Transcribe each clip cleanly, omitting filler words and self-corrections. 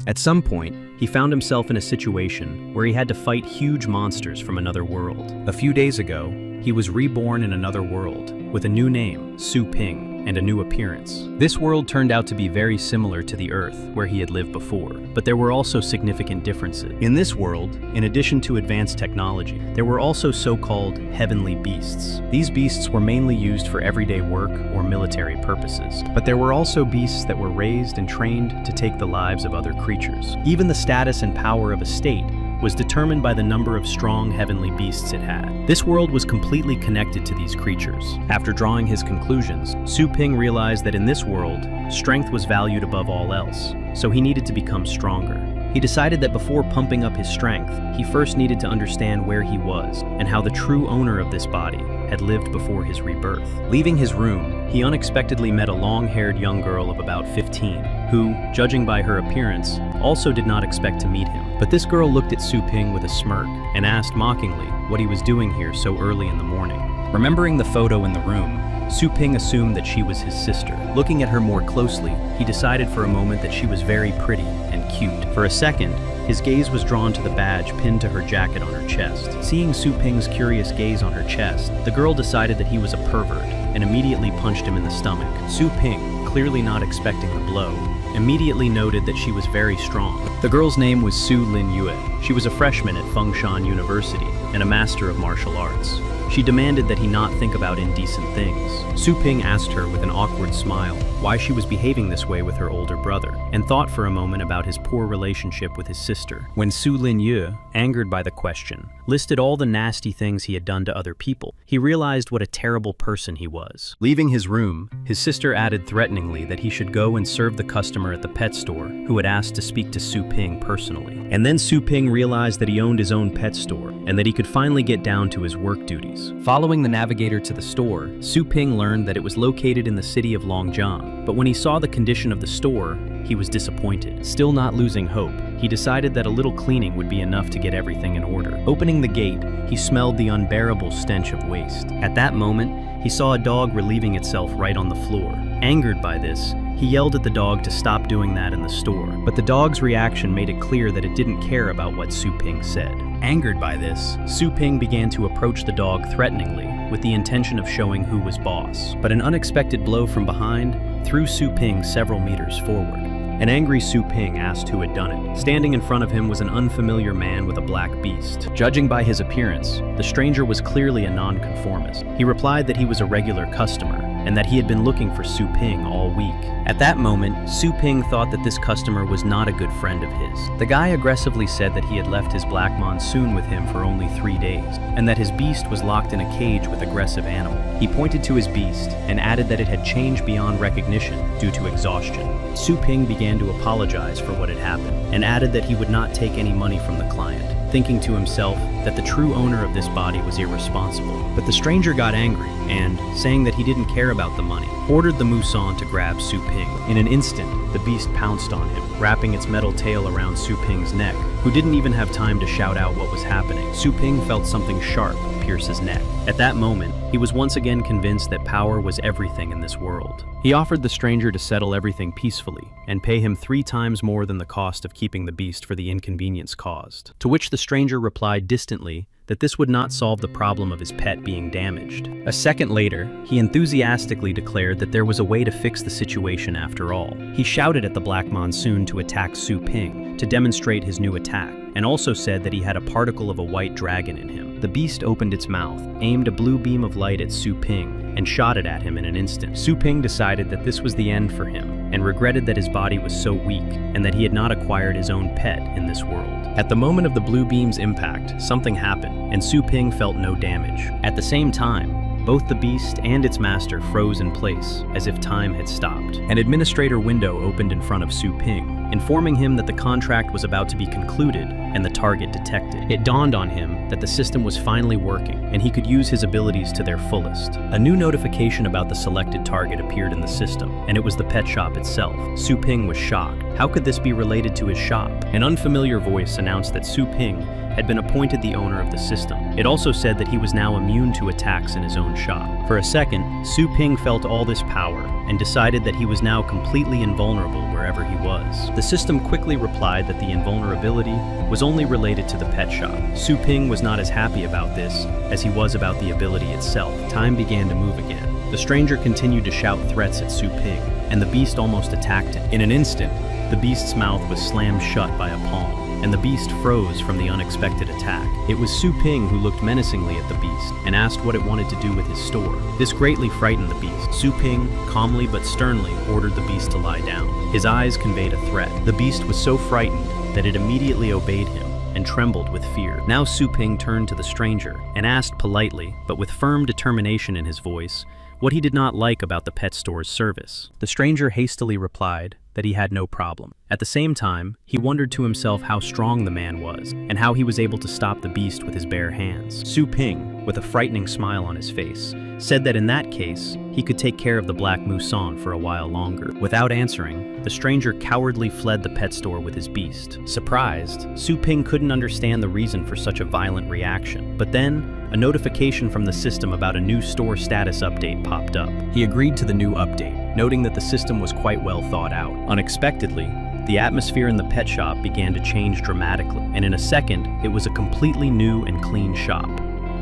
At some point, he found himself in a situation where he had to fight huge monsters from another world. A few days ago, he was reborn in another world with a new name, Su Ping, and a new appearance. This world turned out to be very similar to the Earth where he had lived before, but there were also significant differences. In this world, in addition to advanced technology, there were also so-called heavenly beasts. These beasts were mainly used for everyday work or military purposes, but there were also beasts that were raised and trained to take the lives of other creatures. Even the status and power of a state was determined by the number of strong heavenly beasts it had. This world was completely connected to these creatures. After drawing his conclusions, Su Ping realized that in this world, strength was valued above all else, so he needed to become stronger. He decided that before pumping up his strength, he first needed to understand where he was and how the true owner of this body had lived before his rebirth. Leaving his room, he unexpectedly met a long-haired young girl of about 15, who, judging by her appearance, also did not expect to meet him. But this girl looked at Su Ping with a smirk and asked mockingly what he was doing here so early in the morning. Remembering the photo in the room, Su Ping assumed that she was his sister. Looking at her more closely, he decided for a moment that she was very pretty and cute. For a second, his gaze was drawn to the badge pinned to her jacket on her chest. Seeing Su Ping's curious gaze on her chest, the girl decided that he was a pervert and immediately punched him in the stomach. Su Ping, clearly not expecting the blow, immediately noted that she was very strong. The girl's name was Su Lin Yue. She was a freshman at Fengshan University and a master of martial arts. She demanded that he not think about indecent things. Su Ping asked her with an awkward smile why she was behaving this way with her older brother, and thought for a moment about his poor relationship with his sister. When Su Lin Yue, angered by the question, listed all the nasty things he had done to other people, he realized what a terrible person he was. Leaving his room, his sister added threateningly that he should go and serve the customer at the pet store who had asked to speak to Su Ping personally. And then Su Ping realized that he owned his own pet store and that he could finally get down to his work duties. Following the navigator to the store, Su Ping learned that it was located in the city of Longjiang, but when he saw the condition of the store, he was disappointed. Still not losing hope, he decided that a little cleaning would be enough to get everything in order. Opening the gate, he smelled the unbearable stench of waste. At that moment, he saw a dog relieving itself right on the floor. Angered by this, he yelled at the dog to stop doing that in the store, but the dog's reaction made it clear that it didn't care about what Su Ping said. Angered by this, Su Ping began to approach the dog threateningly with the intention of showing who was boss. But an unexpected blow from behind threw Su Ping several meters forward. An angry Su Ping asked who had done it. Standing in front of him was an unfamiliar man with a black beast. Judging by his appearance, the stranger was clearly a nonconformist. He replied that he was a regular customer and that he had been looking for Su Ping all week. At that moment, Su Ping thought that this customer was not a good friend of his. The guy aggressively said that he had left his black monsoon with him for only 3 days, and that his beast was locked in a cage with aggressive animal. He pointed to his beast and added that it had changed beyond recognition due to exhaustion. Su Ping began to apologize for what had happened and added that he would not take any money from the client, thinking to himself that the true owner of this body was irresponsible. But the stranger got angry and, saying that he didn't care about the money, ordered the Muson to grab Su Ping. In an instant, the beast pounced on him, wrapping its metal tail around Su Ping's neck, who didn't even have time to shout out what was happening. Su Ping felt something sharp pierce his neck. At that moment, he was once again convinced that power was everything in this world. He offered the stranger to settle everything peacefully and pay him 3 times more than the cost of keeping the beast for the inconvenience caused. To which the stranger replied distantly that this would not solve the problem of his pet being damaged. A second later, he enthusiastically declared that there was a way to fix the situation after all. He shouted at the Black Monsoon to attack Su Ping to demonstrate his new attack, and also said that he had a particle of a white dragon in him. The beast opened its mouth, aimed a blue beam of light at Su Ping, and shot it at him in an instant. Su Ping decided that this was the end for him, and regretted that his body was so weak, and that he had not acquired his own pet in this world. At the moment of the blue beam's impact, something happened, and Su Ping felt no damage. At the same time, both the beast and its master froze in place, as if time had stopped. An administrator window opened in front of Su Ping, informing him that the contract was about to be concluded and the target detected. It dawned on him that the system was finally working, and he could use his abilities to their fullest. A new notification about the selected target appeared in the system, and it was the pet shop itself. Su Ping was shocked. How could this be related to his shop? An unfamiliar voice announced that Su Ping had been appointed the owner of the system. It also said that he was now immune to attacks in his own shop. For a second, Su Ping felt all this power and decided that he was now completely invulnerable wherever he was. The system quickly replied that the invulnerability was only related to the pet shop. Su Ping was not as happy about this as he was about the ability itself. Time began to move again. The stranger continued to shout threats at Su Ping, and the beast almost attacked him. In an instant, the beast's mouth was slammed shut by a palm, and the beast froze from the unexpected attack. It was Su Ping who looked menacingly at the beast and asked what it wanted to do with his store. This greatly frightened the beast. Su Ping, calmly but sternly, ordered the beast to lie down. His eyes conveyed a threat. The beast was so frightened that it immediately obeyed him and trembled with fear. Now Su Ping turned to the stranger and asked politely, but with firm determination in his voice, what he did not like about the pet store's service. The stranger hastily replied that he had no problem. At the same time, he wondered to himself how strong the man was and how he was able to stop the beast with his bare hands. Su Ping, with a frightening smile on his face, said that in that case, he could take care of the black Muson for a while longer. Without answering, the stranger cowardly fled the pet store with his beast. Surprised, Su Ping couldn't understand the reason for such a violent reaction. But then, a notification from the system about a new store status update popped up. He agreed to the new update, noting that the system was quite well thought out. Unexpectedly, the atmosphere in the pet shop began to change dramatically, and in a second, it was a completely new and clean shop.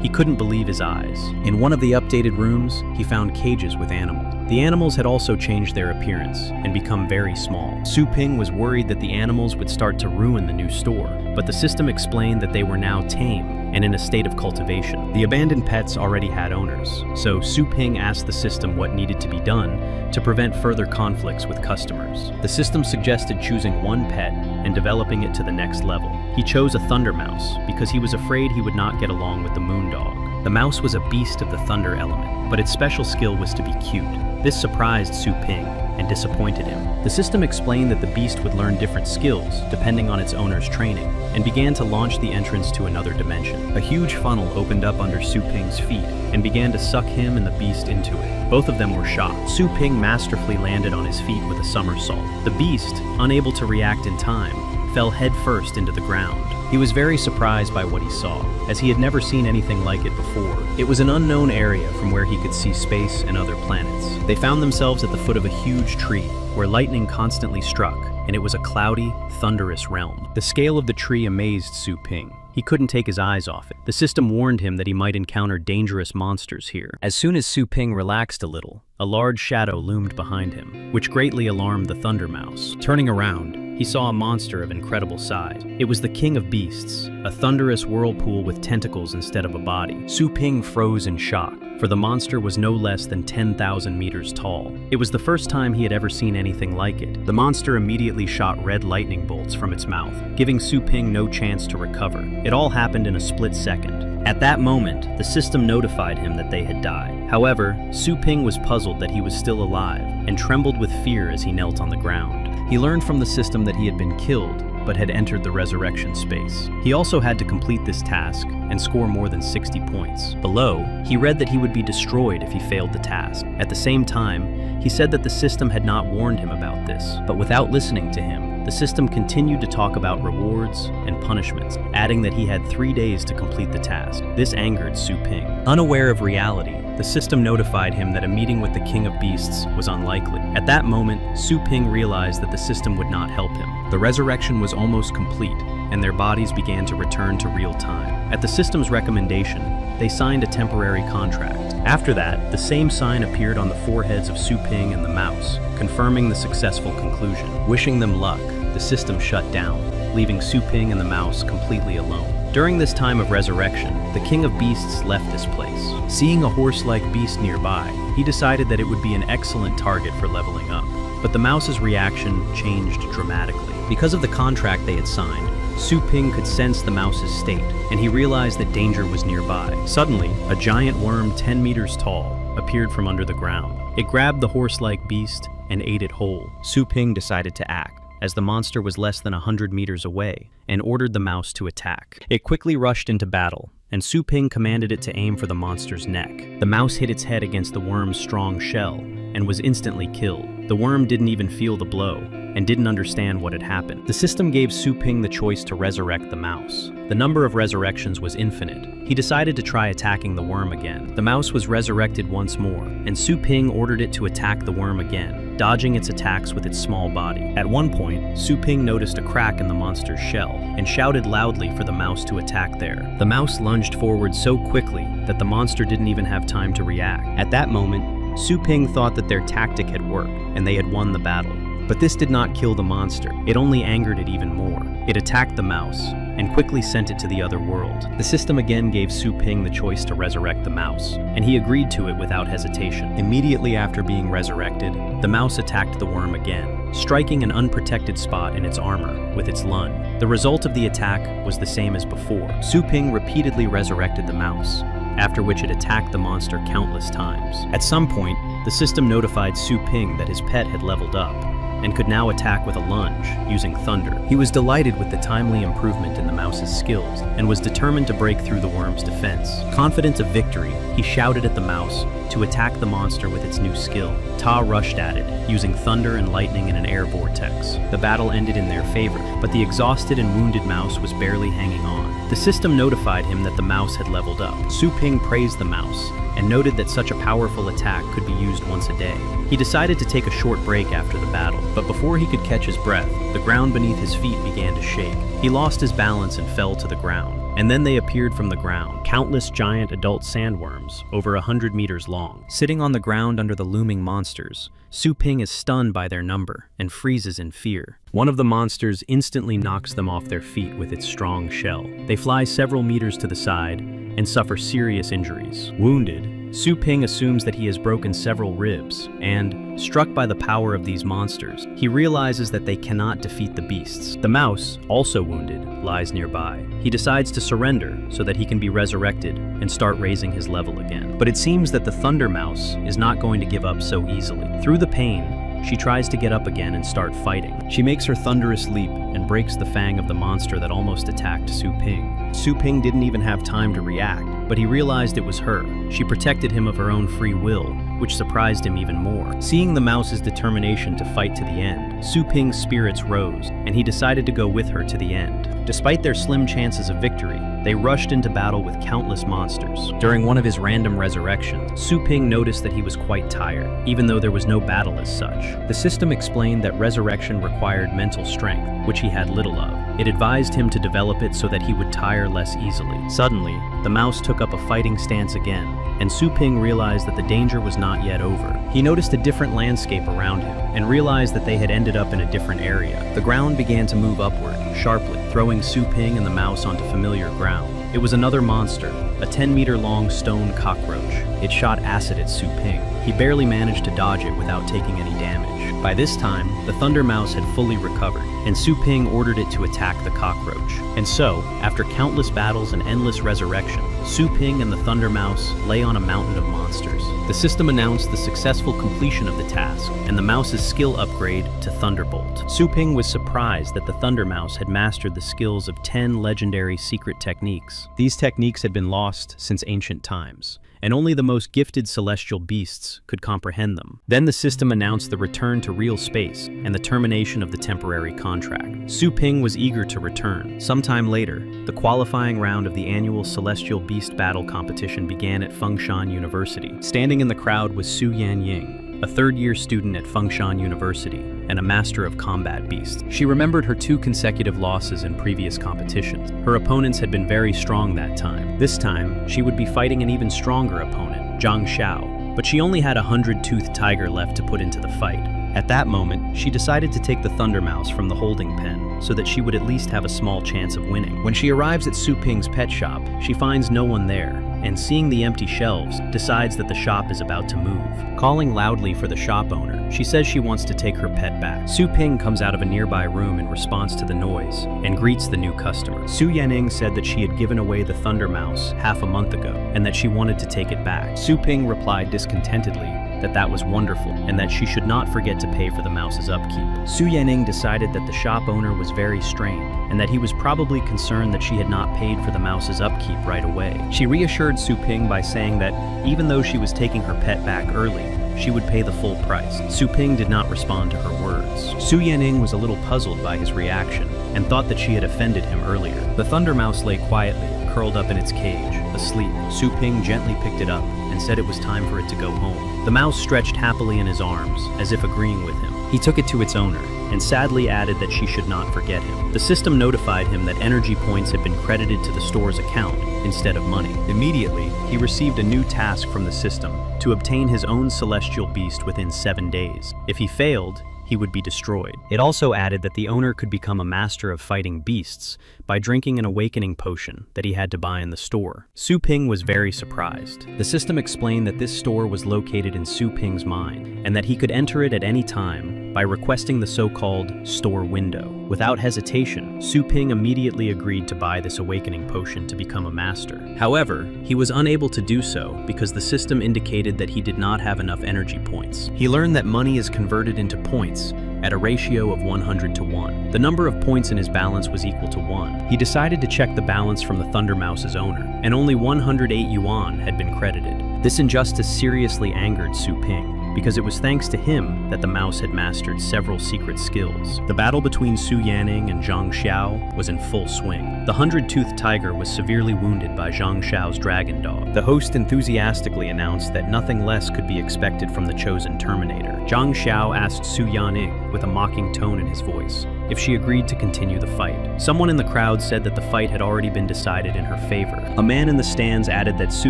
He couldn't believe his eyes. In one of the updated rooms, he found cages with animals. The animals had also changed their appearance and become very small. Su Ping was worried that the animals would start to ruin the new store, but the system explained that they were now tame and in a state of cultivation. The abandoned pets already had owners, so Su Ping asked the system what needed to be done to prevent further conflicts with customers. The system suggested choosing one pet and developing it to the next level. He chose a thunder mouse because he was afraid he would not get along with the moon dog. The mouse was a beast of the thunder element, but its special skill was to be cute. This surprised Su Ping and disappointed him. The system explained that the beast would learn different skills depending on its owner's training, and began to launch the entrance to another dimension. A huge funnel opened up under Su Ping's feet and began to suck him and the beast into it. Both of them were shocked. Su Ping masterfully landed on his feet with a somersault. The beast, unable to react in time, fell headfirst into the ground. He was very surprised by what he saw, as he had never seen anything like it before. It was an unknown area from where he could see space and other planets. They found themselves at the foot of a huge tree, where lightning constantly struck, and it was a cloudy, thunderous realm. The scale of the tree amazed Su Ping. He couldn't take his eyes off it. The system warned him that he might encounter dangerous monsters here. As soon as Su Ping relaxed a little, a large shadow loomed behind him, which greatly alarmed the Thunder Mouse. Turning around, he saw a monster of incredible size. It was the King of Beasts, a thunderous whirlpool with tentacles instead of a body. Su Ping froze in shock, for the monster was no less than 10,000 meters tall. It was the first time he had ever seen anything like it. The monster immediately shot red lightning bolts from its mouth, giving Su Ping no chance to recover. It all happened in a split second. At that moment, the system notified him that they had died. However, Su Ping was puzzled that he was still alive, and trembled with fear as he knelt on the ground. He learned from the system that he had been killed, but had entered the resurrection space. He also had to complete this task and score more than 60 points. Below, he read that he would be destroyed if he failed the task. At the same time, he said that the system had not warned him about this, but without listening to him, the system continued to talk about rewards and punishments, adding that he had 3 days to complete the task. This angered Su Ping. Unaware of reality, the system notified him that a meeting with the King of Beasts was unlikely. At that moment, Su Ping realized that the system would not help him. The resurrection was almost complete, and their bodies began to return to real time. At the system's recommendation, they signed a temporary contract. After that, the same sign appeared on the foreheads of Su Ping and the mouse, confirming the successful conclusion. Wishing them luck, the system shut down, leaving Su Ping and the mouse completely alone. During this time of resurrection, the King of Beasts left this place. Seeing a horse-like beast nearby, he decided that it would be an excellent target for leveling up. But the mouse's reaction changed dramatically. Because of the contract they had signed, Su Ping could sense the mouse's state, and he realized that danger was nearby. Suddenly, a giant worm 10 meters tall appeared from under the ground. It grabbed the horse-like beast and ate it whole. Su Ping decided to act, as the monster was less than 100 meters away, and ordered the mouse to attack. It quickly rushed into battle, and Su Ping commanded it to aim for the monster's neck. The mouse hit its head against the worm's strong shell, and was instantly killed. The worm didn't even feel the blow and didn't understand what had happened. The system gave Su Ping the choice to resurrect the mouse. The number of resurrections was infinite. He decided to try attacking the worm again. The mouse was resurrected once more, and Su Ping ordered it to attack the worm again, dodging its attacks with its small body. At one point, Su Ping noticed a crack in the monster's shell and shouted loudly for the mouse to attack there. The mouse lunged forward so quickly that the monster didn't even have time to react. At that moment, Su Ping thought that their tactic had worked and they had won the battle. But this did not kill the monster. It only angered it even more. It attacked the mouse and quickly sent it to the other world. The system again gave Su Ping the choice to resurrect the mouse, and he agreed to it without hesitation. Immediately after being resurrected, the mouse attacked the worm again, striking an unprotected spot in its armor with its lung. The result of the attack was the same as before. Su Ping repeatedly resurrected the mouse, after which it attacked the monster countless times. At some point, the system notified Su Ping that his pet had leveled up and could now attack with a lunge, using thunder. He was delighted with the timely improvement in the mouse's skills and was determined to break through the worm's defense. Confident of victory, he shouted at the mouse to attack the monster with its new skill. Ta rushed at it, using thunder and lightning in an air vortex. The battle ended in their favor, but the exhausted and wounded mouse was barely hanging on. The system notified him that the mouse had leveled up. Su Ping praised the mouse and noted that such a powerful attack could be used once a day. He decided to take a short break after the battle, but before he could catch his breath, the ground beneath his feet began to shake. He lost his balance and fell to the ground, and then they appeared from the ground, countless giant adult sandworms, over 100 meters long. Sitting on the ground under the looming monsters, Su Ping is stunned by their number and freezes in fear. One of the monsters instantly knocks them off their feet with its strong shell. They fly several meters to the side and suffer serious injuries. Wounded, Su Ping assumes that he has broken several ribs, and, struck by the power of these monsters, he realizes that they cannot defeat the beasts. The mouse, also wounded, lies nearby. He decides to surrender so that he can be resurrected and start raising his level again. But it seems that the Thunder Mouse is not going to give up so easily. Through the pain, she tries to get up again and start fighting. She makes her thunderous leap and breaks the fang of the monster that almost attacked Su Ping. Su Ping didn't even have time to react, but he realized it was her. She protected him of her own free will, which surprised him even more. Seeing the mouse's determination to fight to the end, Su Ping's spirits rose, and he decided to go with her to the end. Despite their slim chances of victory, they rushed into battle with countless monsters. During one of his random resurrections, Su Ping noticed that he was quite tired, even though there was no battle as such. The system explained that resurrection required mental strength, which he had little of. It advised him to develop it so that he would tire less easily. Suddenly, the mouse took up a fighting stance again, and Su Ping realized that the danger was not yet over. He noticed a different landscape around him and realized that they had ended up in a different area. The ground began to move upward, sharply, throwing Su Ping and the mouse onto familiar ground. It was another monster, a 10-meter-long stone cockroach. It shot acid at Su Ping. He barely managed to dodge it without taking any damage. By this time, the Thunder Mouse had fully recovered, and Su Ping ordered it to attack the cockroach. And so, after countless battles and endless resurrection, Su Ping and the Thunder Mouse lay on a mountain of monsters. The system announced the successful completion of the task, and the mouse's skill upgrade to Thunderbolt. Su Ping was surprised that the Thunder Mouse had mastered the skills of 10 legendary secret techniques. These techniques had been lost since ancient times, and only the most gifted celestial beasts could comprehend them. Then the system announced the return to real space and the termination of the temporary contract. Su Ping was eager to return. Sometime later, the qualifying round of the annual Celestial Beast Battle competition began at Fengshan University. Standing in the crowd was Su Yanying, a third-year student at Fengshan University and a master of combat beasts. She remembered her 2 consecutive losses in previous competitions. Her opponents had been very strong that time. This time, she would be fighting an even stronger opponent, Zhang Xiao, but she only had a 100-toothed tiger left to put into the fight. At that moment, she decided to take the Thunder Mouse from the holding pen so that she would at least have a small chance of winning. When she arrives at Su Ping's pet shop, she finds no one there, and seeing the empty shelves, decides that the shop is about to move. Calling loudly for the shop owner, she says she wants to take her pet back. Su Ping comes out of a nearby room in response to the noise and greets the new customer. Su Yanning said that she had given away the Thunder Mouse half a month ago and that she wanted to take it back. Su Ping replied discontentedly that was wonderful and that she should not forget to pay for the mouse's upkeep. Su Yanning decided that the shop owner was very strained and that he was probably concerned that she had not paid for the mouse's upkeep right away. She reassured Su Ping by saying that even though she was taking her pet back early, she would pay the full price. Su Ping did not respond to her words. Su Yanning was a little puzzled by his reaction and thought that she had offended him earlier. The Thunder Mouse lay quietly, curled up in its cage, asleep. Su Ping gently picked it up and said it was time for it to go home. The mouse stretched happily in his arms, as if agreeing with him. He took it to its owner, and sadly added that she should not forget him. The system notified him that energy points had been credited to the store's account instead of money. Immediately, he received a new task from the system to obtain his own celestial beast within 7 days. If he failed, he would be destroyed. It also added that the owner could become a master of fighting beasts by drinking an awakening potion that he had to buy in the store. Su Ping was very surprised. The system explained that this store was located in Su Ping's mind and that he could enter it at any time by requesting the so-called store window. Without hesitation, Su Ping immediately agreed to buy this awakening potion to become a master. However, he was unable to do so because the system indicated that he did not have enough energy points. He learned that money is converted into points at a ratio of 100 to 1. The number of points in his balance was equal to 1. He decided to check the balance from the Thunder Mouse's owner, and only 108 yuan had been credited. This injustice seriously angered Su Ping, because it was thanks to him that the mouse had mastered several secret skills. The battle between Su Yanning and Zhang Xiao was in full swing. The 100-toothed tiger was severely wounded by Zhang Xiao's dragon dog. The host enthusiastically announced that nothing less could be expected from the chosen Terminator. Zhang Xiao asked Su Yanning, with a mocking tone in his voice, if she agreed to continue the fight. Someone in the crowd said that the fight had already been decided in her favor. A man in the stands added that Su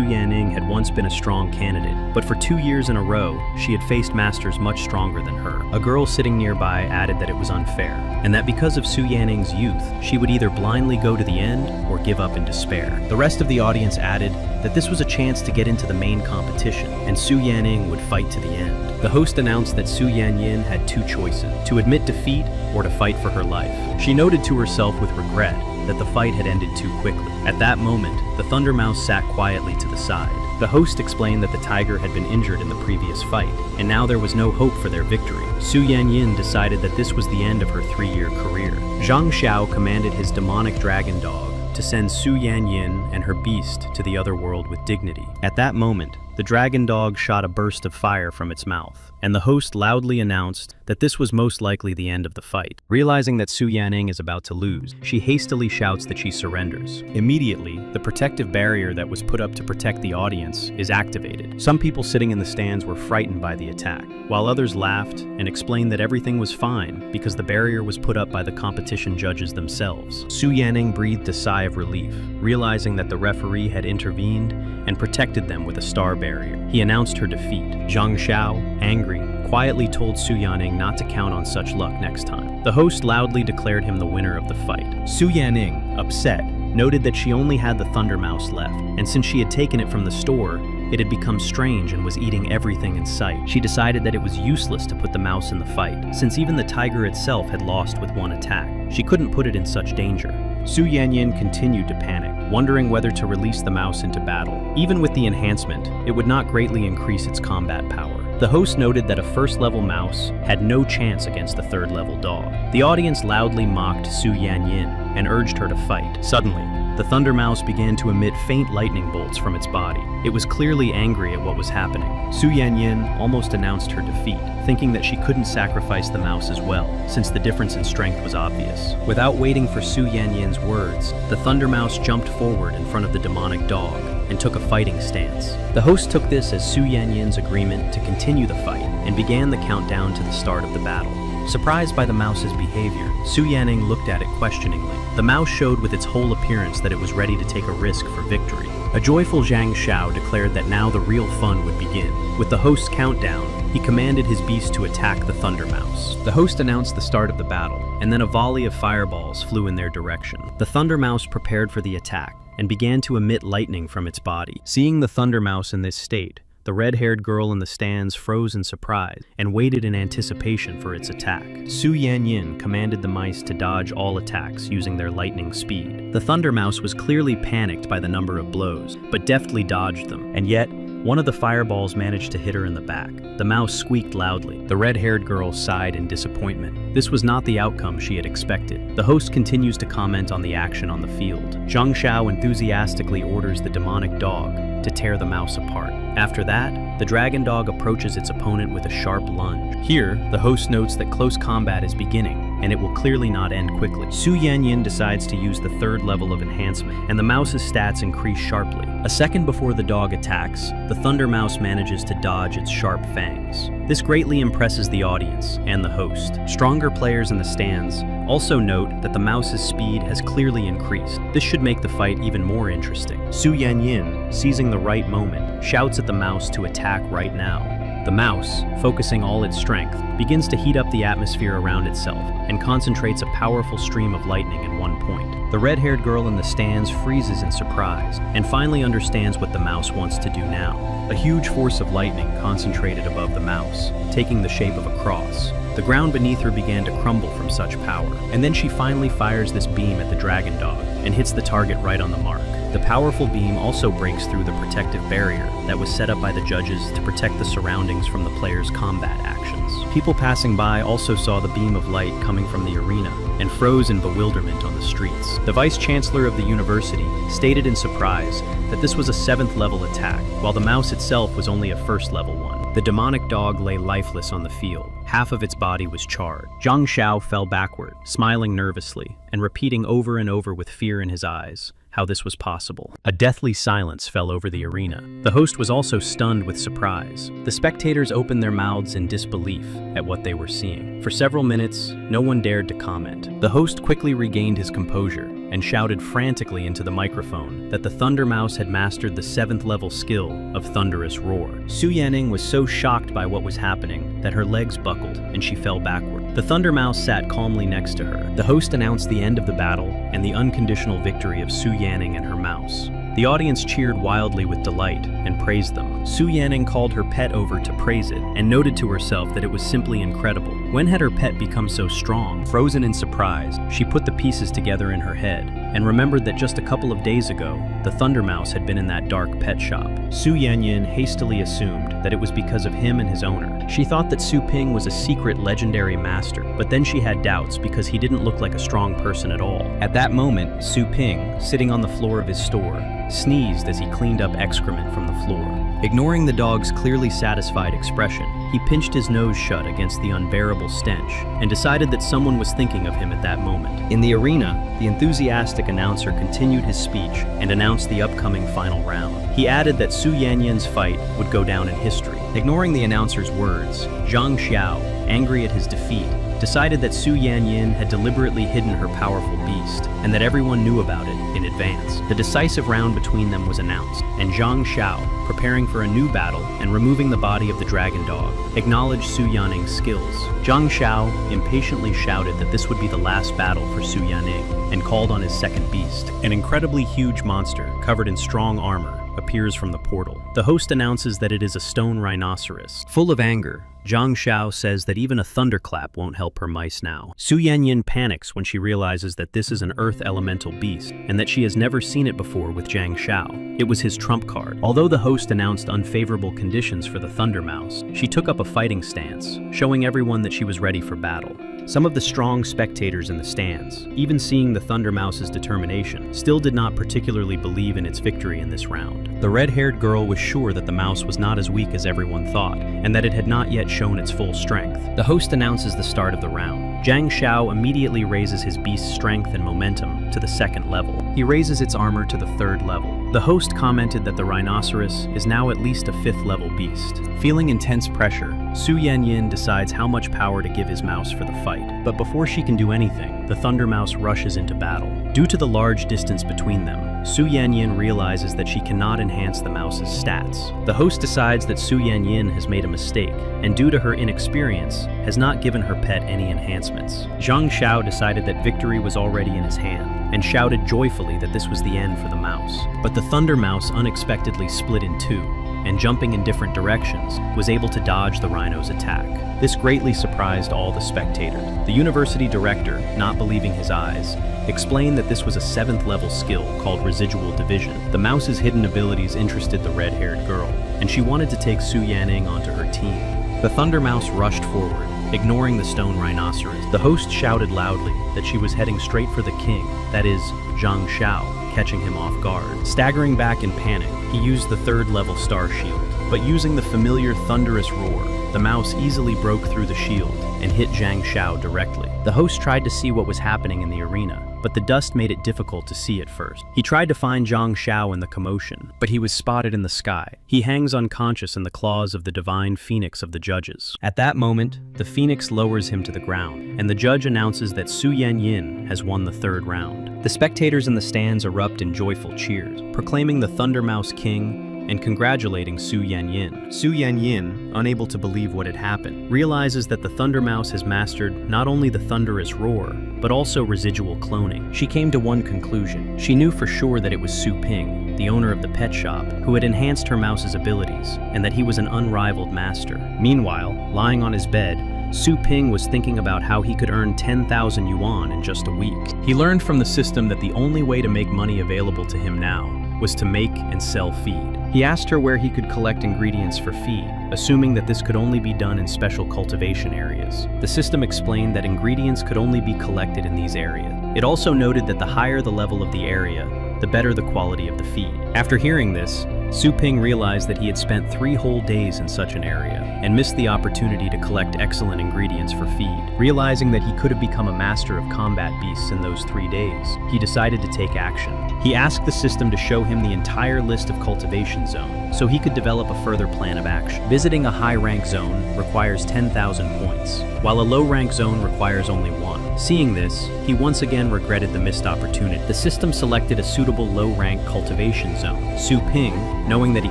Yanning had once been a strong candidate, but for 2 years in a row, she had faced masters much stronger than her. A girl sitting nearby added that it was unfair, and that because of Su Yanning's youth, she would either blindly go to the end or give up in despair. The rest of the audience added that this was a chance to get into the main competition, and Su Yanning would fight to the end. The host announced that Su Yanyin had 2 choices, to admit defeat or to fight for her life. She noted to herself with regret that the fight had ended too quickly. At that moment, the Thunder Mouse sat quietly to the side. The host explained that the tiger had been injured in the previous fight, and now there was no hope for their victory. Su Yanyin decided that this was the end of her 3-year career. Zhang Xiao commanded his demonic dragon dog to send Su Yanyin and her beast to the other world with dignity. At that moment, the dragon dog shot a burst of fire from its mouth, and the host loudly announced that this was most likely the end of the fight. Realizing that Su Yanning is about to lose, she hastily shouts that she surrenders. Immediately, the protective barrier that was put up to protect the audience is activated. Some people sitting in the stands were frightened by the attack, while others laughed and explained that everything was fine because the barrier was put up by the competition judges themselves. Su Yanning breathed a sigh of relief, realizing that the referee had intervened and protected them with a star barrier. He announced her defeat. Zhang Xiao, angry, quietly told Su Yanning not to count on such luck next time. The host loudly declared him the winner of the fight. Su Yanning, upset, noted that she only had the Thunder Mouse left, and since she had taken it from the store, it had become strange and was eating everything in sight. She decided that it was useless to put the mouse in the fight, since even the tiger itself had lost with 1 attack. She couldn't put it in such danger. Su Yanyin continued to panic, wondering whether to release the mouse into battle. Even with the enhancement, it would not greatly increase its combat power. The host noted that a first-level mouse had no chance against a third-level dog. The audience loudly mocked Su Yanyin and urged her to fight. Suddenly, the Thunder Mouse began to emit faint lightning bolts from its body. It was clearly angry at what was happening. Su Yanyin almost announced her defeat, thinking that she couldn't sacrifice the mouse as well, since the difference in strength was obvious. Without waiting for Su Yanyin's words, the Thunder Mouse jumped forward in front of the demonic dog and took a fighting stance. The host took this as Su Yanyin's agreement to continue the fight and began the countdown to the start of the battle. Surprised by the mouse's behavior, Su Yanning looked at it questioningly. The mouse showed with its whole appearance that it was ready to take a risk for victory. A joyful Zhang Xiao declared that now the real fun would begin. With the host's countdown, he commanded his beast to attack the Thunder Mouse. The host announced the start of the battle, and then a volley of fireballs flew in their direction. The Thunder Mouse prepared for the attack and began to emit lightning from its body. Seeing the Thunder Mouse in this state, the red-haired girl in the stands froze in surprise and waited in anticipation for its attack. Su Yanyin commanded the mice to dodge all attacks using their lightning speed. The Thunder Mouse was clearly panicked by the number of blows, but deftly dodged them, and yet, One of the fireballs managed to hit her in the back. The mouse squeaked loudly. The red-haired girl sighed in disappointment. This was not the outcome she had expected. The host continues to comment on the action on the field. Zhang Xiao enthusiastically orders the demonic dog to tear the mouse apart. After that, the dragon dog approaches its opponent with a sharp lunge. Here, the host notes that close combat is beginning, and it will clearly not end quickly. Su Yanyin decides to use the 3rd level of enhancement, and the mouse's stats increase sharply. A second before the dog attacks, the Thunder Mouse manages to dodge its sharp fangs. This greatly impresses the audience and the host. Stronger players in the stands also note that the mouse's speed has clearly increased. This should make the fight even more interesting. Su Yanyin, seizing the right moment, shouts at the mouse to attack right now. The mouse, focusing all its strength, begins to heat up the atmosphere around itself and concentrates a powerful stream of lightning in one point. The red-haired girl in the stands freezes in surprise and finally understands what the mouse wants to do now. A huge force of lightning concentrated above the mouse, taking the shape of a cross. The ground beneath her began to crumble from such power, and then she finally fires this beam at the dragon dog and hits the target right on the mark. The powerful beam also breaks through the protective barrier that was set up by the judges to protect the surroundings from the players' combat actions. People passing by also saw the beam of light coming from the arena and froze in bewilderment on the streets. The vice-chancellor of the university stated in surprise that this was a 7th level attack, while the mouse itself was only a 1st level one. The demonic dog lay lifeless on the field. Half of its body was charred. Zhang Xiao fell backward, smiling nervously, and repeating over and over with fear in his eyes how this was possible. A deathly silence fell over the arena. The host was also stunned with surprise. The spectators opened their mouths in disbelief at what they were seeing. For several minutes, no one dared to comment. The host quickly regained his composure and shouted frantically into the microphone that the Thunder Mouse had mastered the 7th level skill of Thunderous Roar. Su Yanning was so shocked by what was happening that her legs buckled and she fell backward. The Thunder Mouse sat calmly next to her. The host announced the end of the battle and the unconditional victory of Su Yanning and her mouse. The audience cheered wildly with delight and praised them. Su Yanning called her pet over to praise it and noted to herself that it was simply incredible. When had her pet become so strong? Frozen in surprise, she put the pieces together in her head and remembered that just a couple of days ago, the Thunder Mouse had been in that dark pet shop. Su Yanyin hastily assumed that it was because of him and his owner. She thought that Su Ping was a secret legendary master, but then she had doubts because he didn't look like a strong person at all. At that moment, Su Ping, sitting on the floor of his store, sneezed as he cleaned up excrement from the floor. Ignoring the dog's clearly satisfied expression, he pinched his nose shut against the unbearable stench and decided that someone was thinking of him at that moment. In the arena, the enthusiastic announcer continued his speech and announced the upcoming final round. He added that Su Yanyin's fight would go down in history. Ignoring the announcer's words, Zhang Xiao, angry at his defeat, decided that Su Yanyin had deliberately hidden her powerful beast and that everyone knew about it in advance. The decisive round between them was announced, and Zhang Xiao, preparing for a new battle and removing the body of the dragon dog, acknowledged Su Yanning's skills. Zhang Xiao impatiently shouted that this would be the last battle for Su Yanning and called on his second beast. An incredibly huge monster, covered in strong armor, appears from the portal. The host announces that it is a stone rhinoceros. Full of anger, Zhang Xiao says that even a thunderclap won't help her mice now. Su Yanyin panics when she realizes that this is an earth elemental beast and that she has never seen it before with Zhang Xiao. It was his trump card. Although the host announced unfavorable conditions for the Thunder Mouse, she took up a fighting stance, showing everyone that she was ready for battle. Some of the strong spectators in the stands, even seeing the Thunder Mouse's determination, still did not particularly believe in its victory in this round. The red-haired girl was sure that the mouse was not as weak as everyone thought, and that it had not yet shown its full strength. The host announces the start of the round. Zhang Xiao immediately raises his beast's strength and momentum to the 2nd level. He raises its armor to the 3rd level. The host commented that the rhinoceros is now at least a 5th level beast. Feeling intense pressure, Su Yanyin decides how much power to give his mouse for the fight. But before she can do anything, the Thunder Mouse rushes into battle. Due to the large distance between them, Su Yanyin realizes that she cannot enhance the mouse's stats. The host decides that Su Yanyin has made a mistake, and due to her inexperience, has not given her pet any enhancements. Zhang Xiao decided that victory was already in his hand, and shouted joyfully that this was the end for the mouse. But the Thunder Mouse unexpectedly split in two, and jumping in different directions, was able to dodge the rhino's attack. This greatly surprised all the spectators. The university director, not believing his eyes, explained that this was a 7th level skill called residual division. The mouse's hidden abilities interested the red-haired girl, and she wanted to take Su Yanning onto her team. The Thunder Mouse rushed forward, ignoring the stone rhinoceros. The host shouted loudly that she was heading straight for the king, that is, Zhang Shao, catching him off guard. Staggering back in panic, he used the 3rd level star shield, but using the familiar thunderous roar, the mouse easily broke through the shield and hit Zhang Shao directly. The host tried to see what was happening in the arena, but the dust made it difficult to see at first. He tried to find Zhang Shao in the commotion, but he was spotted in the sky. He hangs unconscious in the claws of the divine phoenix of the judges. At that moment, the phoenix lowers him to the ground, and the judge announces that Su Yanyin has won the 3rd round. The spectators in the stands erupt in joyful cheers, proclaiming the Thunder Mouse king and congratulating Su Yanyin. Su Yanyin, unable to believe what had happened, realizes that the Thunder Mouse has mastered not only the thunderous roar, but also residual cloning. She came to one conclusion. She knew for sure that it was Su Ping, the owner of the pet shop, who had enhanced her mouse's abilities, and that he was an unrivaled master. Meanwhile, lying on his bed, Su Ping was thinking about how he could earn 10,000 yuan in just a week. He learned from the system that the only way to make money available to him now was to make and sell feed. He asked her where he could collect ingredients for feed, assuming that this could only be done in special cultivation areas. The system explained that ingredients could only be collected in these areas. It also noted that the higher the level of the area, the better the quality of the feed. After hearing this, Su Ping realized that he had spent 3 whole days in such an area and missed the opportunity to collect excellent ingredients for feed. Realizing that he could have become a master of combat beasts in those 3 days, he decided to take action. He asked the system to show him the entire list of cultivation zones so he could develop a further plan of action. Visiting a high-rank zone requires 10,000 points, while a low-rank zone requires only 1. Seeing this, he once again regretted the missed opportunity. The system selected a suitable low-rank cultivation zone. Su Ping, knowing that he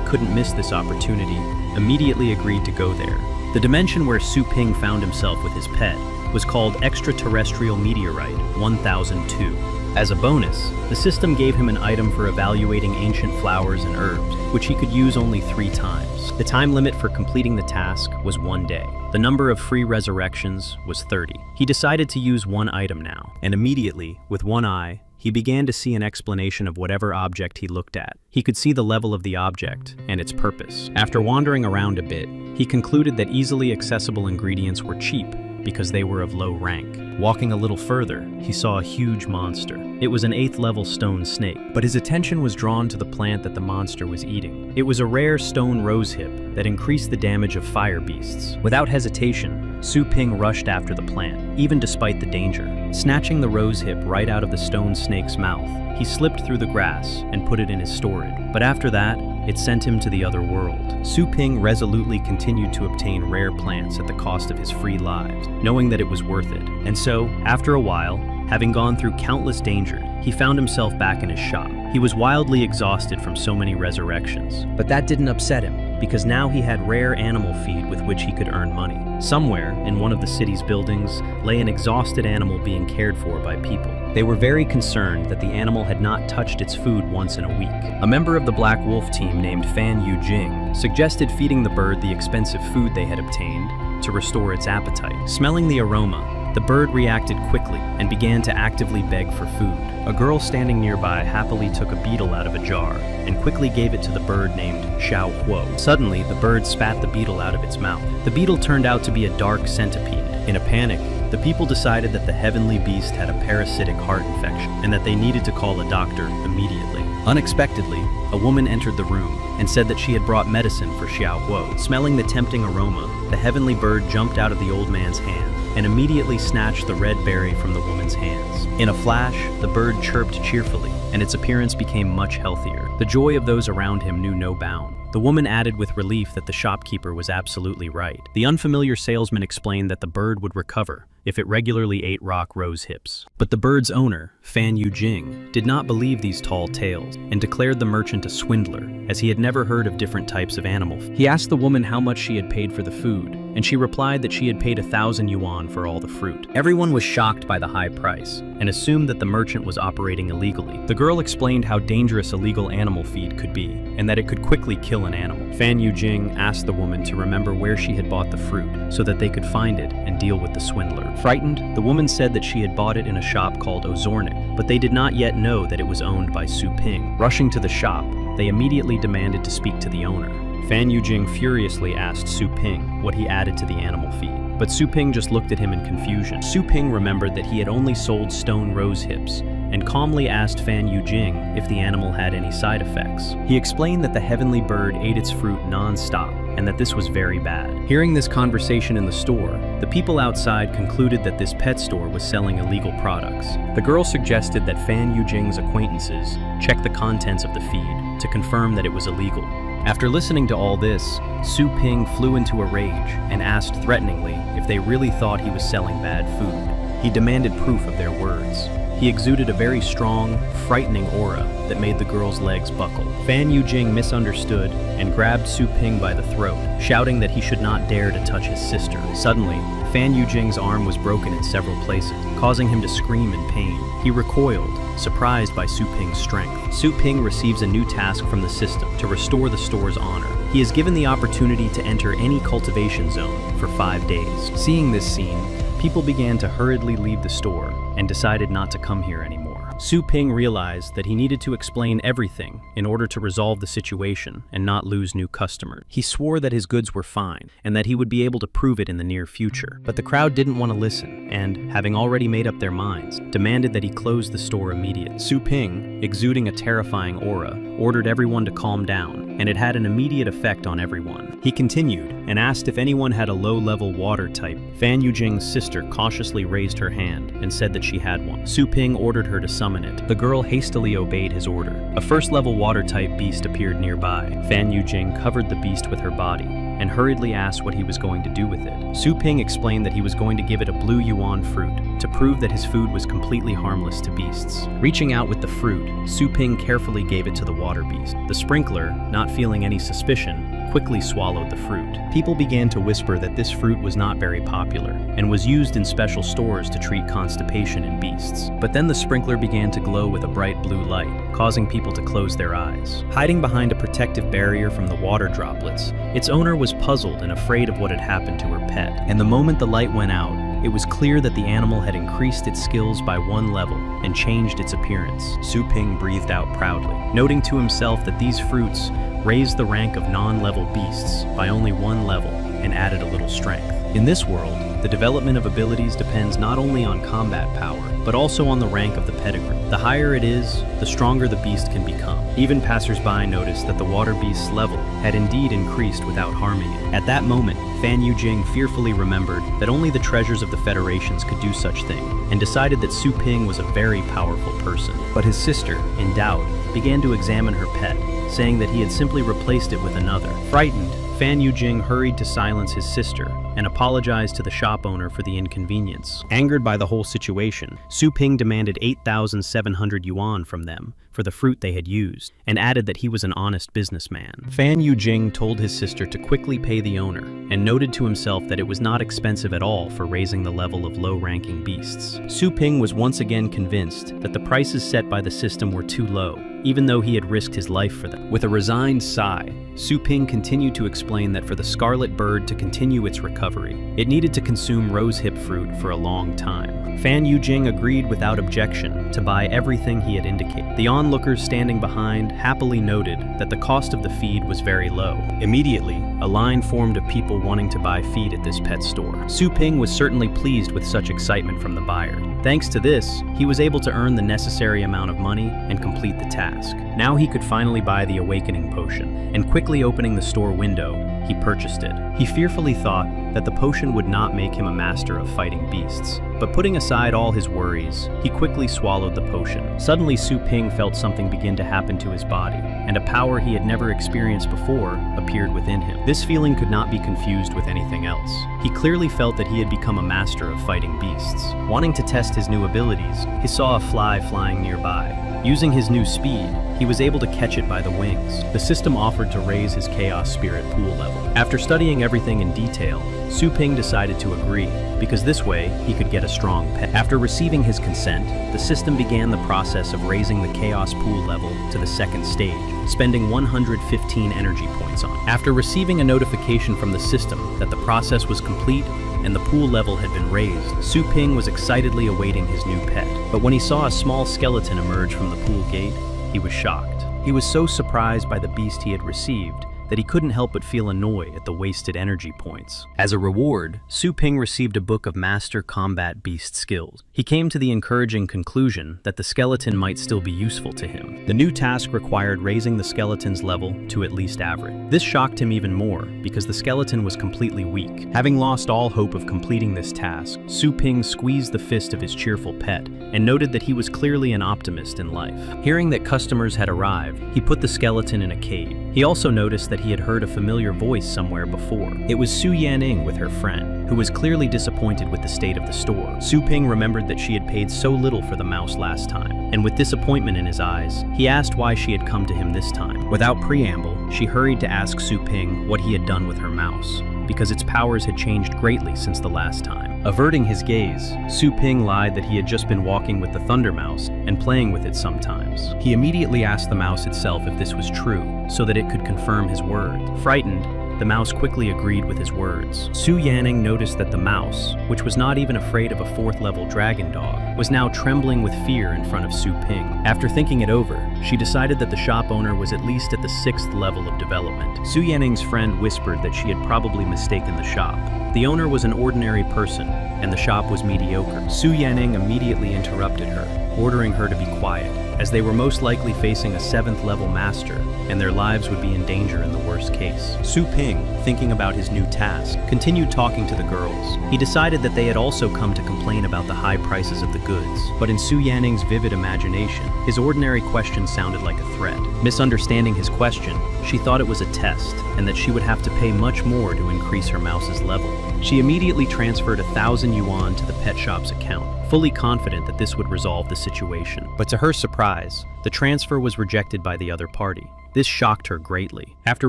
couldn't miss this opportunity, immediately agreed to go there. The dimension where Su Ping found himself with his pet was called Extraterrestrial Meteorite 1002. As a bonus, the system gave him an item for evaluating ancient flowers and herbs, which he could use only 3 times. The time limit for completing the task was 1 day. The number of free resurrections was 30. He decided to use 1 item now, and immediately, with 1 eye, he began to see an explanation of whatever object he looked at. He could see the level of the object and its purpose. After wandering around a bit, he concluded that easily accessible ingredients were cheap because they were of low rank. Walking a little further, he saw a huge monster. It was an 8th level stone snake, but his attention was drawn to the plant that the monster was eating. It was a rare stone rosehip that increased the damage of fire beasts. Without hesitation, Su Ping rushed after the plant, even despite the danger. Snatching the rosehip right out of the stone snake's mouth, he slipped through the grass and put it in his storage. But after that, it sent him to the other world. Su Ping resolutely continued to obtain rare plants at the cost of his free lives, knowing that it was worth it. And so, after a while, having gone through countless dangers, he found himself back in his shop. He was wildly exhausted from so many resurrections, but that didn't upset him, because now he had rare animal feed with which he could earn money. Somewhere, in one of the city's buildings, lay an exhausted animal being cared for by people. They were very concerned that the animal had not touched its food once in a week. A member of the Black Wolf team named Fan Yujing suggested feeding the bird the expensive food they had obtained to restore its appetite. Smelling the aroma, the bird reacted quickly and began to actively beg for food. A girl standing nearby happily took a beetle out of a jar and quickly gave it to the bird named Xiao Huo. Suddenly, the bird spat the beetle out of its mouth. The beetle turned out to be a dark centipede. In a panic, the people decided that the heavenly beast had a parasitic heart infection and that they needed to call a doctor immediately. Unexpectedly, a woman entered the room and said that she had brought medicine for Xiao Huo. Smelling the tempting aroma, the heavenly bird jumped out of the old man's hand and immediately snatched the red berry from the woman's hands. In a flash, the bird chirped cheerfully, and its appearance became much healthier. The joy of those around him knew no bound. The woman added with relief that the shopkeeper was absolutely right. The unfamiliar salesman explained that the bird would recover, if it regularly ate rock rose hips. But the bird's owner, Fan Yujing, did not believe these tall tales and declared the merchant a swindler, as he had never heard of different types of animal. He asked the woman how much she had paid for the food, and she replied that she had paid 1,000 yuan for all the fruit. Everyone was shocked by the high price and assumed that the merchant was operating illegally. The girl explained how dangerous illegal animal feed could be and that it could quickly kill an animal. Fan Yujing asked the woman to remember where she had bought the fruit so that they could find it and deal with the swindler. Frightened, the woman said that she had bought it in a shop called Ozornik, but they did not yet know that it was owned by Su Ping. Rushing to the shop, they immediately demanded to speak to the owner. Fan Yujing furiously asked Su Ping what he added to the animal feed, but Su Ping just looked at him in confusion. Su Ping remembered that he had only sold stone rose hips, and calmly asked Fan Yujing if the animal had any side effects. He explained that the heavenly bird ate its fruit non-stop, and that this was very bad. Hearing this conversation in the store, the people outside concluded that this pet store was selling illegal products. The girl suggested that Fan Yujing's acquaintances check the contents of the feed to confirm that it was illegal. After listening to all this, Su Ping flew into a rage and asked threateningly if they really thought he was selling bad food. He demanded proof of their words. He exuded a very strong, frightening aura that made the girl's legs buckle. Fan Yujing misunderstood and grabbed Su Ping by the throat, shouting that he should not dare to touch his sister. Suddenly, Fan Yujing's arm was broken in several places, causing him to scream in pain. He recoiled, surprised by Su Ping's strength. Su Ping receives a new task from the system to restore the store's honor. He is given the opportunity to enter any cultivation zone for 5 days. Seeing this scene, people began to hurriedly leave the store and decided not to come here anymore. Su Ping realized that he needed to explain everything in order to resolve the situation and not lose new customers. He swore that his goods were fine and that he would be able to prove it in the near future. But the crowd didn't want to listen and, having already made up their minds, demanded that he close the store immediately. Su Ping, exuding a terrifying aura, ordered everyone to calm down, and it had an immediate effect on everyone. He continued and asked if anyone had a low-level water type. Fan Yujing's sister cautiously raised her hand and said that she had one. Su Ping ordered her to summon it. The girl hastily obeyed his order. A first-level water-type beast appeared nearby. Fan Yujing covered the beast with her body and hurriedly asked what he was going to do with it. Su Ping explained that he was going to give it a blue yuan fruit to prove that his food was completely harmless to beasts. Reaching out with the fruit, Su Ping carefully gave it to the water beast. The sprinkler, not feeling any suspicion, quickly swallowed the fruit. People began to whisper that this fruit was not very popular and was used in special stores to treat constipation in beasts. But then the sprinkler began to glow with a bright blue light, causing people to close their eyes. Hiding behind a protective barrier from the water droplets, its owner was puzzled and afraid of what had happened to her pet. And the moment the light went out, it was clear that the animal had increased its skills by 1 level and changed its appearance. Su Ping breathed out proudly, noting to himself that these fruits raised the rank of non-level beasts by only 1 level and added a little strength. In this world, the development of abilities depends not only on combat power, but also on the rank of the pedigree. The higher it is, the stronger the beast can become. Even passers-by noticed that the water beast's level had indeed increased without harming it. At that moment, Fan Yujing fearfully remembered that only the treasures of the Federations could do such thing, and decided that Su Ping was a very powerful person. But his sister, in doubt, began to examine her pet, saying that he had simply replaced it with another. Frightened, Fan Yujing hurried to silence his sister and apologized to the shop owner for the inconvenience. Angered by the whole situation, Su Ping demanded 8,700 yuan from them for the fruit they had used, and added that he was an honest businessman. Fan Yujing told his sister to quickly pay the owner, and noted to himself that it was not expensive at all for raising the level of low-ranking beasts. Su Ping was once again convinced that the prices set by the system were too low, even though he had risked his life for them. With a resigned sigh, Su Ping continued to explain that for the scarlet bird to continue its recovery, it needed to consume rosehip fruit for a long time. Fan Yujing agreed without objection to buy everything he had indicated. The onlookers standing behind happily noted that the cost of the feed was very low. Immediately, a line formed of people wanting to buy feed at this pet store. Su Ping was certainly pleased with such excitement from the buyer. Thanks to this, he was able to earn the necessary amount of money and complete the task. Now he could finally buy the awakening potion, and quickly opening the store window, he purchased it. He fearfully thought that the potion would not make him a master of fighting beasts, But putting aside all his worries, he quickly swallowed the potion. Suddenly, Su Ping felt something begin to happen to his body, and a power he had never experienced before appeared within him. This feeling could not be confused with anything else. He clearly felt that he had become a master of fighting beasts. Wanting to test his new abilities, he saw a fly flying nearby. Using his new speed, he was able to catch it by the wings. The system offered to raise his Chaos Spirit pool level. After studying everything in detail, Su Ping decided to agree, because this way he could get a strong pet. After receiving his consent, the system began the process of raising the Chaos pool level to the second stage, spending 115 energy points on it. After receiving a notification from the system that the process was complete and the pool level had been raised, Su Ping was excitedly awaiting his new pet. But when he saw a small skeleton emerge from the pool gate, he was shocked. He was so surprised by the beast he had received that he couldn't help but feel annoyed at the wasted energy points. As a reward, Su Ping received a book of Master Combat Beast Skills. He came to the encouraging conclusion that the skeleton might still be useful to him. The new task required raising the skeleton's level to at least average. This shocked him even more, because the skeleton was completely weak. Having lost all hope of completing this task, Su Ping squeezed the fist of his cheerful pet and noted that he was clearly an optimist in life. Hearing that customers had arrived, he put the skeleton in a cage. He also noticed that he had heard a familiar voice somewhere before. It was Su Yanning with her friend, who was clearly disappointed with the state of the store. Su Ping remembered that she had paid so little for the mouse last time, and with disappointment in his eyes, he asked why she had come to him this time. Without preamble, she hurried to ask Su Ping what he had done with her mouse, because its powers had changed greatly since the last time. Averting his gaze, Su Ping lied that he had just been walking with the Thunder Mouse and playing with it sometimes. He immediately asked the mouse itself if this was true, so that it could confirm his word. Frightened, the mouse quickly agreed with his words. Su Yanning noticed that the mouse, which was not even afraid of a 4th-level dragon dog, was now trembling with fear in front of Su Ping. After thinking it over, she decided that the shop owner was at least at the 6th level of development. Su Yanning's friend whispered that she had probably mistaken the shop. The owner was an ordinary person, and the shop was mediocre. Su Yanning immediately interrupted her, ordering her to be quiet, as they were most likely facing a 7th-level master, and their lives would be in danger in the worst case. Su Ping, thinking about his new task, continued talking to the girls. He decided that they had also come to complain about the high prices of the goods, but in Su Yanning's vivid imagination, his ordinary question sounded like a threat. Misunderstanding his question, she thought it was a test, and that she would have to pay much more to increase her mouse's level. She immediately transferred 1,000 yuan to the pet shop's account, fully confident that this would resolve the situation. But to her surprise, the transfer was rejected by the other party. This shocked her greatly. After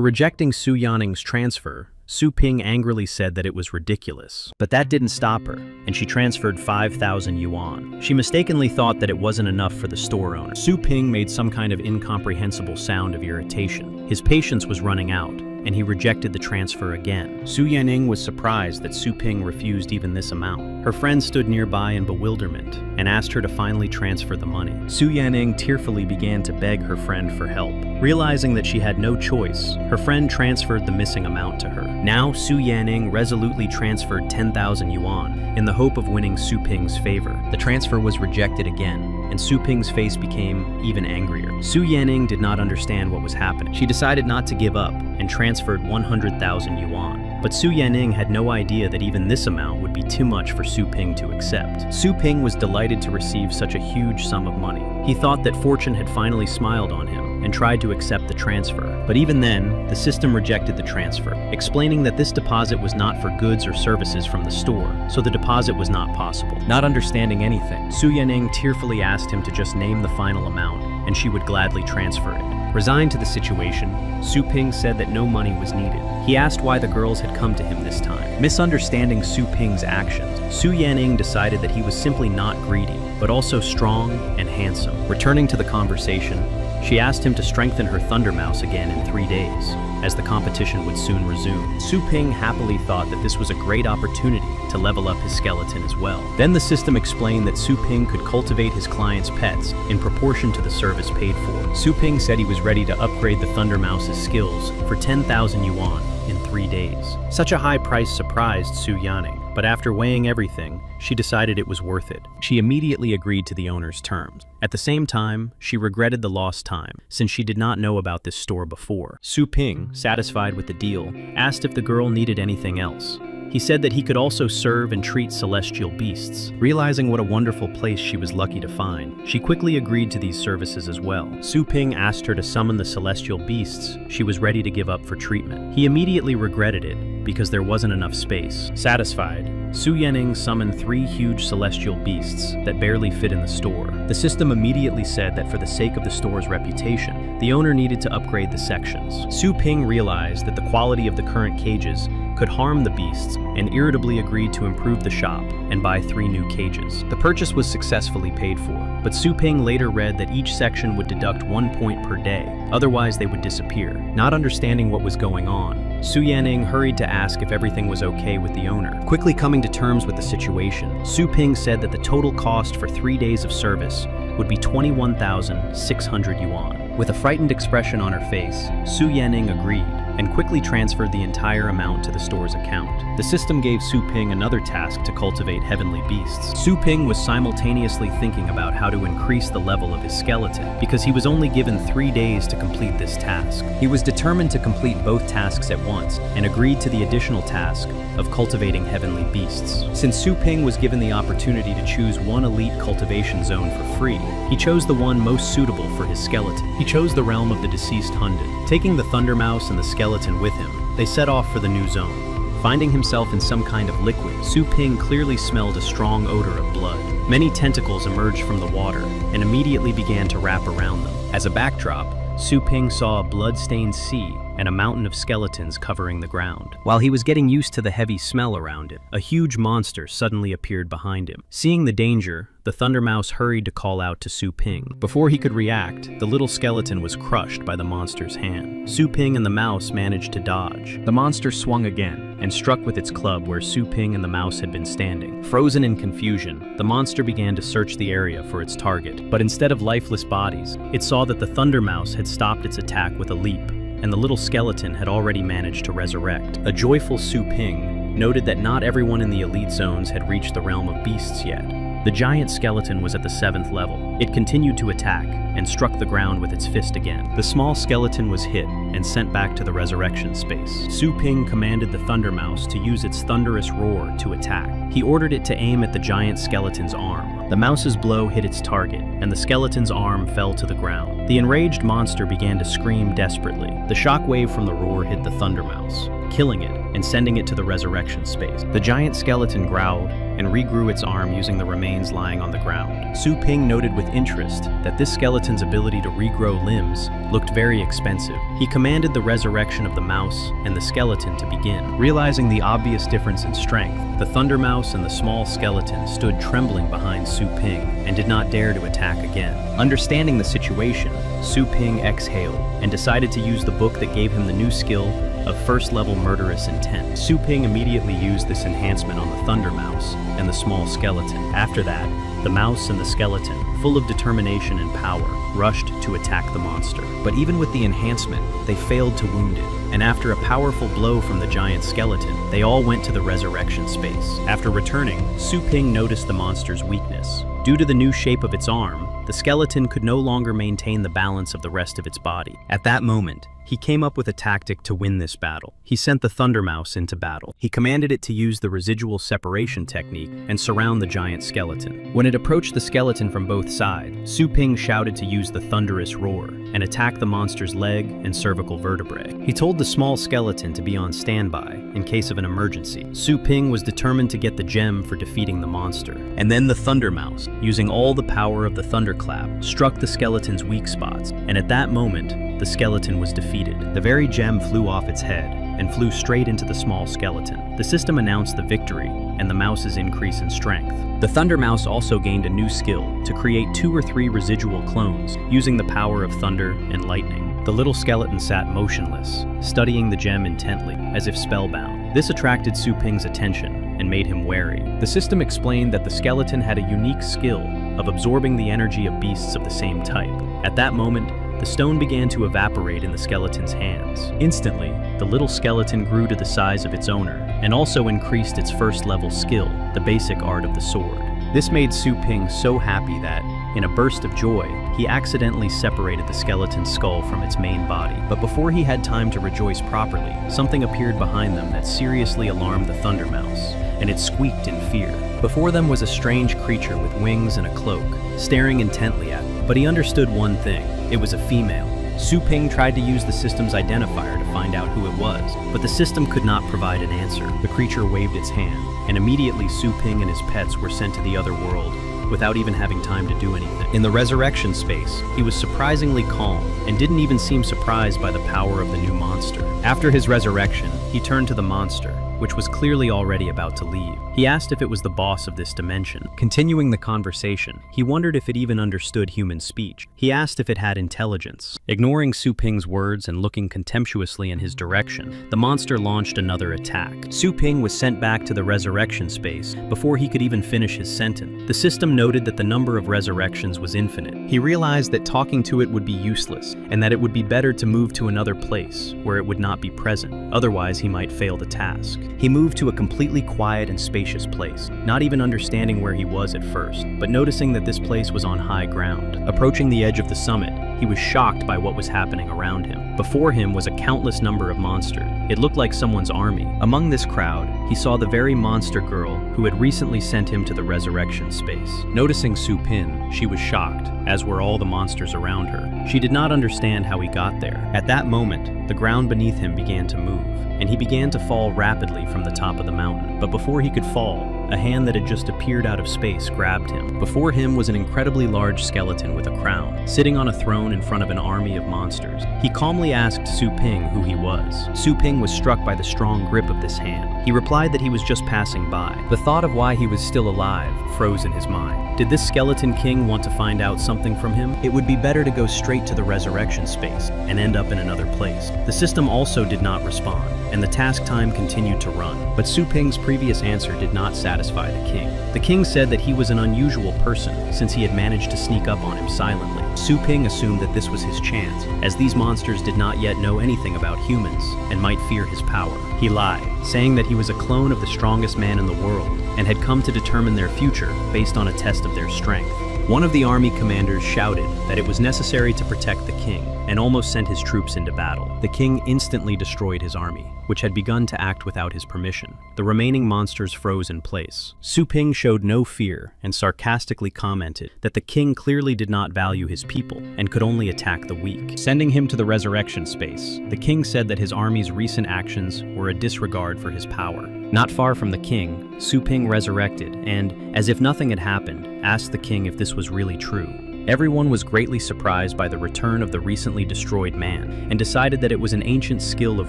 rejecting Su Yanning's transfer, Su Ping angrily said that it was ridiculous. But that didn't stop her, and she transferred 5,000 yuan. She mistakenly thought that it wasn't enough for the store owner. Su Ping made some kind of incomprehensible sound of irritation. His patience was running out, and he rejected the transfer again. Su Yanning was surprised that Su Ping refused even this amount. Her friend stood nearby in bewilderment and asked her to finally transfer the money. Su Yanning tearfully began to beg her friend for help. Realizing that she had no choice, her friend transferred the missing amount to her. Now Su Yanning resolutely transferred 10,000 yuan in the hope of winning Su Ping's favor. The transfer was rejected again, and Su Ping's face became even angrier. Su Yanning did not understand what was happening. She decided not to give up and transferred 100,000 yuan. But Su Yanning had no idea that even this amount would be too much for Su Ping to accept. Su Ping was delighted to receive such a huge sum of money. He thought that fortune had finally smiled on him and tried to accept the transfer. But even then, the system rejected the transfer, explaining that this deposit was not for goods or services from the store, so the deposit was not possible. Not understanding anything, Su Yanning tearfully asked him to just name the final amount, and she would gladly transfer it. Resigned to the situation, Su Ping said that no money was needed. He asked why the girls had come to him this time. Misunderstanding Su Ping's actions, Su Yanning decided that he was simply not greedy, but also strong and handsome. Returning to the conversation, she asked him to strengthen her Thunder Mouse again in 3 days, as the competition would soon resume. Su Ping happily thought that this was a great opportunity to level up his skeleton as well. Then the system explained that Su Ping could cultivate his clients' pets in proportion to the service paid for. Su Ping said he was ready to upgrade the Thunder Mouse's skills for 10,000 yuan in 3 days. Such a high price surprised Su Yanning, but after weighing everything, she decided it was worth it. She immediately agreed to the owner's terms. At the same time, she regretted the lost time, since she did not know about this store before. Su Ping, satisfied with the deal, asked if the girl needed anything else. He said that he could also serve and treat celestial beasts. Realizing what a wonderful place she was lucky to find, she quickly agreed to these services as well. Su Ping asked her to summon the celestial beasts she was ready to give up for treatment. He immediately regretted it because there wasn't enough space. Satisfied, Su Yanning summoned 3 huge celestial beasts that barely fit in the store. The system immediately said that for the sake of the store's reputation, the owner needed to upgrade the sections. Su Ping realized that the quality of the current cages could harm the beasts and irritably agreed to improve the shop and buy 3 new cages. The purchase was successfully paid for, but Su Ping later read that each section would deduct 1 point per day, otherwise they would disappear. Not understanding what was going on, Su Yanning hurried to ask if everything was okay with the owner. Quickly coming to terms with the situation, Su Ping said that the total cost for 3 days of service would be 21,600 yuan. With a frightened expression on her face, Su Yanning agreed and quickly transferred the entire amount to the store's account. The system gave Su Ping another task to cultivate heavenly beasts. Su Ping was simultaneously thinking about how to increase the level of his skeleton because he was only given 3 days to complete this task. He was determined to complete both tasks at once and agreed to the additional task of cultivating heavenly beasts. Since Su Ping was given the opportunity to choose one elite cultivation zone for free, he chose the one most suitable for his skeleton. He chose the realm of the deceased Hunden. Taking the Thunder Mouse and the skeleton with him, they set off for the new zone. Finding himself in some kind of liquid, Su Ping clearly smelled a strong odor of blood. Many tentacles emerged from the water and immediately began to wrap around them. As a backdrop, Su Ping saw a blood-stained sea and a mountain of skeletons covering the ground. While he was getting used to the heavy smell around it, a huge monster suddenly appeared behind him. Seeing the danger, the Thunder Mouse hurried to call out to Su Ping. Before he could react, the little skeleton was crushed by the monster's hand. Su Ping and the mouse managed to dodge. The monster swung again and struck with its club where Su Ping and the mouse had been standing. Frozen in confusion, the monster began to search the area for its target, but instead of lifeless bodies, it saw that the Thunder Mouse had stopped its attack with a leap, and the little skeleton had already managed to resurrect. A joyful Su Ping noted that not everyone in the elite zones had reached the realm of beasts yet. The giant skeleton was at the 7th level. It continued to attack and struck the ground with its fist again. The small skeleton was hit and sent back to the resurrection space. Su Ping commanded the Thunder Mouse to use its thunderous roar to attack. He ordered it to aim at the giant skeleton's arm. The mouse's blow hit its target, and the skeleton's arm fell to the ground. The enraged monster began to scream desperately. The shockwave from the roar hit the Thunder Mouse, killing it and sending it to the resurrection space. The giant skeleton growled and regrew its arm using the remains lying on the ground. Su Ping noted with interest that this skeleton's ability to regrow limbs looked very expensive. He commanded the resurrection of the mouse and the skeleton to begin. Realizing the obvious difference in strength, the Thunder Mouse and the small skeleton stood trembling behind Su Ping and did not dare to attack again. Understanding the situation, Su Ping exhaled and decided to use the book that gave him the new skill of first-level murderous intent. Su Ping immediately used this enhancement on the Thunder Mouse and the small skeleton. After that, the mouse and the skeleton, full of determination and power, rushed to attack the monster. But even with the enhancement, they failed to wound it, and after a powerful blow from the giant skeleton, they all went to the resurrection space. After returning, Su Ping noticed the monster's weakness. Due to the new shape of its arm, the skeleton could no longer maintain the balance of the rest of its body. At that moment, he came up with a tactic to win this battle. He sent the Thunder Mouse into battle. He commanded it to use the residual separation technique and surround the giant skeleton. When it approached the skeleton from both sides, Su Ping shouted to use the thunderous roar and attack the monster's leg and cervical vertebrae. He told the small skeleton to be on standby in case of an emergency. Su Ping was determined to get the gem for defeating the monster. And then the Thunder Mouse, using all the power of the thunderclap, struck the skeleton's weak spots, and at that moment, the skeleton was defeated. The very gem flew off its head and flew straight into the small skeleton. The system announced the victory and the mouse's increase in strength. The Thunder Mouse also gained a new skill to create 2 or 3 residual clones using the power of thunder and lightning. The little skeleton sat motionless, studying the gem intently, as if spellbound. This attracted Su Ping's attention and made him wary. The system explained that the skeleton had a unique skill of absorbing the energy of beasts of the same type. At that moment, the stone began to evaporate in the skeleton's hands. Instantly, the little skeleton grew to the size of its owner and also increased its first-level skill, the basic art of the sword. This made Su Ping so happy that, In a burst of joy, he accidentally separated the skeleton's skull from its main body. But before he had time to rejoice properly, something appeared behind them that seriously alarmed the Thunder Mouse, and it squeaked in fear. Before them was a strange creature with wings and a cloak, staring intently at them. But he understood one thing: it was a female. Su Ping tried to use the system's identifier to find out who it was, but the system could not provide an answer. The creature waved its hand, and immediately Su Ping and his pets were sent to the other world, without even having time to do anything. In the resurrection space, he was surprisingly calm and didn't even seem surprised by the power of the new monster. After his resurrection, he turned to the monster, which was clearly already about to leave. He asked if it was the boss of this dimension. Continuing the conversation, he wondered if it even understood human speech. He asked if it had intelligence. Ignoring Su Ping's words and looking contemptuously in his direction, the monster launched another attack. Su Ping was sent back to the resurrection space before he could even finish his sentence. The system noted that the number of resurrections was infinite. He realized that talking to it would be useless, and that it would be better to move to another place where it would not be present. Otherwise, he might fail the task. He moved to a completely quiet and spacious place, not even understanding where he was at first, but noticing that this place was on high ground. Approaching the edge of the summit, he was shocked by what was happening around him. Before him was a countless number of monsters. It looked like someone's army. Among this crowd, he saw the very monster girl who had recently sent him to the resurrection space. Noticing Su Ping, she was shocked, as were all the monsters around her. She did not understand how he got there. At that moment, the ground beneath him began to move, and he began to fall rapidly from the top of the mountain. But before he could fall, a hand that had just appeared out of space grabbed him. Before him was an incredibly large skeleton with a crown, sitting on a throne in front of an army of monsters. He calmly asked Su Ping who he was. Su Ping was struck by the strong grip of this hand. He replied that he was just passing by. The thought of why he was still alive froze in his mind. Did this skeleton king want to find out something from him? It would be better to go straight to the resurrection space and end up in another place. The system also did not respond, and the task time continued to run. But Su Ping's previous answer did not satisfy the king. The king said that he was an unusual person since he had managed to sneak up on him silently. Su Ping assumed that this was his chance, as these monsters did not yet know anything about humans and might fear his power. He lied, saying that he was a clone of the strongest man in the world and had come to determine their future based on a test of their strength. One of the army commanders shouted that it was necessary to protect the king and almost sent his troops into battle. The king instantly destroyed his army, which had begun to act without his permission. The remaining monsters froze in place. Su Ping showed no fear and sarcastically commented that the king clearly did not value his people and could only attack the weak. Sending him to the resurrection space, the king said that his army's recent actions were a disregard for his power. Not far from the king, Su Ping resurrected and, as if nothing had happened, asked the king if this was really true. Everyone was greatly surprised by the return of the recently destroyed man and decided that it was an ancient skill of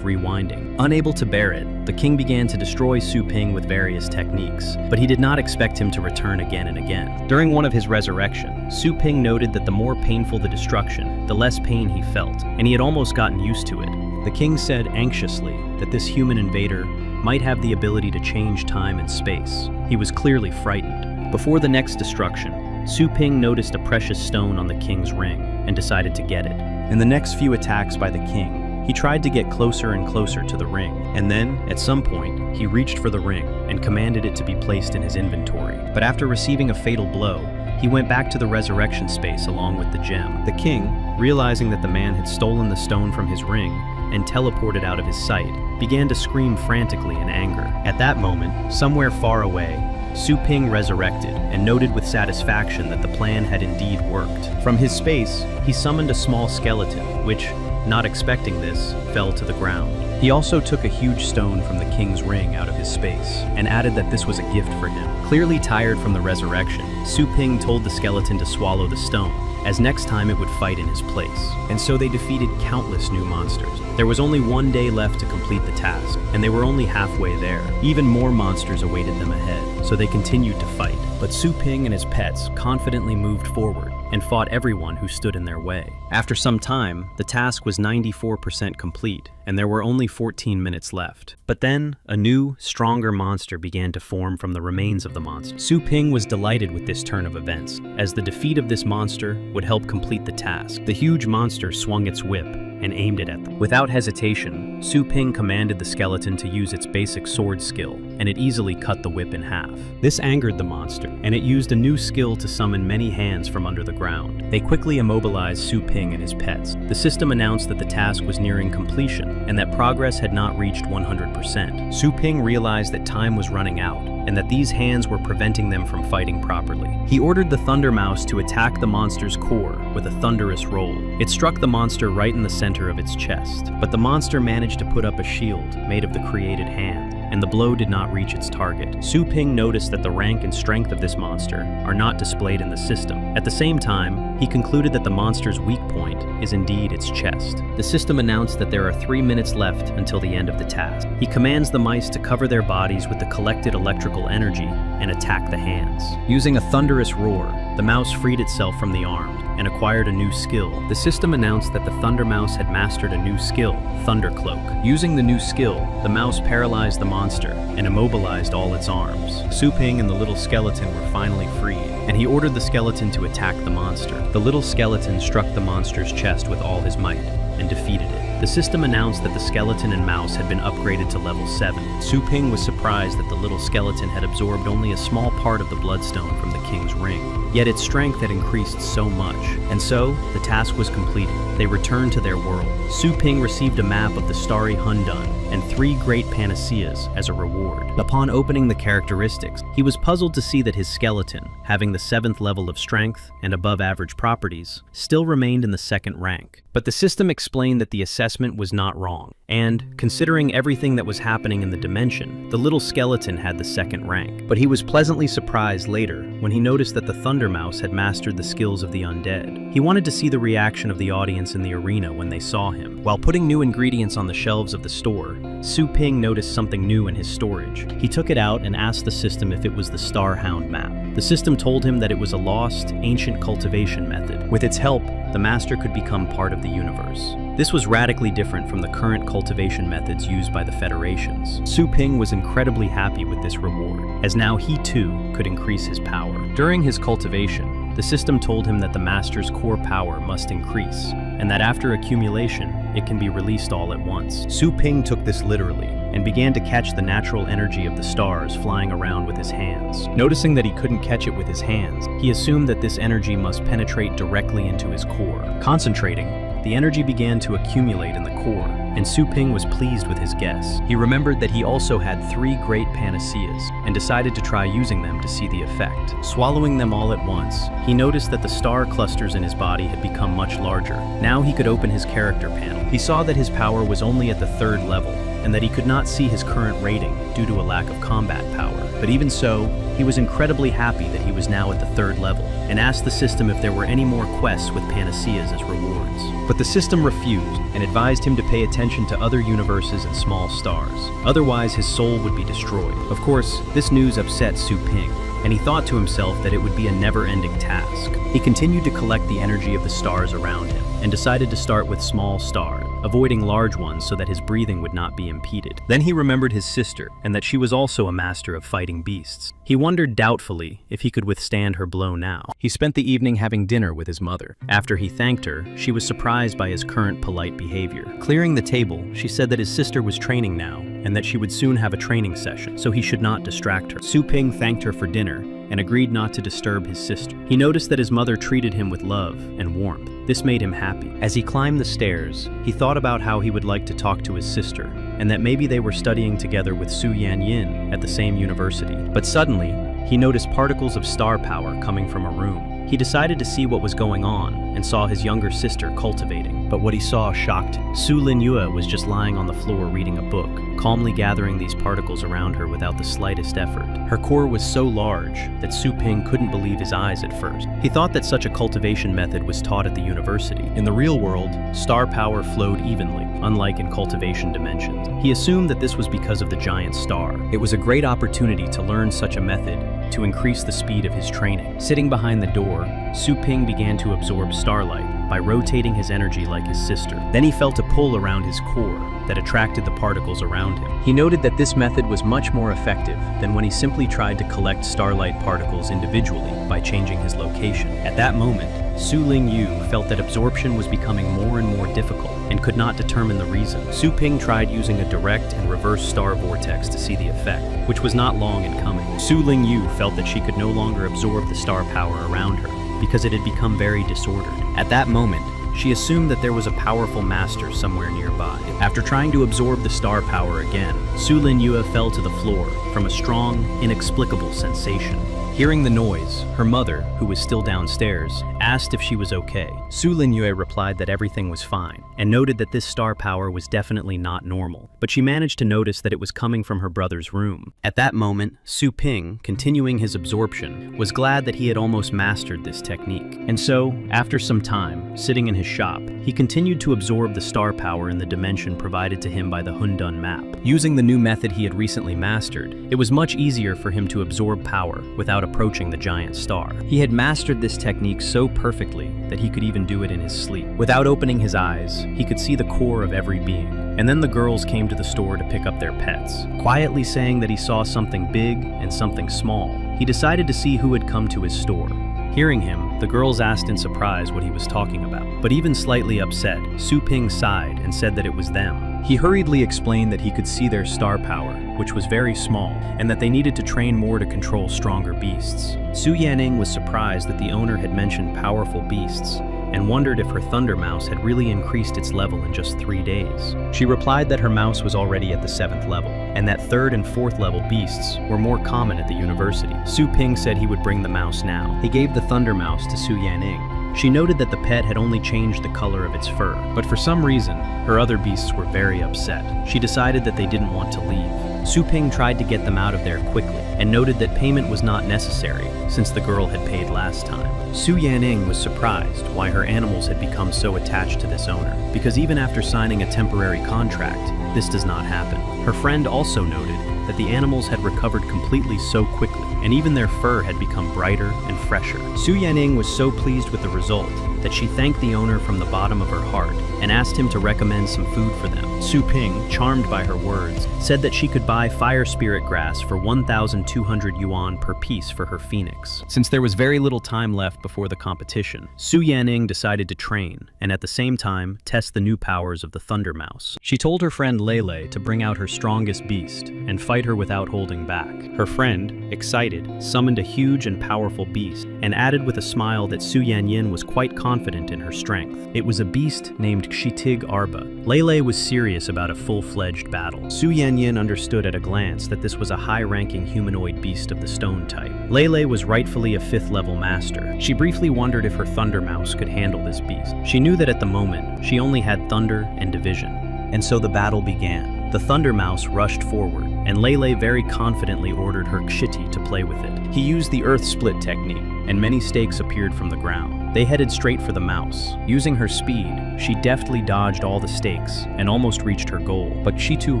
rewinding. Unable to bear it, the king began to destroy Su Ping with various techniques, but he did not expect him to return again and again. During one of his resurrections, Su Ping noted that the more painful the destruction, the less pain he felt, and he had almost gotten used to it. The king said anxiously that this human invader might have the ability to change time and space. He was clearly frightened. Before the next destruction, Su Ping noticed a precious stone on the king's ring and decided to get it. In the next few attacks by the king, he tried to get closer and closer to the ring, and then, at some point, he reached for the ring and commanded it to be placed in his inventory. But after receiving a fatal blow, he went back to the resurrection space along with the gem. The king, realizing that the man had stolen the stone from his ring and teleported out of his sight, began to scream frantically in anger. At that moment, somewhere far away, Su Ping resurrected and noted with satisfaction that the plan had indeed worked. From his space, he summoned a small skeleton, which, not expecting this, fell to the ground. He also took a huge stone from the king's ring out of his space and added that this was a gift for him. Clearly tired from the resurrection, Su Ping told the skeleton to swallow the stone, as next time it would fight in his place. And so they defeated countless new monsters. There was only one day left to complete the task, and they were only halfway there. Even more monsters awaited them ahead, so they continued to fight. But Su Ping and his pets confidently moved forward and fought everyone who stood in their way. After some time, the task was 94% complete, and there were only 14 minutes left. But then, a new, stronger monster began to form from the remains of the monster. Su Ping was delighted with this turn of events, as the defeat of this monster would help complete the task. The huge monster swung its whip and aimed it at them. Without hesitation, Su Ping commanded the skeleton to use its basic sword skill, and it easily cut the whip in half. This angered the monster, and it used a new skill to summon many hands from under the ground. They quickly immobilized Su Ping and his pets. The system announced that the task was nearing completion, and that progress had not reached 100%. Su Ping realized that time was running out, and that these hands were preventing them from fighting properly. He ordered the Thunder Mouse to attack the monster's core with a thunderous roll. It struck the monster right in the center of its chest, but the monster managed to put up a shield made of the created hand, and the blow did not reach its target. Su Ping noticed that the rank and strength of this monster are not displayed in the system. At the same time, he concluded that the monster's weak point is indeed its chest. The system announced that there are 3 minutes left until the end of the task. He commands the mice to cover their bodies with the collected electrical energy and attack the hands. Using a thunderous roar, the mouse freed itself from the arms and acquired a new skill. The system announced that the Thunder Mouse had mastered a new skill, Thunder Cloak. Using the new skill, the mouse paralyzed the monster and immobilized all its arms. Su Ping and the little skeleton were finally freed, and he ordered the skeleton to attack the monster. The little skeleton struck the monster's chest with all his might and defeated it. The system announced that the skeleton and mouse had been upgraded to level 7. Su Ping was surprised that the little skeleton had absorbed only a small part of the bloodstone from the king's ring. Yet its strength had increased so much, and so the task was completed. They returned to their world. Su Ping received a map of the starry Hundun and 3 great panaceas as a reward. Upon opening the characteristics, he was puzzled to see that his skeleton, having the 7th level of strength and above average properties, still remained in the 2nd rank. But the system explained that the assessment was not wrong, and, considering everything that was happening in the dimension, the little skeleton had the 2nd rank. But he was pleasantly surprised later when he noticed that the Thunder Mouse had mastered the skills of the undead. He wanted to see the reaction of the audience in the arena when they saw him. While putting new ingredients on the shelves of the store, Su Ping noticed something new in his storage. He took it out and asked the system if it was the Starhound map. The system told him that it was a lost, ancient cultivation method. With its help, the master could become part of the universe. This was radically different from the current cultivation methods used by the Federations. Su Ping was incredibly happy with this reward, as now he too could increase his power. During his cultivation, the system told him that the master's core power must increase, and that after accumulation, it can be released all at once. Su Ping took this literally, and began to catch the natural energy of the stars flying around with his hands. Noticing that he couldn't catch it with his hands, he assumed that this energy must penetrate directly into his core. Concentrating, the energy began to accumulate in the core, and Su Ping was pleased with his guess. He remembered that he also had 3 great panaceas, and decided to try using them to see the effect. Swallowing them all at once, he noticed that the star clusters in his body had become much larger. Now he could open his character panel. He saw that his power was only at the 3rd level, and that he could not see his current rating due to a lack of combat power. But even so, he was incredibly happy that he was now at the 3rd level, and asked the system if there were any more quests with panaceas as rewards. But the system refused, and advised him to pay attention to other universes and small stars. Otherwise, his soul would be destroyed. Of course, this news upset Su Ping, and he thought to himself that it would be a never-ending task. He continued to collect the energy of the stars around him, and decided to start with small stars, avoiding large ones so that his breathing would not be impeded. Then he remembered his sister, and that she was also a master of fighting beasts. He wondered doubtfully if he could withstand her blow now. He spent the evening having dinner with his mother. After he thanked her, she was surprised by his current polite behavior. Clearing the table, she said that his sister was training now, and that she would soon have a training session, so he should not distract her. Su Ping thanked her for dinner, and agreed not to disturb his sister. He noticed that his mother treated him with love and warmth. This made him happy. As he climbed the stairs, he thought about how he would like to talk to his sister, and that maybe they were studying together with Su Yanyin at the same university. But suddenly, he noticed particles of star power coming from a room. He decided to see what was going on, and saw his younger sister cultivating. But what he saw shocked him. Su Linyue was just lying on the floor reading a book, calmly gathering these particles around her without the slightest effort. Her core was so large that Su Ping couldn't believe his eyes at first. He thought that such a cultivation method was taught at the university. In the real world, star power flowed evenly, unlike in cultivation dimensions. He assumed that this was because of the giant star. It was a great opportunity to learn such a method to increase the speed of his training. Sitting behind the door, Su Ping began to absorb starlight by rotating his energy like his sister. Then he felt a pull around his core that attracted the particles around him. He noted that this method was much more effective than when he simply tried to collect starlight particles individually by changing his location. At that moment, Su Ling-yu felt that absorption was becoming more and more difficult and could not determine the reason. Su Ping tried using a direct and reverse star vortex to see the effect, which was not long in coming. Su Ling-yu felt that she could no longer absorb the star power around her because it had become very disordered. At that moment, she assumed that there was a powerful master somewhere nearby. After trying to absorb the star power again, Su Ling-yu fell to the floor from a strong, inexplicable sensation. Hearing the noise, her mother, who was still downstairs, asked if she was okay. Su Ling-yu replied that everything was fine, and noted that this star power was definitely not normal, but she managed to notice that it was coming from her brother's room. At that moment, Su Ping, continuing his absorption, was glad that he had almost mastered this technique. And so, after some time, sitting in his shop, he continued to absorb the star power in the dimension provided to him by the Hundun map. Using the new method he had recently mastered, it was much easier for him to absorb power without approaching the giant star. He had mastered this technique so perfectly that he could even do it in his sleep. Without opening his eyes, he could see the core of every being. And then the girls came to the store to pick up their pets. Quietly saying that he saw something big and something small, he decided to see who had come to his store. Hearing him, the girls asked in surprise what he was talking about. But even slightly upset, Su Ping sighed and said that it was them. He hurriedly explained that he could see their star power, which was very small, and that they needed to train more to control stronger beasts. Su Yanning was surprised that the owner had mentioned powerful beasts, and wondered if her Thunder Mouse had really increased its level in just 3 days. She replied that her mouse was already at the 7th level, and that 3rd and 4th level beasts were more common at the university. Su Ping said he would bring the mouse now. He gave the Thunder Mouse to Su Yanning. She noted that the pet had only changed the color of its fur, but for some reason, her other beasts were very upset. She decided that they didn't want to leave. Su Ping tried to get them out of there quickly, and noted that payment was not necessary, since the girl had paid last time. Su Yanning was surprised why her animals had become so attached to this owner, because even after signing a temporary contract, this does not happen. Her friend also noted that the animals had recovered completely so quickly, and even their fur had become brighter and fresher. Su Yanning was so pleased with the result that she thanked the owner from the bottom of her heart and asked him to recommend some food for them. Su Ping, charmed by her words, said that she could buy fire spirit grass for 1,200 yuan per piece for her phoenix. Since there was very little time left before the competition, Su Yanning decided to train and at the same time test the new powers of the Thunder Mouse. She told her friend Lele to bring out her strongest beast and fight her without holding back. Her friend, excited, summoned a huge and powerful beast and added with a smile that Su Yanyin was quite confident in her strength. It was a beast named Xitig Arba. Lele was serious about a full-fledged battle. Su Yanyin understood at a glance that this was a high-ranking humanoid beast of the stone type. Lele was rightfully a 5th level master. She briefly wondered if her Thunder Mouse could handle this beast. She knew that at the moment, she only had thunder and division. And so the battle began. The Thunder Mouse rushed forward, and Lele very confidently ordered her Xiti to play with it. He used the earth split technique, and many stakes appeared from the ground. They headed straight for the mouse. Using her speed, she deftly dodged all the stakes and almost reached her goal, but Xitu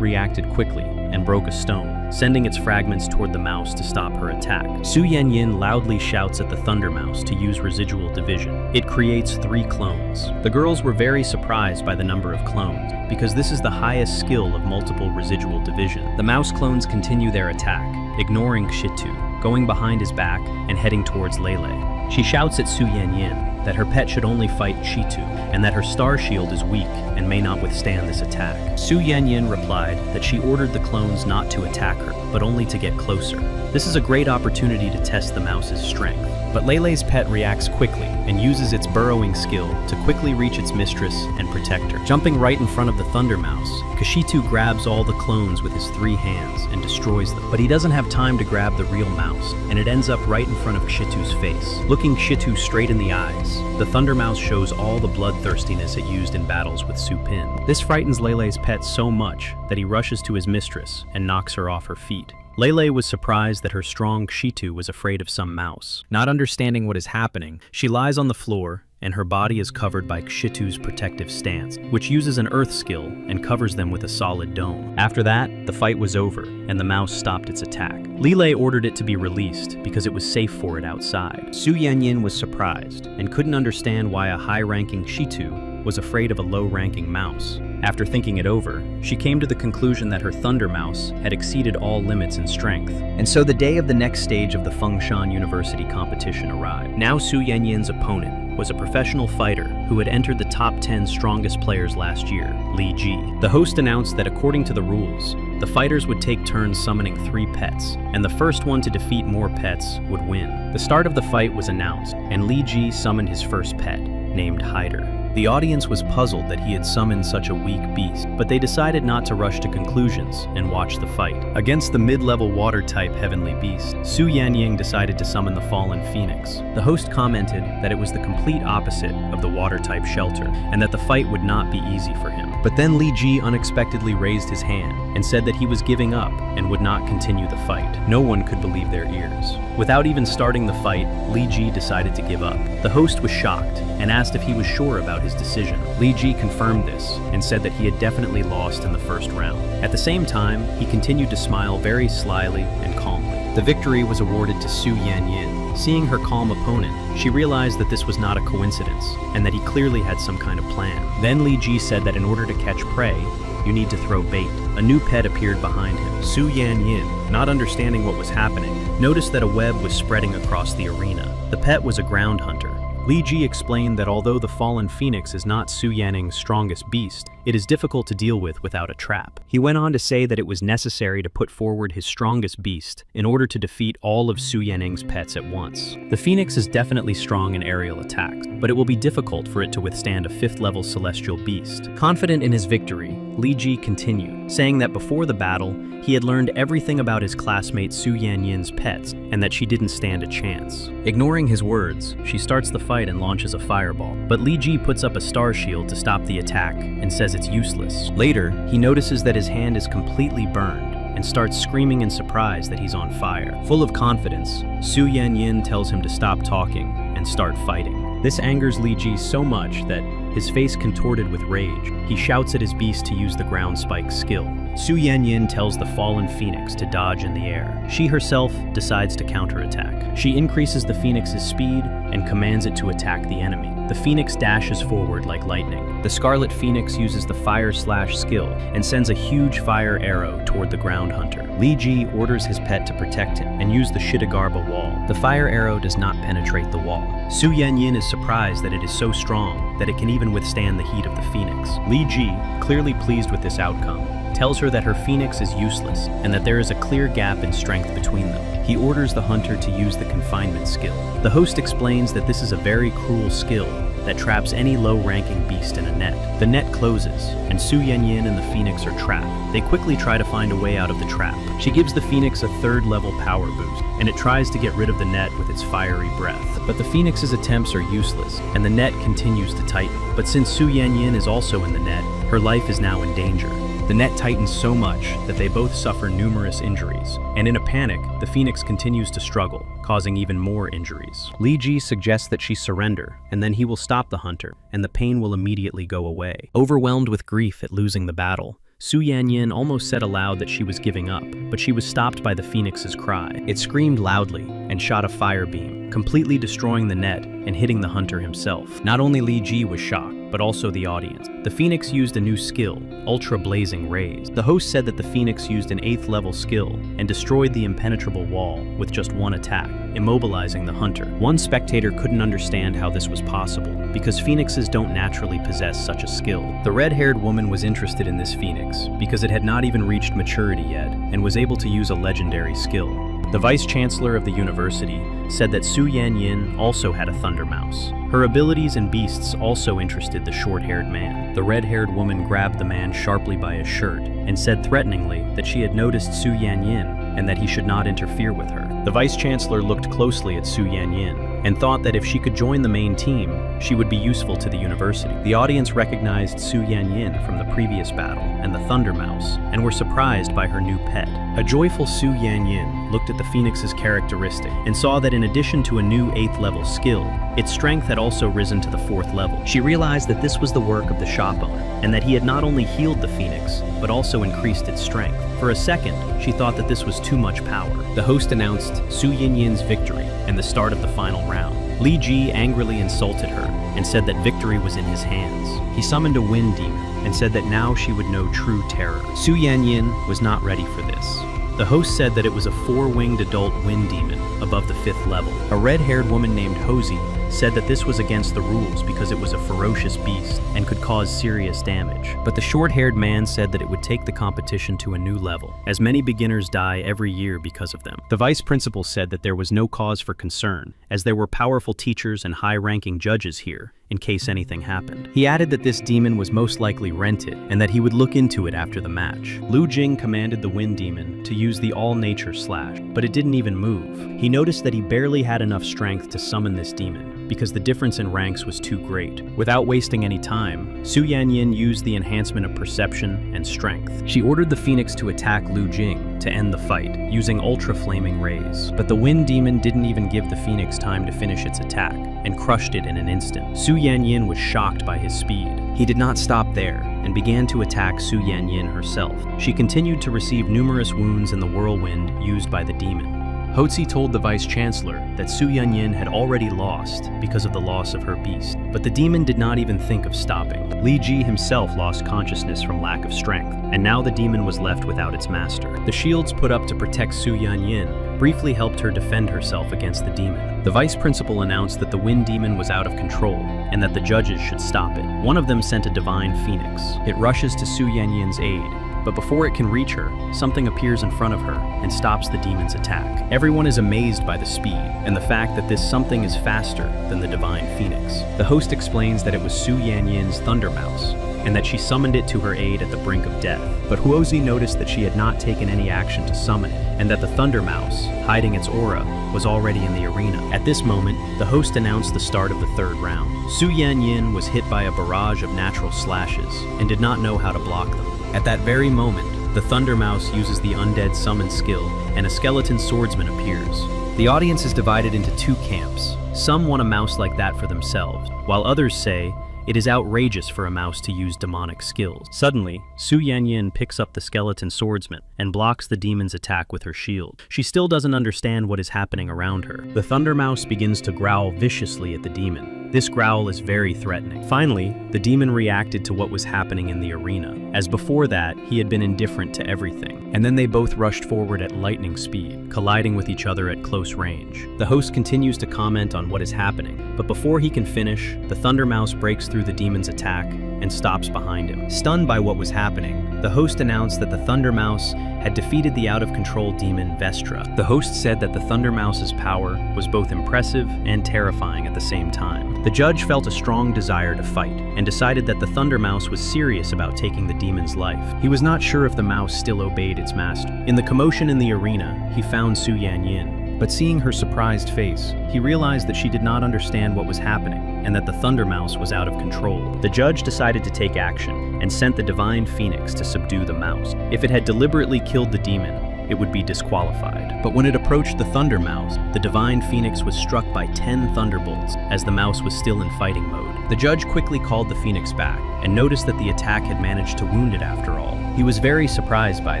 reacted quickly and broke a stone, sending its fragments toward the mouse to stop her attack. Su Yanyin loudly shouts at the Thunder Mouse to use residual division. It creates 3 clones. The girls were very surprised by the number of clones, because this is the highest skill of multiple residual division. The mouse clones continue their attack, ignoring Xitu, going behind his back and heading towards Lele. She shouts at Su Yanyin that her pet should only fight Xitu, and that her star shield is weak and may not withstand this attack. Su Yanyin replied that she ordered the clones not to attack her, but only to get closer. This is a great opportunity to test the mouse's strength. But Lele's pet reacts quickly and uses its burrowing skill to quickly reach its mistress and protect her. Jumping right in front of the Thunder Mouse, Xitu grabs all the clones with his 3 hands and destroys them. But he doesn't have time to grab the real mouse, and it ends up right in front of Xitu's face. Looking Xitu straight in the eyes, the Thunder Mouse shows all the bloodthirstiness it used in battles with Su Pin. This frightens Lele's pet so much that he rushes to his mistress and knocks her off her feet. Lele was surprised that her strong Xitu was afraid of some mouse. Not understanding what is happening, she lies on the floor and her body is covered by Xitu's protective stance, which uses an earth skill and covers them with a solid dome. After that, the fight was over, and the mouse stopped its attack. Lilei ordered it to be released because it was safe for it outside. Su Yanyin was surprised and couldn't understand why a high-ranking Xitu was afraid of a low-ranking mouse. After thinking it over, she came to the conclusion that her Thunder Mouse had exceeded all limits in strength. And so the day of the next stage of the Fengshan University competition arrived. Now Su Yanyin's opponent was a professional fighter who had entered the top 10 strongest players last year, Li Ji. The host announced that according to the rules, the fighters would take turns summoning 3 pets, and the first one to defeat more pets would win. The start of the fight was announced, and Li Ji summoned his first pet, named Hyder. The audience was puzzled that he had summoned such a weak beast, but they decided not to rush to conclusions and watch the fight. Against the mid-level water-type heavenly beast, Su Yanyin decided to summon the fallen phoenix. The host commented that it was the complete opposite of the water-type shelter, and that the fight would not be easy for him. But then Li Ji unexpectedly raised his hand and said that he was giving up and would not continue the fight. No one could believe their ears. Without even starting the fight, Li Ji decided to give up. The host was shocked and asked if he was sure about his decision. Li Ji confirmed this and said that he had definitely lost in the first round. At the same time, he continued to smile very slyly and calmly. The victory was awarded to Su Yanyin. Seeing her calm opponent, she realized that this was not a coincidence and that he clearly had some kind of plan. Then Li Ji said that in order to catch prey, you need to throw bait. A new pet appeared behind him. Su Yanyin, not understanding what was happening, noticed that a web was spreading across the arena. The pet was a ground hunter. Li Ji explained that although the fallen phoenix is not Su Yanning's strongest beast, it is difficult to deal with without a trap. He went on to say that it was necessary to put forward his strongest beast in order to defeat all of Su Yanning's pets at once. The phoenix is definitely strong in aerial attacks, but it will be difficult for it to withstand a 5th-level celestial beast. Confident in his victory, Li Ji continued, saying that before the battle, he had learned everything about his classmate Su Yanyin's pets and that she didn't stand a chance. Ignoring his words, she starts the fight and launches a fireball, but Li Ji puts up a star shield to stop the attack and says it's useless. Later, he notices that his hand is completely burned and starts screaming in surprise that he's on fire. Full of confidence, Su Yanyin tells him to stop talking and start fighting. This angers Li Ji so much that, his face contorted with rage, he shouts at his beast to use the ground spike skill. Su Yanyin tells the fallen phoenix to dodge in the air. She herself decides to counterattack. She increases the phoenix's speed and commands it to attack the enemy. The phoenix dashes forward like lightning. The scarlet phoenix uses the fire slash skill and sends a huge fire arrow toward the ground hunter. Li Ji orders his pet to protect him and use the Shitagarba wall. The fire arrow does not penetrate the wall. Su Yanyin is surprised that it is so strong that it can even withstand the heat of the phoenix. Li Ji, clearly pleased with this outcome, tells her that her phoenix is useless and that there is a clear gap in strength between them. He orders the hunter to use the confinement skill. The host explains that this is a very cruel skill that traps any low-ranking beast in a net. The net closes, and Su Yanyin and the phoenix are trapped. They quickly try to find a way out of the trap. She gives the phoenix a 3rd-level power boost, and it tries to get rid of the net with its fiery breath. But the phoenix's attempts are useless, and the net continues to tighten. But since Su Yanyin is also in the net, her life is now in danger. The net tightens so much that they both suffer numerous injuries, and in a panic, the phoenix continues to struggle, causing even more injuries. Li Ji suggests that she surrender, and then he will stop the hunter, and the pain will immediately go away. Overwhelmed with grief at losing the battle, Su Yanyin almost said aloud that she was giving up, but she was stopped by the phoenix's cry. It screamed loudly and shot a fire beam, completely destroying the net and hitting the hunter himself. Not only Li Ji was shocked, but also the audience. The phoenix used a new skill, Ultra Blazing Rays. The host said that the phoenix used an 8th-level skill and destroyed the impenetrable wall with just one attack, immobilizing the hunter. One spectator couldn't understand how this was possible, because phoenixes don't naturally possess such a skill. The red-haired woman was interested in this phoenix because it had not even reached maturity yet and was able to use a legendary skill. The vice-chancellor of the university said that Su Yanyin also had a Thunder Mouse. Her abilities and beasts also interested the short-haired man. The red-haired woman grabbed the man sharply by his shirt and said threateningly that she had noticed Su Yanyin and that he should not interfere with her. The vice-chancellor looked closely at Su Yanyin and thought that if she could join the main team, she would be useful to the university. The audience recognized Su Yanyin from the previous battle and the Thunder Mouse and were surprised by her new pet. A joyful Su Yanyin looked at the Phoenix's characteristic and saw that in addition to a new 8th level skill, its strength had also risen to the 4th level. She realized that this was the work of the shop owner, and that he had not only healed the Phoenix, but also increased its strength. For a second, she thought that this was too much power. The host announced Su Yinyin's victory and the start of the final round. Li Ji angrily insulted her and said that victory was in his hands. He summoned a wind demon and said that now she would know true terror. Su Yanyin was not ready for this. The host said that it was a 4-winged adult wind demon above the 5th level. A red-haired woman named Hosey said that this was against the rules because it was a ferocious beast and could cause serious damage. But the short-haired man said that it would take the competition to a new level, as many beginners die every year because of them. The vice principal said that there was no cause for concern, as there were powerful teachers and high-ranking judges here, in case anything happened. He added that this demon was most likely rented, and that he would look into it after the match. Lu Jing commanded the wind demon to use the all-nature slash, but it didn't even move. He noticed that he barely had enough strength to summon this demon, because the difference in ranks was too great. Without wasting any time, Su Yanyin used the enhancement of perception and strength. She ordered the Phoenix to attack Lu Jing to end the fight, using ultra-flaming rays. But the wind demon didn't even give the Phoenix time to finish its attack, and crushed it in an instant. Su Yanyin was shocked by his speed. He did not stop there, and began to attack Su Yanyin herself. She continued to receive numerous wounds in the whirlwind used by the demon. Hotzi told the vice-chancellor that Su Yanyin had already lost because of the loss of her beast, but the demon did not even think of stopping. Li Ji himself lost consciousness from lack of strength, and now the demon was left without its master. The shields put up to protect Su Yanyin briefly helped her defend herself against the demon. The vice principal announced that the wind demon was out of control, and that the judges should stop it. One of them sent a divine phoenix. It rushes to Su Yanyin's aid, but before it can reach her, something appears in front of her and stops the demon's attack. Everyone is amazed by the speed and the fact that this something is faster than the divine phoenix. The host explains that it was Su Yanyin's Thunder Mouse, and that she summoned it to her aid at the brink of death. But Huozi noticed that she had not taken any action to summon it, and that the Thunder Mouse, hiding its aura, was already in the arena. At this moment, the host announced the start of the 3rd round. Su Yanyin was hit by a barrage of natural slashes, and did not know how to block them. At that very moment, the Thunder Mouse uses the Undead Summon skill, and a skeleton swordsman appears. The audience is divided into 2 camps. Some want a mouse like that for themselves, while others say, it is outrageous for a mouse to use demonic skills. Suddenly, Su Yanyin picks up the skeleton swordsman and blocks the demon's attack with her shield. She still doesn't understand what is happening around her. The Thunder Mouse begins to growl viciously at the demon. This growl is very threatening. Finally, the demon reacted to what was happening in the arena, as before that, he had been indifferent to everything. And then they both rushed forward at lightning speed, colliding with each other at close range. The host continues to comment on what is happening, but before he can finish, the Thunder Mouse breaks through the demon's attack and stops behind him. Stunned by what was happening, the host announced that the Thunder Mouse had defeated the out-of-control demon Vestra. The host said that the Thunder Mouse's power was both impressive and terrifying at the same time. The judge felt a strong desire to fight, and decided that the Thunder Mouse was serious about taking the demon's life. He was not sure if the mouse still obeyed its master. In the commotion in the arena, he found Su Yanyin, but seeing her surprised face, he realized that she did not understand what was happening, and that the Thunder Mouse was out of control. The judge decided to take action, and sent the Divine Phoenix to subdue the mouse. If it had deliberately killed the demon, it would be disqualified. But when it approached the Thunder Mouse, the Divine Phoenix was struck by 10 thunderbolts, as the mouse was still in fighting mode. The judge quickly called the Phoenix back, and noticed that the attack had managed to wound it after all. He was very surprised by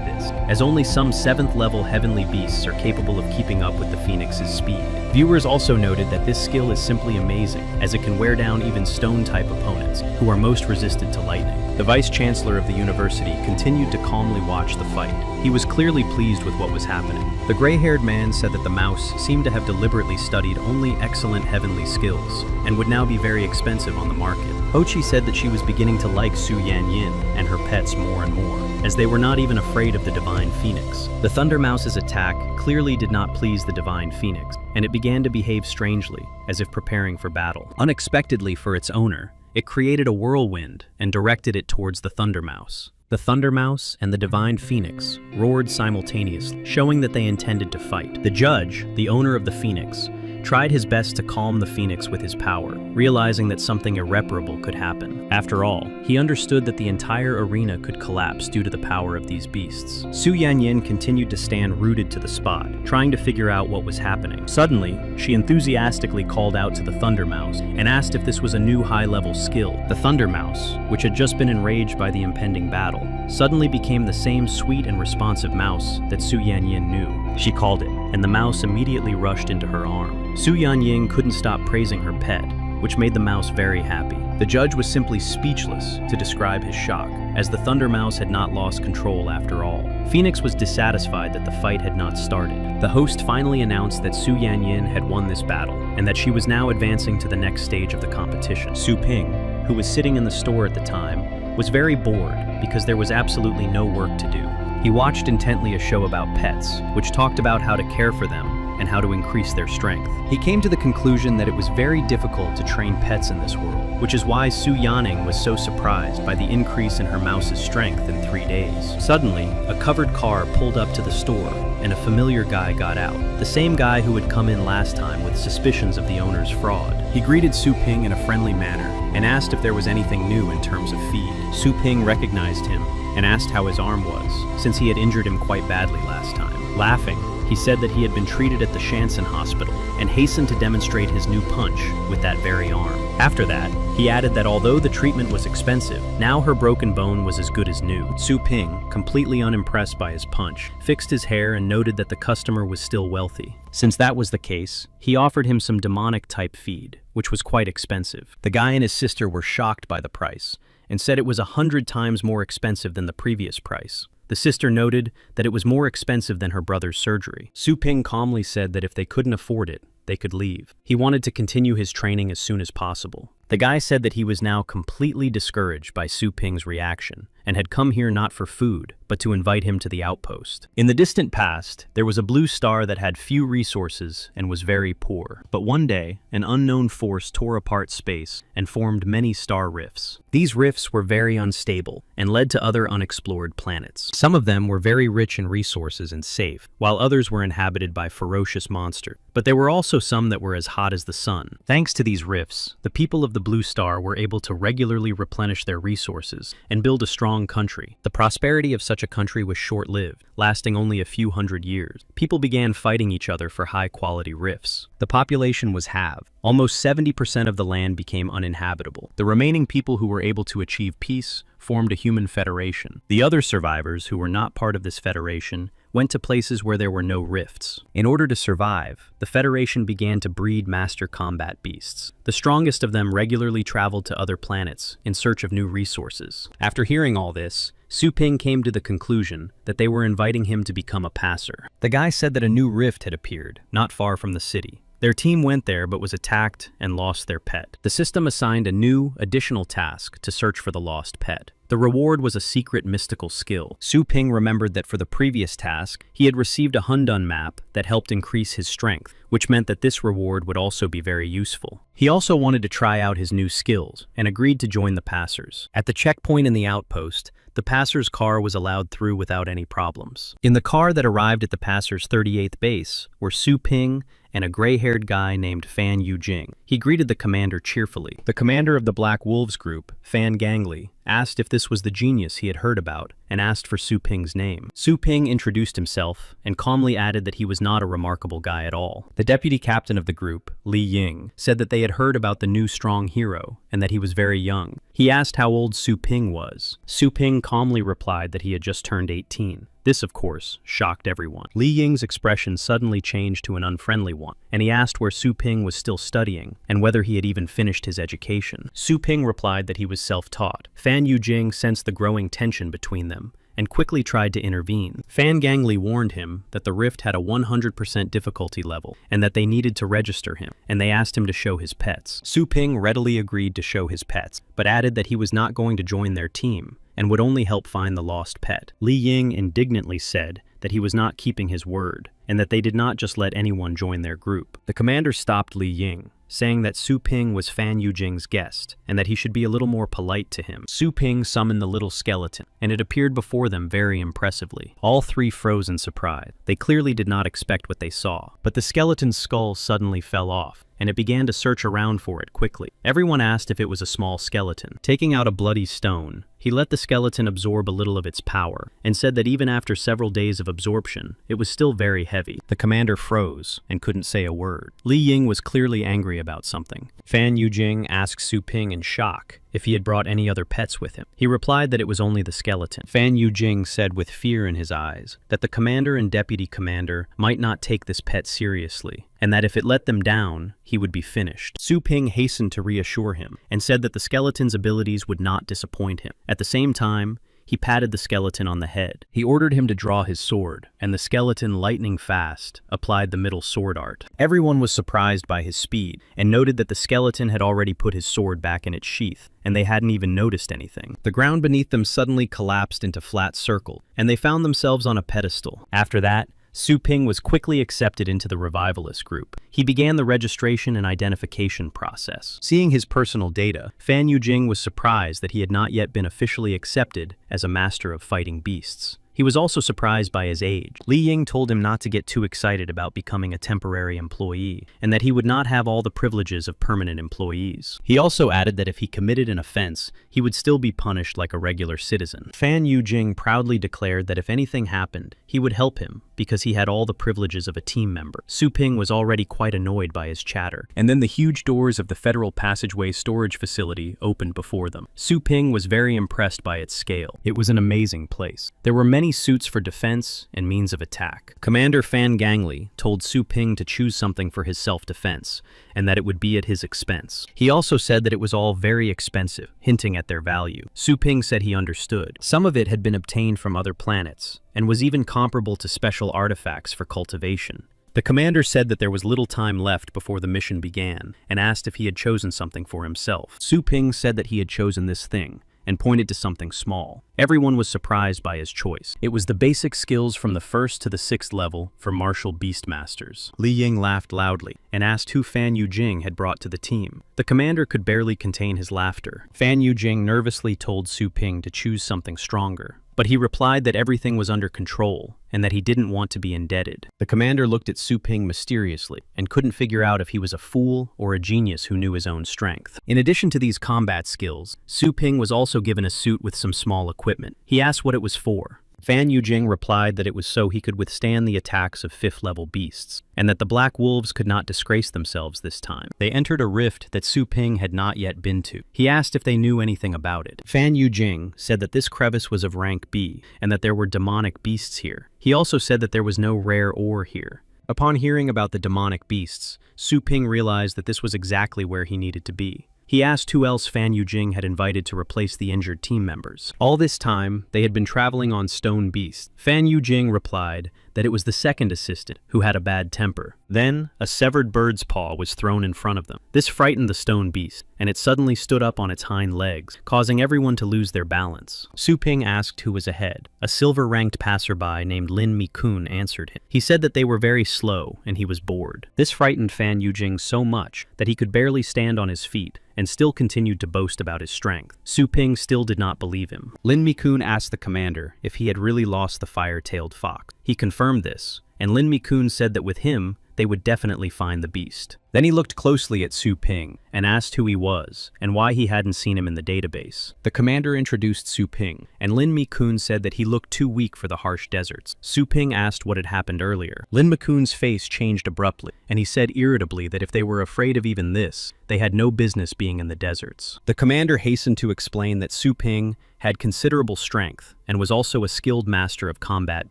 this, as only some 7th-level heavenly beasts are capable of keeping up with the Phoenix's speed. Viewers also noted that this skill is simply amazing, as it can wear down even stone-type opponents, who are most resistant to lightning. The vice-chancellor of the university continued to calmly watch the fight. He was clearly pleased with what was happening. The gray-haired man said that the mouse seemed to have deliberately studied only excellent heavenly skills, and would now be very expensive on the market. Hochi said that she was beginning to like Su Yanyin and her pets more and more, as they were not even afraid of the Divine Phoenix. The Thunder Mouse's attack clearly did not please the Divine Phoenix, and it began to behave strangely, as if preparing for battle. Unexpectedly for its owner, it created a whirlwind and directed it towards the Thunder Mouse. The Thunder Mouse and the Divine Phoenix roared simultaneously, showing that they intended to fight. The judge, the owner of the Phoenix, tried his best to calm the phoenix with his power, realizing that something irreparable could happen. After all, he understood that the entire arena could collapse due to the power of these beasts. Su Yanyin continued to stand rooted to the spot, trying to figure out what was happening. Suddenly, she enthusiastically called out to the Thunder Mouse and asked if this was a new high-level skill. The Thunder Mouse, which had just been enraged by the impending battle, suddenly became the same sweet and responsive mouse that Su Yanyin knew. She called it, and the mouse immediately rushed into her arm. Su Yanyin couldn't stop praising her pet, which made the mouse very happy. The judge was simply speechless to describe his shock, as the Thunder Mouse had not lost control after all. Phoenix was dissatisfied that the fight had not started. The host finally announced that Su Yanyin had won this battle, and that she was now advancing to the next stage of the competition. Su Ping, who was sitting in the store at the time, was very bored because there was absolutely no work to do. He watched intently a show about pets, which talked about how to care for them and how to increase their strength. He came to the conclusion that it was very difficult to train pets in this world, which is why Su Yanning was so surprised by the increase in her mouse's strength in 3 days. Suddenly, a covered car pulled up to the store, and a familiar guy got out. The same guy who had come in last time with suspicions of the owner's fraud. He greeted Su Ping in a friendly manner and asked if there was anything new in terms of feed. Su Ping recognized him and asked how his arm was, since he had injured him quite badly last time. Laughing, he said that he had been treated at the Shansen hospital and hastened to demonstrate his new punch with that very arm. After that, he added that although the treatment was expensive, now her broken bone was as good as new. Su Ping, completely unimpressed by his punch, fixed his hair and noted that the customer was still wealthy. Since that was the case, he offered him some demonic-type feed, which was quite expensive. The guy and his sister were shocked by the price and said it was 100 times more expensive than the previous price. The sister noted that it was more expensive than her brother's surgery. Su Ping calmly said that if they couldn't afford it, they could leave. He wanted to continue his training as soon as possible. The guy said that he was now completely discouraged by Su Ping's reaction and had come here not for food, but to invite him to the outpost. In the distant past, there was a blue star that had few resources and was very poor. But one day, an unknown force tore apart space and formed many star rifts. These rifts were very unstable and led to other unexplored planets. Some of them were very rich in resources and safe, while others were inhabited by ferocious monsters. But there were also some that were as hot as the sun. Thanks to these rifts, the people of the blue star were able to regularly replenish their resources and build a strong country. The prosperity of such a country was short-lived, lasting only a few hundred years. People began fighting each other for high-quality rifts. The population was halved. Almost 70% of the land became uninhabitable. The remaining people who were able to achieve peace formed a human federation. The other survivors, who were not part of this federation, went to places where there were no rifts. In order to survive, the Federation began to breed master combat beasts. The strongest of them regularly traveled to other planets in search of new resources. After hearing all this, Su Ping came to the conclusion that they were inviting him to become a passer. The guy said that a new rift had appeared, not far from the city. Their team went there but was attacked and lost their pet. The system assigned a new, additional task to search for the lost pet. The reward was a secret mystical skill. Su Ping remembered that for the previous task, he had received a Hundun map that helped increase his strength, which meant that this reward would also be very useful. He also wanted to try out his new skills and agreed to join the passers. At the checkpoint in the outpost, the passer's car was allowed through without any problems. In the car that arrived at the passer's 38th base were Su Ping and a gray-haired guy named Fan Yujing. He greeted the commander cheerfully. The commander of the Black Wolves group, Fan Gangli, asked if this was the genius he had heard about and asked for Su Ping's name. Su Ping introduced himself and calmly added that he was not a remarkable guy at all. The deputy captain of the group, Li Ying, said that they had heard about the new strong hero and that he was very young. He asked how old Su Ping was. Su Ping calmly replied that he had just turned 18. This, of course, shocked everyone. Li Ying's expression suddenly changed to an unfriendly one, and he asked where Su Ping was still studying and whether he had even finished his education. Su Ping replied that he was self-taught. Fan Yujing sensed the growing tension between them and quickly tried to intervene. Fan Gangli warned him that the rift had a 100% difficulty level and that they needed to register him, and they asked him to show his pets. Su Ping readily agreed to show his pets, but added that he was not going to join their team and would only help find the lost pet. Li Ying indignantly said that he was not keeping his word and that they did not just let anyone join their group. The commander stopped Li Ying, saying that Su Ping was Fan Yujing's guest, and that he should be a little more polite to him. Su Ping summoned the little skeleton, and it appeared before them very impressively. All three froze in surprise. They clearly did not expect what they saw. But the skeleton's skull suddenly fell off, and it began to search around for it quickly. Everyone asked if it was a small skeleton. Taking out a bloody stone, he let the skeleton absorb a little of its power, and said that even after several days of absorption, it was still very heavy. The commander froze and couldn't say a word. Li Ying was clearly angry about something. Fan Yujing asked Su Ping in shock if he had brought any other pets with him. He replied that it was only the skeleton. Fan Yujing said with fear in his eyes that the commander and deputy commander might not take this pet seriously, and that if it let them down, he would be finished. Su Ping hastened to reassure him and said that the skeleton's abilities would not disappoint him. At the same time, he patted the skeleton on the head. He ordered him to draw his sword, and the skeleton, lightning fast, applied the middle sword art. Everyone was surprised by his speed, and noted that the skeleton had already put his sword back in its sheath, and they hadn't even noticed anything. The ground beneath them suddenly collapsed into flat circle, and they found themselves on a pedestal. After that, Su Ping was quickly accepted into the revivalist group. He began the registration and identification process. Seeing his personal data, Fan Yujing was surprised that he had not yet been officially accepted as a master of fighting beasts. He was also surprised by his age. Li Ying told him not to get too excited about becoming a temporary employee, and that he would not have all the privileges of permanent employees. He also added that if he committed an offense, he would still be punished like a regular citizen. Fan Yujing proudly declared that if anything happened, he would help him, because he had all the privileges of a team member. Su Ping was already quite annoyed by his chatter, and then the huge doors of the Federal Passageway storage facility opened before them. Su Ping was very impressed by its scale. It was an amazing place. There were many suits for defense and means of attack. Commander Fan Gangli told Su Ping to choose something for his self-defense, and that it would be at his expense. He also said that it was all very expensive, hinting at their value. Su Ping said he understood. Some of it had been obtained from other planets, and was even comparable to special artifacts for cultivation. The commander said that there was little time left before the mission began, and asked if he had chosen something for himself. Su Ping said that he had chosen this thing, and pointed to something small. Everyone was surprised by his choice. It was the basic skills from the 1st to the 6th level for martial beastmasters. Li Ying laughed loudly and asked who Fan Yujing had brought to the team. The commander could barely contain his laughter. Fan Yujing nervously told Su Ping to choose something stronger, but he replied that everything was under control and that he didn't want to be indebted. The commander looked at Su Ping mysteriously and couldn't figure out if he was a fool or a genius who knew his own strength. In addition to these combat skills, Su Ping was also given a suit with some small equipment. He asked what it was for. Fan Yujing replied that it was so he could withstand the attacks of 5th-level beasts, and that the Black Wolves could not disgrace themselves this time. They entered a rift that Su Ping had not yet been to. He asked if they knew anything about it. Fan Yujing said that this crevice was of rank B, and that there were demonic beasts here. He also said that there was no rare ore here. Upon hearing about the demonic beasts, Su Ping realized that this was exactly where he needed to be. He asked who else Fan Yujing had invited to replace the injured team members. All this time, they had been traveling on stone beasts. Fan Yujing replied that it was the second assistant who had a bad temper. Then, a severed bird's paw was thrown in front of them. This frightened the stone beast, and it suddenly stood up on its hind legs, causing everyone to lose their balance. Su Ping asked who was ahead. A silver-ranked passerby named Lin Mi-kun answered him. He said that they were very slow, and he was bored. This frightened Fan Yujing so much that he could barely stand on his feet, and still continued to boast about his strength. Su Ping still did not believe him. Lin Mi-kun asked the commander if he had really lost the fire-tailed fox. He confirmed this, and Lin Mi-kun said that with him, they would definitely find the beast. Then he looked closely at Su Ping and asked who he was and why he hadn't seen him in the database. The commander introduced Su Ping, and Lin Mi-kun said that he looked too weak for the harsh deserts. Su Ping asked what had happened earlier. Lin Mi-kun's face changed abruptly, and he said irritably that if they were afraid of even this, they had no business being in the deserts. The commander hastened to explain that Su Ping had considerable strength and was also a skilled master of combat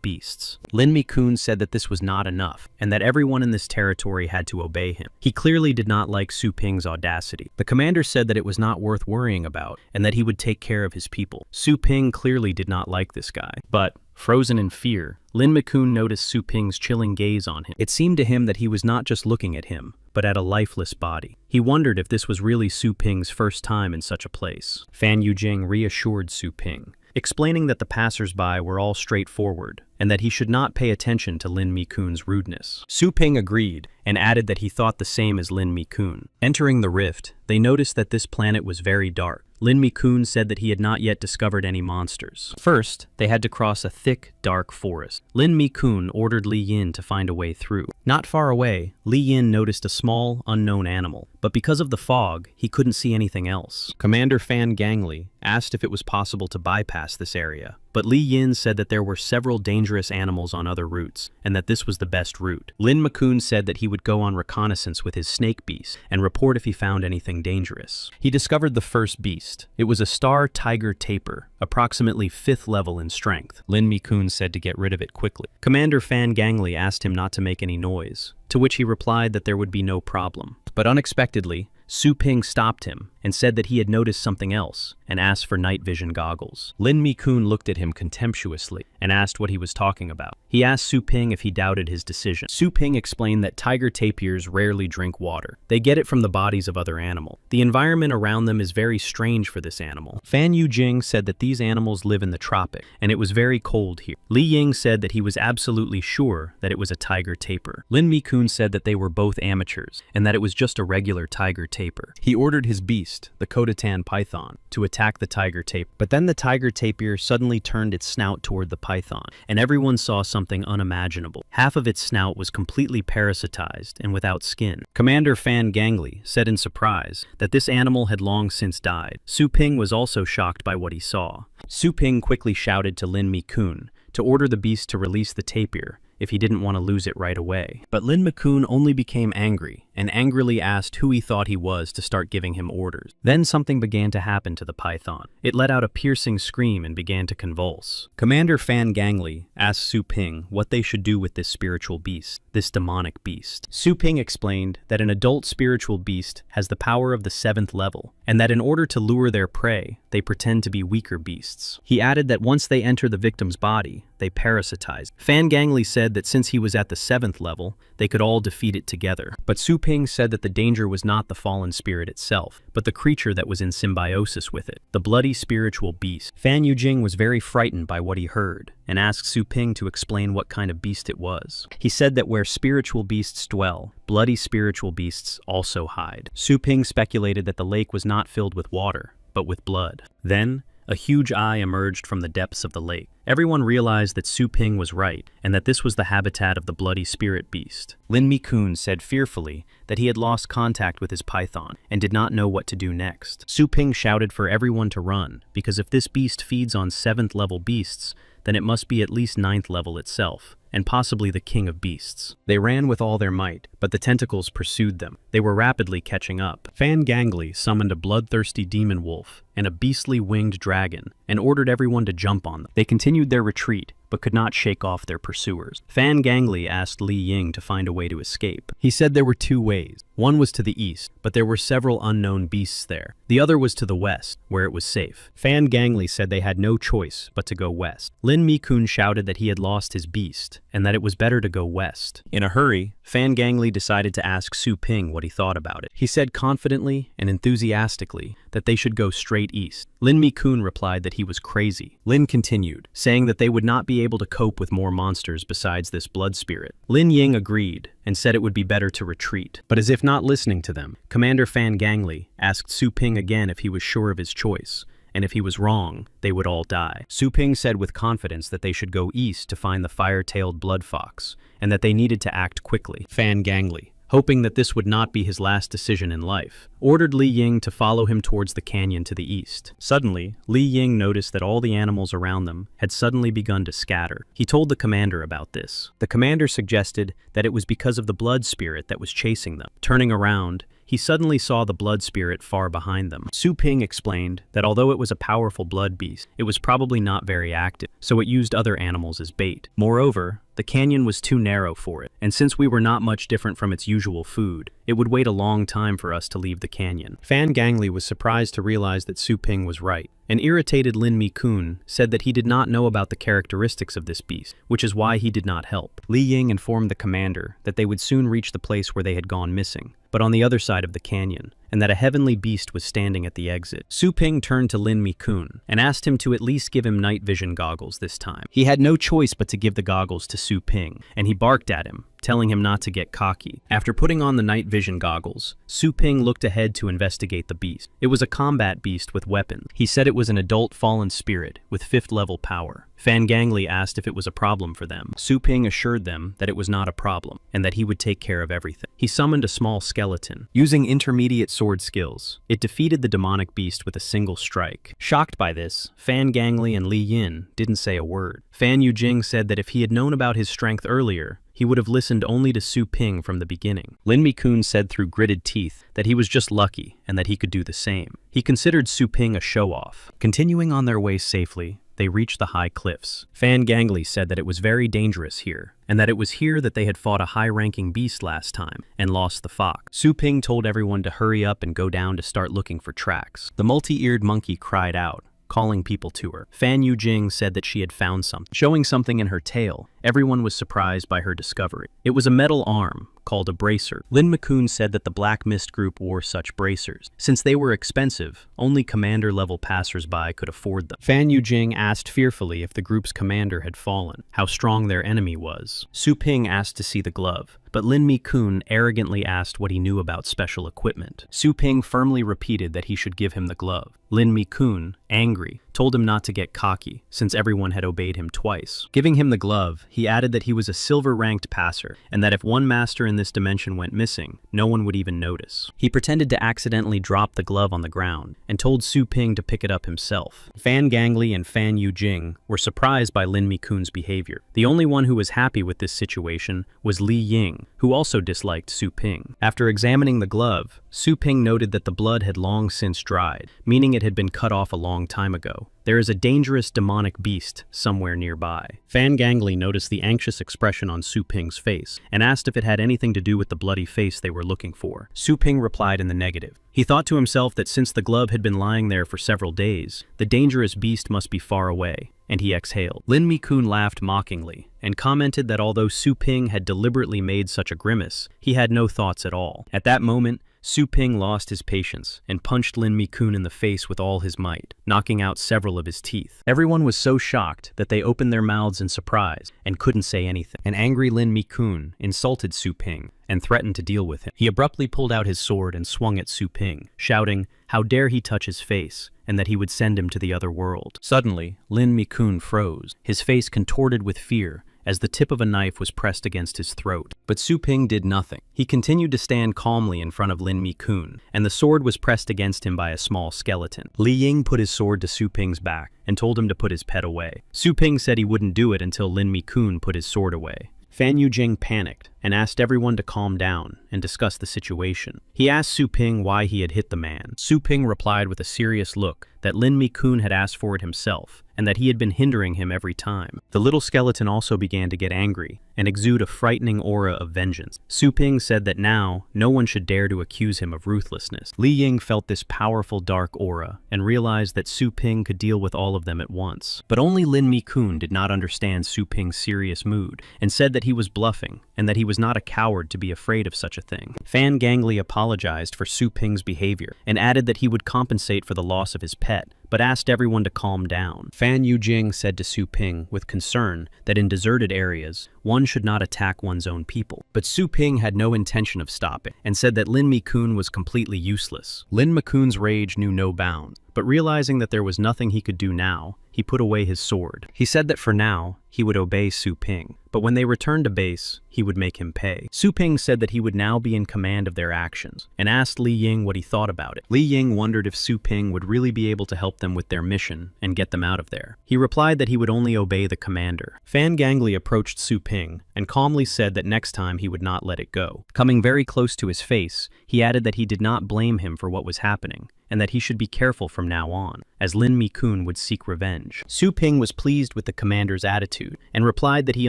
beasts. Lin Mi-kun said that this was not enough, and that everyone in this territory had to obey him. He clearly did not like Su Ping's audacity. The commander said that it was not worth worrying about, and that he would take care of his people. Su Ping clearly did not like this guy, but frozen in fear, Lin Mi-kun noticed Su Ping's chilling gaze on him. It seemed to him that he was not just looking at him, but at a lifeless body. He wondered if this was really Su Ping's first time in such a place. Fan Yujing reassured Su Ping explaining that the passers-by were all straightforward and that he should not pay attention to Lin Mi-kun's rudeness. Su Ping agreed and added that he thought the same as Lin Mi-kun. Entering the rift, they noticed that this planet was very dark. Lin Mi-kun said that he had not yet discovered any monsters. First, they had to cross a thick, dark forest. Lin Mi-kun ordered Li Yin to find a way through. Not far away, Li Yin noticed a small, unknown animal, but because of the fog, he couldn't see anything else. Commander Fan Gangli asked if it was possible to bypass this area, but Li Yin said that there were several dangerous animals on other routes, and that this was the best route. Lin Mi-kun said that he would go on reconnaissance with his snake beast and report if he found anything dangerous. He discovered the first beast. It was a star tiger tapir, approximately 5th level in strength. Lin Mi-kun said to get rid of it quickly. Commander Fan Gangli asked him not to make any noise, to which he replied that there would be no problem. But unexpectedly, Su Ping stopped him and said that he had noticed something else and asked for night vision goggles. Lin Mi-kun looked at him contemptuously and asked what he was talking about. He asked Su Ping if he doubted his decision. Su Ping explained that tiger tapirs rarely drink water. They get it from the bodies of other animals. The environment around them is very strange for this animal. Fan Yujing said that these animals live in the tropics, and it was very cold here. Li Ying said that he was absolutely sure that it was a tiger tapir. Lin Mi-kun said that they were both amateurs, and that it was just a regular tiger tapir. He ordered his beast, the Kodotan python, to attack the tiger tapir. But then the tiger tapir suddenly turned its snout toward the python, and everyone saw something unimaginable. Half of its snout was completely parasitized and without skin. Commander Fan Gangli said in surprise that this animal had long since died. Su Ping was also shocked by what he saw. Su Ping quickly shouted to Lin Mi-kun to order the beast to release the tapir if he didn't want to lose it right away. But Lin Mi-kun only became angry and angrily asked who he thought he was to start giving him orders. Then something began to happen to the python. It let out a piercing scream and began to convulse. Commander Fan Gangli asked Su Ping what they should do with this spiritual beast, this demonic beast. Su Ping explained that an adult spiritual beast has the power of the 7th level, and that in order to lure their prey, they pretend to be weaker beasts. He added that once they enter the victim's body, they parasitize. Fan Gangli said that since he was at the 7th level, they could all defeat it together. But Su Ping said that the danger was not the fallen spirit itself, but the creature that was in symbiosis with it, the bloody spiritual beast. Fan Yujing was very frightened by what he heard, and asked Su Ping to explain what kind of beast it was. He said that where spiritual beasts dwell, bloody spiritual beasts also hide. Su Ping speculated that the lake was not filled with water, but with blood. Then, a huge eye emerged from the depths of the lake. Everyone realized that Su Ping was right, and that this was the habitat of the bloody spirit beast. Lin Mi-kun said fearfully that he had lost contact with his python and did not know what to do next. Su Ping shouted for everyone to run, because if this beast feeds on 7th level beasts, then it must be at least 9th level itself, and possibly the king of beasts. They ran with all their might, but the tentacles pursued them. They were rapidly catching up. Fan Gangli summoned a bloodthirsty demon wolf and a beastly winged dragon, and ordered everyone to jump on them. They continued their retreat, but could not shake off their pursuers. Fan Gangli asked Li Ying to find a way to escape. He said there were 2 ways. One was to the east, but there were several unknown beasts there. The other was to the west, where it was safe. Fan Gangli said they had no choice but to go west. Lin Mi-kun shouted that he had lost his beast, and that it was better to go west. In a hurry, Fan Gangli decided to ask Su Ping what he thought about it. He said confidently and enthusiastically that they should go straight east. Lin Mi-kun replied that he was crazy. Lin continued, saying that they would not be able to cope with more monsters besides this blood spirit. Lin Ying agreed and said it would be better to retreat. But as if not listening to them, Commander Fan Gangli asked Su Ping again if he was sure of his choice, and if he was wrong, they would all die. Su Ping said with confidence that they should go east to find the fire-tailed blood fox, and that they needed to act quickly. Fan Gangli, hoping that this would not be his last decision in life, ordered Li Ying to follow him towards the canyon to the east. Suddenly, Li Ying noticed that all the animals around them had suddenly begun to scatter. He told the commander about this. The commander suggested that it was because of the blood spirit that was chasing them. Turning around, he suddenly saw the blood spirit far behind them. Su Ping explained that although it was a powerful blood beast, it was probably not very active, so it used other animals as bait. Moreover, the canyon was too narrow for it, and since we were not much different from its usual food, it would wait a long time for us to leave the canyon. Fan Gangli was surprised to realize that Su Ping was right. An irritated Lin Mi-kun said that he did not know about the characteristics of this beast, which is why he did not help. Li Ying informed the commander that they would soon reach the place where they had gone missing, but on the other side of the canyon, and that a heavenly beast was standing at the exit. Su Ping turned to Lin Mi-kun and asked him to at least give him night vision goggles this time. He had no choice but to give the goggles to Su Ping, and he barked at him, telling him not to get cocky. After putting on the night vision goggles, Su Ping looked ahead to investigate the beast. It was a combat beast with weapons. He said it was an adult fallen spirit with 5th level power. Fan Gangli asked if it was a problem for them. Su Ping assured them that it was not a problem, and that he would take care of everything. He summoned a small skeleton. Using intermediate sword skills, it defeated the demonic beast with a single strike. Shocked by this, Fan Gangli and Li Yin didn't say a word. Fan Yujing said that if he had known about his strength earlier, he would have listened only to Su Ping from the beginning. Lin Mi-kun said through gritted teeth that he was just lucky and that he could do the same. He considered Su Ping a show-off. Continuing on their way safely, they reached the high cliffs. Fan Gangli said that it was very dangerous here, and that it was here that they had fought a high-ranking beast last time and lost the fox. Su Ping told everyone to hurry up and go down to start looking for tracks. The multi-eared monkey cried out, calling people to her. Fan Yujing said that she had found something. Showing something in her tail, everyone was surprised by her discovery. It was a metal arm, called a bracer. Lin Mi-kun said that the Black Mist group wore such bracers. Since they were expensive, only commander-level passers-by could afford them. Fan Yujing asked fearfully if the group's commander had fallen, how strong their enemy was. Su Ping asked to see the glove, but Lin Mi-kun arrogantly asked what he knew about special equipment. Su Ping firmly repeated that he should give him the glove. Lin Mi-kun, angry, told him not to get cocky, since everyone had obeyed him twice. Giving him the glove, he added that he was a silver-ranked passer, and that if one master in this dimension went missing, no one would even notice. He pretended to accidentally drop the glove on the ground, and told Su Ping to pick it up himself. Fan Gangli and Fan Yujing were surprised by Lin Mi-kun's behavior. The only one who was happy with this situation was Li Ying, who also disliked Su Ping. After examining the glove, Su Ping noted that the blood had long since dried, meaning it had been cut off a long time ago. There is a dangerous demonic beast somewhere nearby. Fan Gangli noticed the anxious expression on Su Ping's face and asked if it had anything to do with the bloody face they were looking for. Su Ping replied in the negative. He thought to himself that since the glove had been lying there for several days, the dangerous beast must be far away, and he exhaled. Lin Mi-kun laughed mockingly and commented that although Su Ping had deliberately made such a grimace, he had no thoughts at all. At that moment, Su Ping lost his patience and punched Lin Mi-kun in the face with all his might, knocking out several of his teeth. Everyone was so shocked that they opened their mouths in surprise and couldn't say anything. An angry Lin Mi-kun insulted Su Ping and threatened to deal with him. He abruptly pulled out his sword and swung at Su Ping, shouting, "How dare he touch his face?" and that he would send him to the other world. Suddenly, Lin Mi-kun froze, his face contorted with fear, as the tip of a knife was pressed against his throat. But Su Ping did nothing. He continued to stand calmly in front of Lin Mi-kun, and the sword was pressed against him by a small skeleton. Li Ying put his sword to Su Ping's back and told him to put his pet away. Su Ping said he wouldn't do it until Lin Mi-kun put his sword away. Fan Yujing panicked and asked everyone to calm down and discuss the situation. He asked Su Ping why he had hit the man. Su Ping replied with a serious look that Lin Mi-kun had asked for it himself, and that he had been hindering him every time. The little skeleton also began to get angry and exude a frightening aura of vengeance. Su Ping said that now, no one should dare to accuse him of ruthlessness. Li Ying felt this powerful dark aura and realized that Su Ping could deal with all of them at once. But only Lin Mi-kun did not understand Su Ping's serious mood and said that he was bluffing and that he was not a coward to be afraid of such a thing. Fan Gangli apologized for Su Ping's behavior and added that he would compensate for the loss of his pet, but asked everyone to calm down. Fan Yujing said to Su Ping with concern that in deserted areas, one should not attack one's own people. But Su Ping had no intention of stopping and said that Lin Mi-kun was completely useless. Lin Mi-kun's rage knew no bounds, but realizing that there was nothing he could do now, he put away his sword. He said that for now, he would obey Su Ping, but when they returned to base, he would make him pay. Su Ping said that he would now be in command of their actions, and asked Li Ying what he thought about it. Li Ying wondered if Su Ping would really be able to help them with their mission and get them out of there. He replied that he would only obey the commander. Fan Gangli approached Su Ping and calmly said that next time he would not let it go. Coming very close to his face, he added that he did not blame him for what was happening, and that he should be careful from now on, as Lin Mi-kun would seek revenge. Su Ping was pleased with the commander's attitude and replied that he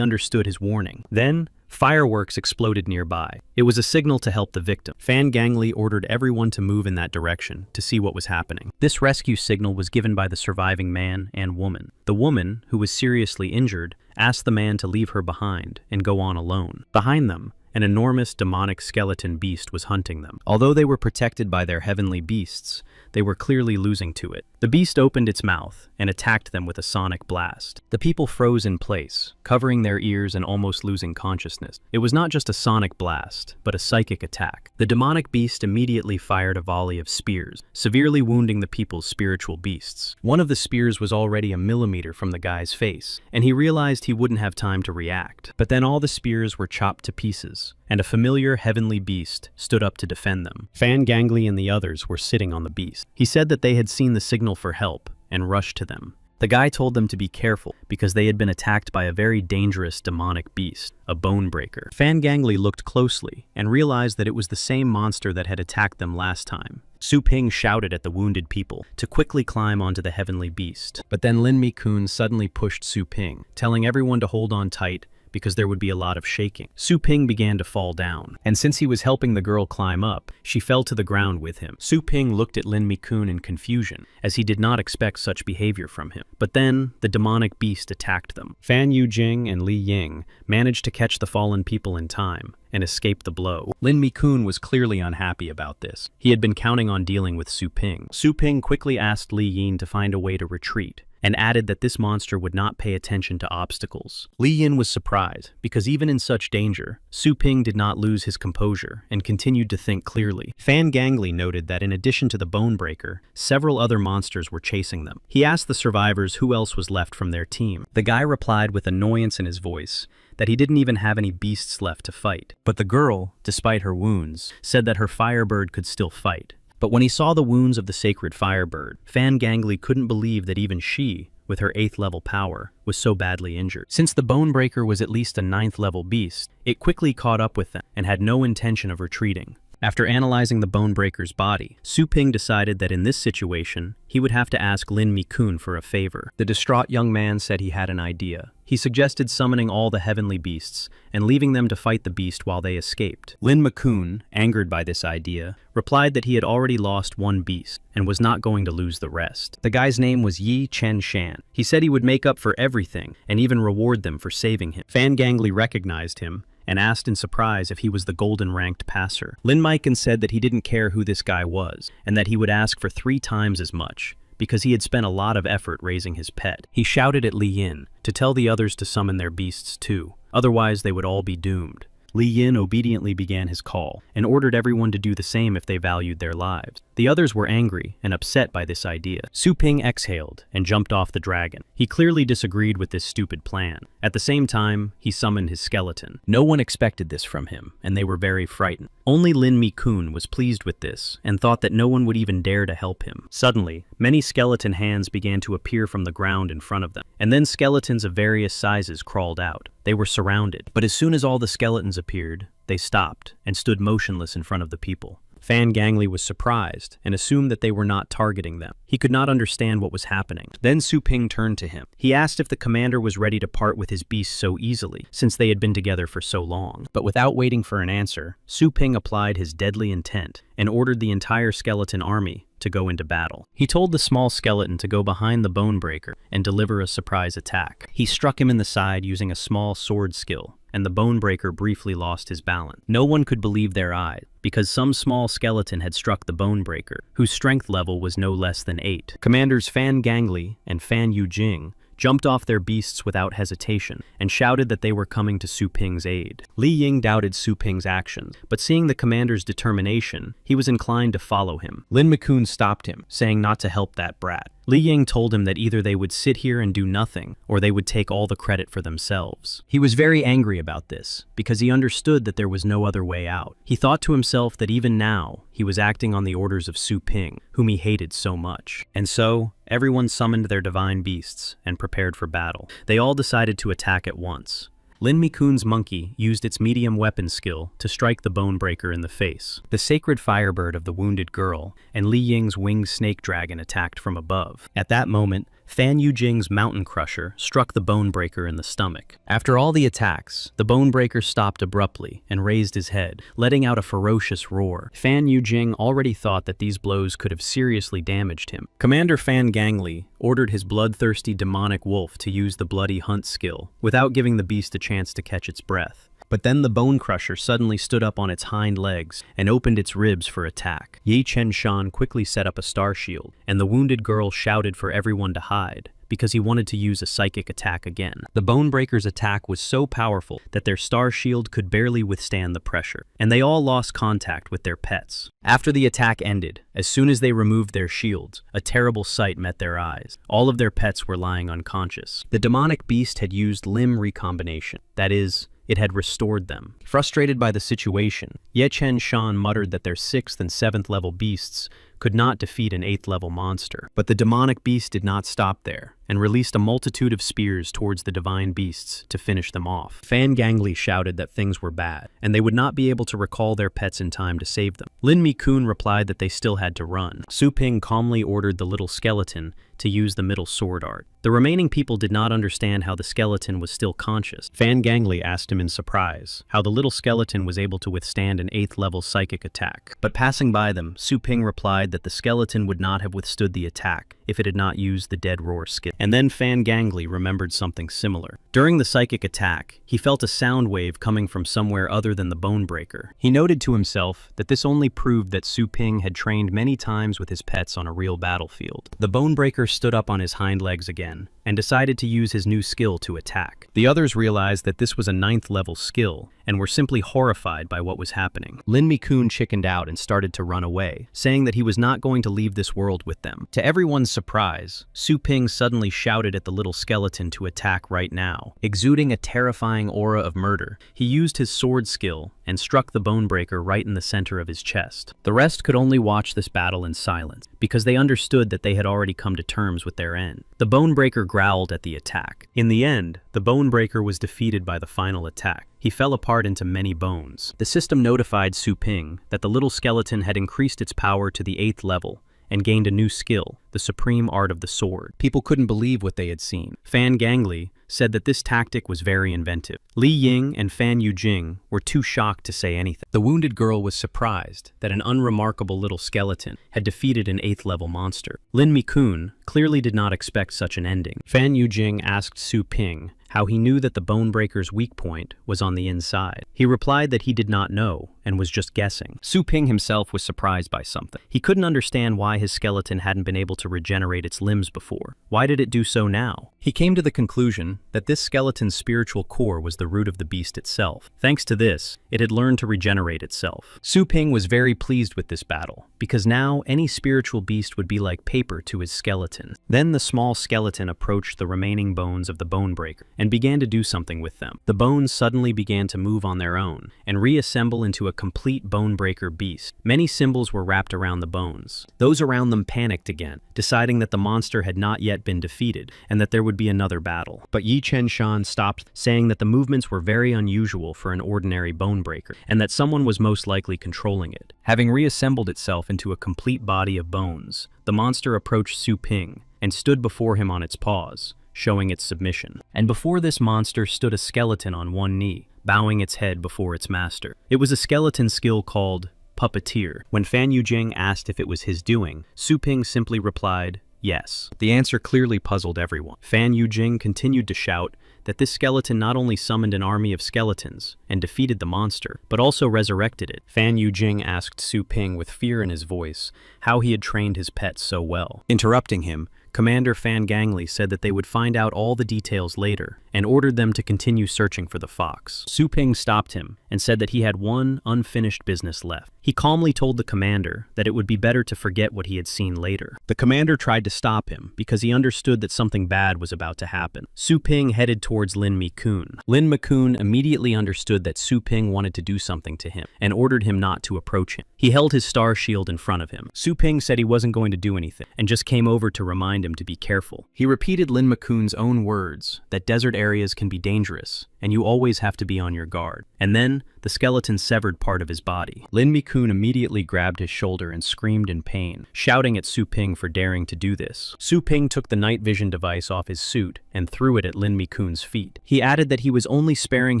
understood his warning. Then, fireworks exploded nearby. It was a signal to help the victim. Fan Gangli ordered everyone to move in that direction to see what was happening. This rescue signal was given by the surviving man and woman. The woman, who was seriously injured, asked the man to leave her behind and go on alone. Behind them, an enormous demonic skeleton beast was hunting them. Although they were protected by their heavenly beasts, they were clearly losing to it. The beast opened its mouth and attacked them with a sonic blast. The people froze in place, covering their ears and almost losing consciousness. It was not just a sonic blast, but a psychic attack. The demonic beast immediately fired a volley of spears, severely wounding the people's spiritual beasts. One of the spears was already a millimeter from the guy's face, and he realized he wouldn't have time to react. But then all the spears were chopped to pieces, and a familiar heavenly beast stood up to defend them. Fan Gangly and the others were sitting on the beast. He said that they had seen the signal for help and rushed to them. The guy told them to be careful because they had been attacked by a very dangerous demonic beast, a bone breaker. Fan Gangly looked closely and realized that it was the same monster that had attacked them last time. Su Ping shouted at the wounded people to quickly climb onto the heavenly beast. But then Lin Mi-kun suddenly pushed Su Ping, telling everyone to hold on tight because there would be a lot of shaking. Su Ping began to fall down, and since he was helping the girl climb up, she fell to the ground with him. Su Ping looked at Lin Mi-kun in confusion, as he did not expect such behavior from him. But then, the demonic beast attacked them. Fan Yujing and Li Ying managed to catch the fallen people in time and escape the blow. Lin Mi-kun was clearly unhappy about this. He had been counting on dealing with Su Ping. Su Ping quickly asked Li Yin to find a way to retreat, and added that this monster would not pay attention to obstacles. Li Yin was surprised, because even in such danger, Su Ping did not lose his composure and continued to think clearly. Fan Gangly noted that in addition to the Bone Breaker, several other monsters were chasing them. He asked the survivors who else was left from their team. The guy replied with annoyance in his voice that he didn't even have any beasts left to fight. But the girl, despite her wounds, said that her Firebird could still fight. But when he saw the wounds of the sacred Firebird, Fan Gangly couldn't believe that even she, with her 8th level power, was so badly injured. Since the Bone Breaker was at least a 9th level beast, it quickly caught up with them and had no intention of retreating. After analyzing the Bone Breaker's body, Su Ping decided that in this situation, he would have to ask Lin Mi-kun for a favor. The distraught young man said he had an idea. He suggested summoning all the heavenly beasts and leaving them to fight the beast while they escaped. Lin Mi-kun, angered by this idea, replied that he had already lost one beast and was not going to lose the rest. The guy's name was Yi Chen Shan. He said he would make up for everything and even reward them for saving him. Fan Gangly recognized him and asked in surprise if he was the golden-ranked passer. Lin Mi-kun said that he didn't care who this guy was, and that he would ask for 3 times as much, because he had spent a lot of effort raising his pet. He shouted at Li Yin to tell the others to summon their beasts too, otherwise they would all be doomed. Li Yin obediently began his call, and ordered everyone to do the same if they valued their lives. The others were angry and upset by this idea. Su Ping exhaled and jumped off the dragon. He clearly disagreed with this stupid plan. At the same time, he summoned his skeleton. No one expected this from him, and they were very frightened. Only Lin Mi-kun was pleased with this, and thought that no one would even dare to help him. Suddenly, many skeleton hands began to appear from the ground in front of them, and then skeletons of various sizes crawled out. They were surrounded, but as soon as all the skeletons appeared, they stopped and stood motionless in front of the people. Fan Gangly was surprised and assumed that they were not targeting them. He could not understand what was happening. Then Su Ping turned to him. He asked if the commander was ready to part with his beast so easily, since they had been together for so long. But without waiting for an answer, Su Ping applied his deadly intent and ordered the entire skeleton army to go into battle. He told the small skeleton to go behind the Bone Breaker and deliver a surprise attack. He struck him in the side using a small sword skill, and the Bone Breaker briefly lost his balance. No one could believe their eyes, because some small skeleton had struck the Bone Breaker, whose strength level was no less than 8. Commanders Fan Gangly and Fan Yujing jumped off their beasts without hesitation and shouted that they were coming to Su Ping's aid. Li Ying doubted Su Ping's actions, but seeing the commander's determination, he was inclined to follow him. Lin Mi-kun stopped him, saying not to help that brat. Li Ying told him that either they would sit here and do nothing, or they would take all the credit for themselves. He was very angry about this, because he understood that there was no other way out. He thought to himself that even now, he was acting on the orders of Su Ping, whom he hated so much. And so, everyone summoned their divine beasts and prepared for battle. They all decided to attack at once. Lin Mi-kun's monkey used its medium weapon skill to strike the Bone Breaker in the face. The sacred Firebird of the wounded girl and Li Ying's winged snake dragon attacked from above. At that moment, Fan Yujing's Mountain Crusher struck the Bone Breaker in the stomach. After all the attacks, the Bone Breaker stopped abruptly and raised his head, letting out a ferocious roar. Fan Yujing already thought that these blows could have seriously damaged him. Commander Fan Gangly ordered his bloodthirsty demonic wolf to use the Bloody Hunt skill, without giving the beast a chance to catch its breath. But then the bone crusher suddenly stood up on its hind legs and opened its ribs for attack. Yi Chen-shan quickly set up a star shield, and the wounded girl shouted for everyone to hide, because he wanted to use a psychic attack again. The Bonebreaker's attack was so powerful that their star shield could barely withstand the pressure, and they all lost contact with their pets. After the attack ended, as soon as they removed their shields, a terrible sight met their eyes. All of their pets were lying unconscious. The demonic beast had used limb recombination, that is, it had restored them. Frustrated by the situation, Ye Chen-shan muttered that their 6th and 7th level beasts could not defeat an 8th level monster. But the demonic beast did not stop there, and released a multitude of spears towards the divine beasts to finish them off. Fan Gangli shouted that things were bad, and they would not be able to recall their pets in time to save them. Lin Mi-kun replied that they still had to run. Su Ping calmly ordered the little skeleton to use the middle sword art. The remaining people did not understand how the skeleton was still conscious. Fan Gangli asked him in surprise how the little skeleton was able to withstand an 8th level psychic attack. But passing by them, Su Ping replied that the skeleton would not have withstood the attack if it had not used the dead roar skill. And then Fan Gangli remembered something similar. During the psychic attack, he felt a sound wave coming from somewhere other than the Bonebreaker. He noted to himself that this only proved that Su Ping had trained many times with his pets on a real battlefield. The Bonebreaker stood up on his hind legs again and decided to use his new skill to attack. The others realized that this was a 9th level skill and were simply horrified by what was happening. Lin Mi-kun chickened out and started to run away, saying that he was not going to leave this world with them. To everyone's surprise, Su Ping suddenly shouted at the little skeleton to attack right now. Exuding a terrifying aura of murder, he used his sword skill and struck the Bonebreaker right in the center of his chest. The rest could only watch this battle in silence, because they understood that they had already come to terms with their end. The Bonebreaker growled at the attack. In the end, the Bonebreaker was defeated by the final attack. He fell apart into many bones. The system notified Su Ping that the little skeleton had increased its power to the 8th level and gained a new skill, the supreme art of the sword. People couldn't believe what they had seen. Fan Gangli said that this tactic was very inventive. Li Ying and Fan Yujing were too shocked to say anything. The wounded girl was surprised that an unremarkable little skeleton had defeated an 8th level monster. Lin Mi-kun clearly did not expect such an ending. Fan Yujing asked Su Ping how he knew that the Bonebreaker's weak point was on the inside. He replied that he did not know and was just guessing. Su Ping himself was surprised by something. He couldn't understand why his skeleton hadn't been able to regenerate its limbs before. Why did it do so now? He came to the conclusion that this skeleton's spiritual core was the root of the beast itself. Thanks to this, it had learned to regenerate itself. Su Ping was very pleased with this battle, because now any spiritual beast would be like paper to his skeleton. Then the small skeleton approached the remaining bones of the Bonebreaker and began to do something with them. The bones suddenly began to move on their own and reassemble into a complete Bonebreaker beast. Many symbols were wrapped around the bones. Those around them panicked again, deciding that the monster had not yet been defeated and that there would be another battle. But Yi Chen-shan stopped, saying that the movements were very unusual for an ordinary Bonebreaker and that someone was most likely controlling it. Having reassembled itself into a complete body of bones, the monster approached Su Ping and stood before him on its paws, showing its submission. And before this monster stood a skeleton on one knee, bowing its head before its master. It was a skeleton skill called Puppeteer. When Fan Yujing asked if it was his doing, Su Ping simply replied, yes. The answer clearly puzzled everyone. Fan Yujing continued to shout that this skeleton not only summoned an army of skeletons and defeated the monster, but also resurrected it. Fan Yujing asked Su Ping with fear in his voice how he had trained his pets so well. Interrupting him, Commander Fan Gangli said that they would find out all the details later and ordered them to continue searching for the fox. Su Ping stopped him and said that he had one unfinished business left. He calmly told the commander that it would be better to forget what he had seen later. The commander tried to stop him because he understood that something bad was about to happen. Su Ping headed towards Lin Mi-kun. Lin Mi-kun immediately understood that Su Ping wanted to do something to him and ordered him not to approach him. He held his star shield in front of him. Su Ping said he wasn't going to do anything and just came over to remind him to be careful. He repeated Lin Mi-kun's own words that desert areas can be dangerous and you always have to be on your guard. And then the skeleton severed part of his body. Lin Mi-kun immediately grabbed his shoulder and screamed in pain, shouting at Su Ping for daring to do this. Su Ping took the night vision device off his suit and threw it at Lin Mi-kun's feet. He added that he was only sparing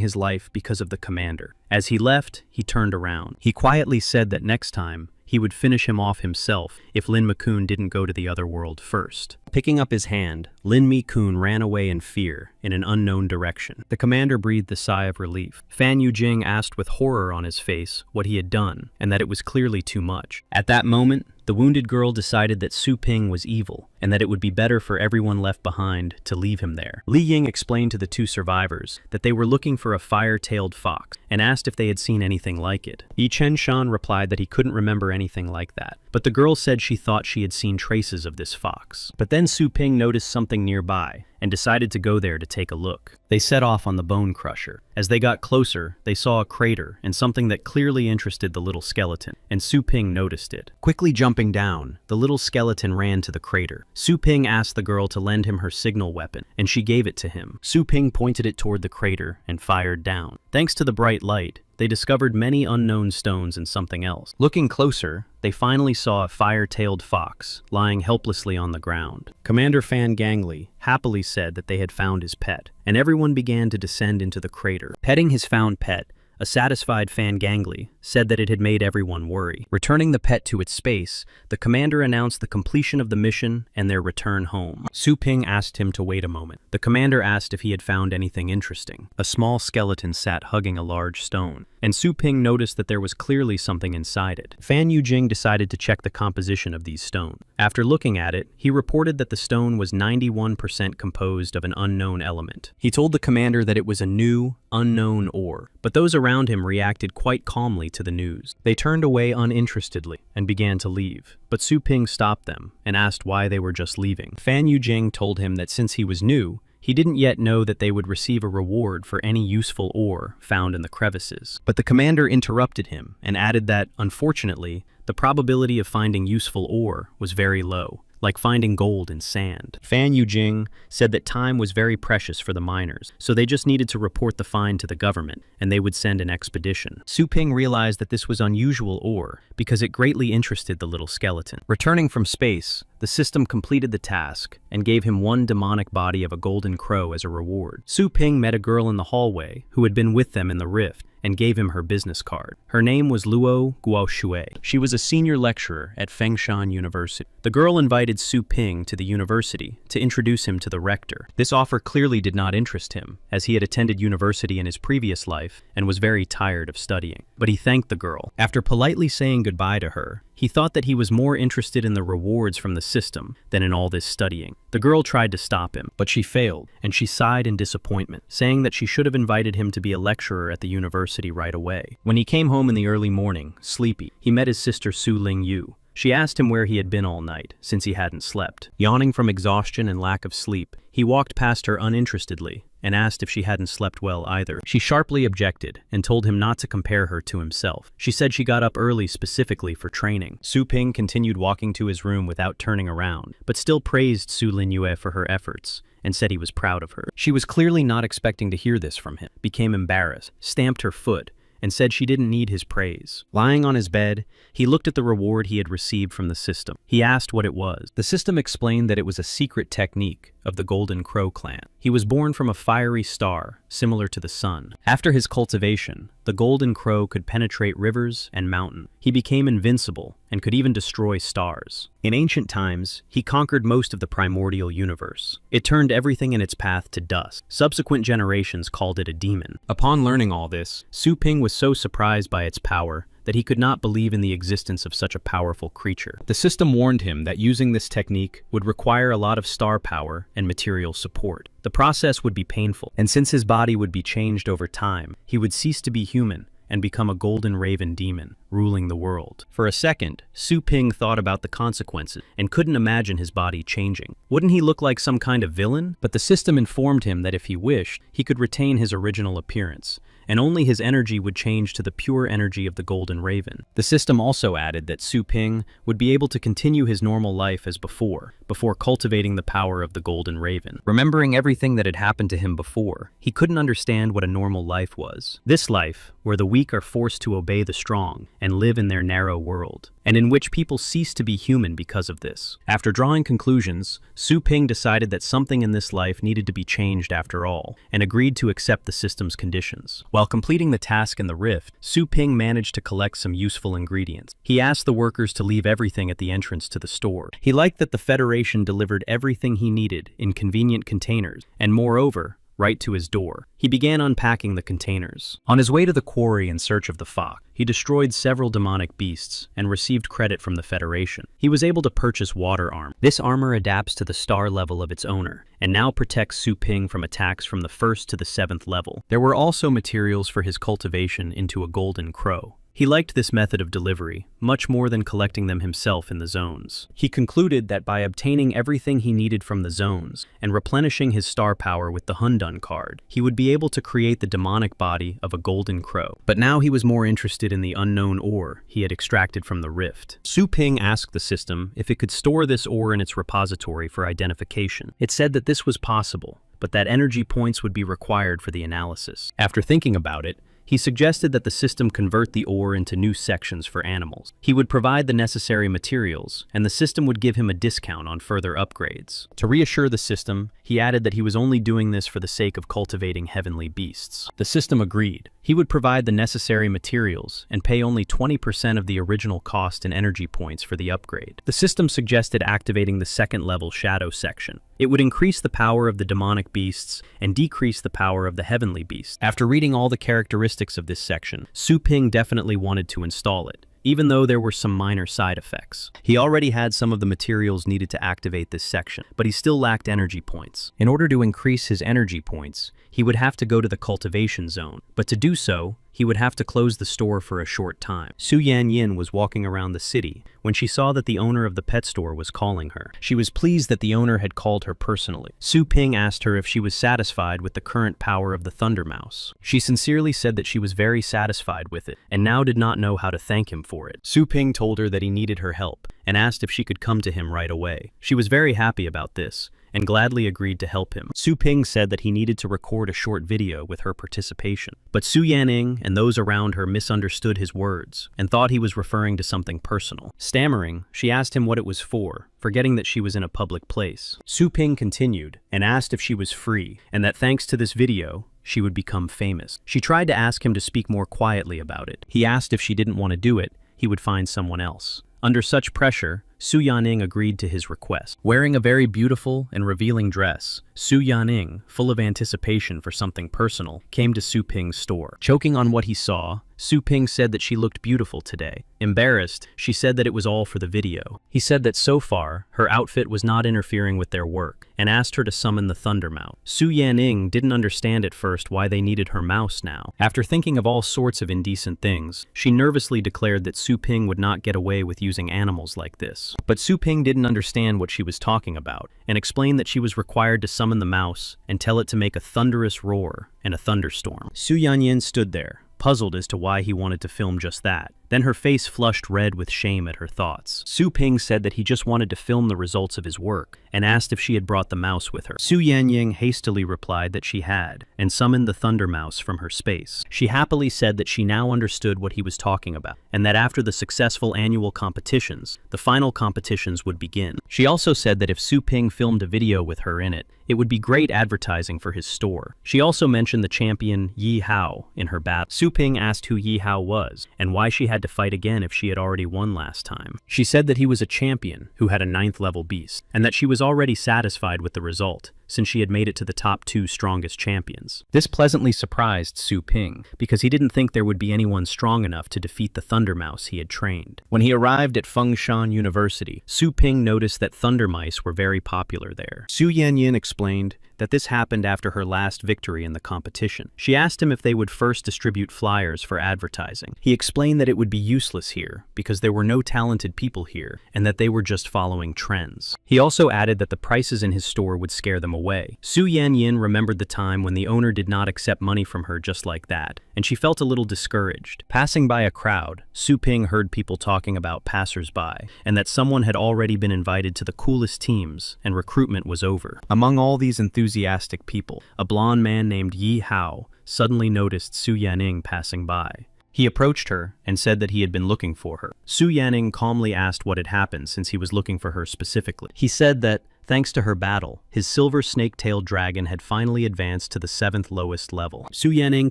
his life because of the commander. As he left, he turned around. He quietly said that next time, he would finish him off himself if Lin Mi-kun didn't go to the other world first. Picking up his hand, Lin Mi-kun ran away in fear in an unknown direction. The commander breathed a sigh of relief. Fan Yujing asked with horror on his face what he had done and that it was clearly too much. At that moment, the wounded girl decided that Su Ping was evil and that it would be better for everyone left behind to leave him there. Li Ying explained to the two survivors that they were looking for a fire-tailed fox and asked if they had seen anything like it. Yi Chen-shan replied that he couldn't remember anything like that, but the girl said she thought she had seen traces of this fox. But then Su Ping noticed something nearby and decided to go there to take a look. They set off on the bone crusher. As they got closer, they saw a crater and something that clearly interested the little skeleton, and Su Ping noticed it. Quickly jumping down, the little skeleton ran to the crater. Su Ping asked the girl to lend him her signal weapon, and she gave it to him. Su Ping pointed it toward the crater and fired down. Thanks to the bright light, they discovered many unknown stones and something else. Looking closer, they finally saw a fire-tailed fox lying helplessly on the ground. Commander Fan Gangli happily said that they had found his pet, and everyone began to descend into the crater. Petting his found pet, a satisfied Fan Gangli said that it had made everyone worry. Returning the pet to its space, the commander announced the completion of the mission and their return home. Su Ping asked him to wait a moment. The commander asked if he had found anything interesting. A small skeleton sat hugging a large stone, and Su Ping noticed that there was clearly something inside it. Fan Yujing decided to check the composition of these stones. After looking at it, he reported that the stone was 91% composed of an unknown element. He told the commander that it was a new, unknown ore, but those around him reacted quite calmly to the news. They turned away uninterestedly and began to leave, but Su Ping stopped them and asked why they were just leaving. Fan Yujing told him that since he was new, he didn't yet know that they would receive a reward for any useful ore found in the crevices. But the commander interrupted him and added that, unfortunately, the probability of finding useful ore was very low, like finding gold in sand. Fan Yujing said that time was very precious for the miners, so they just needed to report the find to the government, and they would send an expedition. Su Ping realized that this was unusual ore because it greatly interested the little skeleton. Returning from space, the system completed the task and gave him one demonic body of a golden crow as a reward. Su Ping met a girl in the hallway who had been with them in the rift and gave him her business card. Her name was Luo Guoxue. She was a senior lecturer at Fengshan University. The girl invited Su Ping to the university to introduce him to the rector. This offer clearly did not interest him, as he had attended university in his previous life and was very tired of studying. But he thanked the girl. After politely saying goodbye to her, he thought that he was more interested in the rewards from the system than in all this studying. The girl tried to stop him, but she failed, and she sighed in disappointment, saying that she should have invited him to be a lecturer at the university right away. When he came home in the early morning, sleepy, he met his sister Su Ling Yu. She asked him where he had been all night, since he hadn't slept. Yawning from exhaustion and lack of sleep, he walked past her uninterestedly and asked if she hadn't slept well either. She sharply objected and told him not to compare her to himself. She said she got up early specifically for training. Su Ping continued walking to his room without turning around, but still praised Su Linyue for her efforts and said he was proud of her. She was clearly not expecting to hear this from him, became embarrassed, stamped her foot, and said she didn't need his praise. Lying on his bed, he looked at the reward he had received from the system. He asked what it was. The system explained that it was a secret technique of the Golden Crow clan. He was born from a fiery star, similar to the sun. After his cultivation, the Golden Crow could penetrate rivers and mountains. He became invincible and could even destroy stars. In ancient times, he conquered most of the primordial universe. It turned everything in its path to dust. Subsequent generations called it a demon. Upon learning all this, Su Ping was so surprised by its power that he could not believe in the existence of such a powerful creature. The system warned him that using this technique would require a lot of star power and material support. The process would be painful, and since his body would be changed over time, he would cease to be human and become a golden raven demon, ruling the world. For a second, Su Ping thought about the consequences and couldn't imagine his body changing. Wouldn't he look like some kind of villain? But the system informed him that if he wished, he could retain his original appearance, and only his energy would change to the pure energy of the Golden Raven. The system also added that Su Ping would be able to continue his normal life as before cultivating the power of the Golden Raven. Remembering everything that had happened to him before, he couldn't understand what a normal life was. This life, where the weak are forced to obey the strong and live in their narrow world, and in which people cease to be human because of this. After drawing conclusions, Su Ping decided that something in this life needed to be changed after all, and agreed to accept the system's conditions. While completing the task in the rift, Su Ping managed to collect some useful ingredients. He asked the workers to leave everything at the entrance to the store. He liked that the Federation delivered everything he needed in convenient containers, and moreover, right to his door. He began unpacking the containers. On his way to the quarry in search of the fox, he destroyed several demonic beasts and received credit from the Federation. He was able to purchase water armor. This armor adapts to the star level of its owner, and now protects Su Ping from attacks from the 1st to the 7th level. There were also materials for his cultivation into a golden crow. He liked this method of delivery, much more than collecting them himself in the zones. He concluded that by obtaining everything he needed from the zones and replenishing his star power with the Hundun card, he would be able to create the demonic body of a golden crow. But now he was more interested in the unknown ore he had extracted from the rift. Su Ping asked the system if it could store this ore in its repository for identification. It said that this was possible, but that energy points would be required for the analysis. After thinking about it, he suggested that the system convert the ore into new sections for animals. He would provide the necessary materials, and the system would give him a discount on further upgrades. To reassure the system, he added that he was only doing this for the sake of cultivating heavenly beasts. The system agreed. He would provide the necessary materials and pay only 20% of the original cost in energy points for the upgrade. The system suggested activating the 2nd level shadow section. It would increase the power of the demonic beasts and decrease the power of the heavenly beasts. After reading all the characteristics of this section, Su Ping definitely wanted to install it, even though there were some minor side effects. He already had some of the materials needed to activate this section, but he still lacked energy points. In order to increase his energy points, he would have to go to the cultivation zone, but to do so, he would have to close the store for a short time. Su Yanyin was walking around the city when she saw that the owner of the pet store was calling her. She was pleased that the owner had called her personally. Su Ping asked her if she was satisfied with the current power of the Thunder Mouse. She sincerely said that she was very satisfied with it, and now did not know how to thank him for it. Su Ping told her that he needed her help, and asked if she could come to him right away. She was very happy about this, and gladly agreed to help him. Su Ping said that he needed to record a short video with her participation. But Su Yanning and those around her misunderstood his words and thought he was referring to something personal. Stammering, she asked him what it was for, forgetting that she was in a public place. Su Ping continued and asked if she was free, and that thanks to this video, she would become famous. She tried to ask him to speak more quietly about it. He asked if she didn't want to do it, he would find someone else. Under such pressure, Su Yanning agreed to his request. Wearing a very beautiful and revealing dress, Su Yanning, full of anticipation for something personal, came to Su Ping's store. Choking on what he saw, Su Ping said that she looked beautiful today. Embarrassed, she said that it was all for the video. He said that so far, her outfit was not interfering with their work, and asked her to summon the Thunder Mouse. Su Yanning didn't understand at first why they needed her mouse now. After thinking of all sorts of indecent things, she nervously declared that Su Ping would not get away with using animals like this. But Su Ping didn't understand what she was talking about, and explained that she was required to summon the mouse and tell it to make a thunderous roar and a thunderstorm. Su Yanyin stood there, puzzled as to why he wanted to film just that. Then her face flushed red with shame at her thoughts. Su Ping said that he just wanted to film the results of his work, and asked if she had brought the mouse with her. Su Yanyin hastily replied that she had, and summoned the Thunder Mouse from her space. She happily said that she now understood what he was talking about, and that after the successful annual competitions, the final competitions would begin. She also said that if Su Ping filmed a video with her in it, it would be great advertising for his store. She also mentioned the champion Yi Hao in her battle. Su Ping asked who Yi Hao was, and why she had to fight again if she had already won last time. She said that he was a champion who had a 9th level beast, and that she was already satisfied with the result, since she had made it to the top 2 strongest champions. This pleasantly surprised Su Ping, because he didn't think there would be anyone strong enough to defeat the Thunder Mouse he had trained. When he arrived at Fengshan University, Su Ping noticed that thunder mice were very popular there. Su Yanyin explained that this happened after her last victory in the competition. She asked him if they would first distribute flyers for advertising. He explained that it would be useless here, because there were no talented people here, and that they were just following trends. He also added that the prices in his store would scare them away. Su Yanyin remembered the time when the owner did not accept money from her just like that, and she felt a little discouraged. Passing by a crowd, Su Ping heard people talking about passers-by, and that someone had already been invited to the coolest teams, and recruitment was over. Among all these enthusiastic people, a blonde man named Yi Hao suddenly noticed Su Yanning passing by. He approached her and said that he had been looking for her. Su Yanning calmly asked what had happened since he was looking for her specifically. He said that, thanks to her battle, his silver snake-tailed dragon had finally advanced to the 7th lowest level. Su Yanning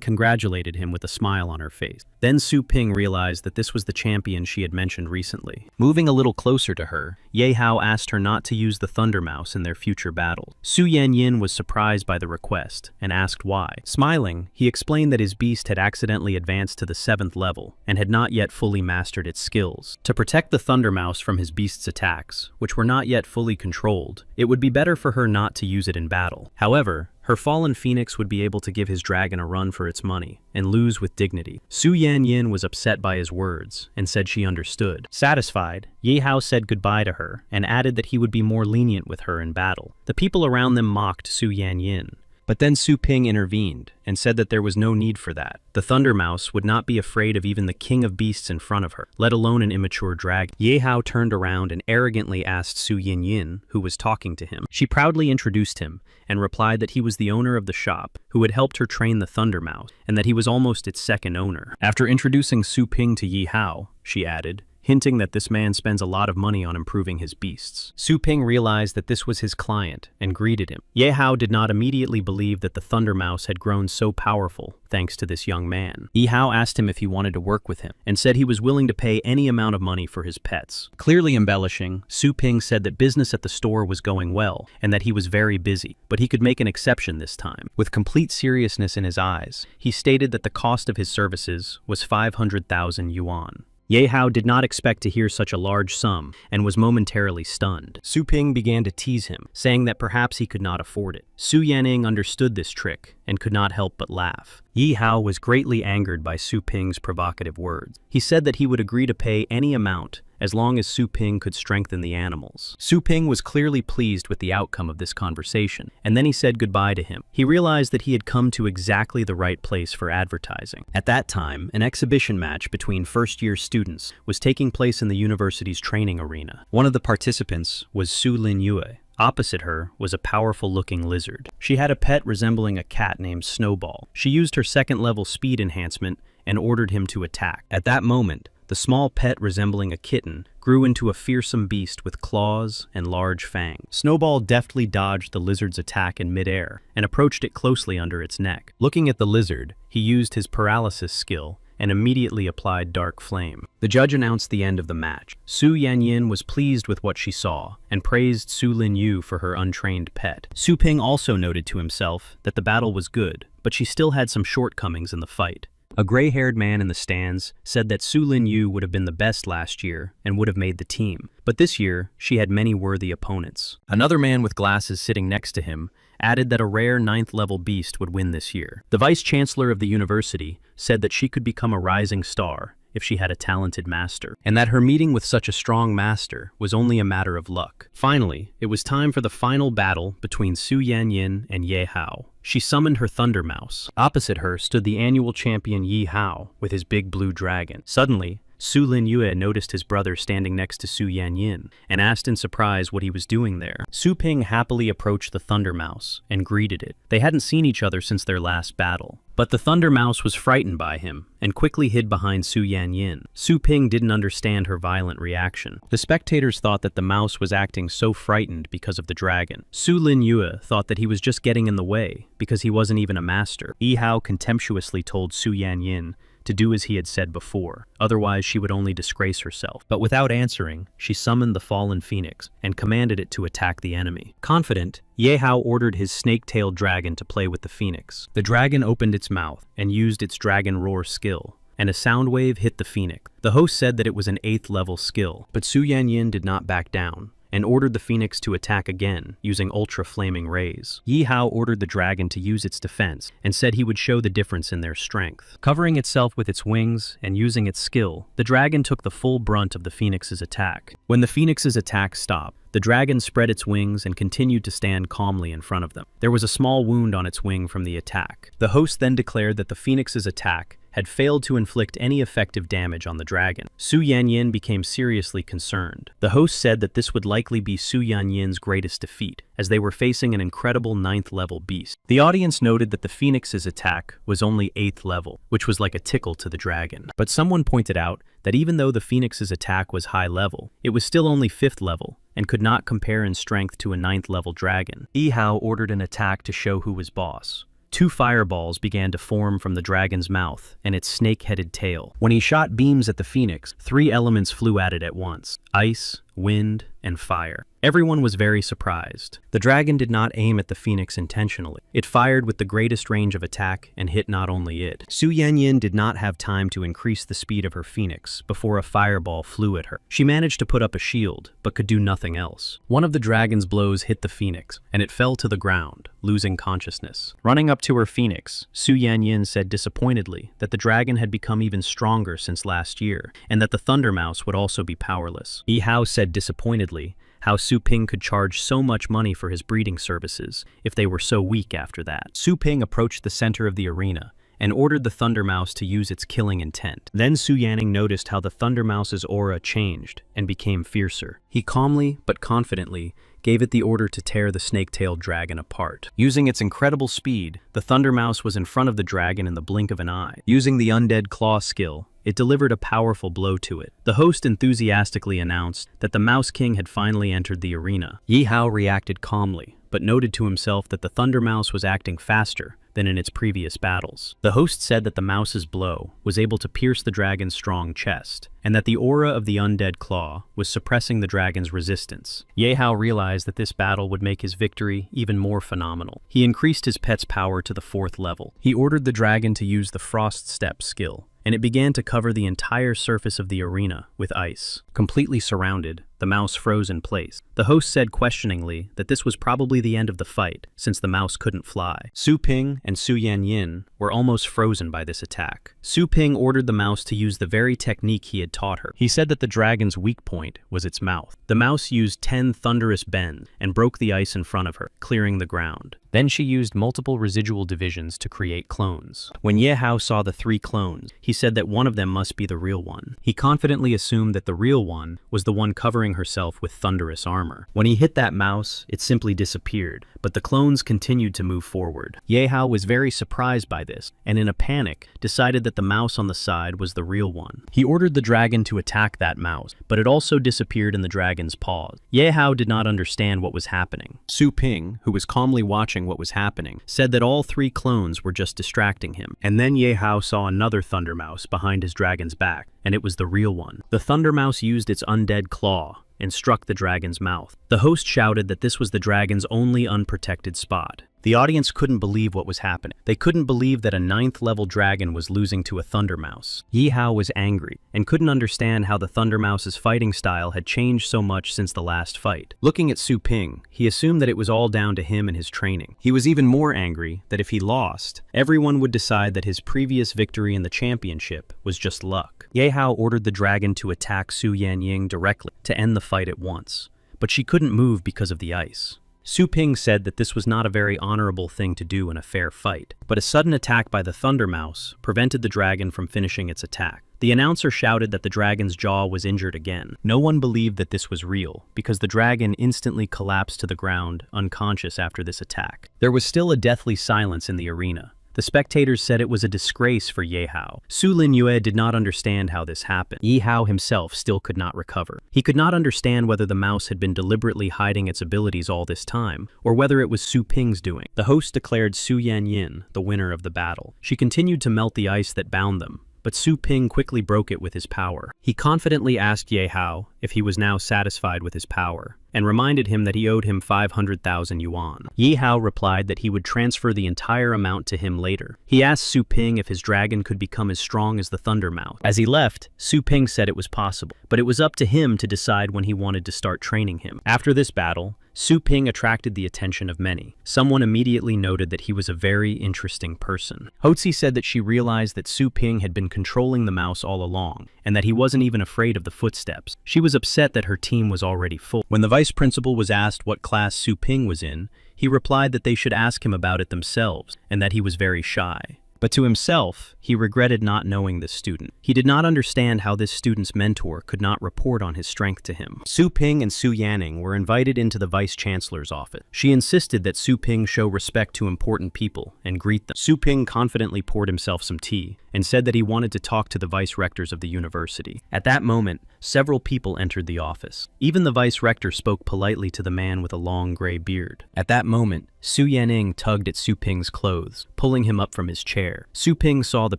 congratulated him with a smile on her face. Then Su Ping realized that this was the champion she had mentioned recently. Moving a little closer to her, Yahello asked her not to use the Thunder Mouse in their future battle. Su Yanyin was surprised by the request and asked why. Smiling, he explained that his beast had accidentally advanced to the 7th level and had not yet fully mastered its skills. To protect the Thunder Mouse from his beast's attacks, which were not yet fully controlled, it would be better for her not to use it in battle. However, her fallen phoenix would be able to give his dragon a run for its money and lose with dignity. Su Yanyin was upset by his words and said she understood. Satisfied, Yahello said goodbye to her and added that he would be more lenient with her in battle. The people around them mocked Su Yanyin. But then Su Ping intervened and said that there was no need for that. The Thunder Mouse would not be afraid of even the king of beasts in front of her, let alone an immature dragon. Yahello turned around and arrogantly asked Su Yanyin, who was talking to him. She proudly introduced him and replied that he was the owner of the shop, who had helped her train the Thunder Mouse, and that he was almost its second owner. After introducing Su Ping to Yahello, she added, hinting that this man spends a lot of money on improving his beasts. Su Ping realized that this was his client and greeted him. Yahello did not immediately believe that the Thunder Mouse had grown so powerful thanks to this young man. Yahello asked him if he wanted to work with him and said he was willing to pay any amount of money for his pets. Clearly embellishing, Su Ping said that business at the store was going well and that he was very busy, but he could make an exception this time. With complete seriousness in his eyes, he stated that the cost of his services was 500,000 yuan. Yahello did not expect to hear such a large sum and was momentarily stunned. Su Ping began to tease him, saying that perhaps he could not afford it. Su Yanning understood this trick and could not help but laugh. Yahello was greatly angered by Su Ping's provocative words. He said that he would agree to pay any amount as long as Su Ping could strengthen the animals. Su Ping was clearly pleased with the outcome of this conversation, and then he said goodbye to him. He realized that he had come to exactly the right place for advertising. At that time, an exhibition match between first-year students was taking place in the university's training arena. One of the participants was Su Lin Yue. Opposite her was a powerful-looking lizard. She had a pet resembling a cat named Snowball. She used her second-level speed enhancement and ordered him to attack. At that moment, the small pet resembling a kitten grew into a fearsome beast with claws and large fangs. Snowball deftly dodged the lizard's attack in midair and approached it closely under its neck. Looking at the lizard, he used his paralysis skill and immediately applied Dark Flame. The judge announced the end of the match. Su Yanyin was pleased with what she saw and praised Su Lin Yu for her untrained pet. Su Ping also noted to himself that the battle was good, but she still had some shortcomings in the fight. A gray-haired man in the stands said that Su Lin Yu would have been the best last year and would have made the team, but this year she had many worthy opponents. Another man with glasses sitting next to him added that a rare 9th-level beast would win this year. The vice-chancellor of the university said that she could become a rising star if she had a talented master, and that her meeting with such a strong master was only a matter of luck. Finally, it was time for the final battle between Su Yanyin and Yahello. She summoned her Thunder Mouse. Opposite her stood the annual champion Yahello with his big blue dragon. Suddenly, Su Lin Yue noticed his brother standing next to Su Yanyin and asked in surprise what he was doing there. Su Ping happily approached the Thunder Mouse and greeted it. They hadn't seen each other since their last battle, but the Thunder Mouse was frightened by him and quickly hid behind Su Yanyin. Su Ping didn't understand her violent reaction. The spectators thought that the mouse was acting so frightened because of the dragon. Su Lin Yue thought that he was just getting in the way because he wasn't even a master. Yahello contemptuously told Su Yanyin to do as he had said before, otherwise she would only disgrace herself. But without answering, she summoned the fallen phoenix and commanded it to attack the enemy. Confident, Yahello ordered his snake-tailed dragon to play with the phoenix. The dragon opened its mouth and used its dragon roar skill, and a sound wave hit the phoenix. The host said that it was an 8th-level skill, but Su Yanyin did not back down and ordered the phoenix to attack again, using ultra-flaming rays. Yahello ordered the dragon to use its defense and said he would show the difference in their strength. Covering itself with its wings and using its skill, the dragon took the full brunt of the phoenix's attack. When the phoenix's attack stopped, the dragon spread its wings and continued to stand calmly in front of them. There was a small wound on its wing from the attack. The host then declared that the phoenix's attack had failed to inflict any effective damage on the dragon. Su Yanyin became seriously concerned. The host said that this would likely be Su Yanyin's greatest defeat, as they were facing an incredible 9th level beast. The audience noted that the phoenix's attack was only 8th level, which was like a tickle to the dragon. But someone pointed out that even though the phoenix's attack was high level, it was still only 5th level, and could not compare in strength to a 9th level dragon. Yihao ordered an attack to show who was boss. 2 fireballs began to form from the dragon's mouth and its snake-headed tail. When he shot beams at the phoenix, 3 elements flew at it at once: ice, wind, and fire. Everyone was very surprised. The dragon did not aim at the phoenix intentionally. It fired with the greatest range of attack and hit not only it. Su Yanyin did not have time to increase the speed of her phoenix before a fireball flew at her. She managed to put up a shield, but could do nothing else. One of the dragon's blows hit the phoenix, and it fell to the ground, losing consciousness. Running up to her phoenix, Su Yanyin said disappointedly that the dragon had become even stronger since last year, and that the Thunder Mouse would also be powerless. Yihao said disappointedly how Su Ping could charge so much money for his breeding services if they were so weak after that. Su Ping approached the center of the arena and ordered the Thunder Mouse to use its killing intent. Then Su Yanning noticed how the Thunder Mouse's aura changed and became fiercer. He calmly but confidently gave it the order to tear the snake-tailed dragon apart. Using its incredible speed, the Thunder Mouse was in front of the dragon in the blink of an eye. Using the Undead Claw skill, it delivered a powerful blow to it. The host enthusiastically announced that the Mouse King had finally entered the arena. Yihao reacted calmly, but noted to himself that the Thunder Mouse was acting faster than in its previous battles. The host said that the mouse's blow was able to pierce the dragon's strong chest, and that the aura of the Undead Claw was suppressing the dragon's resistance. Yehao realized that this battle would make his victory even more phenomenal. He increased his pet's power to the 4th level. He ordered the dragon to use the Frost Step skill, and it began to cover the entire surface of the arena with ice. Completely surrounded, the mouse froze in place. The host said questioningly that this was probably the end of the fight, since the mouse couldn't fly. Su Ping and Su Yanyin were almost frozen by this attack. Su Ping ordered the mouse to use the very technique he had taught her. He said that the dragon's weak point was its mouth. The mouse used 10 thunderous bends and broke the ice in front of her, clearing the ground. Then she used multiple residual divisions to create clones. When Yehao saw the 3 clones, he said that one of them must be the real one. He confidently assumed that the real one was the one covering herself with thunderous armor. When he hit that mouse, it simply disappeared, but the clones continued to move forward. Yehao was very surprised by this, and in a panic, decided that the mouse on the side was the real one. He ordered the dragon to attack that mouse, but it also disappeared in the dragon's paws. Yehao did not understand what was happening. Su Ping, who was calmly watching what was happening, said that all 3 clones were just distracting him. And then Yehao saw another Thunder Mouse behind his dragon's back, and it was the real one. The Thunder Mouse used its Undead Claw and struck the dragon's mouth. The host shouted that this was the dragon's only unprotected spot. The audience couldn't believe what was happening. They couldn't believe that a 9th level dragon was losing to a Thunder Mouse. Yihao was angry and couldn't understand how the Thunder Mouse's fighting style had changed so much since the last fight. Looking at Su Ping, he assumed that it was all down to him and his training. He was even more angry that if he lost, everyone would decide that his previous victory in the championship was just luck. Yehao ordered the dragon to attack Su Yanyin directly to end the fight at once, but she couldn't move because of the ice. Su Ping said that this was not a very honorable thing to do in a fair fight, but a sudden attack by the Thunder Mouse prevented the dragon from finishing its attack. The announcer shouted that the dragon's jaw was injured again. No one believed that this was real, because the dragon instantly collapsed to the ground, unconscious after this attack. There was still a deathly silence in the arena. The spectators said it was a disgrace for Yehao. Su Linyue did not understand how this happened. Yehao himself still could not recover. He could not understand whether the mouse had been deliberately hiding its abilities all this time, or whether it was Su Ping's doing. The host declared Su Yanyin the winner of the battle. She continued to melt the ice that bound them, but Su Ping quickly broke it with his power. He confidently asked Yehao if he was now satisfied with his power, and reminded him that he owed him 500,000 yuan. Yehao replied that he would transfer the entire amount to him later. He asked Su Ping if his dragon could become as strong as the Thunder Mouse. As he left, Su Ping said it was possible, but it was up to him to decide when he wanted to start training him. After this battle, Su Ping attracted the attention of many. Someone immediately noted that he was a very interesting person. Hotzi said that she realized that Su Ping had been controlling the mouse all along, and that he wasn't even afraid of the footsteps. She was upset that her team was already full. When the vice principal was asked what class Su Ping was in, he replied that they should ask him about it themselves, and that he was very shy. But to himself, he regretted not knowing this student. He did not understand how this student's mentor could not report on his strength to him. Su Ping and Su Yanning were invited into the vice-chancellor's office. She insisted that Su Ping show respect to important people and greet them. Su Ping confidently poured himself some tea and said that he wanted to talk to the vice-rectors of the university. At that moment, several people entered the office. Even the vice-rector spoke politely to the man with a long gray beard. At that moment, Su Yanning tugged at Su Ping's clothes, pulling him up from his chair. Su Ping saw the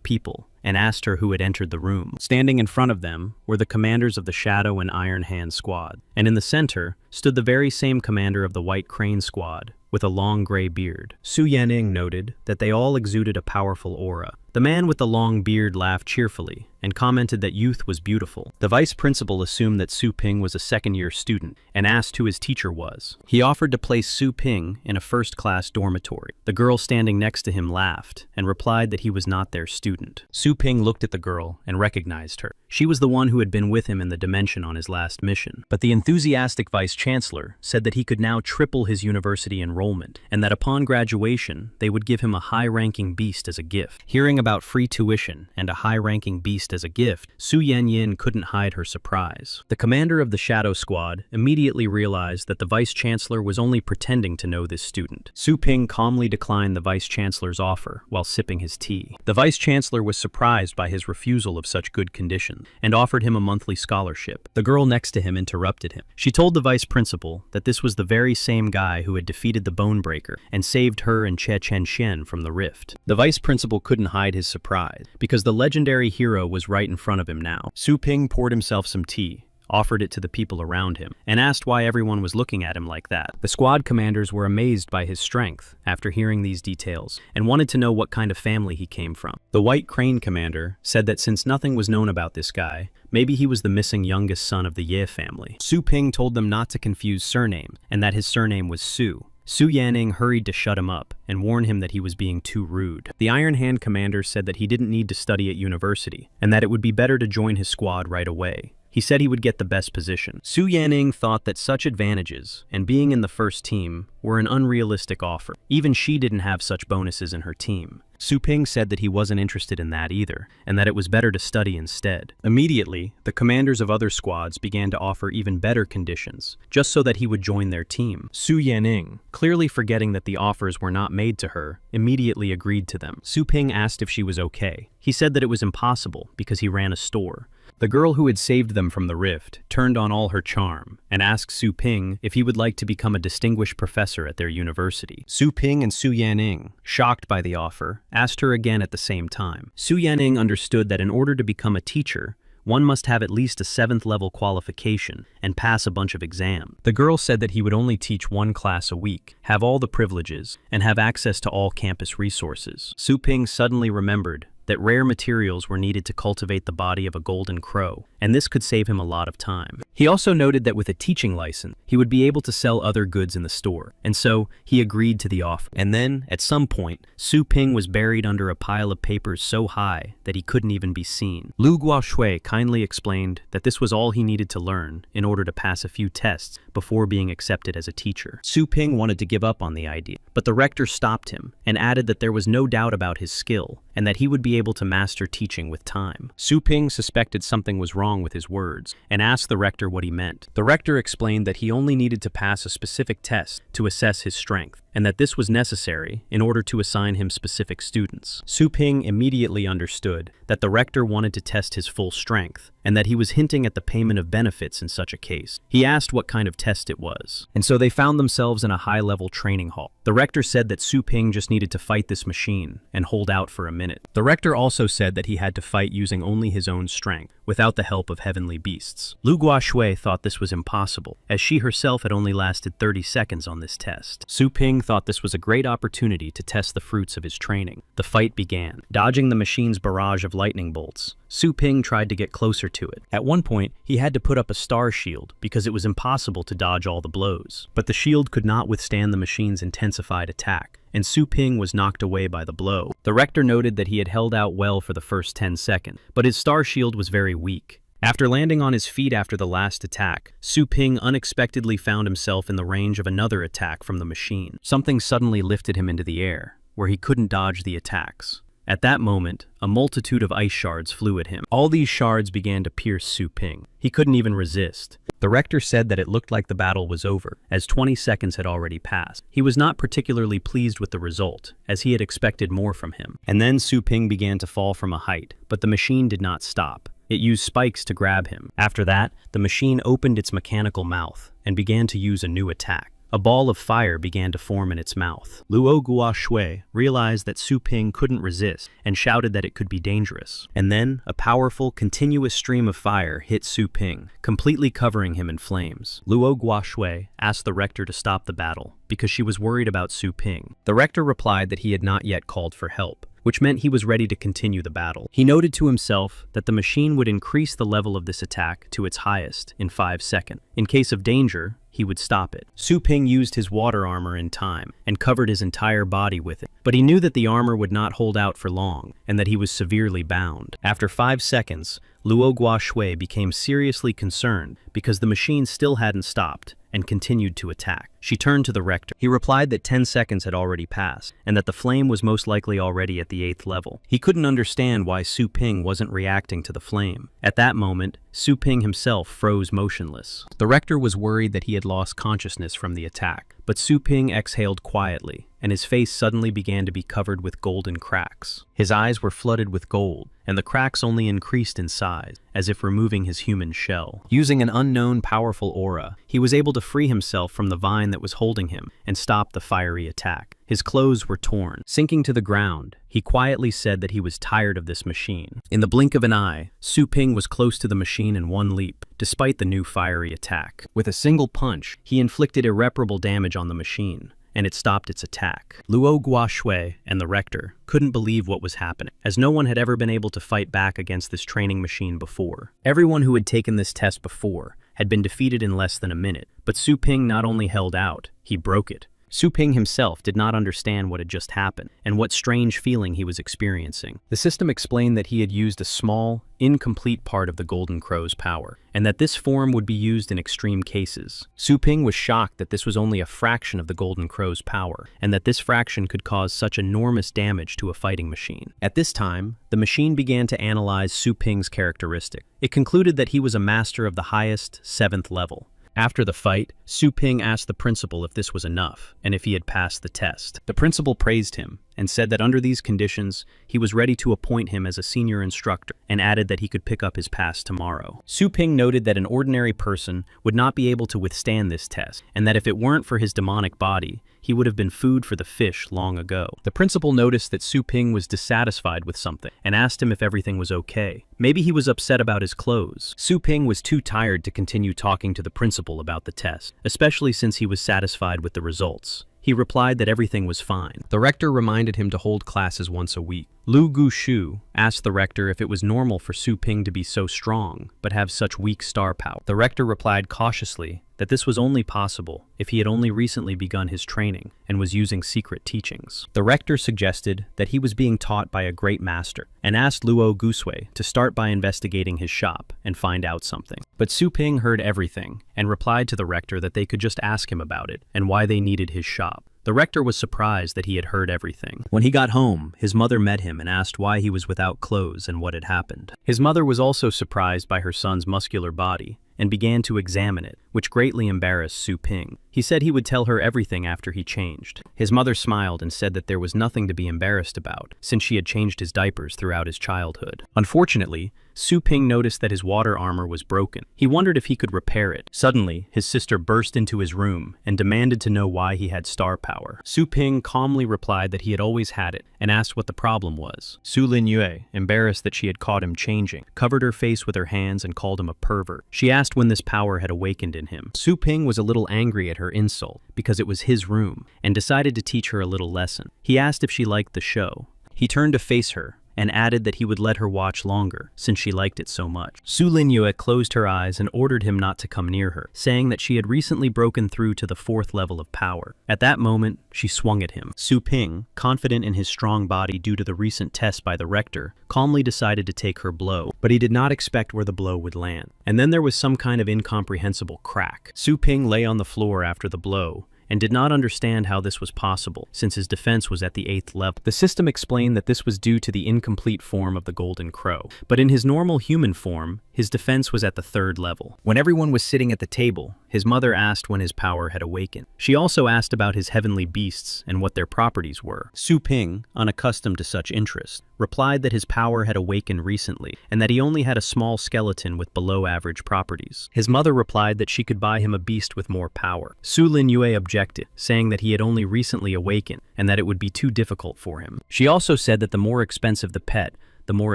people and asked her who had entered the room. Standing in front of them were the commanders of the Shadow and Iron Hand squad, and in the center stood the very same commander of the White Crane squad, with a long gray beard. Su Yanning noted that they all exuded a powerful aura. The man with the long beard laughed cheerfully and commented that youth was beautiful. The vice principal assumed that Su Ping was a second-year student and asked who his teacher was. He offered to place Su Ping in a first-class dormitory. The girl standing next to him laughed and replied that he was not their student. Su Ping looked at the girl and recognized her. She was the one who had been with him in the dimension on his last mission. But the enthusiastic vice-chancellor said that he could now triple his university enrollment and that upon graduation, they would give him a high-ranking beast as a gift. Hearing about free tuition and a high-ranking beast as a gift, Su Yanyin couldn't hide her surprise. The commander of the Shadow Squad immediately realized that the vice-chancellor was only pretending to know this student. Su Ping calmly declined the vice-chancellor's offer while sipping his tea. The vice-chancellor was surprised by his refusal of such good conditions and offered him a monthly scholarship. The girl next to him interrupted him. She told the vice principal that this was the very same guy who had defeated the Bonebreaker and saved her and Che Chen Xian from the rift. The vice principal couldn't hide his surprise because the legendary hero was right in front of him now. Su Ping poured himself some tea, offered it to the people around him, and asked why everyone was looking at him like that. The squad commanders were amazed by his strength after hearing these details and wanted to know what kind of family he came from. The White Crane commander said that since nothing was known about this guy, maybe he was the missing youngest son of the Ye family. Su Ping told them not to confuse surnames and that his surname was Su. Su Yanning hurried to shut him up and warn him that he was being too rude. The Iron Hand commander said that he didn't need to study at university and that it would be better to join his squad right away. He said he would get the best position. Su Yanning thought that such advantages and being in the first team were an unrealistic offer. Even she didn't have such bonuses in her team. Su Ping said that he wasn't interested in that either, and that it was better to study instead. Immediately, the commanders of other squads began to offer even better conditions, just so that he would join their team. Su Yanning, clearly forgetting that the offers were not made to her, immediately agreed to them. Su Ping asked if she was okay. He said that it was impossible because he ran a store. The girl who had saved them from the rift turned on all her charm and asked Su Ping if he would like to become a distinguished professor at their university. Su Ping and Su Yanning, shocked by the offer, asked her again at the same time. Su Yanning understood that in order to become a teacher, one must have at least a 7th level qualification and pass a bunch of exams. The girl said that he would only teach one class a week, have all the privileges, and have access to all campus resources. Su Ping suddenly remembered that rare materials were needed to cultivate the body of a golden crow, and this could save him a lot of time. He also noted that with a teaching license, he would be able to sell other goods in the store, and so he agreed to the offer. And then, at some point, Su Ping was buried under a pile of papers so high that he couldn't even be seen. Lu Guoshui kindly explained that this was all he needed to learn in order to pass a few tests before being accepted as a teacher. Su Ping wanted to give up on the idea, but the rector stopped him and added that there was no doubt about his skill and that he would be able to master teaching with time. Su Ping suspected something was wrong with his words and asked the rector what he meant. The rector explained that he only needed to pass a specific test to assess his strength, and that this was necessary in order to assign him specific students. Su Ping immediately understood that the rector wanted to test his full strength, and that he was hinting at the payment of benefits in such a case. He asked what kind of test it was, and so they found themselves in a high-level training hall. The rector said that Su Ping just needed to fight this machine and hold out for a minute. The rector also said that he had to fight using only his own strength, without the help of heavenly beasts. Lu Guoshui thought this was impossible, as she herself had only lasted 30 seconds on this test. Su Ping thought this was a great opportunity to test the fruits of his training. The fight began. Dodging the machine's barrage of lightning bolts, Su Ping tried to get closer to it. At one point, he had to put up a star shield because it was impossible to dodge all the blows. But the shield could not withstand the machine's intensified attack, and Su Ping was knocked away by the blow. The rector noted that he had held out well for the first 10 seconds, but his star shield was very weak. After landing on his feet after the last attack, Su Ping unexpectedly found himself in the range of another attack from the machine. Something suddenly lifted him into the air, where he couldn't dodge the attacks. At that moment, a multitude of ice shards flew at him. All these shards began to pierce Su Ping. He couldn't even resist. The rector said that it looked like the battle was over, as 20 seconds had already passed. He was not particularly pleased with the result, as he had expected more from him. And then Su Ping began to fall from a height, but the machine did not stop. It used spikes to grab him. After that, the machine opened its mechanical mouth and began to use a new attack. A ball of fire began to form in its mouth. Luo Guoshui realized that Su Ping couldn't resist and shouted that it could be dangerous. And then, a powerful, continuous stream of fire hit Su Ping, completely covering him in flames. Luo Guoshui asked the rector to stop the battle because she was worried about Su Ping. The rector replied that he had not yet called for help, which meant he was ready to continue the battle. He noted to himself that the machine would increase the level of this attack to its highest in 5 seconds. In case of danger, he would stop it. Su Ping used his water armor in time and covered his entire body with it. But he knew that the armor would not hold out for long and that he was severely bound. After 5 seconds, Luo Guoshui became seriously concerned because the machine still hadn't stopped and continued to attack. She turned to the rector. He replied that 10 seconds had already passed and that the flame was most likely already at the 8th level. He couldn't understand why Su Ping wasn't reacting to the flame. At that moment, Su Ping himself froze motionless. The rector was worried that he had lost consciousness from the attack, but Su Ping exhaled quietly, and his face suddenly began to be covered with golden cracks. His eyes were flooded with gold, and the cracks only increased in size, as if removing his human shell. Using an unknown powerful aura, he was able to free himself from the vine that was holding him and stop the fiery attack. His clothes were torn. Sinking to the ground, he quietly said that he was tired of this machine. In the blink of an eye, Su Ping was close to the machine in one leap, despite the new fiery attack. With a single punch, he inflicted irreparable damage on the machine, and it stopped its attack. Luo Guoshui and the rector couldn't believe what was happening, as no one had ever been able to fight back against this training machine before. Everyone who had taken this test before had been defeated in less than a minute, but Su Ping not only held out, he broke it. Su Ping himself did not understand what had just happened and what strange feeling he was experiencing. The system explained that he had used a small, incomplete part of the Golden Crow's power, and that this form would be used in extreme cases. Su Ping was shocked that this was only a fraction of the Golden Crow's power, and that this fraction could cause such enormous damage to a fighting machine. At this time, the machine began to analyze Su Ping's characteristic. It concluded that he was a master of the highest, 7th level. After the fight, Su Ping asked the principal if this was enough, and if he had passed the test. The principal praised him, and said that under these conditions, he was ready to appoint him as a senior instructor, and added that he could pick up his pass tomorrow. Su Ping noted that an ordinary person would not be able to withstand this test, and that if it weren't for his demonic body, he would have been food for the fish long ago. The principal noticed that Su Ping was dissatisfied with something, and asked him if everything was okay. Maybe he was upset about his clothes. Su Ping was too tired to continue talking to the principal about the test, especially since he was satisfied with the results. He replied that everything was fine. The rector reminded him to hold classes once a week. Lu Gushu asked the rector if it was normal for Su Ping to be so strong, but have such weak star power. The rector replied cautiously that this was only possible if he had only recently begun his training and was using secret teachings. The rector suggested that he was being taught by a great master, and asked Luo Gusui to start by investigating his shop and find out something. But Su Ping heard everything and replied to the rector that they could just ask him about it and why they needed his shop. The rector was surprised that he had heard everything. When he got home, his mother met him and asked why he was without clothes and what had happened. His mother was also surprised by her son's muscular body and began to examine it, which greatly embarrassed Su Ping. He said he would tell her everything after he changed. His mother smiled and said that there was nothing to be embarrassed about, since she had changed his diapers throughout his childhood. Unfortunately, Su Ping noticed that his water armor was broken. He wondered if he could repair it. Suddenly, his sister burst into his room and demanded to know why he had star power. Su Ping calmly replied that he had always had it and asked what the problem was. Su Linyue, embarrassed that she had caught him changing, covered her face with her hands and called him a pervert. She asked when this power had awakened in him. Su Ping was a little angry at her insult because it was his room and decided to teach her a little lesson. He asked if she liked the show. He turned to face her and added that he would let her watch longer, since she liked it so much. Su Linyue closed her eyes and ordered him not to come near her, saying that she had recently broken through to the 4th level of power. At that moment, she swung at him. Su Ping, confident in his strong body due to the recent test by the rector, calmly decided to take her blow, but he did not expect where the blow would land. And then there was some kind of incomprehensible crack. Su Ping lay on the floor after the blow, and did not understand how this was possible, since his defense was at the 8th level. The system explained that this was due to the incomplete form of the golden crow, but in his normal human form, his defense was at the 3rd level. When everyone was sitting at the table, his mother asked when his power had awakened. She also asked about his heavenly beasts and what their properties were. Su Ping, unaccustomed to such interest, replied that his power had awakened recently and that he only had a small skeleton with below-average properties. His mother replied that she could buy him a beast with more power. Su Linyue objected, saying that he had only recently awakened and that it would be too difficult for him. She also said that the more expensive the pet, the more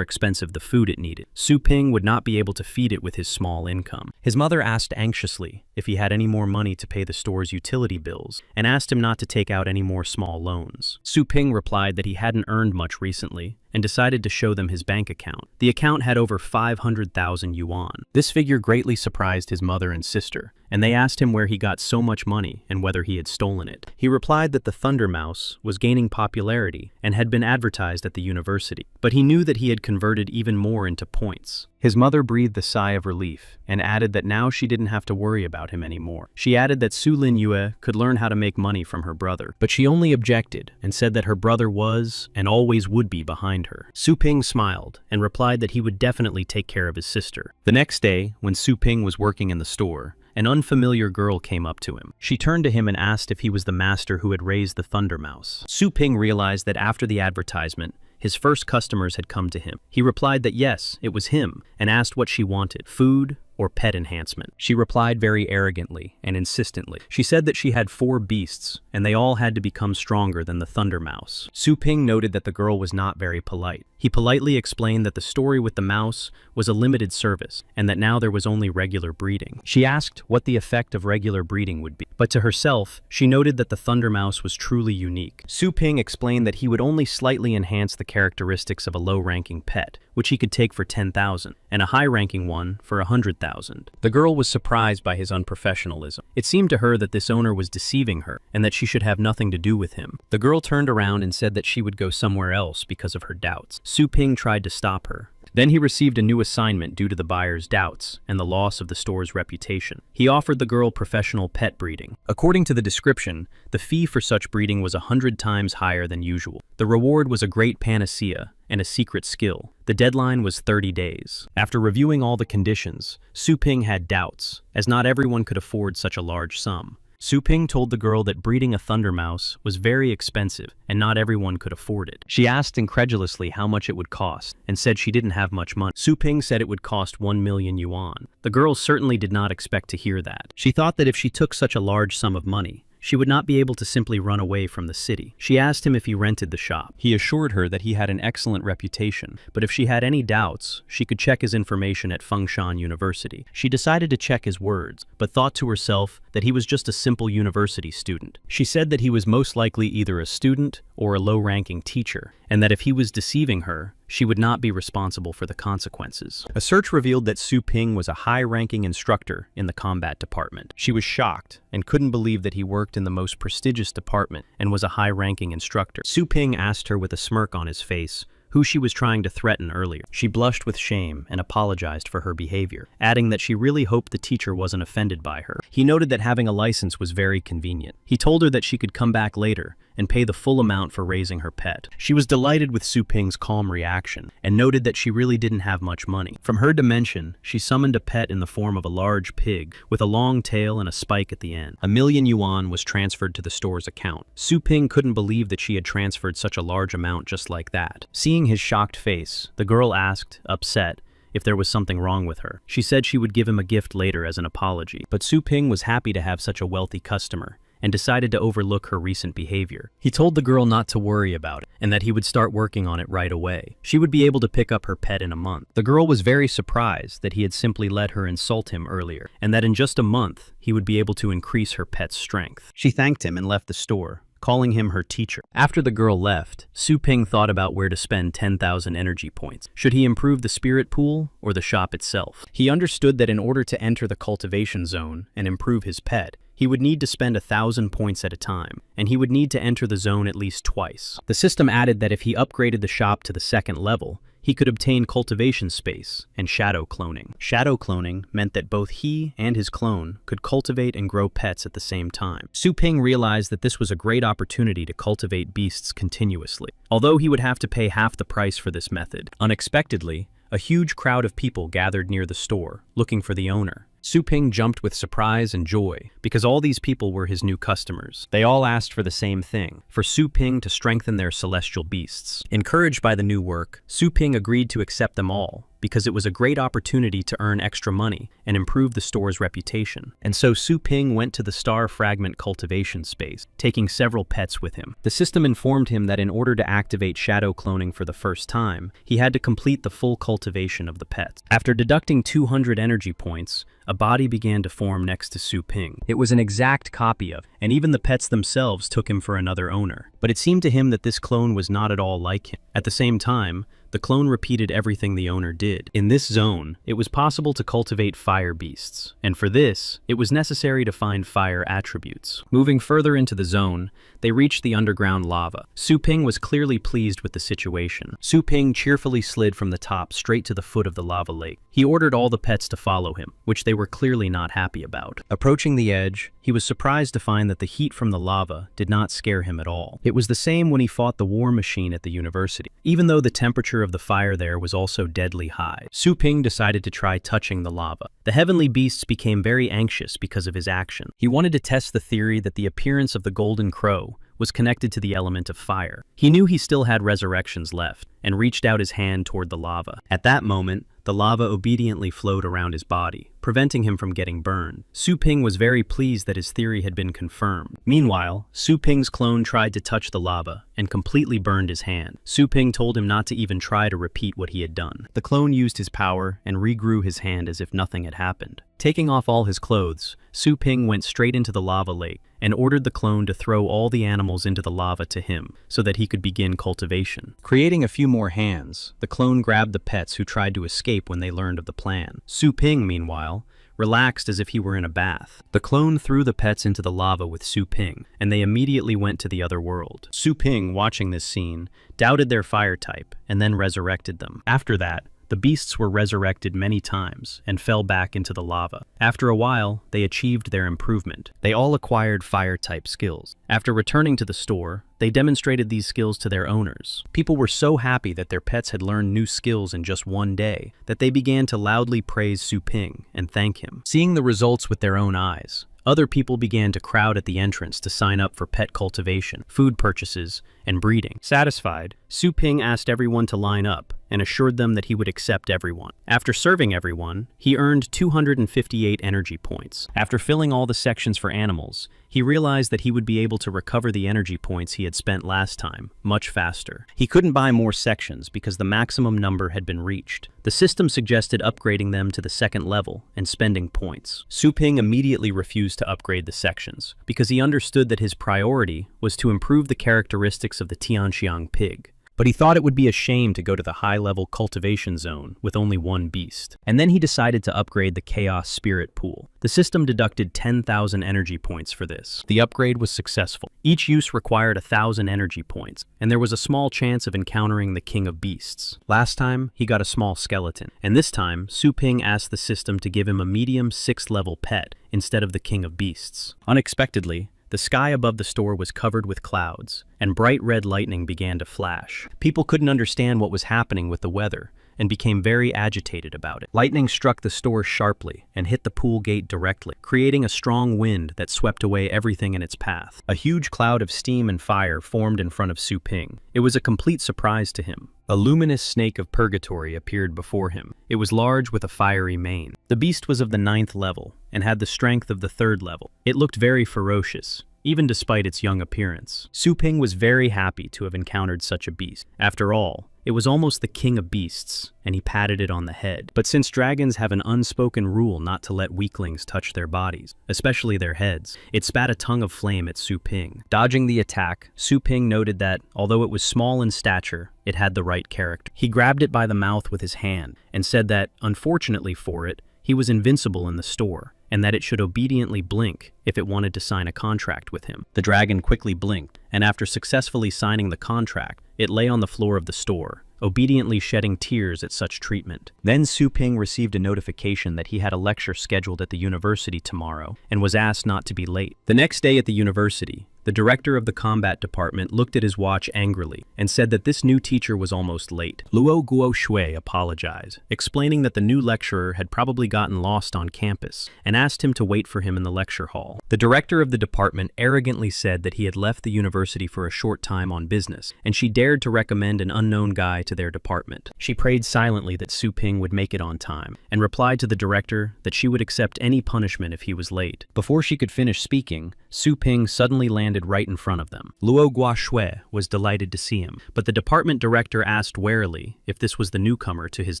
expensive the food it needed. Su Ping would not be able to feed it with his small income. His mother asked anxiously if he had any more money to pay the store's utility bills and asked him not to take out any more small loans. Su Ping replied that he hadn't earned much recently and decided to show them his bank account. The account had over 500,000 yuan. This figure greatly surprised his mother and sister, and they asked him where he got so much money and whether he had stolen it. He replied that the Thunder Mouse was gaining popularity and had been advertised at the university, but he knew that he had converted even more into points. His mother breathed a sigh of relief and added that now she didn't have to worry about him anymore. She added that Su Linyue could learn how to make money from her brother, but she only objected and said that her brother was and always would be behind her. Su Ping smiled and replied that he would definitely take care of his sister. The next day, when Su Ping was working in the store, an unfamiliar girl came up to him. She turned to him and asked if he was the master who had raised the Thunder Mouse. Su Ping realized that after the advertisement, his first customers had come to him. He replied that yes, it was him, and asked what she wanted, food or pet enhancement. She replied very arrogantly and insistently. She said that she had 4 beasts, and they all had to become stronger than the Thunder Mouse. Su Ping noted that the girl was not very polite. He politely explained that the story with the mouse was a limited service, and that now there was only regular breeding. She asked what the effect of regular breeding would be, but to herself, she noted that the Thunder Mouse was truly unique. Su Ping explained that he would only slightly enhance the characteristics of a low-ranking pet, which he could take for 10,000, and a high-ranking one for 100,000. The girl was surprised by his unprofessionalism. It seemed to her that this owner was deceiving her, and that she should have nothing to do with him. The girl turned around and said that she would go somewhere else because of her doubts. Su Ping tried to stop her. Then he received a new assignment due to the buyer's doubts and the loss of the store's reputation. He offered the girl professional pet breeding. According to the description, the fee for such breeding was 100 times higher than usual. The reward was a great panacea and a secret skill. The deadline was 30 days. After reviewing all the conditions, Su Ping had doubts, as not everyone could afford such a large sum. Su Ping told the girl that breeding a Thunder Mouse was very expensive and not everyone could afford it. She asked incredulously how much it would cost and said she didn't have much money. Su Ping said it would cost 1 million yuan. The girl certainly did not expect to hear that. She thought that if she took such a large sum of money, she would not be able to simply run away from the city. She asked him if he rented the shop. He assured her that he had an excellent reputation, but if she had any doubts, she could check his information at Fengshan University. She decided to check his words, but thought to herself that he was just a simple university student. She said that he was most likely either a student or a low-ranking teacher, and that if he was deceiving her, she would not be responsible for the consequences. A search revealed that Su Ping was a high-ranking instructor in the combat department. She was shocked and couldn't believe that he worked in the most prestigious department and was a high-ranking instructor. Su Ping asked her with a smirk on his face who she was trying to threaten earlier. She blushed with shame and apologized for her behavior, adding that she really hoped the teacher wasn't offended by her. He noted that having a license was very convenient. He told her that she could come back later and pay the full amount for raising her pet. She was delighted with Su Ping's calm reaction and noted that she really didn't have much money. From her dimension, she summoned a pet in the form of a large pig with a long tail and a spike at the end. 1 million yuan was transferred to the store's account. Su Ping couldn't believe that she had transferred such a large amount just like that. Seeing his shocked face, the girl asked, upset, if there was something wrong with her. She said she would give him a gift later as an apology, but Su Ping was happy to have such a wealthy customer and decided to overlook her recent behavior. He told the girl not to worry about it and that he would start working on it right away. She would be able to pick up her pet in a month. The girl was very surprised that he had simply let her insult him earlier and that in just a month he would be able to increase her pet's strength. She thanked him and left the store, calling him her teacher. After the girl left, Su Ping thought about where to spend 10,000 energy points. Should he improve the spirit pool or the shop itself? He understood that in order to enter the cultivation zone and improve his pet, he would need to spend 1,000 points at a time, and he would need to enter the zone at least twice. The system added that if he upgraded the shop to the 2nd level, he could obtain cultivation space and shadow cloning. Shadow cloning meant that both he and his clone could cultivate and grow pets at the same time. Su Ping realized that this was a great opportunity to cultivate beasts continuously, although he would have to pay half the price for this method. Unexpectedly, a huge crowd of people gathered near the store, looking for the owner. Su Ping jumped with surprise and joy, because all these people were his new customers. They all asked for the same thing, for Su Ping to strengthen their celestial beasts. Encouraged by the new work, Su Ping agreed to accept them all, because it was a great opportunity to earn extra money and improve the store's reputation. And so Su Ping went to the star fragment cultivation space, taking several pets with him. The system informed him that in order to activate shadow cloning for the first time, he had to complete the full cultivation of the pets. After deducting 200 energy points, a body began to form next to Su Ping. It was an exact copy of, and even the pets themselves took him for another owner. But it seemed to him that this clone was not at all like him. At the same time, the clone repeated everything the owner did. In this zone, it was possible to cultivate fire beasts, and for this, it was necessary to find fire attributes. Moving further into the zone, they reached the underground lava. Su Ping was clearly pleased with the situation. Su Ping cheerfully slid from the top straight to the foot of the lava lake. He ordered all the pets to follow him, which they were clearly not happy about. Approaching the edge, he was surprised to find that the heat from the lava did not scare him at all. It was the same when he fought the war machine at the university. Even though the temperature of the fire there was also deadly high, Su Ping decided to try touching the lava. The heavenly beasts became very anxious because of his action. He wanted to test the theory that the appearance of the golden crow was connected to the element of fire. He knew he still had resurrections left, and reached out his hand toward the lava. At that moment, the lava obediently flowed around his body, preventing him from getting burned. Su Ping was very pleased that his theory had been confirmed. Meanwhile, Su Ping's clone tried to touch the lava and completely burned his hand. Su Ping told him not to even try to repeat what he had done. The clone used his power and regrew his hand as if nothing had happened. Taking off all his clothes, Su Ping went straight into the lava lake and ordered the clone to throw all the animals into the lava to him so that he could begin cultivation. Creating a few more hands, the clone grabbed the pets who tried to escape when they learned of the plan. Su Ping, meanwhile, relaxed as if he were in a bath. The clone threw the pets into the lava with Su Ping, and they immediately went to the other world. Su Ping, watching this scene, doubted their fire type and then resurrected them. After that, the beasts were resurrected many times and fell back into the lava. After a while, they achieved their improvement. They all acquired fire-type skills. After returning to the store, they demonstrated these skills to their owners. People were so happy that their pets had learned new skills in just one day that they began to loudly praise Su Ping and thank him. Seeing the results with their own eyes, other people began to crowd at the entrance to sign up for pet cultivation, food purchases, and breeding. Satisfied, Su Ping asked everyone to line up and assured them that he would accept everyone. After serving everyone, he earned 258 energy points. After filling all the sections for animals, he realized that he would be able to recover the energy points he had spent last time much faster. He couldn't buy more sections because the maximum number had been reached. The system suggested upgrading them to the second level and spending points. Su Ping immediately refused to upgrade the sections because he understood that his priority was to improve the characteristics of the Tianxiang pig. But he thought it would be a shame to go to the high-level cultivation zone with only one beast. And then he decided to upgrade the Chaos Spirit Pool. The system deducted 10,000 energy points for this. The upgrade was successful. Each use required 1,000 energy points, and there was a small chance of encountering the King of Beasts. Last time, he got a small skeleton, and this time, Su Ping asked the system to give him a medium 6th level pet instead of the King of Beasts. Unexpectedly, the sky above the store was covered with clouds, and bright red lightning began to flash. People couldn't understand what was happening with the weather, and became very agitated about it. Lightning struck the store sharply and hit the pool gate directly, creating a strong wind that swept away everything in its path. A huge cloud of steam and fire formed in front of Su Ping. It was a complete surprise to him. A luminous snake of purgatory appeared before him. It was large with a fiery mane. The beast was of the 9th level and had the strength of the 3rd level. It looked very ferocious, even despite its young appearance. Su Ping was very happy to have encountered such a beast. After all, it was almost the king of beasts, and he patted it on the head. But since dragons have an unspoken rule not to let weaklings touch their bodies, especially their heads, it spat a tongue of flame at Su Ping. Dodging the attack, Su Ping noted that, although it was small in stature, it had the right character. He grabbed it by the mouth with his hand and said that, unfortunately for it, he was invincible in the store, and that it should obediently blink if it wanted to sign a contract with him. The dragon quickly blinked, and after successfully signing the contract, it lay on the floor of the store, obediently shedding tears at such treatment. Then Su Ping received a notification that he had a lecture scheduled at the university tomorrow and was asked not to be late. The next day at the university, the director of the combat department looked at his watch angrily and said that this new teacher was almost late. Luo Guoshui apologized, explaining that the new lecturer had probably gotten lost on campus and asked him to wait for him in the lecture hall. The director of the department arrogantly said that he had left the university for a short time on business, and she dared to recommend an unknown guy to their department. She prayed silently that Su Ping would make it on time and replied to the director that she would accept any punishment if he was late. Before she could finish speaking, Su Ping suddenly landed right in front of them. Luo Guoshui was delighted to see him, but the department director asked warily if this was the newcomer to his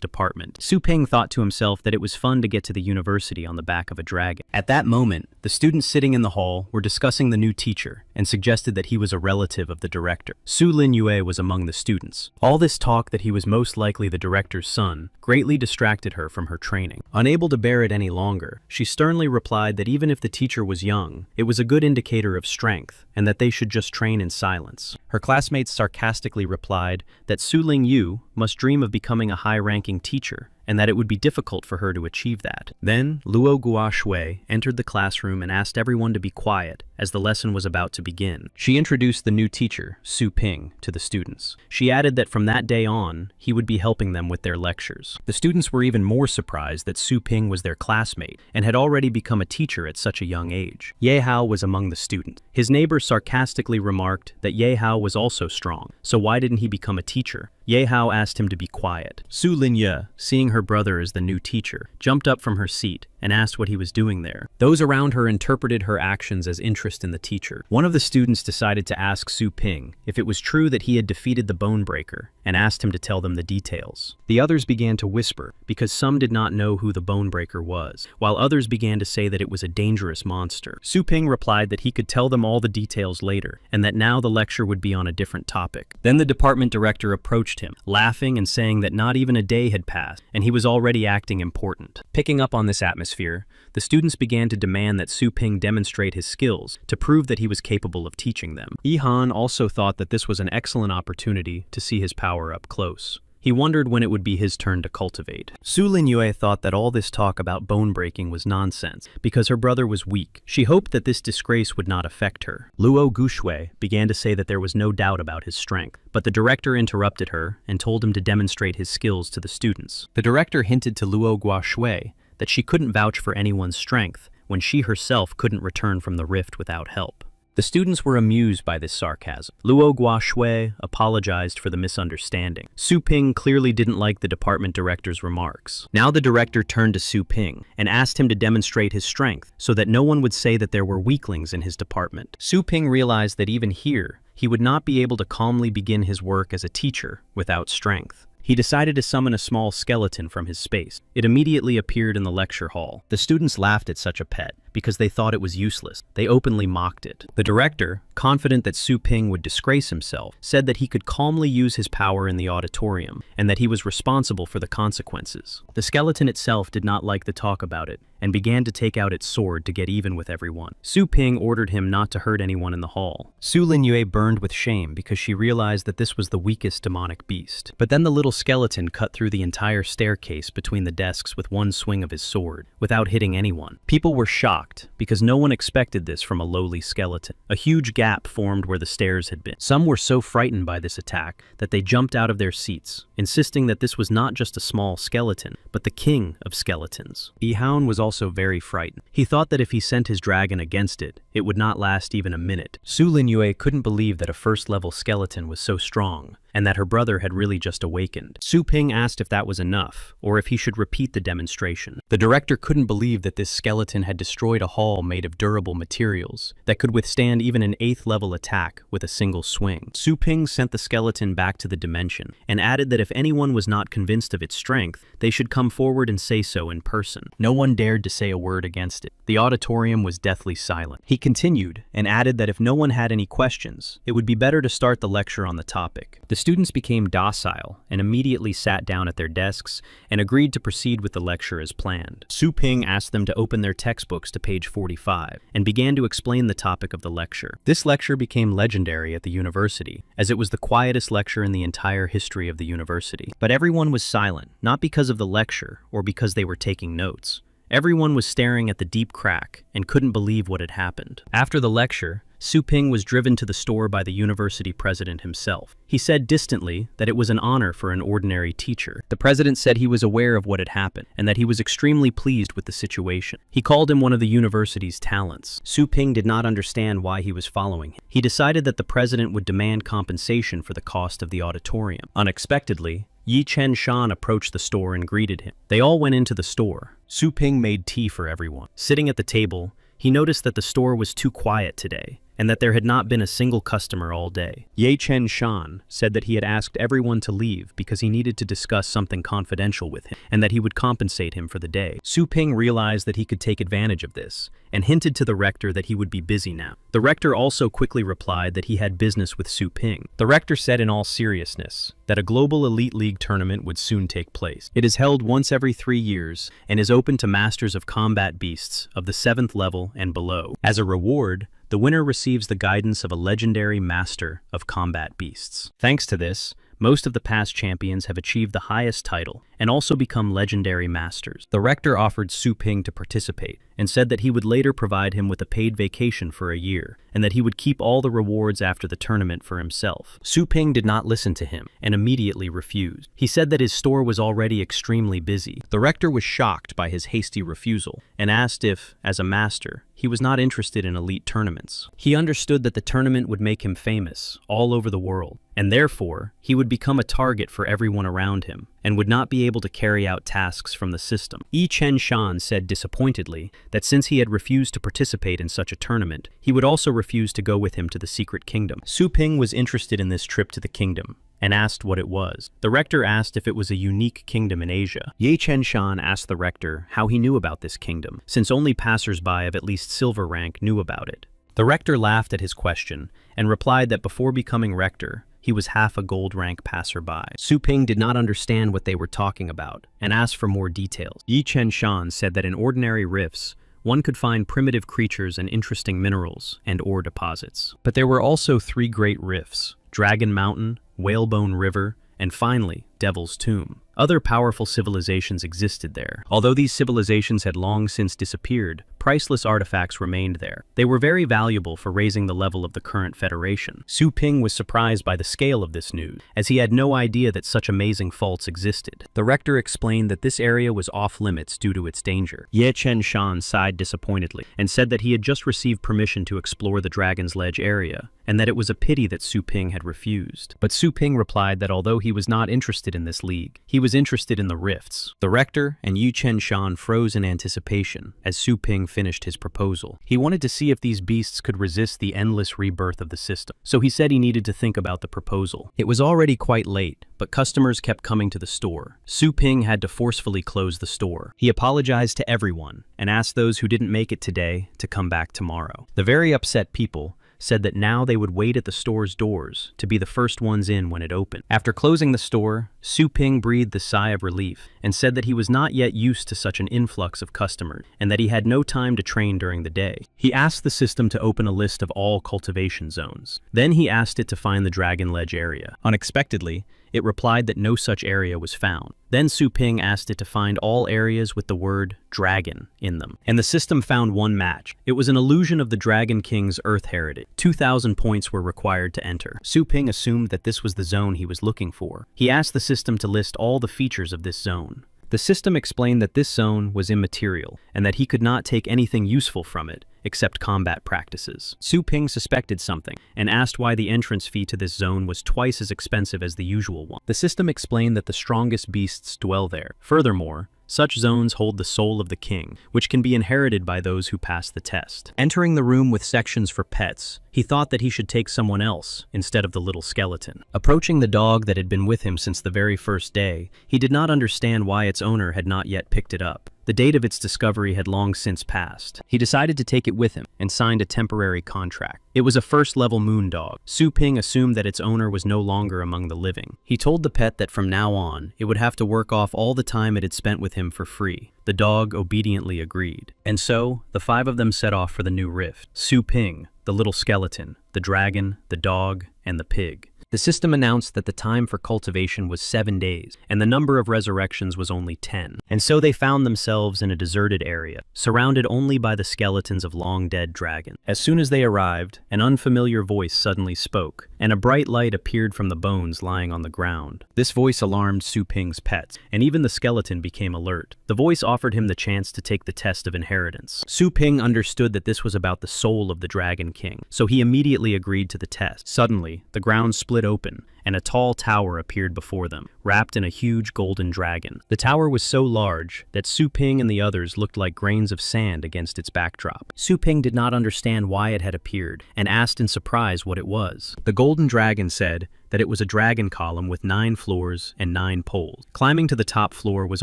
department. Su Ping thought to himself that it was fun to get to the university on the back of a dragon. At that moment, the students sitting in the hall were discussing the new teacher and suggested that he was a relative of the director. Su Linyue was among the students. All this talk that he was most likely the director's son greatly distracted her from her training. Unable to bear it any longer, she sternly replied that even if the teacher was young, it was a good indicator of strength and that they should just train in silence. Her classmates sarcastically replied that Su Lingyu must dream of becoming a high-ranking teacher and that it would be difficult for her to achieve that. Then, Luo Guoshui entered the classroom and asked everyone to be quiet as the lesson was about to begin. She introduced the new teacher, Su Ping, to the students. She added that from that day on, he would be helping them with their lectures. The students were even more surprised that Su Ping was their classmate and had already become a teacher at such a young age. Yahello was among the students. His neighbor sarcastically remarked that Yahello was also strong, so why didn't he become a teacher? Yahello asked him to be quiet. Su Linyue, seeing her brother as the new teacher, jumped up from her seat and asked what he was doing there. Those around her interpreted her actions as interest in the teacher. One of the students decided to ask Su Ping if it was true that he had defeated the Bone Breaker and asked him to tell them the details. The others began to whisper because some did not know who the Bone Breaker was, while others began to say that it was a dangerous monster. Su Ping replied that he could tell them all the details later and that now the lecture would be on a different topic. Then the department director approached him, laughing and saying that not even a day had passed and he was already acting important. Picking up on this atmosphere, the students began to demand that Su Ping demonstrate his skills to prove that he was capable of teaching them. Ihan also thought that this was an excellent opportunity to see his power up close. He wondered when it would be his turn to cultivate. Su Linyue thought that all this talk about bone breaking was nonsense because her brother was weak. She hoped that this disgrace would not affect her. Luo Guoshui began to say that there was no doubt about his strength, but the director interrupted her and told him to demonstrate his skills to the students. The director hinted to Luo Guoshui that she couldn't vouch for anyone's strength when she herself couldn't return from the rift without help. The students were amused by this sarcasm. Luo Guoshui apologized for the misunderstanding. Su Ping clearly didn't like the department director's remarks. Now the director turned to Su Ping and asked him to demonstrate his strength so that no one would say that there were weaklings in his department. Su Ping realized that even here, he would not be able to calmly begin his work as a teacher without strength. He decided to summon a small skeleton from his space. It immediately appeared in the lecture hall. The students laughed at such a pet because they thought it was useless. They openly mocked it. The director, confident that Su Ping would disgrace himself, said that he could calmly use his power in the auditorium and that he was responsible for the consequences. The skeleton itself did not like the talk about it and began to take out its sword to get even with everyone. Su Ping ordered him not to hurt anyone in the hall. Su Linyue burned with shame because she realized that this was the weakest demonic beast. But then the little skeleton cut through the entire staircase between the desks with one swing of his sword, without hitting anyone. People were shocked because no one expected this from a lowly skeleton. A huge gap formed where the stairs had been. Some were so frightened by this attack that they jumped out of their seats, insisting that this was not just a small skeleton, but the king of skeletons. Ihan was also very frightened. He thought that if he sent his dragon against it, it would not last even a minute. Su Linyue couldn't believe that a first-level skeleton was so strong, and that her brother had really just awakened. Su Ping asked if that was enough, or if he should repeat the demonstration. The director couldn't believe that this skeleton had destroyed a hall made of durable materials that could withstand even an 8th-level attack with a single swing. Su Ping sent the skeleton back to the dimension, and added that if anyone was not convinced of its strength, they should come forward and say so in person. No one dared to say a word against it. The auditorium was deathly silent. He continued, and added that if no one had any questions, it would be better to start the lecture on the topic. The students became docile and immediately sat down at their desks and agreed to proceed with the lecture as planned. Su Ping asked them to open their textbooks to page 45 and began to explain the topic of the lecture. This lecture became legendary at the university, as it was the quietest lecture in the entire history of the university. But everyone was silent, not because of the lecture or because they were taking notes. Everyone was staring at the deep crack and couldn't believe what had happened. After the lecture, Su Ping was driven to the store by the university president himself. He said distantly that it was an honor for an ordinary teacher. The president said he was aware of what had happened and that he was extremely pleased with the situation. He called him one of the university's talents. Su Ping did not understand why he was following him. He decided that the president would demand compensation for the cost of the auditorium. Unexpectedly, Yi Chen Shan approached the store and greeted him. They all went into the store. Su Ping made tea for everyone. Sitting at the table, he noticed that the store was too quiet today, and that there had not been a single customer all day. Yi Chen Shan said that he had asked everyone to leave because he needed to discuss something confidential with him, and that he would compensate him for the day. Su Ping realized that he could take advantage of this, and hinted to the rector that he would be busy now. The rector also quickly replied that he had business with Su Ping. The rector said in all seriousness that a global elite league tournament would soon take place. It is held once every 3 years and is open to masters of combat beasts of the 7th level and below. As a reward, the winner receives the guidance of a legendary master of combat beasts. Thanks to this, most of the past champions have achieved the highest title and also become legendary masters. The rector offered Su Ping to participate and said that he would later provide him with a paid vacation for a year and that he would keep all the rewards after the tournament for himself. Su Ping did not listen to him and immediately refused. He said that his store was already extremely busy. The rector was shocked by his hasty refusal and asked if, as a master, he was not interested in elite tournaments. He understood that the tournament would make him famous all over the world, and therefore, he would become a target for everyone around him and would not be able to carry out tasks from the system. Yi Chen Shan said disappointedly that since he had refused to participate in such a tournament, he would also refuse to go with him to the secret kingdom. Su Ping was interested in this trip to the kingdom and asked what it was. The rector asked if it was a unique kingdom in Asia. Yi Chen Shan asked the rector how he knew about this kingdom, since only passers-by of at least silver rank knew about it. The rector laughed at his question and replied that before becoming rector, he was half a gold rank passerby. Su Ping did not understand what they were talking about and asked for more details. Yi Chen Shan said that in ordinary rifts, one could find primitive creatures and interesting minerals and ore deposits. But there were also 3 great rifts: Dragon Mountain, Whalebone River, and finally, Devil's Tomb. Other powerful civilizations existed there. Although these civilizations had long since disappeared, priceless artifacts remained there. They were very valuable for raising the level of the current federation. Su Ping was surprised by the scale of this news, as he had no idea that such amazing faults existed. The rector explained that this area was off-limits due to its danger. Yi Chen Shan sighed disappointedly and said that he had just received permission to explore the Dragon's Ledge area, and that it was a pity that Su Ping had refused. But Su Ping replied that although he was not interested in this league, he was interested in the rifts. The rector and Yi Chen Shan froze in anticipation as Su Ping finished his proposal. He wanted to see if these beasts could resist the endless rebirth of the system, so he said he needed to think about the proposal. It was already quite late, but customers kept coming to the store. Su Ping had to forcefully close the store. He apologized to everyone and asked those who didn't make it today to come back tomorrow. The very upset people said that now they would wait at the store's doors to be the first ones in when it opened. After closing the store, Su Ping breathed a sigh of relief and said that he was not yet used to such an influx of customers and that he had no time to train during the day. He asked the system to open a list of all cultivation zones. Then he asked it to find the Dragon Ledge area. Unexpectedly, it replied that no such area was found. Then Su Ping asked it to find all areas with the word dragon in them, and the system found one match. It was an illusion of the Dragon King's Earth heritage. 2,000 points were required to enter. Su Ping assumed that this was the zone he was looking for. He asked the system to list all the features of this zone. The system explained that this zone was immaterial and that he could not take anything useful from it except combat practices. Su Ping suspected something and asked why the entrance fee to this zone was twice as expensive as the usual one. The system explained that the strongest beasts dwell there. Furthermore, such zones hold the soul of the king, which can be inherited by those who pass the test. Entering the room with sections for pets, he thought that he should take someone else instead of the little skeleton. Approaching the dog that had been with him since the very first day, he did not understand why its owner had not yet picked it up. The date of its discovery had long since passed. He decided to take it with him and signed a temporary contract. It was a first-level moon dog. Su Ping assumed that its owner was no longer among the living. He told the pet that from now on, it would have to work off all the time it had spent with him for free. The dog obediently agreed. And so, the 5 of them set off for the new rift. Su Ping, the little skeleton, the dragon, the dog, and the pig. The system announced that the time for cultivation was 7 days, and the number of resurrections was only 10. And so they found themselves in a deserted area, surrounded only by the skeletons of long-dead dragons. As soon as they arrived, an unfamiliar voice suddenly spoke, and a bright light appeared from the bones lying on the ground. This voice alarmed Su Ping's pets, and even the skeleton became alert. The voice offered him the chance to take the test of inheritance. Su Ping understood that this was about the soul of the Dragon King, so he immediately agreed to the test. Suddenly, the ground split open, and a tall tower appeared before them, wrapped in a huge golden dragon. The tower was so large that Su Ping and the others looked like grains of sand against its backdrop. Su Ping did not understand why it had appeared, and asked in surprise what it was. The golden dragon said that it was a dragon column with 9 floors and 9 poles. Climbing to the top floor was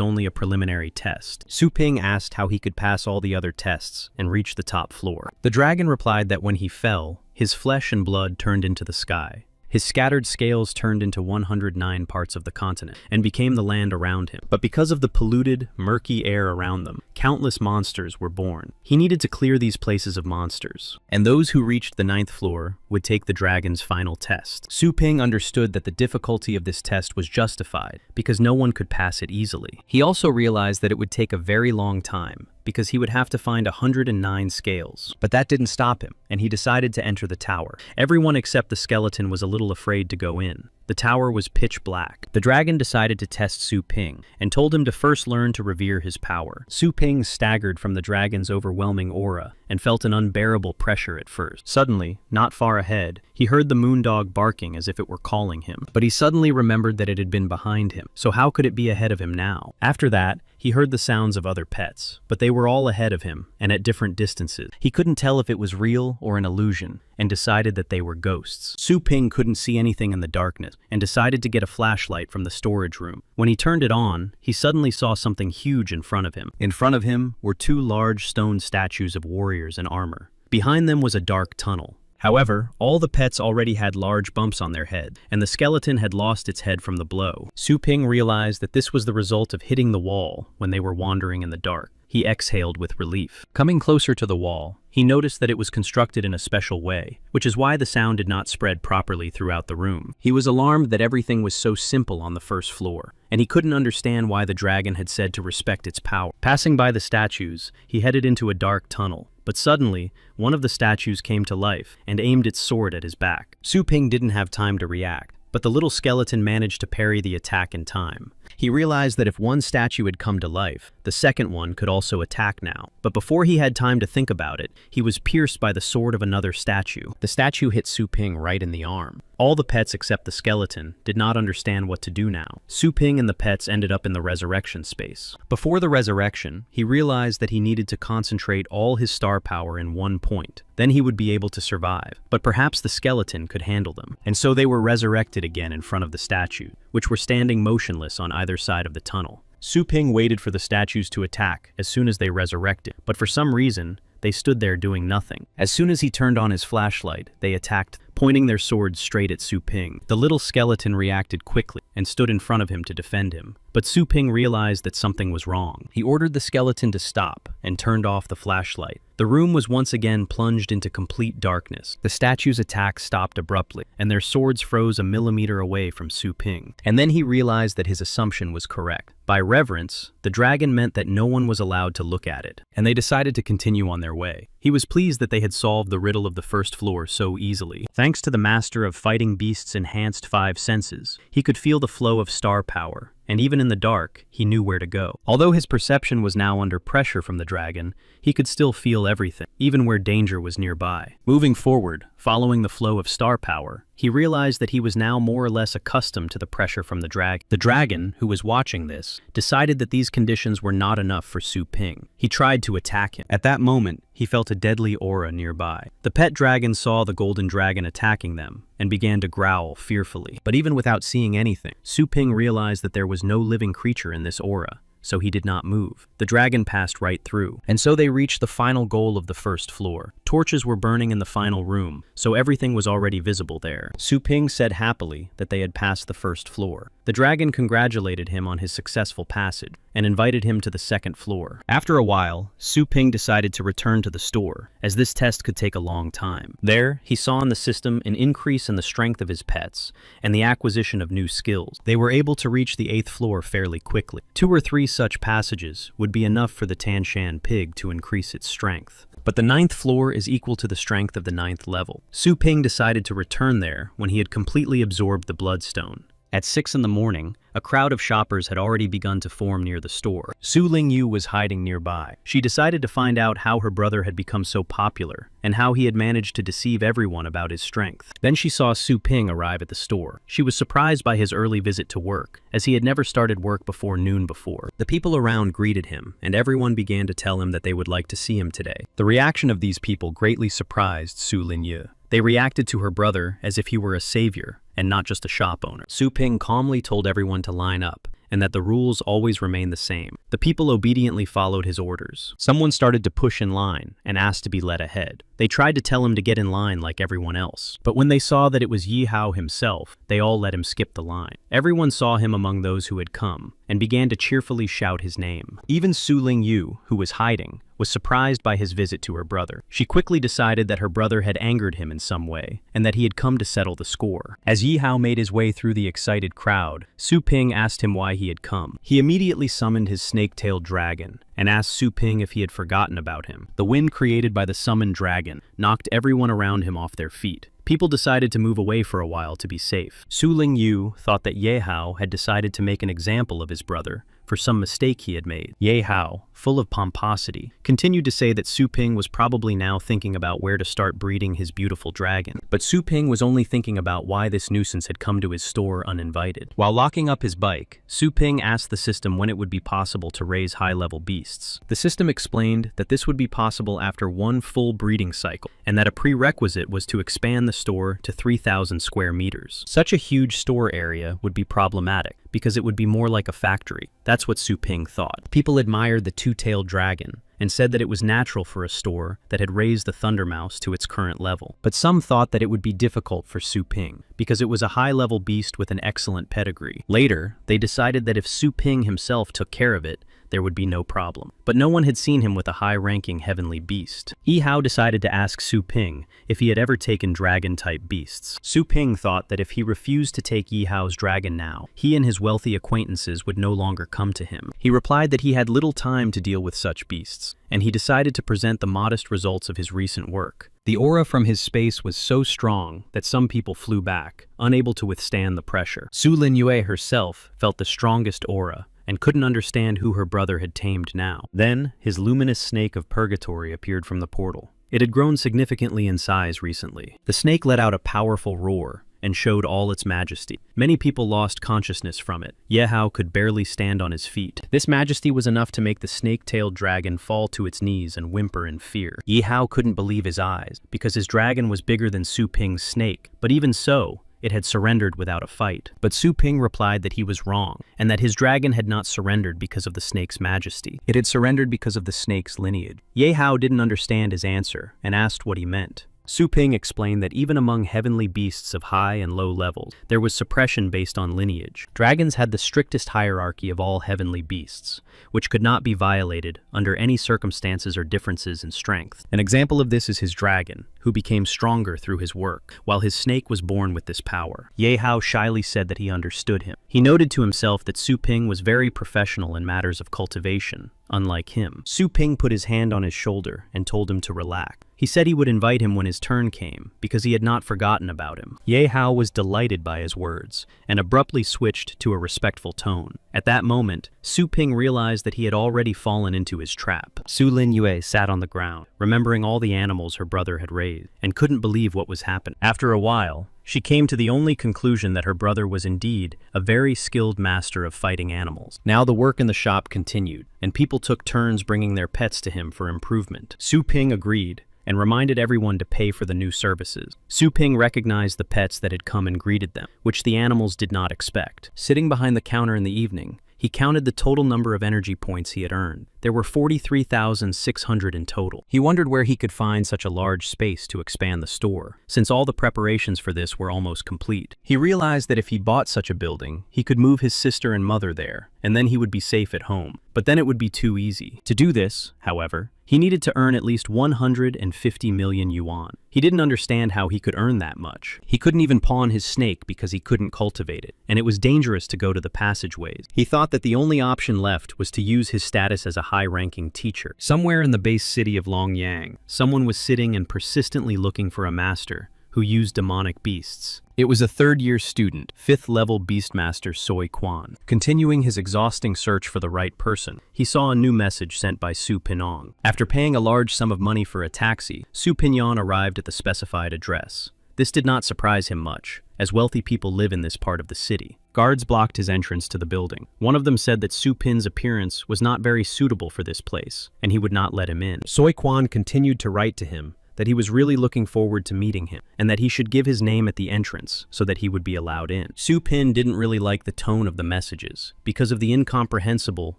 only a preliminary test. Su Ping asked how he could pass all the other tests and reach the top floor. The dragon replied that when he fell, his flesh and blood turned into the sky. His scattered scales turned into 109 parts of the continent and became the land around him. But because of the polluted, murky air around them, countless monsters were born. He needed to clear these places of monsters, and those who reached the 9th floor would take the dragon's final test. Su Ping understood that the difficulty of this test was justified because no one could pass it easily. He also realized that it would take a very long time, because he would have to find 109 scales. But that didn't stop him, and he decided to enter the tower. Everyone except the skeleton was a little afraid to go in. The tower was pitch black. The dragon decided to test Su Ping, and told him to first learn to revere his power. Su Ping staggered from the dragon's overwhelming aura, and felt an unbearable pressure at first. Suddenly, not far ahead, he heard the moon dog barking as if it were calling him. But he suddenly remembered that it had been behind him, so how could it be ahead of him now? After that, he heard the sounds of other pets, but they were all ahead of him, and at different distances. He couldn't tell if it was real or an illusion, and decided that they were ghosts. Su Ping couldn't see anything in the darkness, and decided to get a flashlight from the storage room. When he turned it on, he suddenly saw something huge in front of him. In front of him were 2 large stone statues of warriors in armor. Behind them was a dark tunnel. However, all the pets already had large bumps on their head, and the skeleton had lost its head from the blow. Su Ping realized that this was the result of hitting the wall when they were wandering in the dark. He exhaled with relief. Coming closer to the wall, he noticed that it was constructed in a special way, which is why the sound did not spread properly throughout the room. He was alarmed that everything was so simple on the first floor, and he couldn't understand why the dragon had said to respect its power. Passing by the statues, he headed into a dark tunnel. But suddenly, one of the statues came to life and aimed its sword at his back. Su Ping didn't have time to react, but the little skeleton managed to parry the attack in time. He realized that if one statue had come to life, the second one could also attack now. But before he had time to think about it, he was pierced by the sword of another statue. The statue hit Su Ping right in the arm. All the pets except the skeleton did not understand what to do now. Su Ping and the pets ended up in the resurrection space. Before the resurrection, he realized that he needed to concentrate all his star power in one point. Then he would be able to survive. But perhaps the skeleton could handle them. And so they were resurrected again in front of the statue, which were standing motionless on either side of the tunnel. Su Ping waited for the statues to attack as soon as they resurrected, but for some reason, they stood there doing nothing. As soon as he turned on his flashlight, they attacked, pointing their swords straight at Su Ping. The little skeleton reacted quickly and stood in front of him to defend him. But Su Ping realized that something was wrong. He ordered the skeleton to stop and turned off the flashlight. The room was once again plunged into complete darkness. The statue's attack stopped abruptly, and their swords froze a millimeter away from Su Ping. And then he realized that his assumption was correct. By reverence, the dragon meant that no one was allowed to look at it, and they decided to continue on their way. He was pleased that they had solved the riddle of the first floor so easily. Thanks to the master of fighting beasts' enhanced 5 senses, he could feel the flow of star power, and even in the dark, he knew where to go. Although his perception was now under pressure from the dragon, he could still feel everything, even where danger was nearby. Moving forward, following the flow of star power, he realized that he was now more or less accustomed to the pressure from the dragon. The dragon, who was watching this, decided that these conditions were not enough for Su Ping. He tried to attack him. At that moment, he felt a deadly aura nearby. The pet dragon saw the golden dragon attacking them and began to growl fearfully. But even without seeing anything, Su Ping realized that there was no living creature in this aura. so he did not move. The dragon passed right through, and so they reached the final goal of the first floor. Torches were burning in the final room, so everything was already visible there. Su Ping said happily that they had passed the first floor. The dragon congratulated him on his successful passage and invited him to the second floor. After a while, Su Ping decided to return to the store, as this test could take a long time. There, he saw in the system an increase in the strength of his pets and the acquisition of new skills. They were able to reach the 8th floor fairly quickly. 2 or 3 such passages would be enough for the Tanshan pig to increase its strength. But the 9th floor is equal to the strength of the 9th level. Su Ping decided to return there when he had completely absorbed the bloodstone. At 6 in the morning, a crowd of shoppers had already begun to form near the store. Su Lingyu was hiding nearby. She decided to find out how her brother had become so popular and how he had managed to deceive everyone about his strength. Then she saw Su Ping arrive at the store. She was surprised by his early visit to work, as he had never started work before noon before. The people around greeted him, and everyone began to tell him that they would like to see him today. The reaction of these people greatly surprised Su Lingyu. They reacted to her brother as if he were a savior and not just a shop owner. Su Ping calmly told everyone to line up and that the rules always remain the same. The people obediently followed his orders. Someone started to push in line and asked to be led ahead. They tried to tell him to get in line like everyone else, but when they saw that it was Yi Hao himself, they all let him skip the line. Everyone saw him among those who had come and began to cheerfully shout his name. Even Su Lingyu, who was hiding, was surprised by his visit to her brother. She quickly decided that her brother had angered him in some way, and that he had come to settle the score. As Yi Hao made his way through the excited crowd, Su Ping asked him why he had come. He immediately summoned his snake-tailed dragon, and asked Su Ping if he had forgotten about him. The wind created by the summoned dragon knocked everyone around him off their feet. People decided to move away for a while to be safe. Su Lingyu thought that Ye Hao had decided to make an example of his brother for some mistake he had made. Ye Hao, full of pomposity, continued to say that Su Ping was probably now thinking about where to start breeding his beautiful dragon. But Su Ping was only thinking about why this nuisance had come to his store uninvited. While locking up his bike, Su Ping asked the system when it would be possible to raise high-level beasts. The system explained that this would be possible after 1 full breeding cycle, and that a prerequisite was to expand the store to 3,000 square meters. Such a huge store area would be problematic, because it would be more like a factory. That's what Su Ping thought. People admired the two-tailed dragon and said that it was natural for a store that had raised the Thunder Mouse to its current level. But some thought that it would be difficult for Su Ping, because it was a high-level beast with an excellent pedigree. Later, they decided that if Su Ping himself took care of it, there would be no problem. But no one had seen him with a high-ranking heavenly beast. Yi Hao decided to ask Su Ping if he had ever taken dragon-type beasts. Su Ping thought that if he refused to take Yi Hao's dragon now, he and his wealthy acquaintances would no longer come to him. He replied that he had little time to deal with such beasts, and he decided to present the modest results of his recent work. The aura from his space was so strong that some people flew back, unable to withstand the pressure. Su Linyue herself felt the strongest aura, and couldn't understand who her brother had tamed now. Then, his luminous snake of purgatory appeared from the portal. It had grown significantly in size recently. The snake let out a powerful roar and showed all its majesty. Many people lost consciousness from it. Ye Hao could barely stand on his feet. This majesty was enough to make the snake-tailed dragon fall to its knees and whimper in fear. Ye Hao couldn't believe his eyes, because his dragon was bigger than Su Ping's snake, but even so, it had surrendered without a fight. But Su Ping replied that he was wrong, and that his dragon had not surrendered because of the snake's majesty. It had surrendered because of the snake's lineage. Ye Hao didn't understand his answer, and asked what he meant. Su Ping explained that even among heavenly beasts of high and low levels, there was suppression based on lineage. Dragons had the strictest hierarchy of all heavenly beasts, which could not be violated under any circumstances or differences in strength. An example of this is his dragon, who became stronger through his work, while his snake was born with this power. Ye Hao shyly said that he understood him. He noted to himself that Su Ping was very professional in matters of cultivation, unlike him. Su Ping put his hand on his shoulder and told him to relax. He said he would invite him when his turn came, because he had not forgotten about him. Ye Hao was delighted by his words, and abruptly switched to a respectful tone. At that moment, Su Ping realized that he had already fallen into his trap. Su Linyue sat on the ground, remembering all the animals her brother had raised, and couldn't believe what was happening. After a while, she came to the only conclusion that her brother was indeed a very skilled master of fighting animals. Now the work in the shop continued, and people took turns bringing their pets to him for improvement. Su Ping agreed, and reminded everyone to pay for the new services. Su Ping recognized the pets that had come and greeted them, which the animals did not expect. Sitting behind the counter in the evening, He counted the total number of energy points he had earned. There were 43,600 in total. He wondered where he could find such a large space to expand the store, since all the preparations for this were almost complete. He realized that if he bought such a building, he could move his sister and mother there, and then he would be safe at home. But then it would be too easy. To do this, however, he needed to earn at least 150 million yuan. He didn't understand how he could earn that much. He couldn't even pawn his snake because he couldn't cultivate it, and it was dangerous to go to the passageways. He thought that the only option left was to use his status as a high-ranking teacher. Somewhere in the base city of Longyang, someone was sitting and persistently looking for a master who used demonic beasts. It was a third-year student, 5th-level Beastmaster Soi Quan. Continuing his exhausting search for the right person, he saw a new message sent by Su Pinong. After paying a large sum of money for a taxi, Su Pinong arrived at the specified address. This did not surprise him much, as wealthy people live in this part of the city. Guards blocked his entrance to the building. One of them said that Su Pin's appearance was not very suitable for this place, and he would not let him in. Soi Quan continued to write to him that he was really looking forward to meeting him, and that he should give his name at the entrance so that he would be allowed in. Su Pin didn't really like the tone of the messages because of the incomprehensible,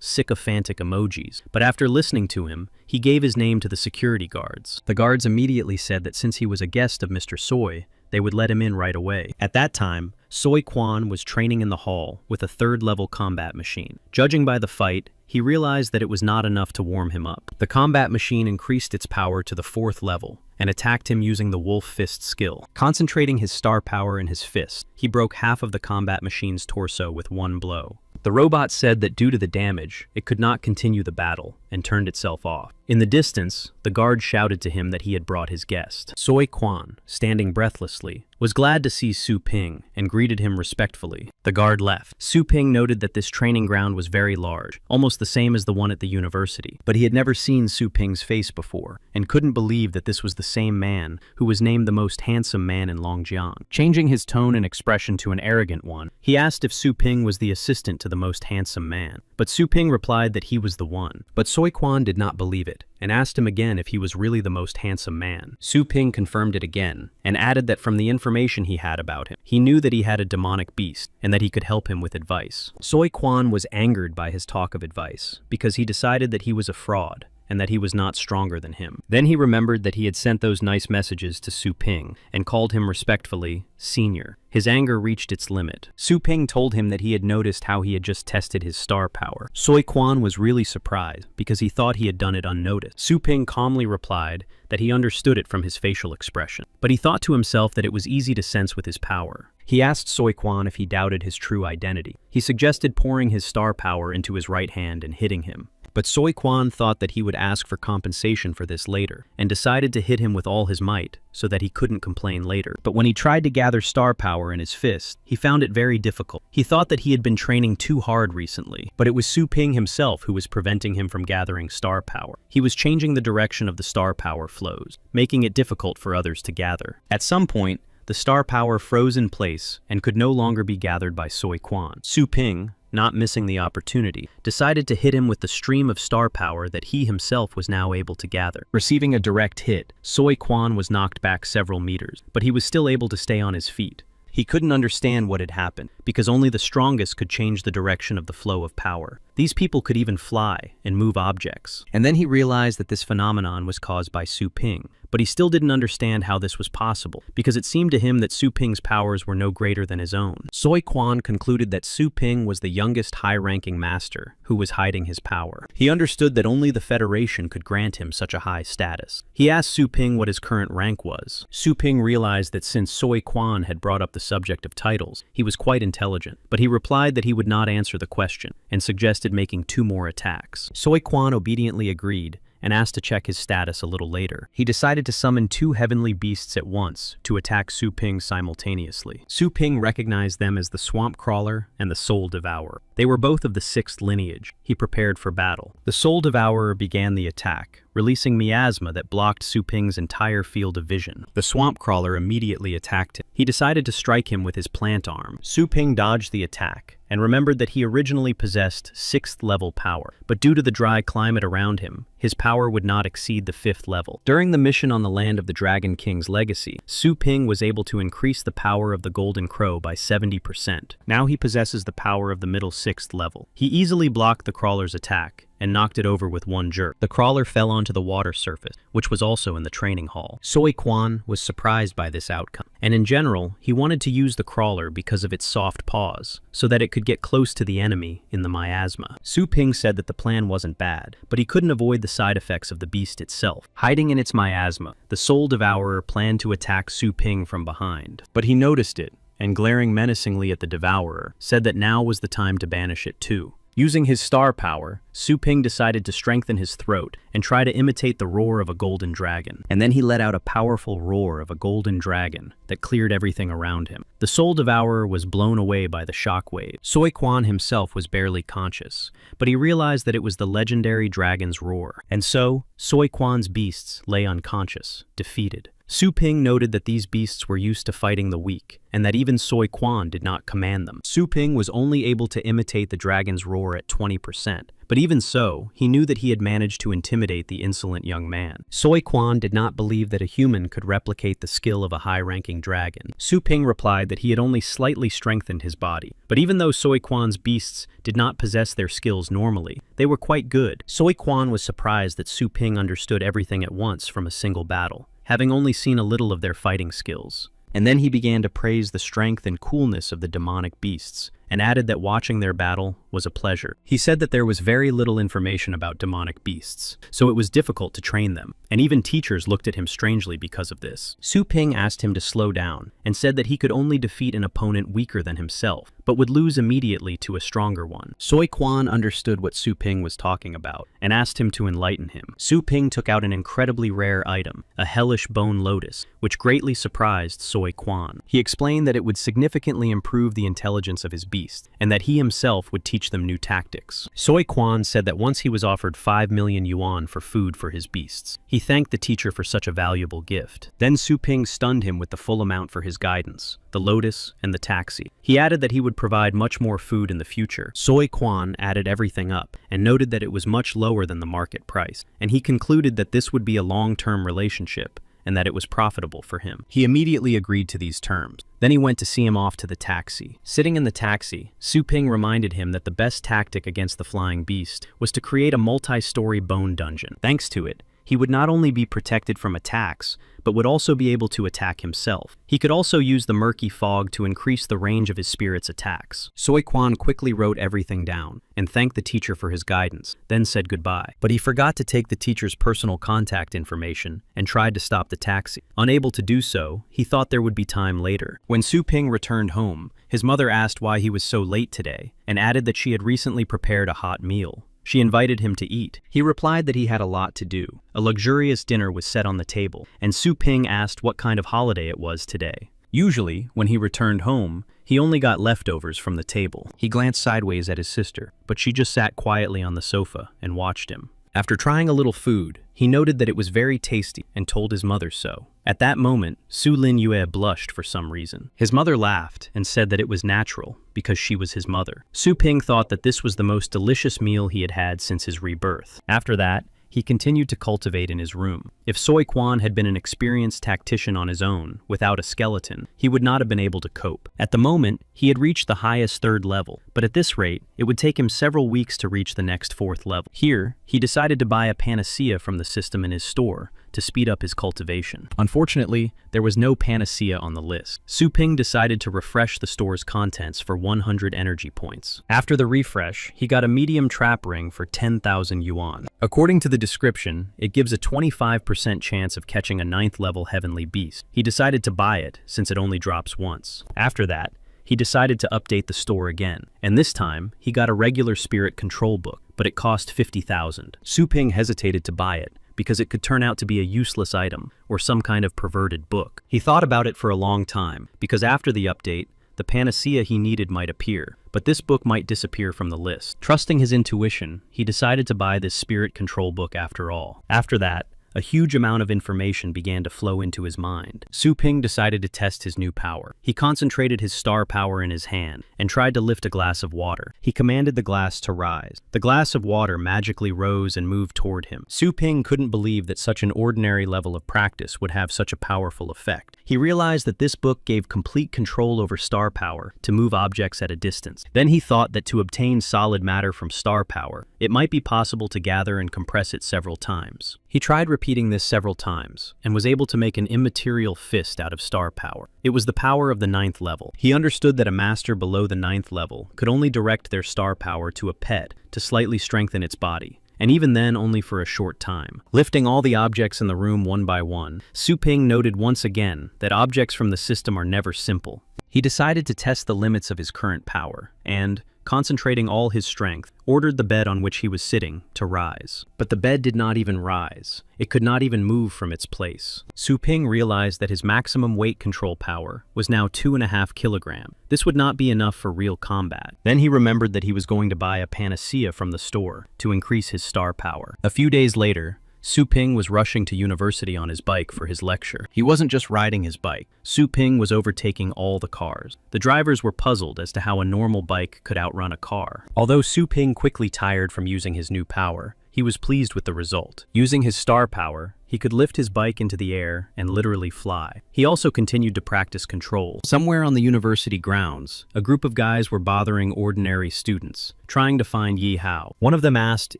sycophantic emojis, but after listening to him, he gave his name to the security guards. The guards immediately said that since he was a guest of Mr. Soi, they would let him in right away. At that time, Soi Quan was training in the hall with a 3rd-level combat machine. Judging by the fight, he realized that it was not enough to warm him up. The combat machine increased its power to the 4th level and attacked him using the Wolf Fist skill. Concentrating his star power in his fist, he broke half of the combat machine's torso with one blow. The robot said that due to the damage, it could not continue the battle and turned itself off. In the distance, the guard shouted to him that he had brought his guest. Soi Quan, standing breathlessly, was glad to see Su Ping and greeted him respectfully. The guard left. Su Ping noted that this training ground was very large, almost the same as the one at the university, but he had never seen Su Ping's face before and couldn't believe that this was the same man who was named the most handsome man in Longjiang. Changing his tone and expression to an arrogant one, he asked if Su Ping was the assistant to the most handsome man, but Su Ping replied that he was the one. But Soi Quan did not believe it and asked him again if he was really the most handsome man. Su Ping confirmed it again and added that from the information he had about him, he knew that he had a demonic beast and that he could help him with advice. Soi Quan was angered by his talk of advice because he decided that he was a fraud and that he was not stronger than him. Then he remembered that he had sent those nice messages to Su Ping and called him respectfully Senior. His anger reached its limit. Su Ping told him that he had noticed how he had just tested his star power. Soi Quan was really surprised because he thought he had done it unnoticed. Su Ping calmly replied that he understood it from his facial expression, but he thought to himself that it was easy to sense with his power. He asked Soi Quan if he doubted his true identity. He suggested pouring his star power into his right hand and hitting him. But Soi Quan thought that he would ask for compensation for this later, and decided to hit him with all his might, so that he couldn't complain later. But when he tried to gather star power in his fist, he found it very difficult. He thought that he had been training too hard recently, but it was Su Ping himself who was preventing him from gathering star power. He was changing the direction of the star power flows, making it difficult for others to gather. At some point, the star power froze in place and could no longer be gathered by Soi Quan. Su Ping, not missing the opportunity, decided to hit him with the stream of star power that he himself was now able to gather. Receiving a direct hit, Soi Quan was knocked back several meters, but he was still able to stay on his feet. He couldn't understand what had happened, because only the strongest could change the direction of the flow of power. These people could even fly and move objects. And then he realized that this phenomenon was caused by Su Ping, but he still didn't understand how this was possible, because it seemed to him that Su Ping's powers were no greater than his own. Soi Quan concluded that Su Ping was the youngest high-ranking master who was hiding his power. He understood that only the Federation could grant him such a high status. He asked Su Ping what his current rank was. Su Ping realized that since Soi Quan had brought up the subject of titles, he was quite intelligent, but he replied that he would not answer the question and suggested making 2 more attacks. Soi Quan obediently agreed and asked to check his status a little later. He decided to summon 2 heavenly beasts at once to attack Su Ping simultaneously. Su Ping recognized them as the Swamp Crawler and the Soul Devourer. They were both of the 6th lineage. He prepared for battle. The Soul Devourer began the attack, releasing miasma that blocked Su Ping's entire field of vision. The Swamp Crawler immediately attacked him. He decided to strike him with his plant arm. Su Ping dodged the attack and remembered that he originally possessed 6th level power, but due to the dry climate around him, his power would not exceed the 5th level. During the mission on the land of the Dragon King's legacy, Su Ping was able to increase the power of the Golden Crow by 70%. Now he possesses the power of the middle 6th level. He easily blocked the crawler's attack and knocked it over with one jerk. The crawler fell onto the water surface, which was also in the training hall. Soi Quan was surprised by this outcome, and in general, he wanted to use the crawler because of its soft paws, so that it could get close to the enemy in the miasma. Su Ping said that the plan wasn't bad, but he couldn't avoid the side effects of the beast itself. Hiding in its miasma, the Soul Devourer planned to attack Su Ping from behind, but he noticed it, and glaring menacingly at the Devourer, said that now was the time to banish it too. Using his star power, Su Ping decided to strengthen his throat and try to imitate the roar of a golden dragon. And then he let out a powerful roar of a golden dragon that cleared everything around him. The Soul Devourer was blown away by the shockwave. Soi Quan himself was barely conscious, but he realized that it was the legendary dragon's roar. And so, Soi Quan's beasts lay unconscious, defeated. Su Ping noted that these beasts were used to fighting the weak, and that even Soi Quan did not command them. Su Ping was only able to imitate the dragon's roar at 20%, but even so, he knew that he had managed to intimidate the insolent young man. Soi Quan did not believe that a human could replicate the skill of a high-ranking dragon. Su Ping replied that he had only slightly strengthened his body, but even though Soi Quan's beasts did not possess their skills normally, they were quite good. Soi Quan was surprised that Su Ping understood everything at once from a single battle, having only seen a little of their fighting skills. And then he began to praise the strength and coolness of the demonic beasts, and added that watching their battle was a pleasure. He said that there was very little information about demonic beasts, so it was difficult to train them, and even teachers looked at him strangely because of this. Su Ping asked him to slow down, and said that he could only defeat an opponent weaker than himself, but would lose immediately to a stronger one. Soi Quan understood what Su Ping was talking about, and asked him to enlighten him. Su Ping took out an incredibly rare item, a hellish bone lotus, which greatly surprised Soi Quan. He explained that it would significantly improve the intelligence of his beast, and that he himself would teach them new tactics. Soi Quan said that once he was offered 5 million yuan for food for his beasts. He thanked the teacher for such a valuable gift. Then Su Ping stunned him with the full amount for his guidance, the lotus, and the taxi. He added that he would provide much more food in the future. Soi Quan added everything up, and noted that it was much lower than the market price, and he concluded that this would be a long-term relationship, and that it was profitable for him. He immediately agreed to these terms. Then he went to see him off to the taxi. Sitting in the taxi, Su Ping reminded him that the best tactic against the flying beast was to create a multi-story bone dungeon. Thanks to it, he would not only be protected from attacks, but would also be able to attack himself. He could also use the murky fog to increase the range of his spirit's attacks. Soi Quan quickly wrote everything down, and thanked the teacher for his guidance, then said goodbye. But he forgot to take the teacher's personal contact information, and tried to stop the taxi. Unable to do so, he thought there would be time later. When Su Ping returned home, his mother asked why he was so late today, and added that she had recently prepared a hot meal. She invited him to eat. He replied that he had a lot to do. A luxurious dinner was set on the table, and Su Ping asked what kind of holiday it was today. Usually, when he returned home, he only got leftovers from the table. He glanced sideways at his sister, but she just sat quietly on the sofa and watched him. After trying a little food, he noted that it was very tasty and told his mother so. At that moment, Su Lin Yue blushed for some reason. His mother laughed and said that it was natural because she was his mother. Su Ping thought that this was the most delicious meal he had had since his rebirth. After that, he continued to cultivate in his room. If Soi Quan had been an experienced tactician on his own, without a skeleton, he would not have been able to cope. At the moment, he had reached the highest 3rd level, but at this rate, it would take him several weeks to reach the next 4th level. Here, he decided to buy a panacea from the system in his store to speed up his cultivation. Unfortunately, there was no panacea on the list. Su Ping decided to refresh the store's contents for 100 energy points. After the refresh, he got a medium trap ring for 10,000 yuan. According to the description, it gives a 25% chance of catching a 9th level heavenly beast. He decided to buy it since it only drops once. After that, he decided to update the store again, and this time, he got a regular spirit control book, but it cost 50,000. Su Ping hesitated to buy it, because it could turn out to be a useless item, or some kind of perverted book. He thought about it for a long time, because after the update, the panacea he needed might appear, but this book might disappear from the list. Trusting his intuition, he decided to buy this spirit control book after all. After that, a huge amount of information began to flow into his mind. Su Ping decided to test his new power. He concentrated his star power in his hand and tried to lift a glass of water. He commanded the glass to rise. The glass of water magically rose and moved toward him. Su Ping couldn't believe that such an ordinary level of practice would have such a powerful effect. He realized that this book gave complete control over star power to move objects at a distance. Then he thought that to obtain solid matter from star power, it might be possible to gather and compress it several times. He tried repeating this several times and was able to make an immaterial fist out of star power. It was the power of the 9th level. He understood that a master below the 9th level could only direct their star power to a pet to slightly strengthen its body, and even then only for a short time. Lifting all the objects in the room one by one, Su Ping noted once again that objects from the system are never simple. He decided to test the limits of his current power and, concentrating all his strength, ordered the bed on which he was sitting to rise. But the bed did not even rise. It could not even move from its place. Su Ping realized that his maximum weight control power was now 2.5 kilograms. This would not be enough for real combat. Then he remembered that he was going to buy a panacea from the store to increase his star power. A few days later, Su Ping was rushing to university on his bike for his lecture. He wasn't just riding his bike. Su Ping was overtaking all the cars. The drivers were puzzled as to how a normal bike could outrun a car. Although Su Ping quickly tired from using his new power, he was pleased with the result. Using his star power, he could lift his bike into the air and literally fly. He also continued to practice control. Somewhere on the university grounds, a group of guys were bothering ordinary students, trying to find Yi Hao. One of them asked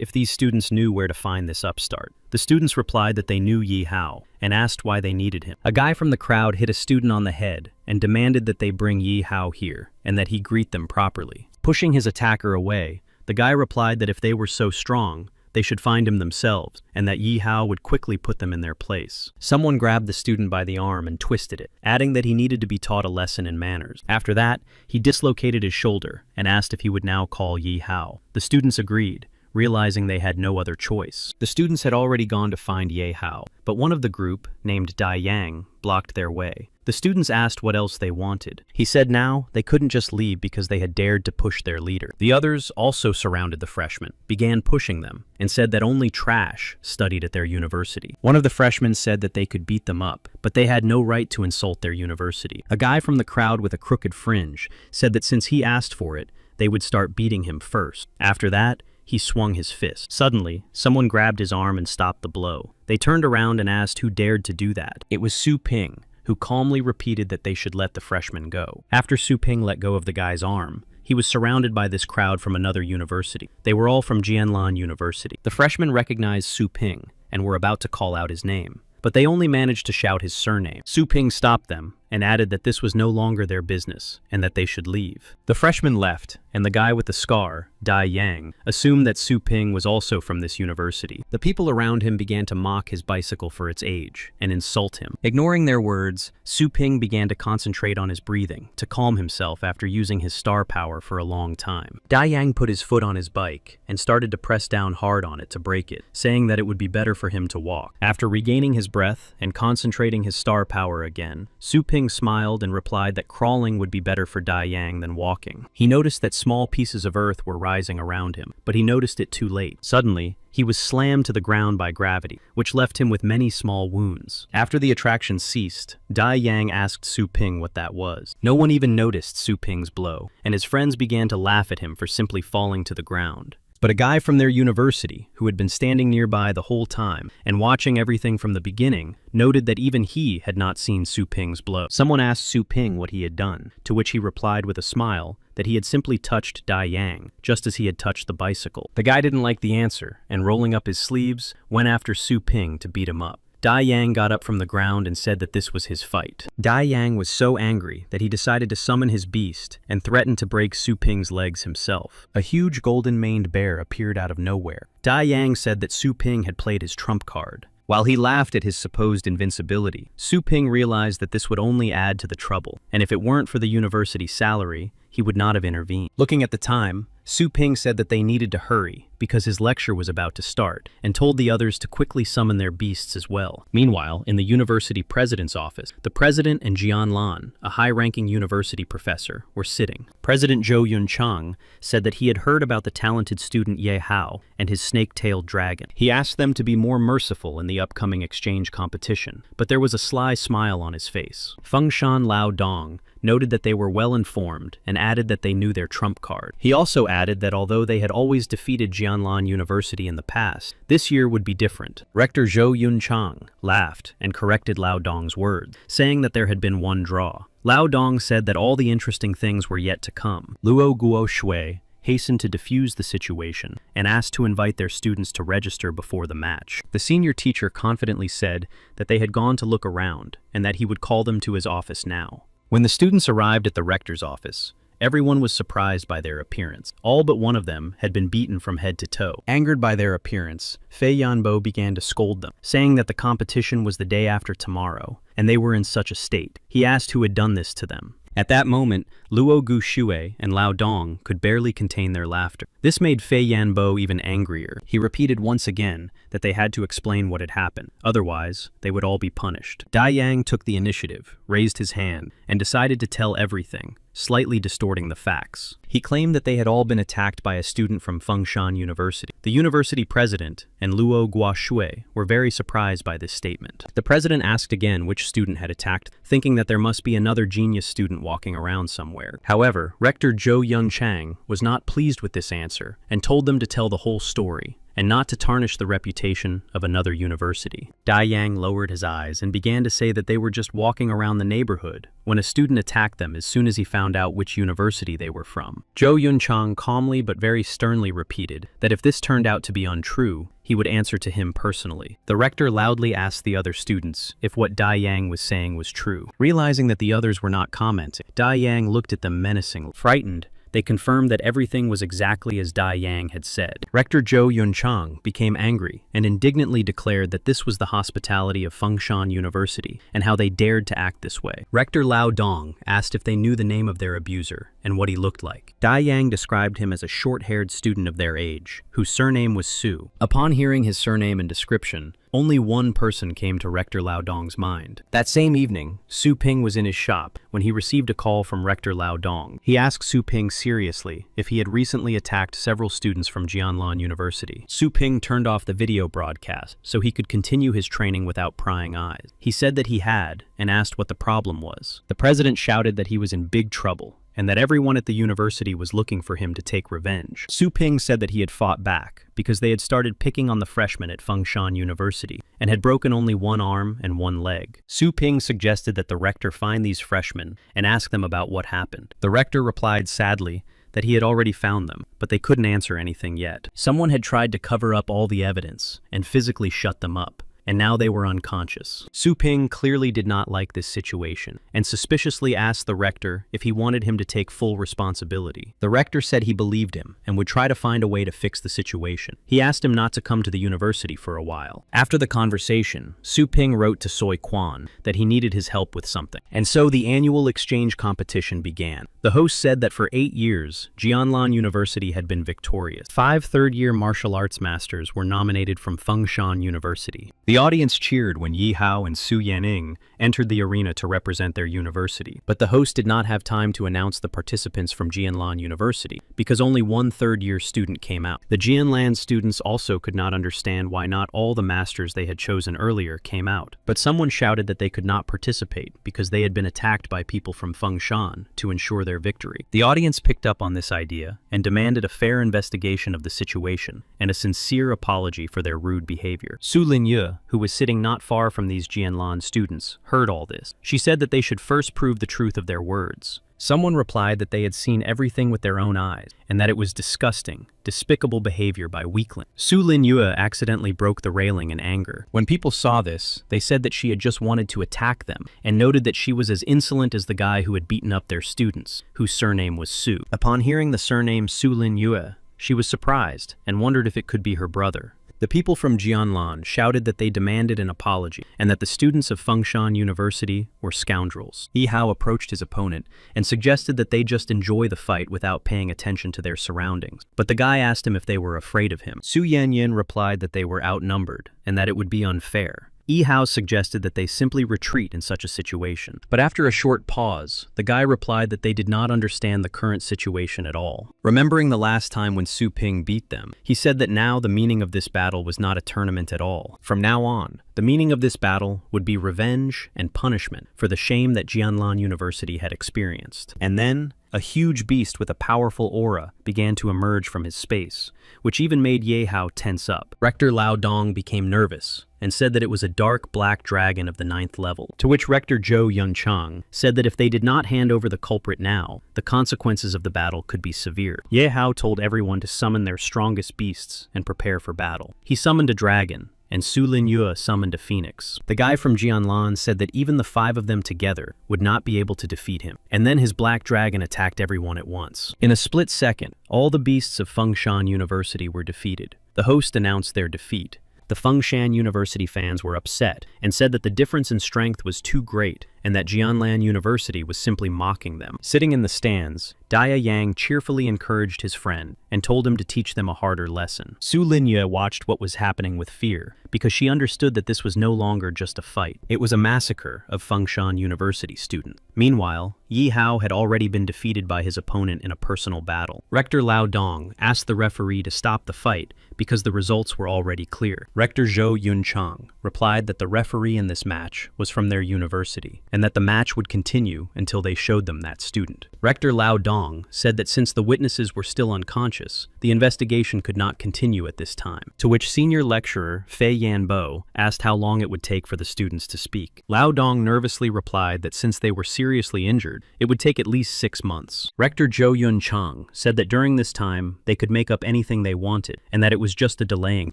if these students knew where to find this upstart. The students replied that they knew Yi Hao and asked why they needed him. A guy from the crowd hit a student on the head and demanded that they bring Yi Hao here and that he greet them properly. Pushing his attacker away, the guy replied that if they were so strong, they should find him themselves, and that Yi Hao would quickly put them in their place. Someone grabbed the student by the arm and twisted it, adding that he needed to be taught a lesson in manners. After that, he dislocated his shoulder and asked if he would now call Yi Hao. The students agreed, realizing they had no other choice. The students had already gone to find Yi Hao, but one of the group, named Dai Yang, blocked their way. The students asked what else they wanted. He said now they couldn't just leave because they had dared to push their leader. The others also surrounded the freshmen, began pushing them, and said that only trash studied at their university. One of the freshmen said that they could beat them up, but they had no right to insult their university. A guy from the crowd with a crooked fringe said that since he asked for it, they would start beating him first. After that, he swung his fist. Suddenly, someone grabbed his arm and stopped the blow. They turned around and asked who dared to do that. It was Su Ping, who calmly repeated that they should let the freshman go. After Su Ping let go of the guy's arm, he was surrounded by this crowd from another university. They were all from Jianlan University. The freshmen recognized Su Ping and were about to call out his name, but they only managed to shout his surname. Su Ping stopped them and added that this was no longer their business and that they should leave. The freshmen left, and the guy with the scar, Dai Yang, assumed that Su Ping was also from this university. The people around him began to mock his bicycle for its age and insult him. Ignoring their words, Su Ping began to concentrate on his breathing to calm himself after using his star power for a long time. Dai Yang put his foot on his bike and started to press down hard on it to break it, saying that it would be better for him to walk. After regaining his breath and concentrating his star power again, Su Ping smiled and replied that crawling would be better for Dai Yang than walking. He noticed that small pieces of earth were rising around him, but he noticed it too late. Suddenly, he was slammed to the ground by gravity, which left him with many small wounds. After the attraction ceased, Dai Yang asked Su Ping what that was. No one even noticed Su Ping's blow, and his friends began to laugh at him for simply falling to the ground. But a guy from their university, who had been standing nearby the whole time and watching everything from the beginning, noted that even he had not seen Su Ping's blow. Someone asked Su Ping what he had done, to which he replied with a smile that he had simply touched Dai Yang, just as he had touched the bicycle. The guy didn't like the answer, and rolling up his sleeves, went after Su Ping to beat him up. Dai Yang got up from the ground and said that this was his fight. Dai Yang was so angry that he decided to summon his beast and threatened to break Su Ping's legs himself. A huge golden-maned bear appeared out of nowhere. Dai Yang said that Su Ping had played his trump card. While he laughed at his supposed invincibility, Su Ping realized that this would only add to the trouble, and if it weren't for the university salary, he would not have intervened. Looking at the time, Su Ping said that they needed to hurry because his lecture was about to start, and told the others to quickly summon their beasts as well. Meanwhile, in the university president's office, the president and Jianlan, a high-ranking university professor, were sitting. President Zhou Yunchang said that he had heard about the talented student Yahello and his snake-tailed dragon. He asked them to be more merciful in the upcoming exchange competition, but there was a sly smile on his face. Fengshan Lao Dong noted that they were well informed and added that they knew their trump card. He also added that although they had always defeated Jianlan University in the past, this year would be different. Rector Zhou Yunchang laughed and corrected Lao Dong's words, saying that there had been one draw. Lao Dong said that all the interesting things were yet to come. Luo Guo Shui hastened to defuse the situation and asked to invite their students to register before the match. The senior teacher confidently said that they had gone to look around and that he would call them to his office now. When the students arrived at the rector's office, everyone was surprised by their appearance. All but one of them had been beaten from head to toe. Angered by their appearance, Fei Yanbo began to scold them, saying that the competition was the day after tomorrow, and they were in such a state. He asked who had done this to them. At that moment, Luo Gu Shui and Lao Dong could barely contain their laughter. This made Fei Yanbo even angrier. He repeated once again that they had to explain what had happened. Otherwise, they would all be punished. Dai Yang took the initiative, raised his hand, and decided to tell everything, slightly distorting the facts. He claimed that they had all been attacked by a student from Fengshan University. The university president and Luo Guoshui were very surprised by this statement. The president asked again which student had attacked, thinking that there must be another genius student walking around somewhere. However, Rector Zhou Yunchang was not pleased with this answer and told them to tell the whole story and not to tarnish the reputation of another university. Dai Yang lowered his eyes and began to say that they were just walking around the neighborhood when a student attacked them as soon as he found out which university they were from. Zhou Yunchang calmly but very sternly repeated that if this turned out to be untrue, he would answer to him personally. The rector loudly asked the other students if what Dai Yang was saying was true. Realizing that the others were not commenting, Dai Yang looked at them menacingly. Frightened, they confirmed that everything was exactly as Dai Yang had said. Rector Zhou Yunchang became angry and indignantly declared that this was the hospitality of Fengshan University and how they dared to act this way. Rector Lao Dong asked if they knew the name of their abuser and what he looked like. Dai Yang described him as a short-haired student of their age, whose surname was Su. Upon hearing his surname and description, only one person came to Rector Lao Dong's mind. That same evening, Su Ping was in his shop when he received a call from Rector Lao Dong. He asked Su Ping seriously if he had recently attacked several students from Jianlan University. Su Ping turned off the video broadcast so he could continue his training without prying eyes. He said that he had and asked what the problem was. The president shouted that he was in big trouble and that everyone at the university was looking for him to take revenge. Su Ping said that he had fought back because they had started picking on the freshmen at Fengshan University and had broken only one arm and one leg. Su Ping suggested that the rector find these freshmen and ask them about what happened. The rector replied sadly that he had already found them, but they couldn't answer anything yet. Someone had tried to cover up all the evidence and physically shut them up, and now they were unconscious. Su Ping clearly did not like this situation and suspiciously asked the rector if he wanted him to take full responsibility. The rector said he believed him and would try to find a way to fix the situation. He asked him not to come to the university for a while. After the conversation, Su Ping wrote to Soi Quan that he needed his help with something. And so the annual exchange competition began. The host said that for 8 years, Jianlan University had been victorious. 5 third-year martial arts masters were nominated from Fengshan University. The audience cheered when Yi Hao and Su Yaning entered the arena to represent their university, but the host did not have time to announce the participants from Jianlan University because only one third-year student came out. The Jianlan students also could not understand why not all the masters they had chosen earlier came out, but someone shouted that they could not participate because they had been attacked by people from Fengshan to ensure their victory. The audience picked up on this idea and demanded a fair investigation of the situation and a sincere apology for their rude behavior. Su Linye, who was sitting not far from these Jianlan students, heard all this. She said that they should first prove the truth of their words. Someone replied that they had seen everything with their own eyes, and that it was disgusting, despicable behavior by weaklings. Su Linyue accidentally broke the railing in anger. When people saw this, they said that she had just wanted to attack them, and noted that she was as insolent as the guy who had beaten up their students, whose surname was Su. Upon hearing the surname Su Linyue, she was surprised and wondered if it could be her brother. The people from Jianlan shouted that they demanded an apology and that the students of Fengshan University were scoundrels. Yi Hao approached his opponent and suggested that they just enjoy the fight without paying attention to their surroundings. But the guy asked him if they were afraid of him. Su Yanyin replied that they were outnumbered and that it would be unfair. Yi Hao suggested that they simply retreat in such a situation. But after a short pause, the guy replied that they did not understand the current situation at all. Remembering the last time when Su Ping beat them, he said that now the meaning of this battle was not a tournament at all. From now on, the meaning of this battle would be revenge and punishment for the shame that Jianlan University had experienced. And then, a huge beast with a powerful aura began to emerge from his space, which even made Ye Hao tense up. Rector Lao Dong became nervous and said that it was a dark black dragon of the 9th level, to which Rector Zhou Yunchang said that if they did not hand over the culprit now, the consequences of the battle could be severe. Ye Hao told everyone to summon their strongest beasts and prepare for battle. He summoned a dragon, and Su Linyue summoned a phoenix. The guy from Jianlan said that even the 5 of them together would not be able to defeat him, and then his black dragon attacked everyone at once. In a split second, all the beasts of Fengshan University were defeated. The host announced their defeat. The Fengshan University fans were upset and said that the difference in strength was too great and that Jianlan University was simply mocking them. Sitting in the stands, Dia Yang cheerfully encouraged his friend and told him to teach them a harder lesson. Su Linyue watched what was happening with fear because she understood that this was no longer just a fight. It was a massacre of Fengshan University students. Meanwhile, Yi Hao had already been defeated by his opponent in a personal battle. Rector Lao Dong asked the referee to stop the fight because the results were already clear. Rector Zhou Yunchang replied that the referee in this match was from their university, and that the match would continue until they showed them that student. Rector Lao Dong said that since the witnesses were still unconscious, the investigation could not continue at this time, to which senior lecturer Fei Yanbo asked how long it would take for the students to speak. Lao Dong nervously replied that since they were seriously injured, it would take at least 6 months. Rector Zhou Yunchang said that during this time, they could make up anything they wanted, and that it was just a delaying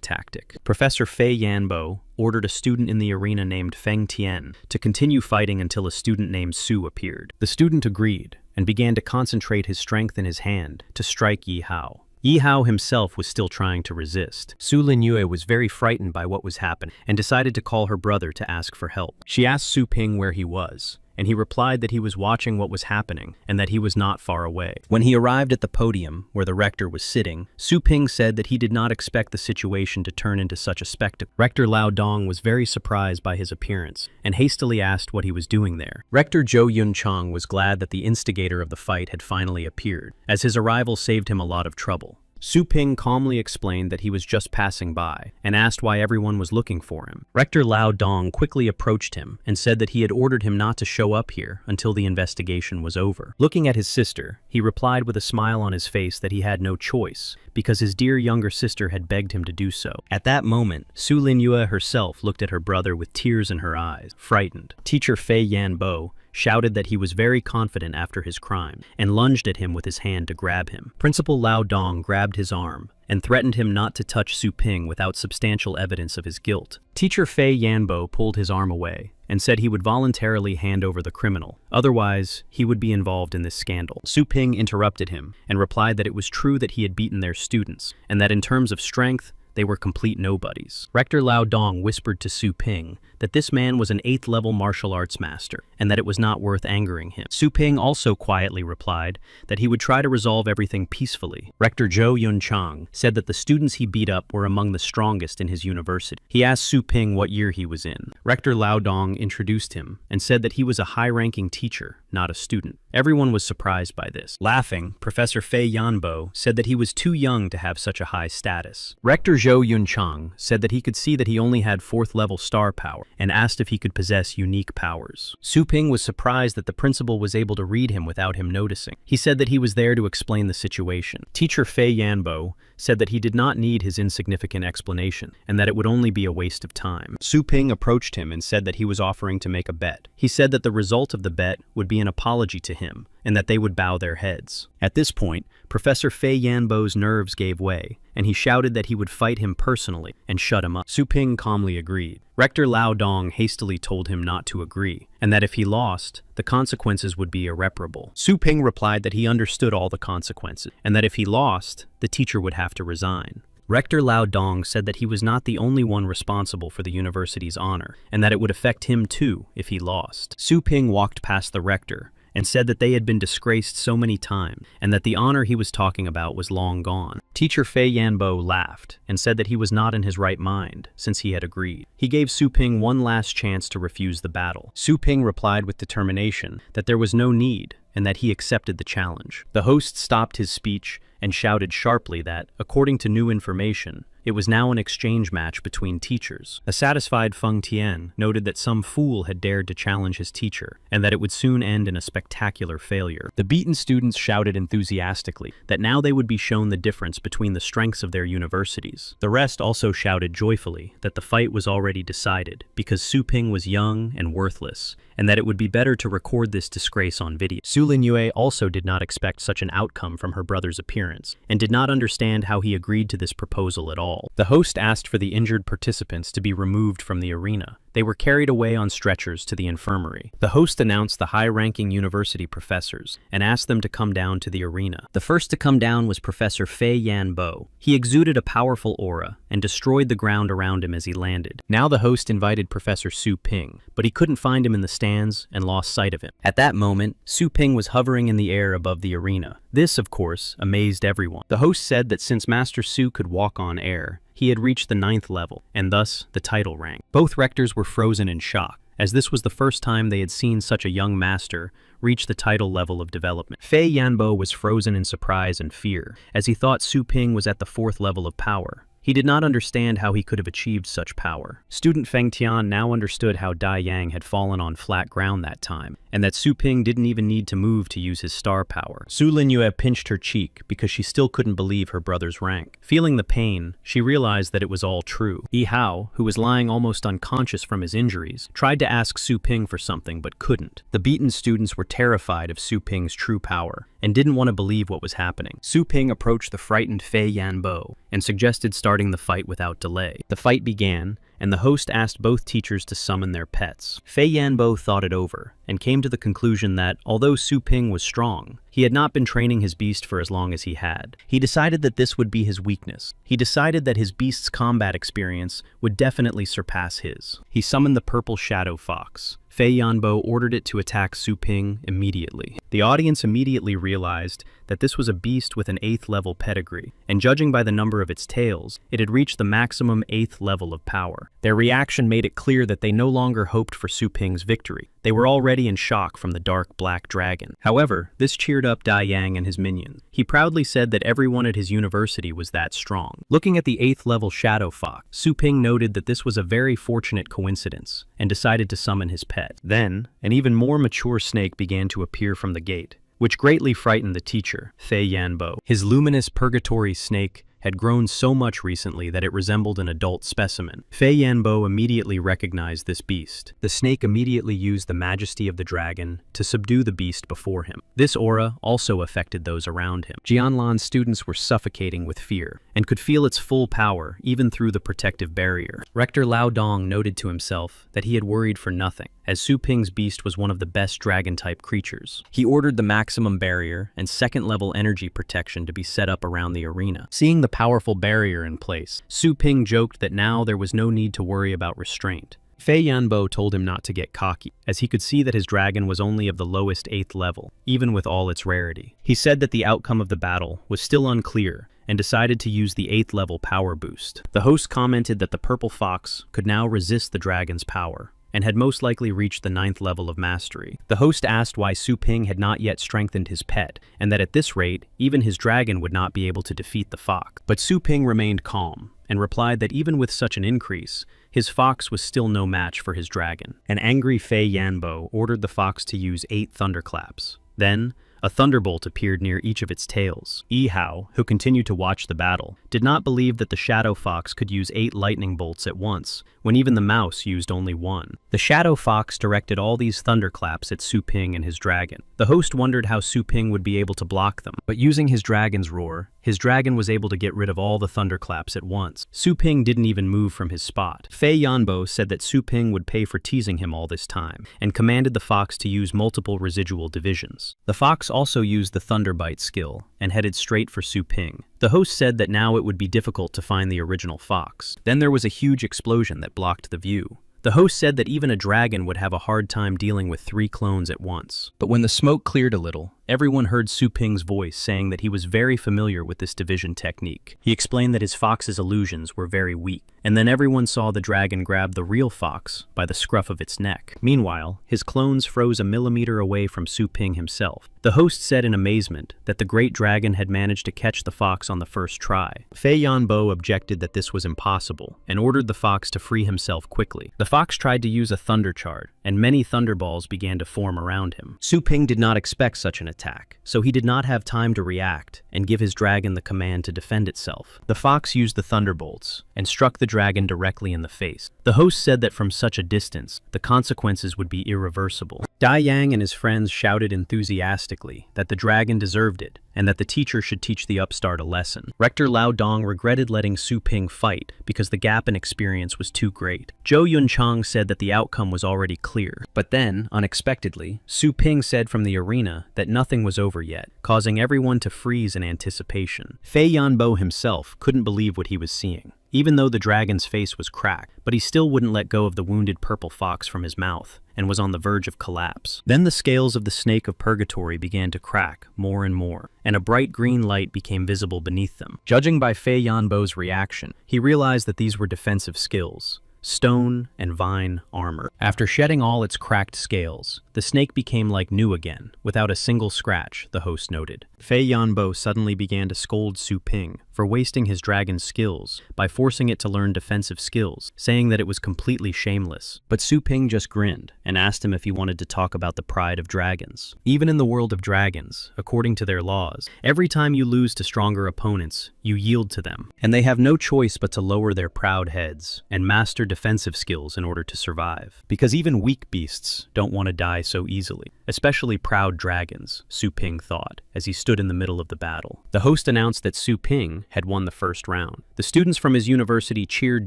tactic. Professor Fei Yanbo ordered a student in the arena named Feng Tian to continue fighting until a student named Su appeared. The student agreed and began to concentrate his strength in his hand to strike Yi Hao. Yi Hao himself was still trying to resist. Su Linyue was very frightened by what was happening and decided to call her brother to ask for help. She asked Su Ping where he was, and he replied that he was watching what was happening and that he was not far away. When he arrived at the podium where the rector was sitting, Su Ping said that he did not expect the situation to turn into such a spectacle. Rector Lao Dong was very surprised by his appearance and hastily asked what he was doing there. Rector Zhou Yunchang was glad that the instigator of the fight had finally appeared, as his arrival saved him a lot of trouble. Su Ping calmly explained that he was just passing by and asked why everyone was looking for him. Rector Lao Dong quickly approached him and said that he had ordered him not to show up here until the investigation was over. Looking at his sister, he replied with a smile on his face that he had no choice because his dear younger sister had begged him to do so. At that moment, Su Linyue herself looked at her brother with tears in her eyes, frightened. Teacher Fei Yanbo shouted that he was very confident after his crime, and lunged at him with his hand to grab him. Principal Lao Dong grabbed his arm and threatened him not to touch Su Ping without substantial evidence of his guilt. Teacher Fei Yanbo pulled his arm away and said he would voluntarily hand over the criminal, otherwise he would be involved in this scandal. Su Ping interrupted him and replied that it was true that he had beaten their students, and that in terms of strength, they were complete nobodies. Rector Lao Dong whispered to Su Ping that this man was an 8th level martial arts master, and that it was not worth angering him. Su Ping also quietly replied that he would try to resolve everything peacefully. Rector Zhou Yunchang said that the students he beat up were among the strongest in his university. He asked Su Ping what year he was in. Rector Lao Dong introduced him and said that he was a high-ranking teacher, not a student. Everyone was surprised by this. Laughing, Professor Fei Yanbo said that he was too young to have such a high status. Rector Zhou Yunchang said that he could see that he only had 4th level star power and asked if he could possess unique powers. Su Ping was surprised that the principal was able to read him without him noticing. He said that he was there to explain the situation. Teacher Fei Yanbo said that he did not need his insignificant explanation and that it would only be a waste of time. Su Ping approached him and said that he was offering to make a bet. He said that the result of the bet would be an apology to him and that they would bow their heads. At this point, Professor Fei Yanbo's nerves gave way, and he shouted that he would fight him personally and shut him up. Su Ping calmly agreed. Rector Lao Dong hastily told him not to agree, and that if he lost, the consequences would be irreparable. Su Ping replied that he understood all the consequences, and that if he lost, the teacher would have to resign. Rector Lao Dong said that he was not the only one responsible for the university's honor, and that it would affect him too if he lost. Su Ping walked past the rector and said that they had been disgraced so many times, and that the honor he was talking about was long gone. Teacher Fei Yanbo laughed and said that he was not in his right mind, since he had agreed. He gave Su Ping one last chance to refuse the battle. Su Ping replied with determination that there was no need, and that he accepted the challenge. The host stopped his speech and shouted sharply that, according to new information, it was now an exchange match between teachers. A satisfied Feng Tian noted that some fool had dared to challenge his teacher, and that it would soon end in a spectacular failure. The beaten students shouted enthusiastically that now they would be shown the difference between the strengths of their universities. The rest also shouted joyfully that the fight was already decided, because Su Ping was young and worthless, and that it would be better to record this disgrace on video. Su Linyue also did not expect such an outcome from her brother's appearance, and did not understand how he agreed to this proposal at all. The host asked for the injured participants to be removed from the arena. They were carried away on stretchers to the infirmary. The host announced the high-ranking university professors and asked them to come down to the arena. The first to come down was Professor Fei Yanbo. He exuded a powerful aura and destroyed the ground around him as he landed. Now the host invited Professor Su Ping, but he couldn't find him in the stands and lost sight of him. At that moment, Su Ping was hovering in the air above the arena. This, of course, amazed everyone. The host said that since Master Su could walk on air, he had reached the 9th level, and thus the title rank. Both rectors were frozen in shock, as this was the first time they had seen such a young master reach the title level of development. Fei Yanbo was frozen in surprise and fear, as he thought Su Ping was at the 4th level of power. He did not understand how he could have achieved such power. Student Feng Tian now understood how Dai Yang had fallen on flat ground that time, and that Su Ping didn't even need to move to use his star power. Su Linyue pinched her cheek because she still couldn't believe her brother's rank. Feeling the pain, she realized that it was all true. Yi Hao, who was lying almost unconscious from his injuries, tried to ask Su Ping for something but couldn't. The beaten students were terrified of Su Ping's true power and didn't want to believe what was happening. Su Ping approached the frightened Fei Yanbo and suggested starting the fight without delay. The fight began, and the host asked both teachers to summon their pets. Fei Yanbo thought it over and came to the conclusion that, although Su Ping was strong, he had not been training his beast for as long as he had. He decided that this would be his weakness. He decided that his beast's combat experience would definitely surpass his. He summoned the purple shadow fox. Fei Yanbo ordered it to attack Su Ping immediately. The audience immediately realized that this was a beast with an 8th level pedigree, and judging by the number of its tails, it had reached the maximum 8th level of power. Their reaction made it clear that they no longer hoped for Su Ping's victory. They were already in shock from the dark black dragon. However, this cheered up Dai Yang and his minions. He proudly said that everyone at his university was that strong. Looking at the 8th level shadow fox, Su Ping noted that this was a very fortunate coincidence and decided to summon his pet. Then, an even more mature snake began to appear from the gate, which greatly frightened the teacher, Fei Yanbo. His luminous purgatory snake had grown so much recently that it resembled an adult specimen. Fei Yanbo immediately recognized this beast. The snake immediately used the majesty of the dragon to subdue the beast before him. This aura also affected those around him. Jianlan's students were suffocating with fear and could feel its full power even through the protective barrier. Rector Lao Dong noted to himself that he had worried for nothing, as Su Ping's beast was one of the best dragon-type creatures. He ordered the maximum barrier and 2nd level energy protection to be set up around the arena. Seeing the powerful barrier in place, Su Ping joked that now there was no need to worry about restraint. Fei Yanbo told him not to get cocky, as he could see that his dragon was only of the lowest 8th level, even with all its rarity. He said that the outcome of the battle was still unclear, and decided to use the 8th level power boost. The host commented that the purple fox could now resist the dragon's power, and had most likely reached the 9th level of mastery. The host asked why Su Ping had not yet strengthened his pet, and that at this rate, even his dragon would not be able to defeat the fox. But Su Ping remained calm, and replied that even with such an increase, his fox was still no match for his dragon. An angry Fei Yanbo ordered the fox to use 8 thunderclaps. Then, a thunderbolt appeared near each of its tails. Yi Hao, who continued to watch the battle, did not believe that the shadow fox could use 8 lightning bolts at once, when even the mouse used only 1. The shadow fox directed all these thunderclaps at Su Ping and his dragon. The host wondered how Su Ping would be able to block them, but using his dragon's roar, his dragon was able to get rid of all the thunderclaps at once. Su Ping didn't even move from his spot. Fei Yanbo said that Su Ping would pay for teasing him all this time, and commanded the fox to use multiple residual divisions. The fox also used the Thunderbite skill, and headed straight for Su Ping. The host said that now it would be difficult to find the original fox. Then there was a huge explosion that blocked the view. The host said that even a dragon would have a hard time dealing with 3 clones at once. But when the smoke cleared a little, everyone heard Su Ping's voice saying that he was very familiar with this division technique. He explained that his fox's illusions were very weak, and then everyone saw the dragon grab the real fox by the scruff of its neck. Meanwhile, his clones froze a millimeter away from Su Ping himself. The host said in amazement that the great dragon had managed to catch the fox on the first try. Fei Yanbo objected that this was impossible and ordered the fox to free himself quickly. The fox tried to use a thunder charge, and many thunderballs began to form around him. Su Ping did not expect such an attack, so he did not have time to react and give his dragon the command to defend itself. The fox used the thunderbolts and struck the dragon directly in the face. The host said that from such a distance, the consequences would be irreversible. Dai Yang and his friends shouted enthusiastically that the dragon deserved it and that the teacher should teach the upstart a lesson. Rector Lao Dong regretted letting Su Ping fight because the gap in experience was too great. Zhou Yunchang said that the outcome was already clear. But then, unexpectedly, Su Ping said from the arena that nothing was over yet, causing everyone to freeze in anticipation. Fei Yanbo himself couldn't believe what he was seeing. Even though the dragon's face was cracked, but he still wouldn't let go of the wounded purple fox from his mouth and was on the verge of collapse. Then the scales of the snake of purgatory began to crack more and more, and a bright green light became visible beneath them. Judging by Fei Yanbo's reaction, he realized that these were defensive skills. Stone and vine armor. After shedding all its cracked scales, the snake became like new again, without a single scratch, the host noted. Fei Yanbo suddenly began to scold Su Ping for wasting his dragon's skills by forcing it to learn defensive skills, saying that it was completely shameless. But Su Ping just grinned and asked him if he wanted to talk about the pride of dragons. Even in the world of dragons, according to their laws, every time you lose to stronger opponents, you yield to them, and they have no choice but to lower their proud heads and master defensive skills in order to survive. Because even weak beasts don't want to die so easily, especially proud dragons, Su Ping thought, as he stood in the middle of the battle. The host announced that Su Ping had won the first round. The students from his university cheered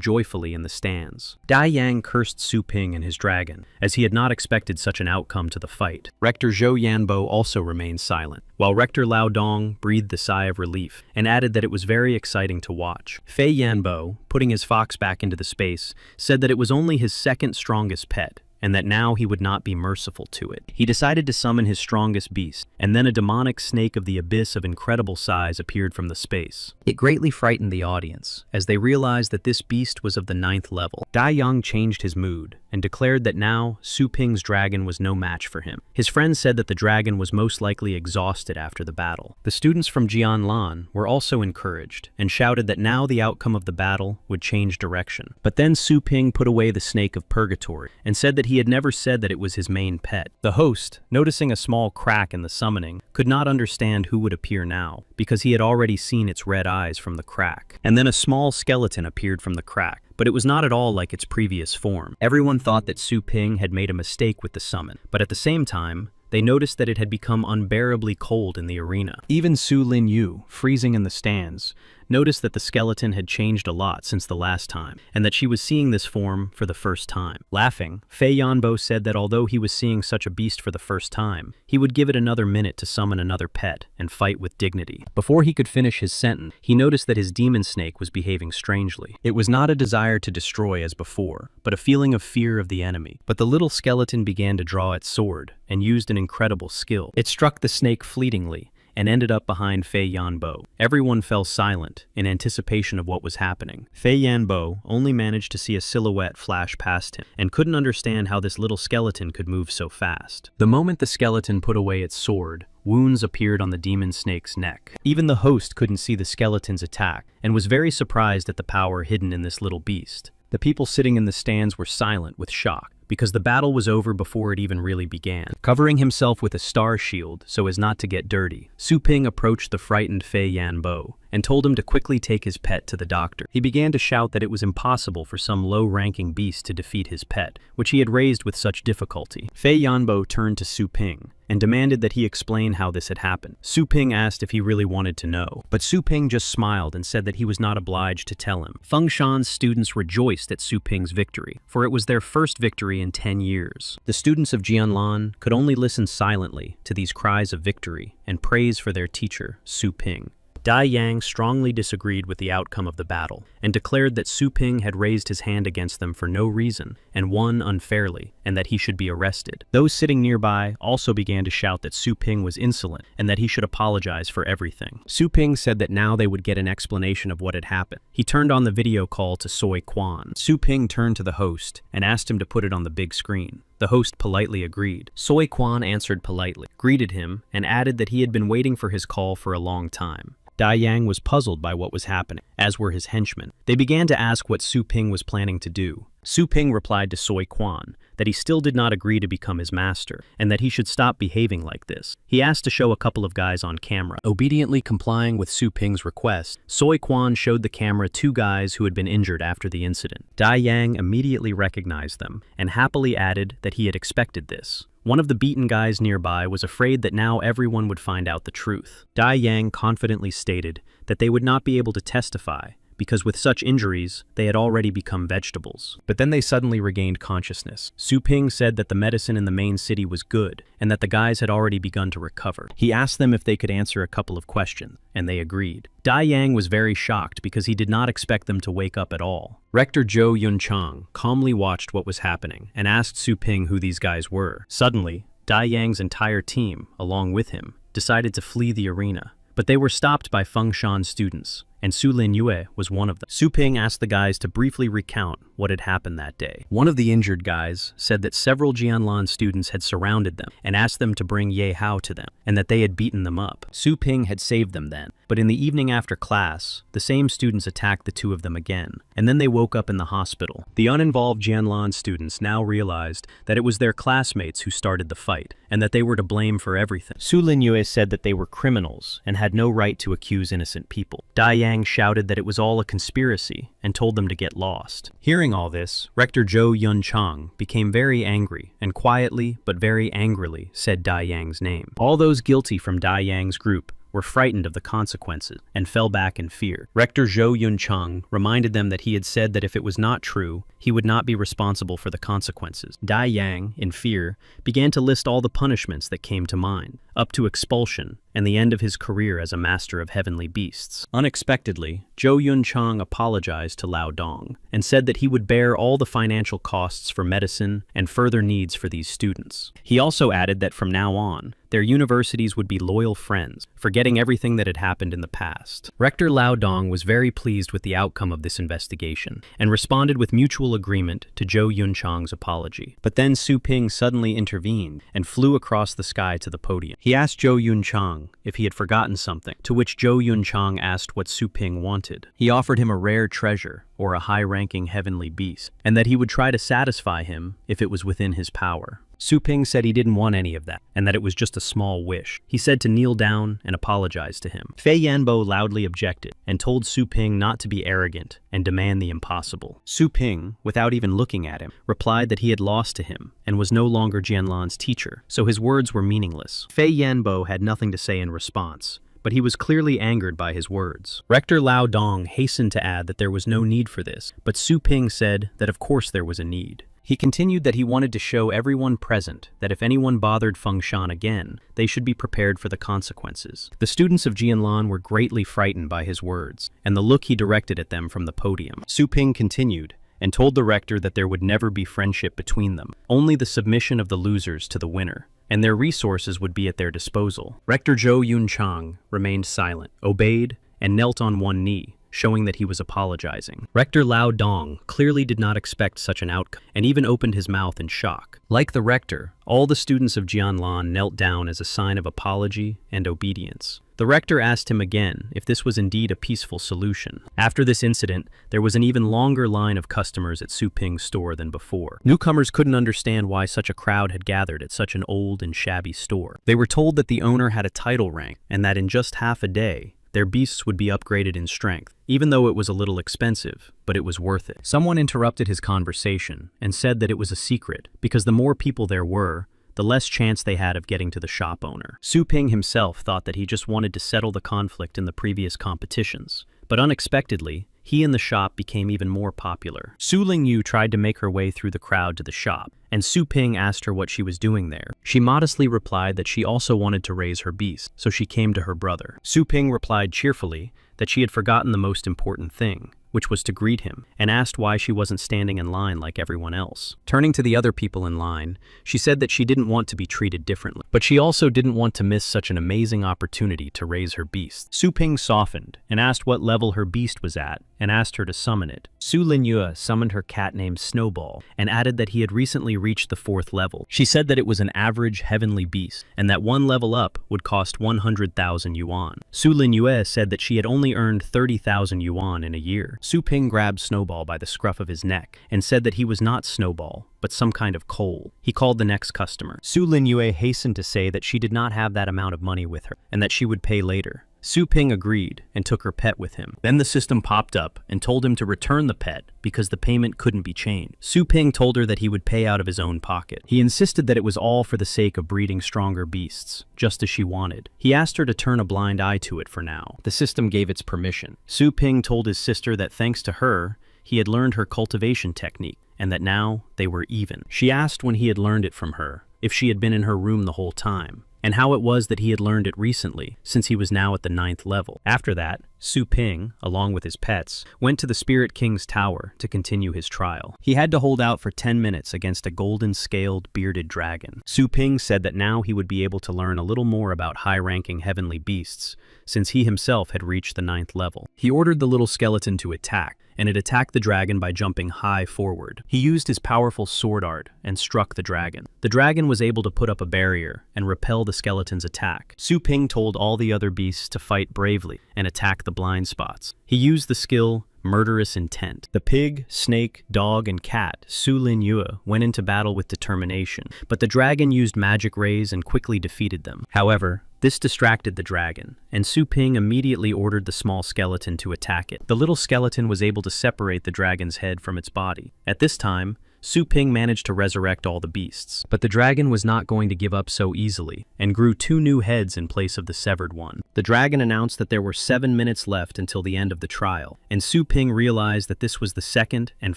joyfully in the stands. Dai Yang cursed Su Ping and his dragon, as he had not expected such an outcome to the fight. Rector Zhou Yanbo also remained silent, while Rector Lao Dong breathed a sigh of relief and added that it was very exciting to watch. Fei Yanbo, putting his fox back into the space, said that it was only his second strongest pet, and that now he would not be merciful to it. He decided to summon his strongest beast, and then a demonic snake of the abyss of incredible size appeared from the space. It greatly frightened the audience, as they realized that this beast was of the 9th level. Dai Yang changed his mood, and declared that now Su Ping's dragon was no match for him. His friends said that the dragon was most likely exhausted after the battle. The students from Jianlan were also encouraged, and shouted that now the outcome of the battle would change direction. But then Su Ping put away the snake of purgatory, and said that he had never said that it was his main pet. The host, noticing a small crack in the summoning, could not understand who would appear now, because he had already seen its red eyes from the crack. And then a small skeleton appeared from the crack, but it was not at all like its previous form. Everyone thought that Su Ping had made a mistake with the summon, but at the same time, they noticed that it had become unbearably cold in the arena. Even Su Lin Yu, freezing in the stands, noticed that the skeleton had changed a lot since the last time, and that she was seeing this form for the first time. Laughing, Fei Yanbo said that although he was seeing such a beast for the first time, he would give it another minute to summon another pet and fight with dignity. Before he could finish his sentence, he noticed that his demon snake was behaving strangely. It was not a desire to destroy as before, but a feeling of fear of the enemy. But the little skeleton began to draw its sword and used an incredible skill. It struck the snake fleetingly and ended up behind Fei Yanbo. Everyone fell silent in anticipation of what was happening. Fei Yanbo only managed to see a silhouette flash past him and couldn't understand how this little skeleton could move so fast. The moment the skeleton put away its sword, wounds appeared on the demon snake's neck. Even the host couldn't see the skeleton's attack and was very surprised at the power hidden in this little beast. The people sitting in the stands were silent with shock, because the battle was over before it even really began. Covering himself with a star shield so as not to get dirty, Su Ping approached the frightened Fei Yanbo and told him to quickly take his pet to the doctor. He began to shout that it was impossible for some low-ranking beast to defeat his pet, which he had raised with such difficulty. Fei Yanbo turned to Su Ping and demanded that he explain how this had happened. Su Ping asked if he really wanted to know, but Su Ping just smiled and said that he was not obliged to tell him. Feng Shan's students rejoiced at Su Ping's victory, for it was their first victory in 10 years. The students of Jianlan could only listen silently to these cries of victory and praise for their teacher, Su Ping. Dai Yang strongly disagreed with the outcome of the battle and declared that Su Ping had raised his hand against them for no reason and won unfairly, and that he should be arrested. Those sitting nearby also began to shout that Su Ping was insolent and that he should apologize for everything. Su Ping said that now they would get an explanation of what had happened. He turned on the video call to Soi Quan. Su Ping turned to the host and asked him to put it on the big screen. The host politely agreed. Soi Quan answered politely, greeted him, and added that he had been waiting for his call for a long time. Dai Yang was puzzled by what was happening, as were his henchmen. They began to ask what Su Ping was planning to do. Su Ping replied to Soi Quan that he still did not agree to become his master, and that he should stop behaving like this. He asked to show a couple of guys on camera. Obediently complying with Su Ping's request, Soi Quan showed the camera 2 guys who had been injured after the incident. Dai Yang immediately recognized them, and happily added that he had expected this. One of the beaten guys nearby was afraid that now everyone would find out the truth. Dai Yang confidently stated that they would not be able to testify, because with such injuries, they had already become vegetables. But then they suddenly regained consciousness. Su Ping said that the medicine in the main city was good, and that the guys had already begun to recover. He asked them if they could answer a couple of questions, and they agreed. Dai Yang was very shocked because he did not expect them to wake up at all. Rector Zhou Yunchang calmly watched what was happening and asked Su Ping who these guys were. Suddenly, Dai Yang's entire team, along with him, decided to flee the arena. But they were stopped by Fengshan students, and Su Lin Yue was one of them. Su Ping asked the guys to briefly recount what had happened that day. One of the injured guys said that several Jianlan students had surrounded them and asked them to bring Yahello to them, and that they had beaten them up. Su Ping had saved them then, but in the evening after class, the same students attacked the 2 of them again, and then they woke up in the hospital. The uninvolved Jianlan students now realized that it was their classmates who started the fight, and that they were to blame for everything. Su Lin Yue said that they were criminals and had no right to accuse innocent people. Dai Yang shouted that it was all a conspiracy and told them to get lost. Hearing all this, Rector Zhou Yunchang became very angry and quietly but very angrily said Dai Yang's name. All those guilty from Dai Yang's group were frightened of the consequences and fell back in fear. Rector Zhou Yunchang reminded them that he had said that if it was not true, he would not be responsible for the consequences. Dai Yang, in fear, began to list all the punishments that came to mind, up to expulsion and the end of his career as a master of heavenly beasts. Unexpectedly, Zhou Yunchang apologized to Lao Dong and said that he would bear all the financial costs for medicine and further needs for these students. He also added that from now on, their universities would be loyal friends, forgetting everything that had happened in the past. Rector Lao Dong was very pleased with the outcome of this investigation and responded with mutual agreement to Zhou Yunchang's apology. But then Su Ping suddenly intervened and flew across the sky to the podium. He asked Zhou Yunchang if he had forgotten something, to which Zhou Yunchang asked what Su Ping wanted. He offered him a rare treasure or a high-ranking heavenly beast, and that he would try to satisfy him if it was within his power. Su Ping said he didn't want any of that, and that it was just a small wish. He said to kneel down and apologize to him. Fei Yanbo loudly objected and told Su Ping not to be arrogant and demand the impossible. Su Ping, without even looking at him, replied that he had lost to him and was no longer Jianlan's teacher, so his words were meaningless. Fei Yanbo had nothing to say in response, but he was clearly angered by his words. Rector Lao Dong hastened to add that there was no need for this, but Su Ping said that of course there was a need. He continued that he wanted to show everyone present that if anyone bothered Fengshan again, they should be prepared for the consequences. The students of Jianlan were greatly frightened by his words, and the look he directed at them from the podium. Su Ping continued and told the rector that there would never be friendship between them, only the submission of the losers to the winner, and their resources would be at their disposal. Rector Zhou Yunchang remained silent, obeyed, and knelt on one knee, showing that he was apologizing. Rector Lao Dong clearly did not expect such an outcome, and even opened his mouth in shock. Like the rector, all the students of Jianlan knelt down as a sign of apology and obedience. The rector asked him again if this was indeed a peaceful solution. After this incident, there was an even longer line of customers at Su Ping's store than before. Newcomers couldn't understand why such a crowd had gathered at such an old and shabby store. They were told that the owner had a title rank, and that in just half a day, their beasts would be upgraded in strength, even though it was a little expensive, but it was worth it. Someone interrupted his conversation and said that it was a secret, because the more people there were, the less chance they had of getting to the shop owner. Su Ping himself thought that he just wanted to settle the conflict in the previous competitions, but unexpectedly, he and the shop became even more popular. Su Lingyu tried to make her way through the crowd to the shop, and Su Ping asked her what she was doing there. She modestly replied that she also wanted to raise her beast, so she came to her brother. Su Ping replied cheerfully that she had forgotten the most important thing, which was to greet him, and asked why she wasn't standing in line like everyone else. Turning to the other people in line, she said that she didn't want to be treated differently, but she also didn't want to miss such an amazing opportunity to raise her beast. Su Ping softened and asked what level her beast was at, and asked her to summon it. Su Lingyu summoned her cat named Snowball, and added that he had recently reached the 4th level. She said that it was an average heavenly beast, and that one level up would cost 100,000 yuan. Su Lingyu said that she had only earned 30,000 yuan in a year. Su Ping grabbed Snowball by the scruff of his neck and said that he was not Snowball, but some kind of coal. He called the next customer. Su Lingyu hastened to say that she did not have that amount of money with her, and that she would pay later. Su Ping agreed and took her pet with him. Then the system popped up and told him to return the pet because the payment couldn't be changed. Su Ping told her that he would pay out of his own pocket. He insisted that it was all for the sake of breeding stronger beasts, just as she wanted. He asked her to turn a blind eye to it for now. The system gave its permission. Su Ping told his sister that thanks to her, he had learned her cultivation technique, and that now they were even. She asked when he had learned it from her, if she had been in her room the whole time, and how it was that he had learned it recently, since he was now at the 9th level. After that, Su Ping, along with his pets, went to the Spirit King's tower to continue his trial. He had to hold out for 10 minutes against a golden-scaled, bearded dragon. Su Ping said that now he would be able to learn a little more about high-ranking heavenly beasts, since he himself had reached the 9th level. He ordered the little skeleton to attack, and it attacked the dragon by jumping high forward. He used his powerful sword art and struck the dragon. The dragon was able to put up a barrier and repel the skeleton's attack. Su Ping told all the other beasts to fight bravely and attack the blind spots. He used the skill Murderous Intent. The pig, snake, dog, and cat, Su Lingyu, went into battle with determination, but the dragon used magic rays and quickly defeated them. However, this distracted the dragon, and Su Ping immediately ordered the small skeleton to attack it. The little skeleton was able to separate the dragon's head from its body. At this time, Su Ping managed to resurrect all the beasts, but the dragon was not going to give up so easily, and grew 2 new heads in place of the severed one. The dragon announced that there were 7 minutes left until the end of the trial, and Su Ping realized that this was the second and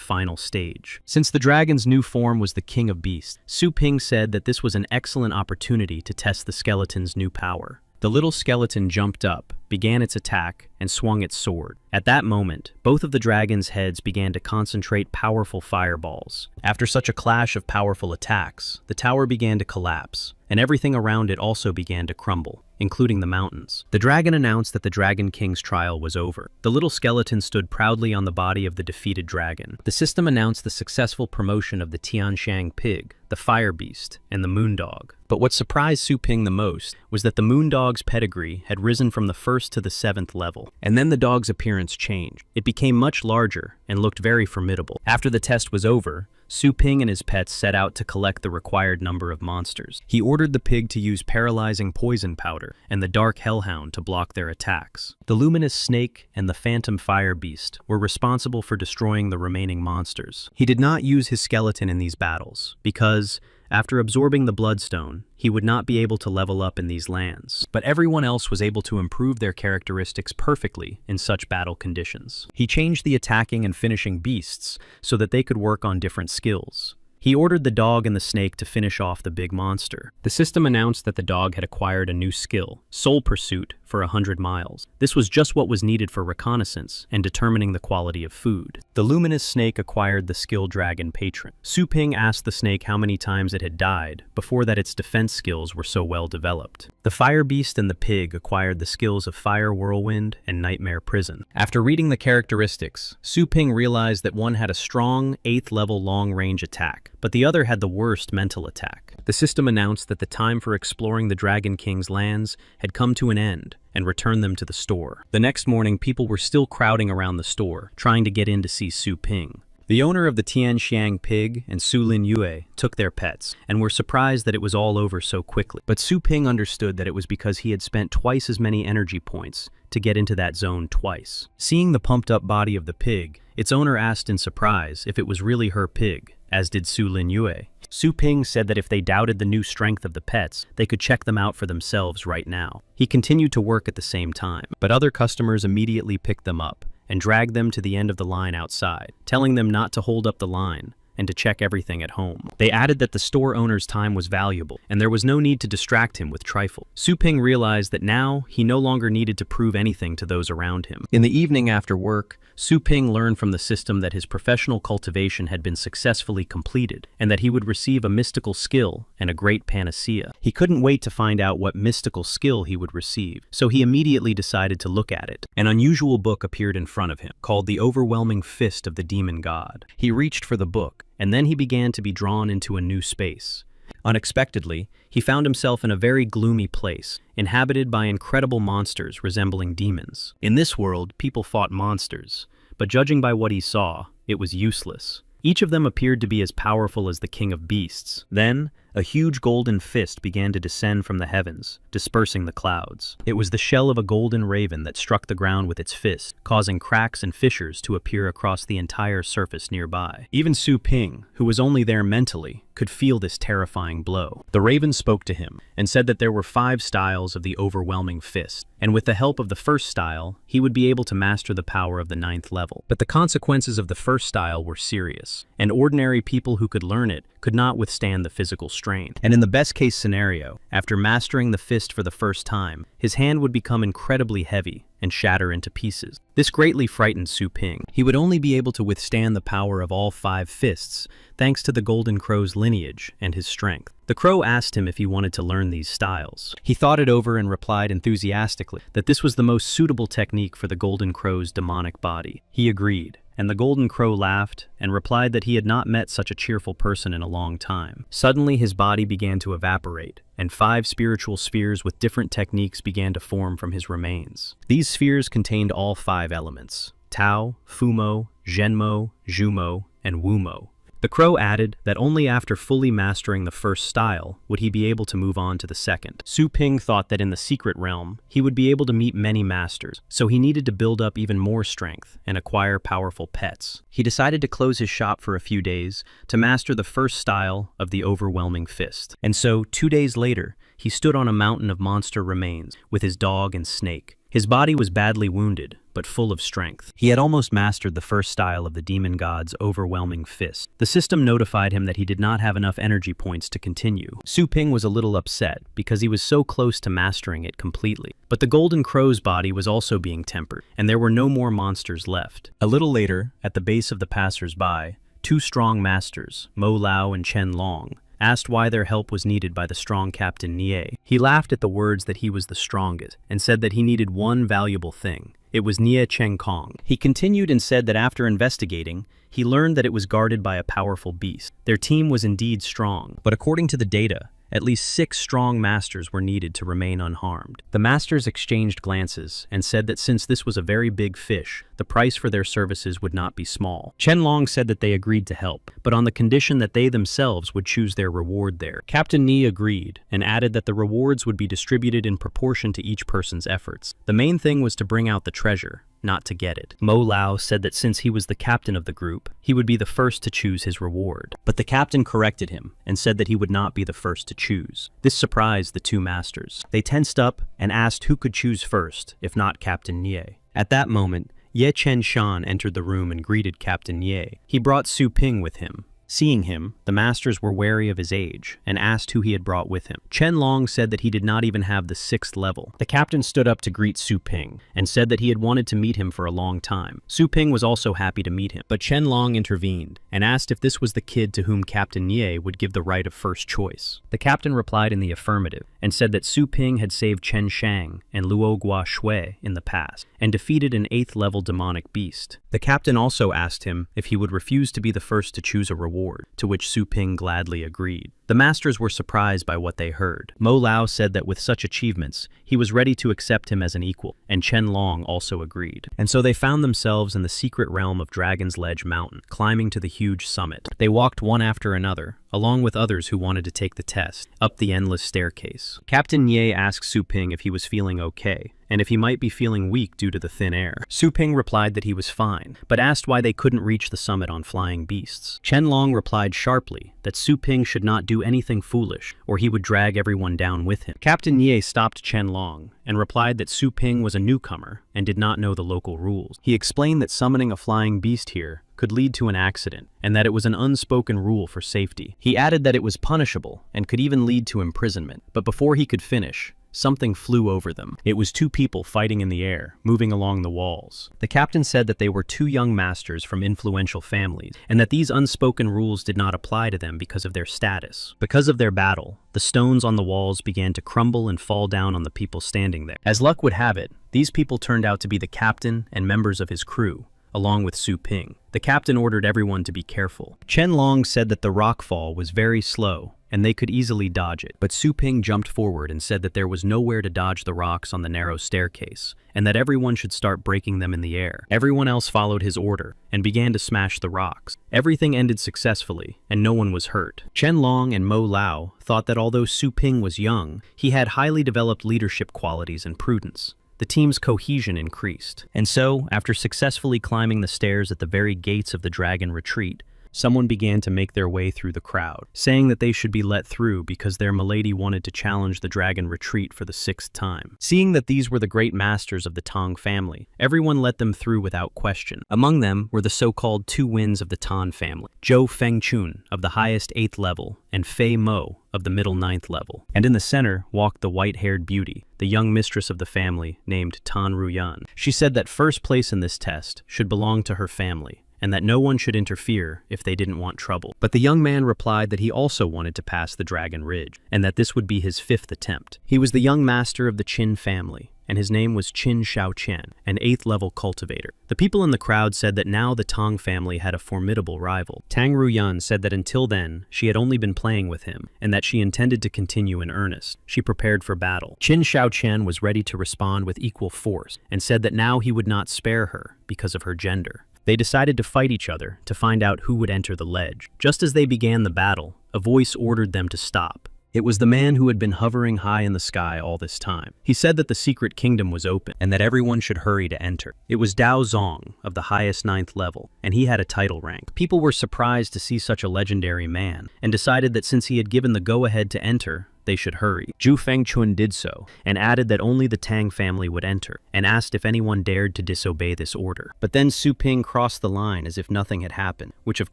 final stage. Since the dragon's new form was the King of Beasts, Su Ping said that this was an excellent opportunity to test the skeleton's new power. The little skeleton jumped up, began its attack, and swung its sword. At that moment, both of the dragon's heads began to concentrate powerful fireballs. After such a clash of powerful attacks, the tower began to collapse, and everything around it also began to crumble, including the mountains. The dragon announced that the Dragon King's trial was over. The little skeleton stood proudly on the body of the defeated dragon. The system announced the successful promotion of the Tianxiang pig, the fire beast, and the moon dog. But what surprised Su Ping the most was that the moon dog's pedigree had risen from the 1st to the 7th level, and then the dog's appearance changed. It became much larger and looked very formidable. After the test was over, Su Ping and his pets set out to collect the required number of monsters. He ordered the pig to use paralyzing poison powder and the dark hellhound to block their attacks. The luminous snake and the phantom fire beast were responsible for destroying the remaining monsters. He did not use his skeleton in these battles because, after absorbing the bloodstone, he would not be able to level up in these lands. But everyone else was able to improve their characteristics perfectly in such battle conditions. He changed the attacking and finishing beasts so that they could work on different skills. He ordered the dog and the snake to finish off the big monster. The system announced that the dog had acquired a new skill, Soul Pursuit, for 100 miles. This was just what was needed for reconnaissance and determining the quality of food. The luminous snake acquired the skill Dragon Patron. Su Ping asked the snake how many times it had died before that its defense skills were so well developed. The fire beast and the pig acquired the skills of Fire Whirlwind and Nightmare Prison. After reading the characteristics, Su Ping realized that one had a strong 8th level long-range attack, but the other had the worst mental attack. The system announced that the time for exploring the Dragon King's lands had come to an end, and returned them to the store. The next morning, people were still crowding around the store, trying to get in to see Su Ping. The owner of the Tianxiang pig and Su Lingyu took their pets, and were surprised that it was all over so quickly. But Su Ping understood that it was because he had spent twice as many energy points to get into that zone twice. Seeing the pumped-up body of the pig, its owner asked in surprise if it was really her pig, as did Su Lingyu. Su Ping said that if they doubted the new strength of the pets, they could check them out for themselves right now. He continued to work at the same time, but other customers immediately picked them up, and dragged them to the end of the line outside, telling them not to hold up the line and to check everything at home. They added that the store owner's time was valuable, and there was no need to distract him with trifle. Su Ping realized that now he no longer needed to prove anything to those around him. In the evening after work, Su Ping learned from the system that his professional cultivation had been successfully completed, and that he would receive a mystical skill and a great panacea. He couldn't wait to find out what mystical skill he would receive, so he immediately decided to look at it. An unusual book appeared in front of him, called The Overwhelming Fist of the Demon God. He reached for the book, and then he began to be drawn into a new space. Unexpectedly, he found himself in a very gloomy place, inhabited by incredible monsters resembling demons. In this world, people fought monsters, but judging by what he saw, it was useless. Each of them appeared to be as powerful as the king of beasts. Then, a huge golden fist began to descend from the heavens, dispersing the clouds. It was the shell of a golden raven that struck the ground with its fist, causing cracks and fissures to appear across the entire surface nearby. Even Su Ping, who was only there mentally, could feel this terrifying blow. The raven spoke to him and said that there were 5 styles of the overwhelming fist, and with the help of the first style, he would be able to master the power of the 9th level. But the consequences of the first style were serious, and ordinary people who could learn it could not withstand the physical strain. And in the best-case scenario, after mastering the fist for the first time, his hand would become incredibly heavy and shatter into pieces. This greatly frightened Su Ping. He would only be able to withstand the power of all 5 fists, thanks to the Golden Crow's lineage and his strength. The crow asked him if he wanted to learn these styles. He thought it over and replied enthusiastically that this was the most suitable technique for the Golden Crow's demonic body. He agreed, and the Golden Crow laughed and replied that he had not met such a cheerful person in a long time. Suddenly his body began to evaporate, and 5 spiritual spheres with different techniques began to form from his remains. These spheres contained all 5 elements: Tao, Fumo, Zhenmo, Zhumo, and Wumo. The crow added that only after fully mastering the first style would he be able to move on to the second. Su Ping thought that in the secret realm, he would be able to meet many masters, so he needed to build up even more strength and acquire powerful pets. He decided to close his shop for a few days to master the first style of the overwhelming fist. And so, 2 days later, he stood on a mountain of monster remains with his dog and snake. His body was badly wounded, but full of strength. He had almost mastered the first style of the demon god's overwhelming fist. The system notified him that he did not have enough energy points to continue. Su Ping was a little upset because he was so close to mastering it completely. But the Golden Crow's body was also being tempered, and there were no more monsters left. A little later, at the base of the passers-by, 2 strong masters, Mo Lao and Chen Long, asked why their help was needed by the strong Captain Nie. He laughed at the words that he was the strongest and said that he needed one valuable thing. It was Nie Cheng Kong. He continued and said that after investigating, he learned that it was guarded by a powerful beast. Their team was indeed strong, but according to the data, at least 6 strong masters were needed to remain unharmed. The masters exchanged glances and said that since this was a very big fish, the price for their services would not be small. Chen Long said that they agreed to help, but on the condition that they themselves would choose their reward there. Captain Ni agreed and added that the rewards would be distributed in proportion to each person's efforts. The main thing was to bring out the treasure, not to get it. Mo Lao said that since he was the captain of the group, he would be the first to choose his reward. But the captain corrected him and said that he would not be the first to choose. This surprised the 2 masters. They tensed up and asked who could choose first, if not Captain Nie. At that moment, Ye Chen Shan entered the room and greeted Captain Nie. He brought Su Ping with him. Seeing him, the masters were wary of his age and asked who he had brought with him. Chen Long said that he did not even have the 6th level. The captain stood up to greet Su Ping and said that he had wanted to meet him for a long time. Su Ping was also happy to meet him, but Chen Long intervened and asked if this was the kid to whom Captain Nie would give the right of first choice. The captain replied in the affirmative and said that Su Ping had saved Chen Shang and Luo Gua Shui in the past and defeated an 8th level demonic beast. The captain also asked him if he would refuse to be the first to choose a reward, to which Su Ping gladly agreed. The masters were surprised by what they heard. Mo Lao said that with such achievements, he was ready to accept him as an equal, and Chen Long also agreed. And so they found themselves in the secret realm of Dragon's Ledge Mountain, climbing to the huge summit. They walked one after another, along with others who wanted to take the test, up the endless staircase. Captain Nie asked Su Ping if he was feeling okay, and if he might be feeling weak due to the thin air. Su Ping replied that he was fine, but asked why they couldn't reach the summit on flying beasts. Chen Long replied sharply that Su Ping should not do anything foolish, or he would drag everyone down with him. Captain Ye stopped Chen Long and replied that Su Ping was a newcomer and did not know the local rules. He explained that summoning a flying beast here could lead to an accident, and that it was an unspoken rule for safety. He added that it was punishable and could even lead to imprisonment, but before he could finish, something flew over them. It was two people fighting in the air, moving along the walls. The captain said that they were two young masters from influential families, and that these unspoken rules did not apply to them because of their status. Because of their battle, the stones on the walls began to crumble and fall down on the people standing there. As luck would have it, these people turned out to be the captain and members of his crew, along with Su Ping. The captain ordered everyone to be careful. Chen Long said that the rock fall was very slow, and they could easily dodge it, but Su Ping jumped forward and said that there was nowhere to dodge the rocks on the narrow staircase, and that everyone should start breaking them in the air. Everyone else followed his order, and began to smash the rocks. Everything ended successfully, and no one was hurt. Chen Long and Mo Lao thought that although Su Ping was young, he had highly developed leadership qualities and prudence. The team's cohesion increased. And so, after successfully climbing the stairs at the very gates of the dragon retreat, someone began to make their way through the crowd, saying that they should be let through because their milady wanted to challenge the dragon retreat for the 6th time. Seeing that these were the great masters of the Tang family, everyone let them through without question. Among them were the so-called two winds of the Tan family, Zhou Fengchun of the highest 8th level, and Fei Mo of the middle 9th level. And in the center walked the white-haired beauty, the young mistress of the family named Tan Ruyan. She said that first place in this test should belong to her family, and that no one should interfere if they didn't want trouble. But the young man replied that he also wanted to pass the Dragon Ridge, and that this would be his 5th attempt. He was the young master of the Qin family, and his name was Qin Shaoqian, an 8th-level cultivator. The people in the crowd said that now the Tang family had a formidable rival. Tang Ruyan said that until then, she had only been playing with him, and that she intended to continue in earnest. She prepared for battle. Qin Shaoqian was ready to respond with equal force, and said that now he would not spare her because of her gender. They decided to fight each other to find out who would enter the ledge. Just as they began the battle, a voice ordered them to stop. It was the man who had been hovering high in the sky all this time. He said that the secret kingdom was open and that everyone should hurry to enter. It was Dao Zong of the highest 9th level, and he had a title rank. People were surprised to see such a legendary man and decided that since he had given the go-ahead to enter, they should hurry. Zhu Fengchun did so, and added that only the Tang family would enter, and asked if anyone dared to disobey this order. But then Su Ping crossed the line as if nothing had happened, which of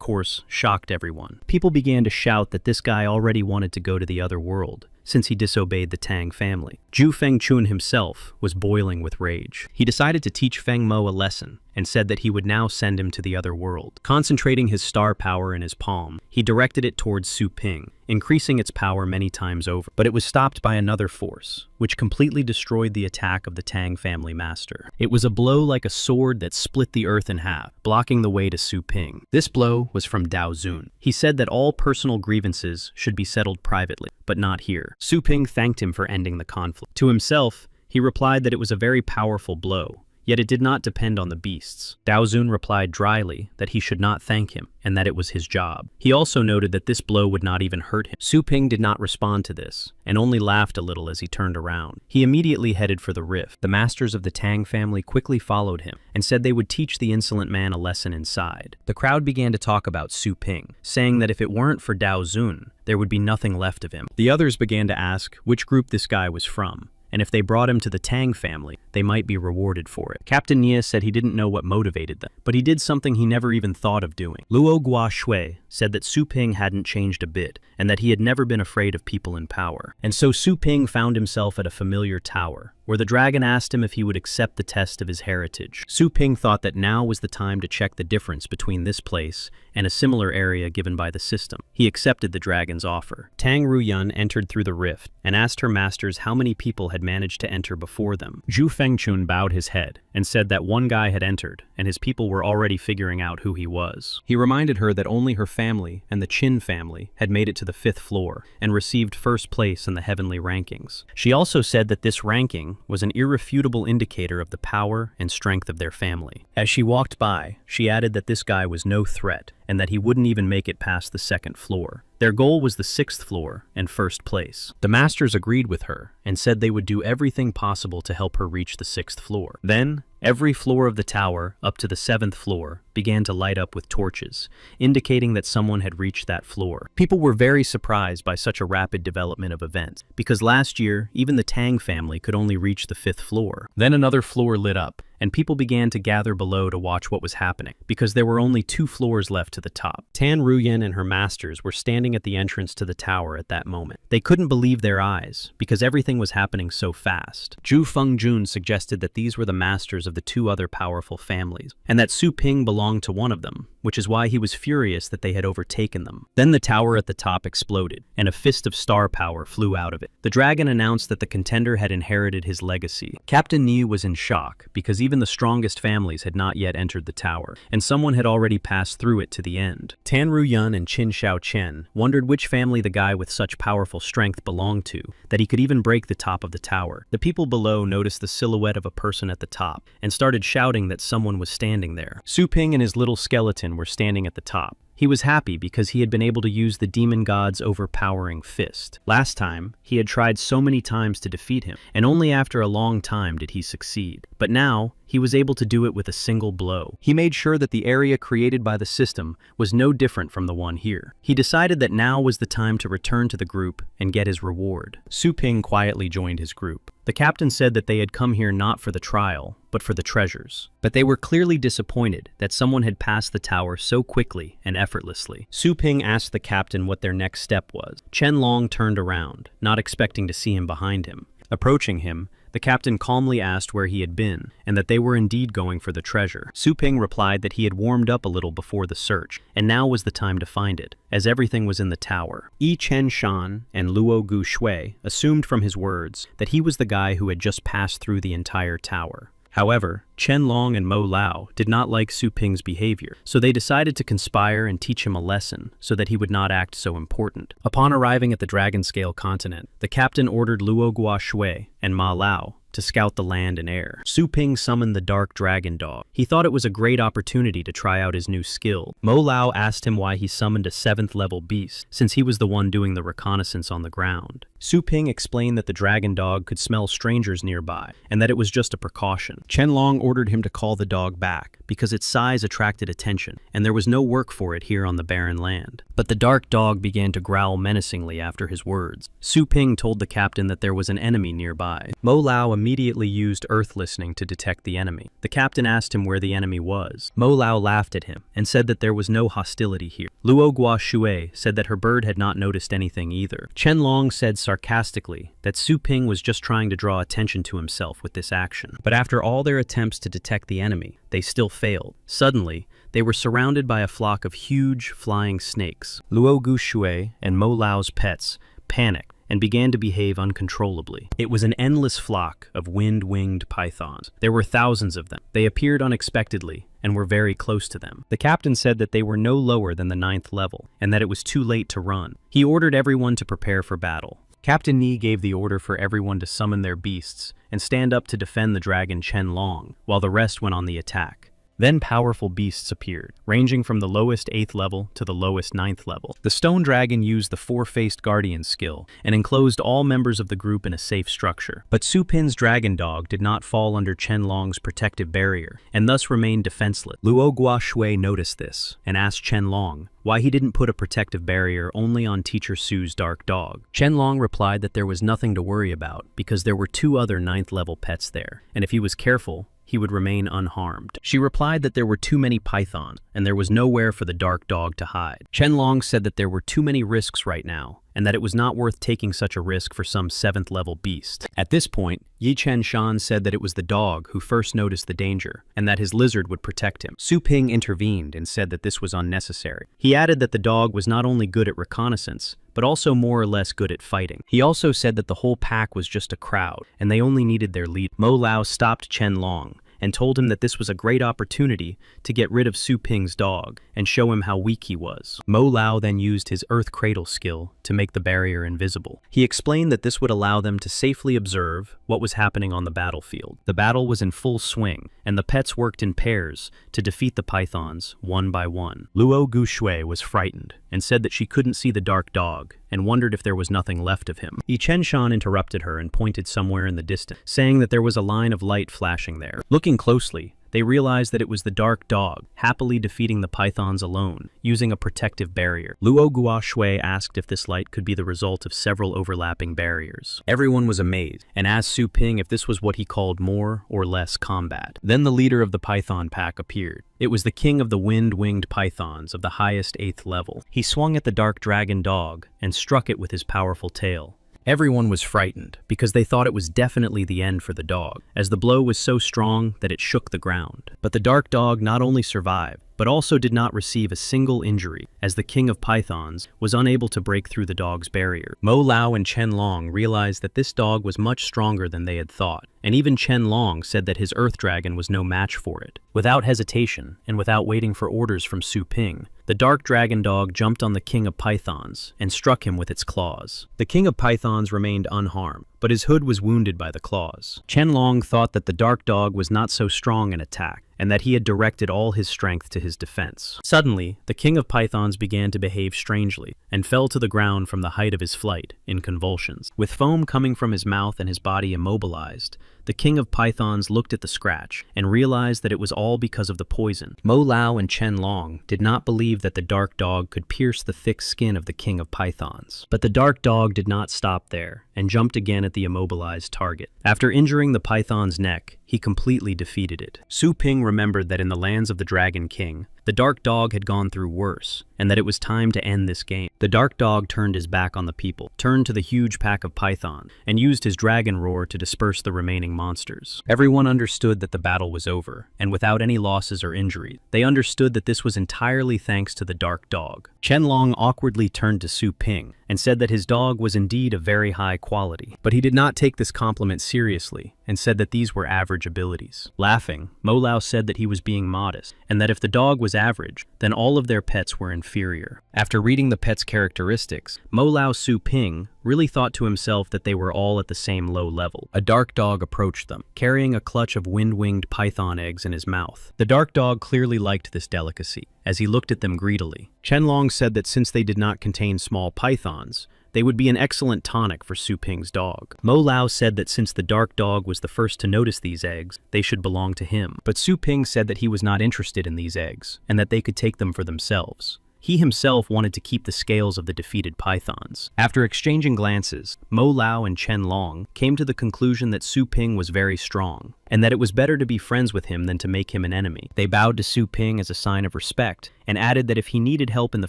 course shocked everyone. People began to shout that this guy already wanted to go to the other world, since he disobeyed the Tang family. Zhu Fengchun himself was boiling with rage. He decided to teach Feng Mo a lesson, and said that he would now send him to the other world. Concentrating his star power in his palm, he directed it towards Su Ping, increasing its power many times over. But it was stopped by another force, which completely destroyed the attack of the Tang family master. It was a blow like a sword that split the earth in half, blocking the way to Su Ping. This blow was from Dao Zun. He said that all personal grievances should be settled privately, but not here. Su Ping thanked him for ending the conflict. To himself, he replied that it was a very powerful blow, yet it did not depend on the beasts. Dao Zun replied dryly that he should not thank him, and that it was his job. He also noted that this blow would not even hurt him. Su Ping did not respond to this, and only laughed a little as he turned around. He immediately headed for the rift. The masters of the Tang family quickly followed him, and said they would teach the insolent man a lesson inside. The crowd began to talk about Su Ping, saying that if it weren't for Dao Zun, there would be nothing left of him. The others began to ask which group this guy was from, and if they brought him to the Tang family, they might be rewarded for it. Captain Nia said he didn't know what motivated them, but he did something he never even thought of doing. Luo Gua Shui said that Su Ping hadn't changed a bit, and that he had never been afraid of people in power. And so Su Ping found himself at a familiar tower, where the dragon asked him if he would accept the test of his heritage. Su Ping thought that now was the time to check the difference between this place and a similar area given by the system. He accepted the dragon's offer. Tang Ruyan entered through the rift and asked her masters how many people had managed to enter before them. Zhu Fengchun bowed his head and said that one guy had entered, and his people were already figuring out who he was. He reminded her that only her family and the Qin family had made it to the 5th floor and received first place in the heavenly rankings. She also said that this ranking Long was an irrefutable indicator of the power and strength of their family. As she walked by, she added that this guy was no threat and that he wouldn't even make it past the second floor. Their goal was the 6th floor and first place. The masters agreed with her and said they would do everything possible to help her reach the 6th floor. Then, every floor of the tower, up to the 7th floor, began to light up with torches, indicating that someone had reached that floor. People were very surprised by such a rapid development of events, because last year, even the Tang family could only reach the 5th floor. Then another floor lit up, and people began to gather below to watch what was happening, because there were only 2 floors left to the top. Tan Ruyen and her masters were standing at the entrance to the tower at that moment. They couldn't believe their eyes, because everything was happening so fast. Zhu Fengjun suggested that these were the masters of the 2 other powerful families, and that Su Ping belonged to one of them, which is why he was furious that they had overtaken them. Then the tower at the top exploded, and a fist of star power flew out of it. The dragon announced that the contender had inherited his legacy. Captain Ni was in shock, because even the strongest families had not yet entered the tower, and someone had already passed through it to the end. Tan Ruyun and Qin Shaochen wondered which family the guy with such powerful strength belonged to, that he could even break the top of the tower. The people below noticed the silhouette of a person at the top, and started shouting that someone was standing there. Su Ping and his little skeleton were standing at the top. He was happy because he had been able to use the demon god's overpowering fist. Last time, he had tried so many times to defeat him, and only after a long time did he succeed. But now, he was able to do it with a single blow. He made sure that the area created by the system was no different from the one here. He decided that now was the time to return to the group and get his reward. Su Ping quietly joined his group. The captain said that they had come here not for the trial, but for the treasures. But they were clearly disappointed that someone had passed the tower so quickly and effortlessly. Su Ping asked the captain what their next step was. Chen Long turned around, not expecting to see him behind him. Approaching him, the captain calmly asked where he had been, and that they were indeed going for the treasure. Su Ping replied that he had warmed up a little before the search, and now was the time to find it, as everything was in the tower. Yi Chen Shan and Luo Gu Shui assumed from his words that he was the guy who had just passed through the entire tower. However, Chen Long and Mo Lao did not like Su Ping's behavior, so they decided to conspire and teach him a lesson so that he would not act so important. Upon arriving at the Dragon Scale continent, the captain ordered Luo Gua Shui and Ma Lao to scout the land and air. Su Ping summoned the dark dragon dog. He thought it was a great opportunity to try out his new skill. Mo Lao asked him why he summoned a 7th level beast, since he was the one doing the reconnaissance on the ground. Su Ping explained that the dragon dog could smell strangers nearby, and that it was just a precaution. Chen Long ordered him to call the dog back, because its size attracted attention, and there was no work for it here on the barren land. But the dark dog began to growl menacingly after his words. Su Ping told the captain that there was an enemy nearby. Mo Lao immediately used earth listening to detect the enemy. The captain asked him where the enemy was. Mo Lao laughed at him and said that there was no hostility here. Luo Gua Shui said that her bird had not noticed anything either. Chen Long said sarcastically that Su Ping was just trying to draw attention to himself with this action. But after all their attempts to detect the enemy, they still failed. Suddenly, they were surrounded by a flock of huge, flying snakes. Luo Gu Shui and Mo Lao's pets panicked and began to behave uncontrollably. It was an endless flock of wind-winged pythons. There were thousands of them. They appeared unexpectedly and were very close to them. The captain said that they were no lower than the 9th level, and that it was too late to run. He ordered everyone to prepare for battle. Captain Ni gave the order for everyone to summon their beasts and stand up to defend the dragon Chen Long, while the rest went on the attack. Then powerful beasts appeared, ranging from the lowest 8th level to the lowest 9th level. The stone dragon used the 4-faced guardian skill and enclosed all members of the group in a safe structure. But Su Ping's dragon dog did not fall under Chen Long's protective barrier and thus remained defenseless. Luo Gua Shui noticed this and asked Chen Long why he didn't put a protective barrier only on Teacher Su's dark dog. Chen Long replied that there was nothing to worry about because there were 2 other 9th level pets there, and if he was careful, he would remain unharmed. She replied that there were too many pythons, and there was nowhere for the dark dog to hide. Chen Long said that there were too many risks right now, and that it was not worth taking such a risk for some 7th level beast. At this point, Yi Chen Shan said that it was the dog who first noticed the danger, and that his lizard would protect him. Su Ping intervened and said that this was unnecessary. He added that the dog was not only good at reconnaissance, but also more or less good at fighting. He also said that the whole pack was just a crowd, and they only needed their lead. Mo Lao stopped Chen Long and told him that this was a great opportunity to get rid of Su Ping's dog and show him how weak he was. Mo Lao then used his Earth Cradle skill to make the barrier invisible. He explained that this would allow them to safely observe what was happening on the battlefield. The battle was in full swing, and the pets worked in pairs to defeat the pythons one by one. Luo Gushui was frightened and said that she couldn't see the dark dog and wondered if there was nothing left of him. Yi Chen-shan interrupted her and pointed somewhere in the distance, saying that there was a line of light flashing there. Looking closely, they realized that it was the dark dog, happily defeating the pythons alone, using a protective barrier. Luo Guoshui asked if this light could be the result of several overlapping barriers. Everyone was amazed, and asked Su Ping if this was what he called more or less combat. Then the leader of the python pack appeared. It was the king of the wind-winged pythons of the highest 8th level. He swung at the dark dragon dog and struck it with his powerful tail. Everyone was frightened because they thought it was definitely the end for the dog, as the blow was so strong that it shook the ground. But the dark dog not only survived, but also did not receive a single injury, as the king of pythons was unable to break through the dog's barrier. Mo Lao and Chen Long realized that this dog was much stronger than they had thought, and even Chen Long said that his earth dragon was no match for it. Without hesitation, and without waiting for orders from Su Ping, the dark dragon dog jumped on the king of pythons and struck him with its claws. The king of pythons remained unharmed, but his hood was wounded by the claws. Chen Long thought that the dark dog was not so strong in attack, and that he had directed all his strength to his defense. Suddenly, the king of pythons began to behave strangely, and fell to the ground from the height of his flight, in convulsions. With foam coming from his mouth and his body immobilized, the king of pythons looked at the scratch, and realized that it was all because of the poison. Mo Lao and Chen Long did not believe that the dark dog could pierce the thick skin of the king of pythons. But the dark dog did not stop there, and jumped again at the immobilized target. After injuring the python's neck, he completely defeated it. Su Ping remembered that in the lands of the Dragon King, the dark dog had gone through worse, and that it was time to end this game. The dark dog turned his back on the people, turned to the huge pack of python, and used his dragon roar to disperse the remaining monsters. Everyone understood that the battle was over, and without any losses or injuries. They understood that this was entirely thanks to the dark dog. Chen Long awkwardly turned to Su Ping, and said that his dog was indeed of very high quality. But he did not take this compliment seriously, and said that these were average abilities. Laughing, Mo Lao said that he was being modest, and that if the dog was average, then all of their pets were inferior. After reading the pet's characteristics, Mo Lao Su Ping really thought to himself that they were all at the same low level. A dark dog approached them, carrying a clutch of wind-winged python eggs in his mouth. The dark dog clearly liked this delicacy, as he looked at them greedily. Chen Long said that since they did not contain small pythons, they would be an excellent tonic for Su Ping's dog. Mo Lao said that since the dark dog was the first to notice these eggs, they should belong to him. But Su Ping said that he was not interested in these eggs, and that they could take them for themselves. He himself wanted to keep the scales of the defeated pythons. After exchanging glances, Mo Lao and Chen Long came to the conclusion that Su Ping was very strong, and that it was better to be friends with him than to make him an enemy. They bowed to Su Ping as a sign of respect, and added that if he needed help in the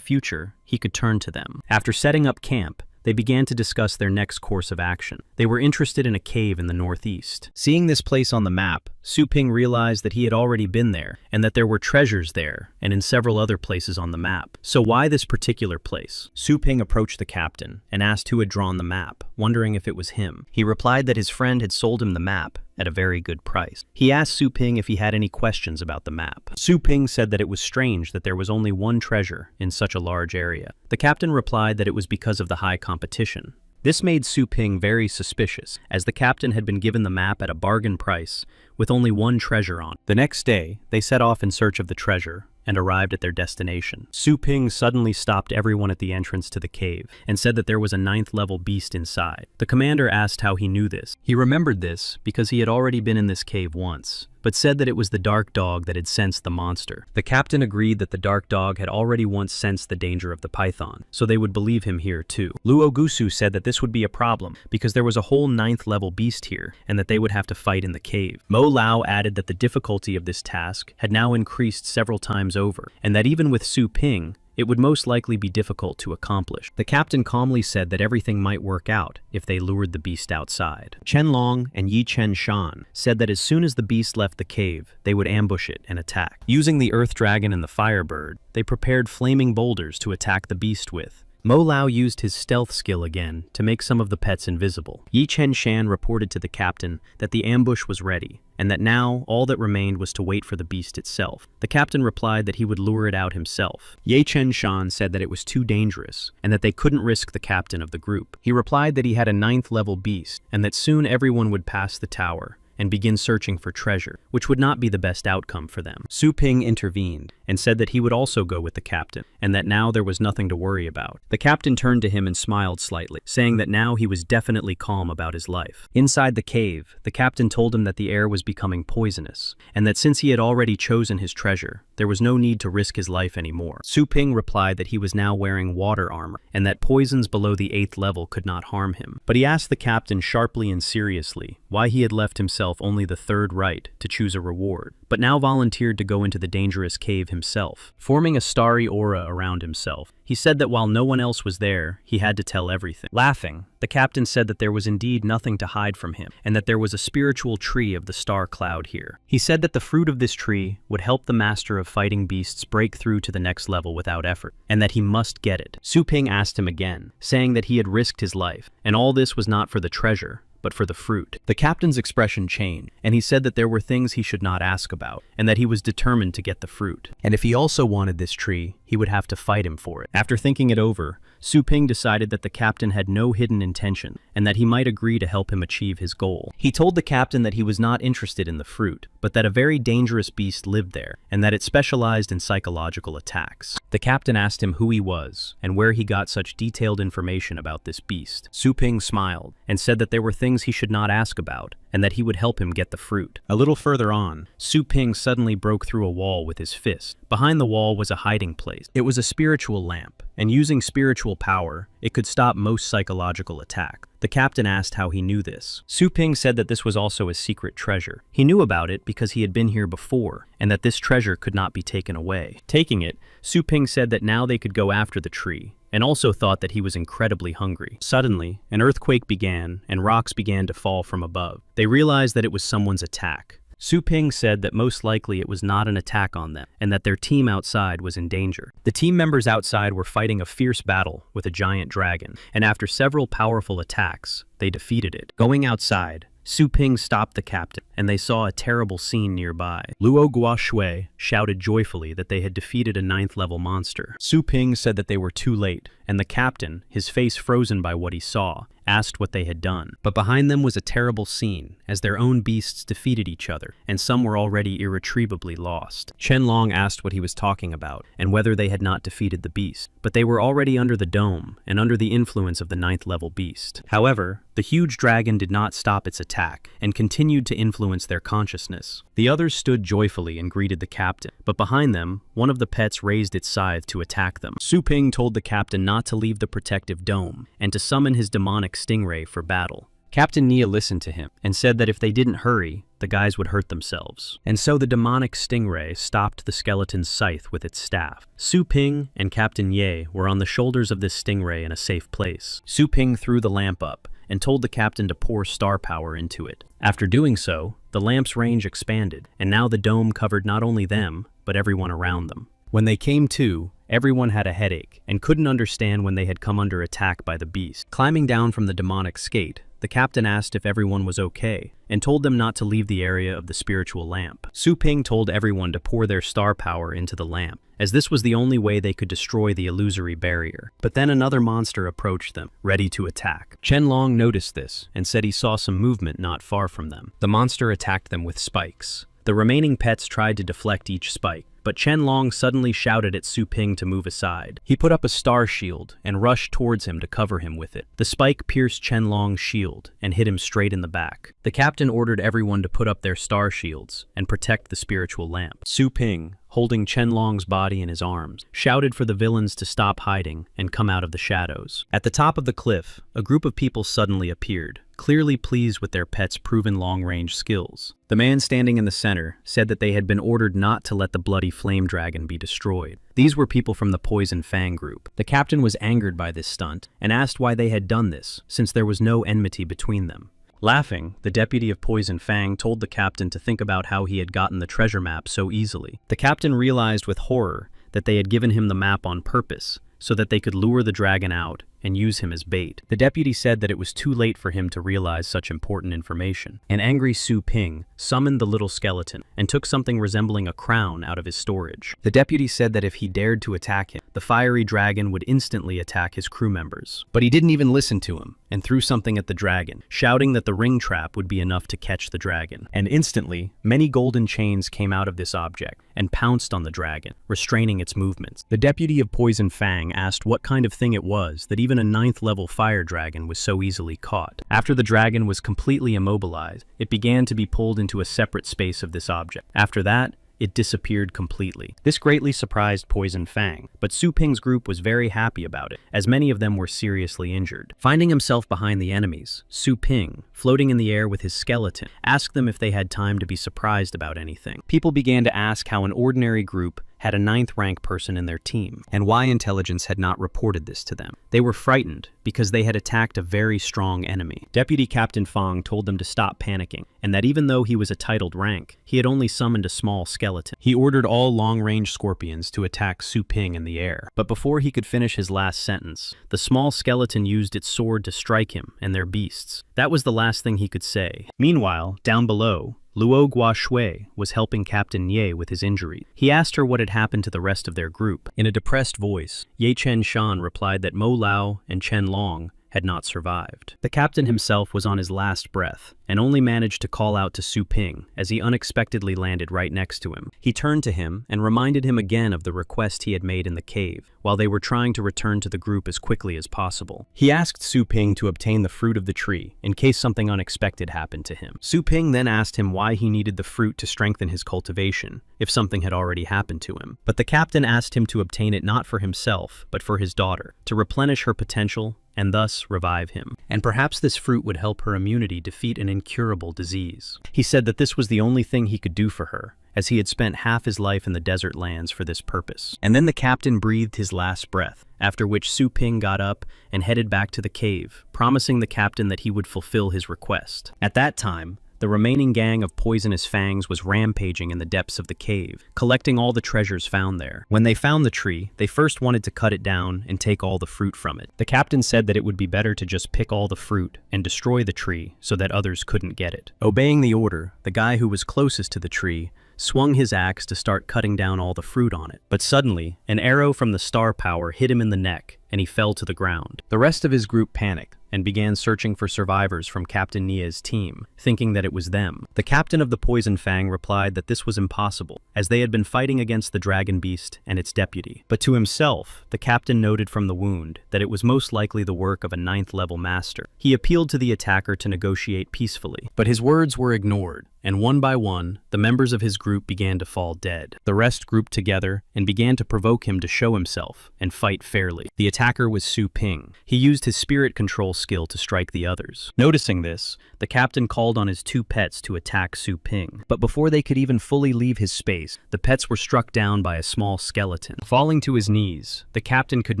future, he could turn to them. After setting up camp, they began to discuss their next course of action. They were interested in a cave in the northeast. Seeing this place on the map, Su Ping realized that he had already been there, and that there were treasures there, and in several other places on the map. So why this particular place? Su Ping approached the captain, and asked who had drawn the map, wondering if it was him. He replied that his friend had sold him the map at a very good price. He asked Su Ping if he had any questions about the map. Su Ping said that it was strange that there was only one treasure in such a large area. The captain replied that it was because of the high competition. This made Su Ping very suspicious, as the captain had been given the map at a bargain price, with only one treasure on it. The next day, they set off in search of the treasure, and arrived at their destination. Su Ping suddenly stopped everyone at the entrance to the cave, and said that there was a 9th level beast inside. The commander asked how he knew this. He remembered this because he had already been in this cave once, but said that it was the dark dog that had sensed the monster. The captain agreed that the dark dog had already once sensed the danger of the python, so they would believe him here too. Luo Gusu said that this would be a problem, because there was a whole 9th level beast here, and that they would have to fight in the cave. Mo Lao added that the difficulty of this task had now increased several times over, and that even with Su Ping, it would most likely be difficult to accomplish. The captain calmly said that everything might work out if they lured the beast outside. Chen Long and Yi Chen-shan said that as soon as the beast left the cave, they would ambush it and attack. Using the earth dragon and the firebird, they prepared flaming boulders to attack the beast with. Mo Lao used his stealth skill again to make some of the pets invisible. Yi Chen Shan reported to the captain that the ambush was ready, and that now all that remained was to wait for the beast itself. The captain replied that he would lure it out himself. Ye Chen Shan said that it was too dangerous, and that they couldn't risk the captain of the group. He replied that he had a 9th level beast, and that soon everyone would pass the tower and begin searching for treasure, which would not be the best outcome for them. Su Ping intervened and said that he would also go with the captain, and that now there was nothing to worry about. The captain turned to him and smiled slightly, saying that now he was definitely calm about his life. Inside the cave, the captain told him that the air was becoming poisonous, and that since he had already chosen his treasure, there was no need to risk his life anymore. Su Ping replied that he was now wearing water armor, and that poisons below the 8th level could not harm him. But he asked the captain sharply and seriously why he had left himself only the 3rd right to choose a reward, but now volunteered to go into the dangerous cave himself. Forming a starry aura around himself, he said that while no one else was there, he had to tell everything. Laughing, the captain said that there was indeed nothing to hide from him, and that there was a spiritual tree of the star cloud here. He said that the fruit of this tree would help the master of fighting beasts break through to the next level without effort, and that he must get it. Su Ping asked him again, saying that he had risked his life, and all this was not for the treasure, but for the fruit. The captain's expression changed, and he said that there were things he should not ask about, and that he was determined to get the fruit. And if he also wanted this tree, he would have to fight him for it. After thinking it over, Su Ping decided that the captain had no hidden intention, and that he might agree to help him achieve his goal. He told the captain that he was not interested in the fruit, but that a very dangerous beast lived there, and that it specialized in psychological attacks. The captain asked him who he was, and where he got such detailed information about this beast. Su Ping smiled, and said that there were things he should not ask about, and that he would help him get the fruit. A little further on, Su Ping suddenly broke through a wall with his fist. Behind the wall was a hiding place. It was a spiritual lamp, and using spiritual power, it could stop most psychological attack. The captain asked how he knew this. Su Ping said that this was also a secret treasure. He knew about it because he had been here before, and that this treasure could not be taken away. Taking it, Su Ping said that now they could go after the tree, and also thought that he was incredibly hungry. Suddenly, an earthquake began, and rocks began to fall from above. They realized that it was someone's attack. Su Ping said that most likely it was not an attack on them, and that their team outside was in danger. The team members outside were fighting a fierce battle with a giant dragon, and after several powerful attacks, they defeated it. Going outside, Su Ping stopped the captain, and they saw a terrible scene nearby. Luo Guoshui shouted joyfully that they had defeated a 9th level monster. Su Ping said that they were too late, and the captain, his face frozen by what he saw, asked what they had done. But behind them was a terrible scene, as their own beasts defeated each other, and some were already irretrievably lost. Chen Long asked what he was talking about, and whether they had not defeated the beast, but they were already under the dome, and under the influence of the 9th level beast. However, the huge dragon did not stop its attack, and continued to influence their consciousness. The others stood joyfully and greeted the captain, but behind them, one of the pets raised its scythe to attack them. Su Ping told the captain not to leave the protective dome, and to summon his demonic stingray for battle. Captain Nia listened to him, and said that if they didn't hurry, the guys would hurt themselves. And so the demonic stingray stopped the skeleton's scythe with its staff. Su Ping and Captain Ye were on the shoulders of this stingray in a safe place. Su Ping threw the lamp up, and told the captain to pour star power into it. After doing so, the lamp's range expanded, and now the dome covered not only them, but everyone around them. When they came to, everyone had a headache, and couldn't understand when they had come under attack by the beast. Climbing down from the demonic skate, the captain asked if everyone was okay, and told them not to leave the area of the spiritual lamp. Su Ping told everyone to pour their star power into the lamp, as this was the only way they could destroy the illusory barrier. But then another monster approached them, ready to attack. Chen Long noticed this, and said he saw some movement not far from them. The monster attacked them with spikes. The remaining pets tried to deflect each spike, but Chen Long suddenly shouted at Su Ping to move aside. He put up a star shield and rushed towards him to cover him with it. The spike pierced Chen Long's shield and hit him straight in the back. The captain ordered everyone to put up their star shields and protect the spiritual lamp. Su Ping, holding Chen Long's body in his arms, shouted for the villains to stop hiding and come out of the shadows. At the top of the cliff, a group of people suddenly appeared, clearly pleased with their pet's proven long-range skills. The man standing in the center said that they had been ordered not to let the bloody flame dragon be destroyed. These were people from the Poison Fang group. The captain was angered by this stunt and asked why they had done this, since there was no enmity between them. Laughing, the deputy of Poison Fang told the captain to think about how he had gotten the treasure map so easily. The captain realized with horror that they had given him the map on purpose, so that they could lure the dragon out and use him as bait. The deputy said that it was too late for him to realize such important information. An angry Su Ping summoned the little skeleton and took something resembling a crown out of his storage. The deputy said that if he dared to attack him, the fiery dragon would instantly attack his crew members. But he didn't even listen to him and threw something at the dragon, shouting that the ring trap would be enough to catch the dragon. And instantly, many golden chains came out of this object and pounced on the dragon, restraining its movements. The deputy of Poison Fang asked what kind of thing it was that even a 9th level fire dragon was so easily caught. After the dragon was completely immobilized, it began to be pulled into a separate space of this object. After that, it disappeared completely. This greatly surprised Poison Fang, but Su Ping's group was very happy about it, as many of them were seriously injured. Finding himself behind the enemies, Su Ping, floating in the air with his skeleton, asked them if they had time to be surprised about anything. People began to ask how an ordinary group had a 9th rank person in their team, and why intelligence had not reported this to them. They were frightened because they had attacked a very strong enemy. Deputy Captain Fong told them to stop panicking, and that even though he was a titled rank, he had only summoned a small skeleton. He ordered all long-range scorpions to attack Su Ping in the air. But before he could finish his last sentence, the small skeleton used its sword to strike him and their beasts. That was the last thing he could say. Meanwhile, down below, Luo Guoshui was helping Captain Ye with his injury. He asked her what had happened to the rest of their group. In a depressed voice, Ye Chen Shan replied that Mo Lao and Chen Long had not survived. The captain himself was on his last breath and only managed to call out to Su Ping as he unexpectedly landed right next to him. He turned to him and reminded him again of the request he had made in the cave while they were trying to return to the group as quickly as possible. He asked Su Ping to obtain the fruit of the tree in case something unexpected happened to him. Su Ping then asked him why he needed the fruit to strengthen his cultivation if something had already happened to him. But the captain asked him to obtain it not for himself but for his daughter, to replenish her potential and thus revive him. And perhaps this fruit would help her immunity defeat an incurable disease. He said that this was the only thing he could do for her, as he had spent half his life in the desert lands for this purpose. And then the captain breathed his last breath, after which Su Ping got up and headed back to the cave, promising the captain that he would fulfill his request. At that time, the remaining gang of Poisonous Fangs was rampaging in the depths of the cave, collecting all the treasures found there. When they found the tree, they first wanted to cut it down and take all the fruit from it. The captain said that it would be better to just pick all the fruit and destroy the tree so that others couldn't get it. Obeying the order, the guy who was closest to the tree swung his axe to start cutting down all the fruit on it. But suddenly, an arrow from the star power hit him in the neck, and he fell to the ground. The rest of his group panicked and began searching for survivors from Captain Nia's team, thinking that it was them. The captain of the Poison Fang replied that this was impossible, as they had been fighting against the dragon beast and its deputy. But to himself, the captain noted from the wound that it was most likely the work of a 9th level master. He appealed to the attacker to negotiate peacefully, but his words were ignored, and one by one, the members of his group began to fall dead. The rest grouped together and began to provoke him to show himself and fight fairly. The attacker was Su Ping. He used his spirit control skill to strike the others. Noticing this, the captain called on his 2 pets to attack Su Ping. But before they could even fully leave his space, the pets were struck down by a small skeleton. Falling to his knees, the captain could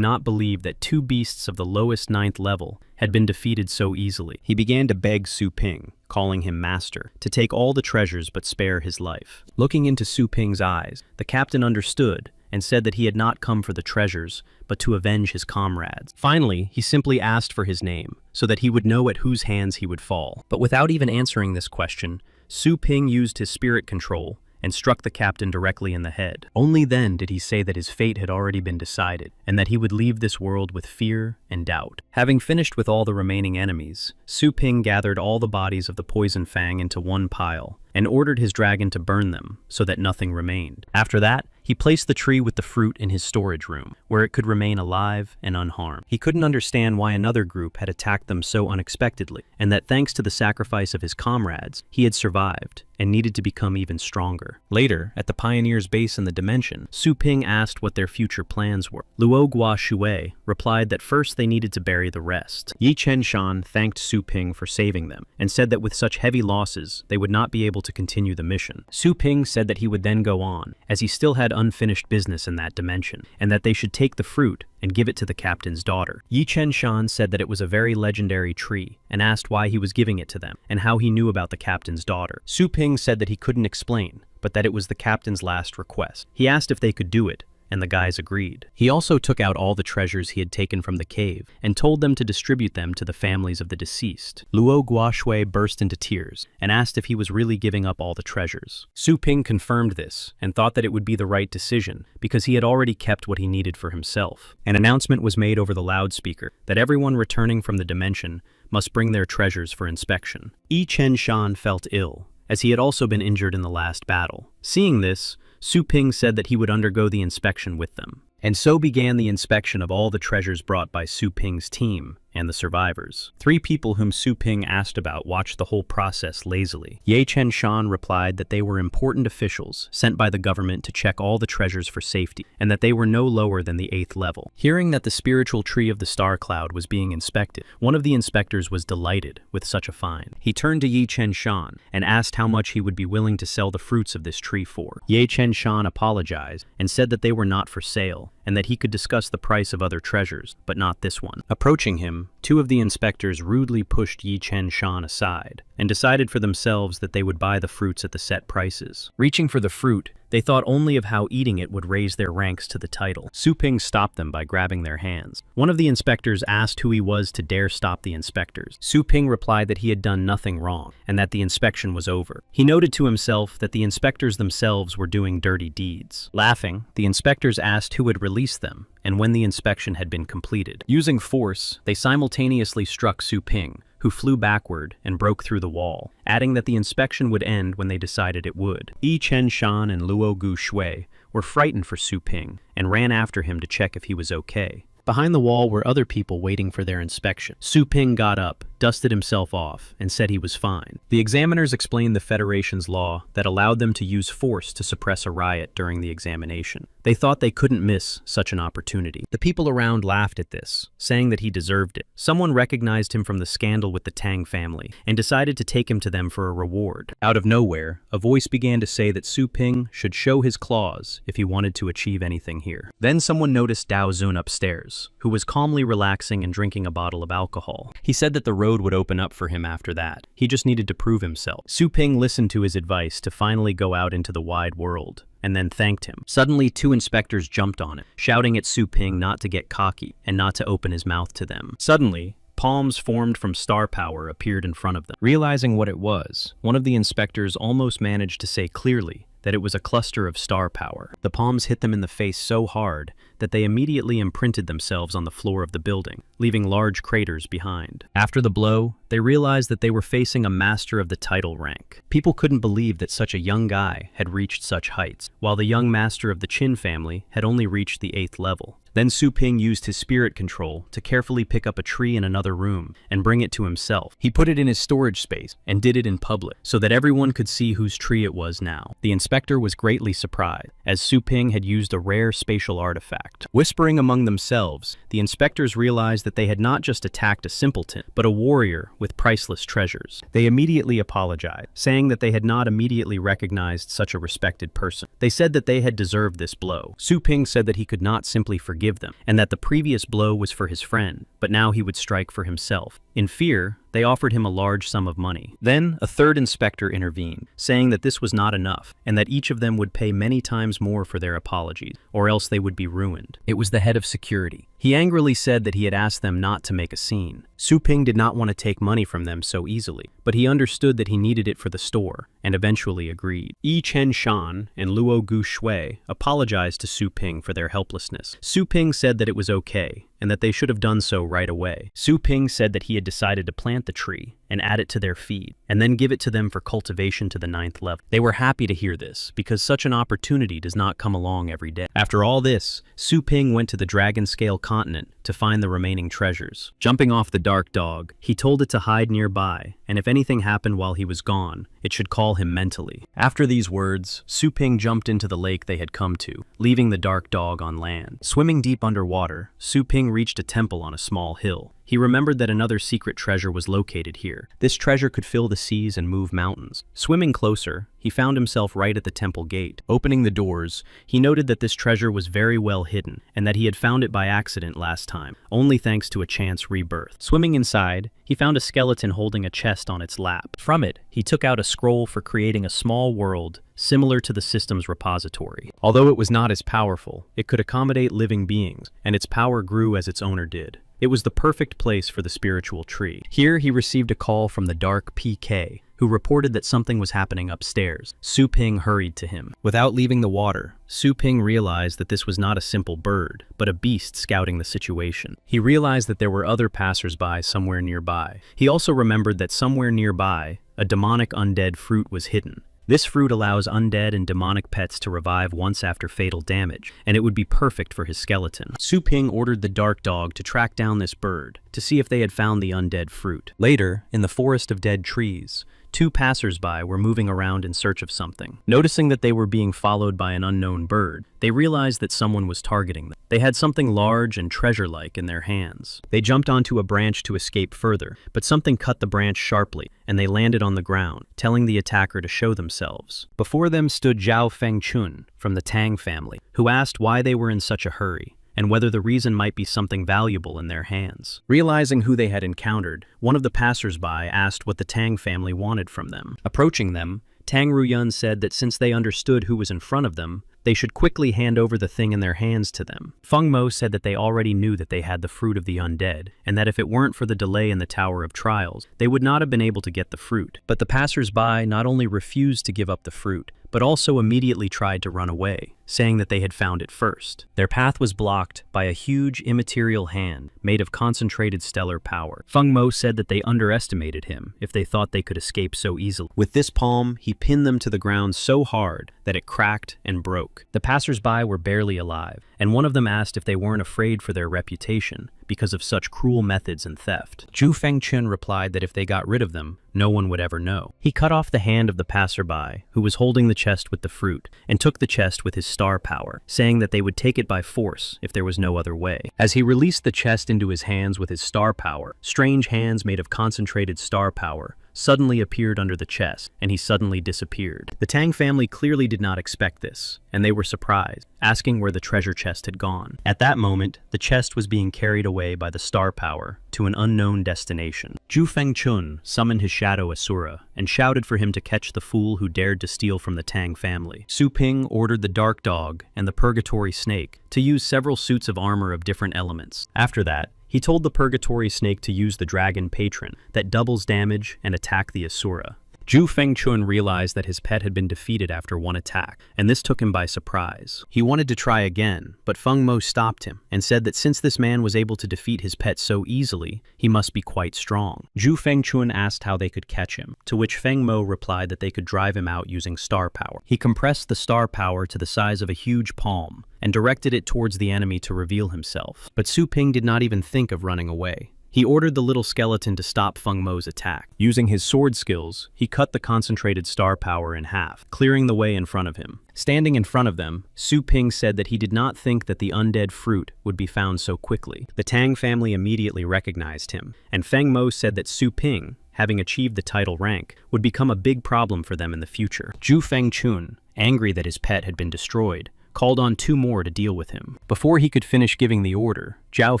not believe that 2 beasts of the lowest 9th level had been defeated so easily. He began to beg Su Ping, calling him master, to take all the treasures but spare his life. Looking into Su Ping's eyes, the captain understood and said that he had not come for the treasures, but to avenge his comrades. Finally, he simply asked for his name, so that he would know at whose hands he would fall. But without even answering this question, Su Ping used his spirit control and struck the captain directly in the head. Only then did he say that his fate had already been decided, and that he would leave this world with fear and doubt. Having finished with all the remaining enemies, Su Ping gathered all the bodies of the Poison Fang into one pile, and ordered his dragon to burn them so that nothing remained. After that, he placed the tree with the fruit in his storage room, where it could remain alive and unharmed. He couldn't understand why another group had attacked them so unexpectedly, and that thanks to the sacrifice of his comrades, he had survived and needed to become even stronger. Later, at the Pioneer's base in the Dimension, Su Ping asked what their future plans were. Luo Guoshui replied that first they needed to bury the rest. Yi Chen Shan thanked Su Ping for saving them, and said that with such heavy losses, they would not be able to continue the mission. Su Ping said that he would then go on, as he still had unfinished business in that dimension, and that they should take the fruit and give it to the captain's daughter. Yi Chen Shan said that it was a very legendary tree, and asked why he was giving it to them, and how he knew about the captain's daughter. Su Ping said that he couldn't explain, but that it was the captain's last request. He asked if they could do it, and the guys agreed. He also took out all the treasures he had taken from the cave and told them to distribute them to the families of the deceased. Luo Guoshui burst into tears and asked if he was really giving up all the treasures. Su Ping confirmed this and thought that it would be the right decision because he had already kept what he needed for himself. An announcement was made over the loudspeaker that everyone returning from the dimension must bring their treasures for inspection. Yi Chen Shan felt ill, as he had also been injured in the last battle. Seeing this, Su Ping said that he would undergo the inspection with them. And so began the inspection of all the treasures brought by Su Ping's team and the survivors. 3 people whom Su Ping asked about watched the whole process lazily. Ye Chen Shan replied that they were important officials sent by the government to check all the treasures for safety, and that they were no lower than the 8th level. Hearing that the spiritual tree of the star cloud was being inspected, one of the inspectors was delighted with such a find. He turned to Yi Chen Shan and asked how much he would be willing to sell the fruits of this tree for. Ye Chen Shan apologized and said that they were not for sale, and that he could discuss the price of other treasures, but not this one. Approaching him, 2 of the inspectors rudely pushed Yi Chen Shan aside and decided for themselves that they would buy the fruits at the set prices. Reaching for the fruit, they thought only of how eating it would raise their ranks to the title. Su Ping stopped them by grabbing their hands. One of the inspectors asked who he was to dare stop the inspectors. Su Ping replied that he had done nothing wrong and that the inspection was over. He noted to himself that the inspectors themselves were doing dirty deeds. Laughing, the inspectors asked who would release them and when the inspection had been completed. Using force, they simultaneously struck Su Ping, who flew backward and broke through the wall, adding that the inspection would end when they decided it would. Yi Chen Shan and Luo Gu Shui were frightened for Su Ping and ran after him to check if he was okay. Behind the wall were other people waiting for their inspection. Su Ping got up, dusted himself off, and said he was fine. The examiners explained the Federation's law that allowed them to use force to suppress a riot during the examination. They thought they couldn't miss such an opportunity. The people around laughed at this, saying that he deserved it. Someone recognized him from the scandal with the Tang family and decided to take him to them for a reward. Out of nowhere, a voice began to say that Su Ping should show his claws if he wanted to achieve anything here. Then someone noticed Dao Zun upstairs, who was calmly relaxing and drinking a bottle of alcohol. He said that the road would open up for him after that. He just needed to prove himself. Su Ping listened to his advice to finally go out into the wide world, and then thanked him. Suddenly, 2 inspectors jumped on him, shouting at Su Ping not to get cocky and not to open his mouth to them. Suddenly, palms formed from star power appeared in front of them. Realizing what it was, one of the inspectors almost managed to say clearly that it was a cluster of star power. The palms hit them in the face so hard that they immediately imprinted themselves on the floor of the building, leaving large craters behind. After the blow, they realized that they were facing a master of the title rank. People couldn't believe that such a young guy had reached such heights, while the young master of the Qin family had only reached the 8th level. Then Su Ping used his spirit control to carefully pick up a tree in another room and bring it to himself. He put it in his storage space and did it in public so that everyone could see whose tree it was now. The inspector was greatly surprised, as Su Ping had used a rare spatial artifact. Whispering among themselves, the inspectors realized that they had not just attacked a simpleton, but a warrior with priceless treasures. They immediately apologized, saying that they had not immediately recognized such a respected person. They said that they had deserved this blow. Su Ping said that he could not simply forgive them, and that the previous blow was for his friend, but now he would strike for himself. In fear, they offered him a large sum of money. Then, a 3rd inspector intervened, saying that this was not enough, and that each of them would pay many times more for their apologies, or else they would be ruined. It was the head of security. He angrily said that he had asked them not to make a scene. Su Ping did not want to take money from them so easily, but he understood that he needed it for the store, and eventually agreed. Yi Chen Shan and Luo Gu Shui apologized to Su Ping for their helplessness. Su Ping said that it was okay, and that they should have done so right away. Su Ping said that he had decided to plant the tree and add it to their feed, and then give it to them for cultivation to the 9th level. They were happy to hear this, because such an opportunity does not come along every day. After all this, Su Ping went to the Dragon Scale continent to find the remaining treasures. Jumping off the dark dog, he told it to hide nearby, and if anything happened while he was gone, it should call him mentally. After these words, Su Ping jumped into the lake they had come to, leaving the dark dog on land. Swimming deep underwater, Su Ping reached a temple on a small hill. He remembered that another secret treasure was located here. This treasure could fill the seas and move mountains. Swimming closer, he found himself right at the temple gate. Opening the doors, he noted that this treasure was very well hidden, and that he had found it by accident last time, only thanks to a chance rebirth. Swimming inside, he found a skeleton holding a chest on its lap. From it, he took out a scroll for creating a small world similar to the system's repository. Although it was not as powerful, it could accommodate living beings, and its power grew as its owner did. It was the perfect place for the spiritual tree. Here he received a call from the Dark PK, who reported that something was happening upstairs. Su Ping hurried to him. Without leaving the water, Su Ping realized that this was not a simple bird, but a beast scouting the situation. He realized that there were other passersby somewhere nearby. He also remembered that somewhere nearby, a demonic undead fruit was hidden. This fruit allows undead and demonic pets to revive once after fatal damage, and it would be perfect for his skeleton. Su Ping ordered the dark dog to track down this bird, to see if they had found the undead fruit. Later, in the forest of dead trees, two passersby were moving around in search of something. Noticing that they were being followed by an unknown bird, they realized that someone was targeting them. They had something large and treasure-like in their hands. They jumped onto a branch to escape further, but something cut the branch sharply, and they landed on the ground, telling the attacker to show themselves. Before them stood Zhao Fengchun from the Tang family, who asked why they were in such a hurry, and whether the reason might be something valuable in their hands. Realizing who they had encountered, one of the passersby asked what the Tang family wanted from them. Approaching them, Tang Ruyun said that since they understood who was in front of them, they should quickly hand over the thing in their hands to them. Feng Mo said that they already knew that they had the fruit of the undead, and that if it weren't for the delay in the Tower of Trials, they would not have been able to get the fruit. But the passersby not only refused to give up the fruit, but also immediately tried to run away, saying that they had found it first. Their path was blocked by a huge immaterial hand made of concentrated stellar power. Feng Mo said that they underestimated him if they thought they could escape so easily. With this palm, he pinned them to the ground so hard that it cracked and broke. The passersby were barely alive, and one of them asked if they weren't afraid for their reputation because of such cruel methods and theft. Zhu Fengchun replied that if they got rid of them, no one would ever know. He cut off the hand of the passerby, who was holding the chest with the fruit, and took the chest with his star power, saying that they would take it by force if there was no other way. As he released the chest into his hands with his star power, strange hands made of concentrated star power suddenly appeared under the chest, and he suddenly disappeared. The Tang family clearly did not expect this, and they were surprised, asking where the treasure chest had gone. At that moment, the chest was being carried away by the star power to an unknown destination. Zhu Fengchun summoned his shadow Asura and shouted for him to catch the fool who dared to steal from the Tang family. Su Ping ordered the dark dog and the purgatory snake to use several suits of armor of different elements. After that, he told the purgatory snake to use the dragon patron that doubles damage and attack the Asura. Zhu Fengchun realized that his pet had been defeated after one attack, and this took him by surprise. He wanted to try again, but Feng Mo stopped him and said that since this man was able to defeat his pet so easily, he must be quite strong. Zhu Fengchun asked how they could catch him, to which Feng Mo replied that they could drive him out using star power. He compressed the star power to the size of a huge palm and directed it towards the enemy to reveal himself. But Su Ping did not even think of running away. He ordered the little skeleton to stop Feng Mo's attack. Using his sword skills, he cut the concentrated star power in half, clearing the way in front of him. Standing in front of them, Su Ping said that he did not think that the undead fruit would be found so quickly. The Tang family immediately recognized him, and Feng Mo said that Su Ping, having achieved the title rank, would become a big problem for them in the future. Zhu Fengchun, angry that his pet had been destroyed, called on two more to deal with him. Before he could finish giving the order, Zhao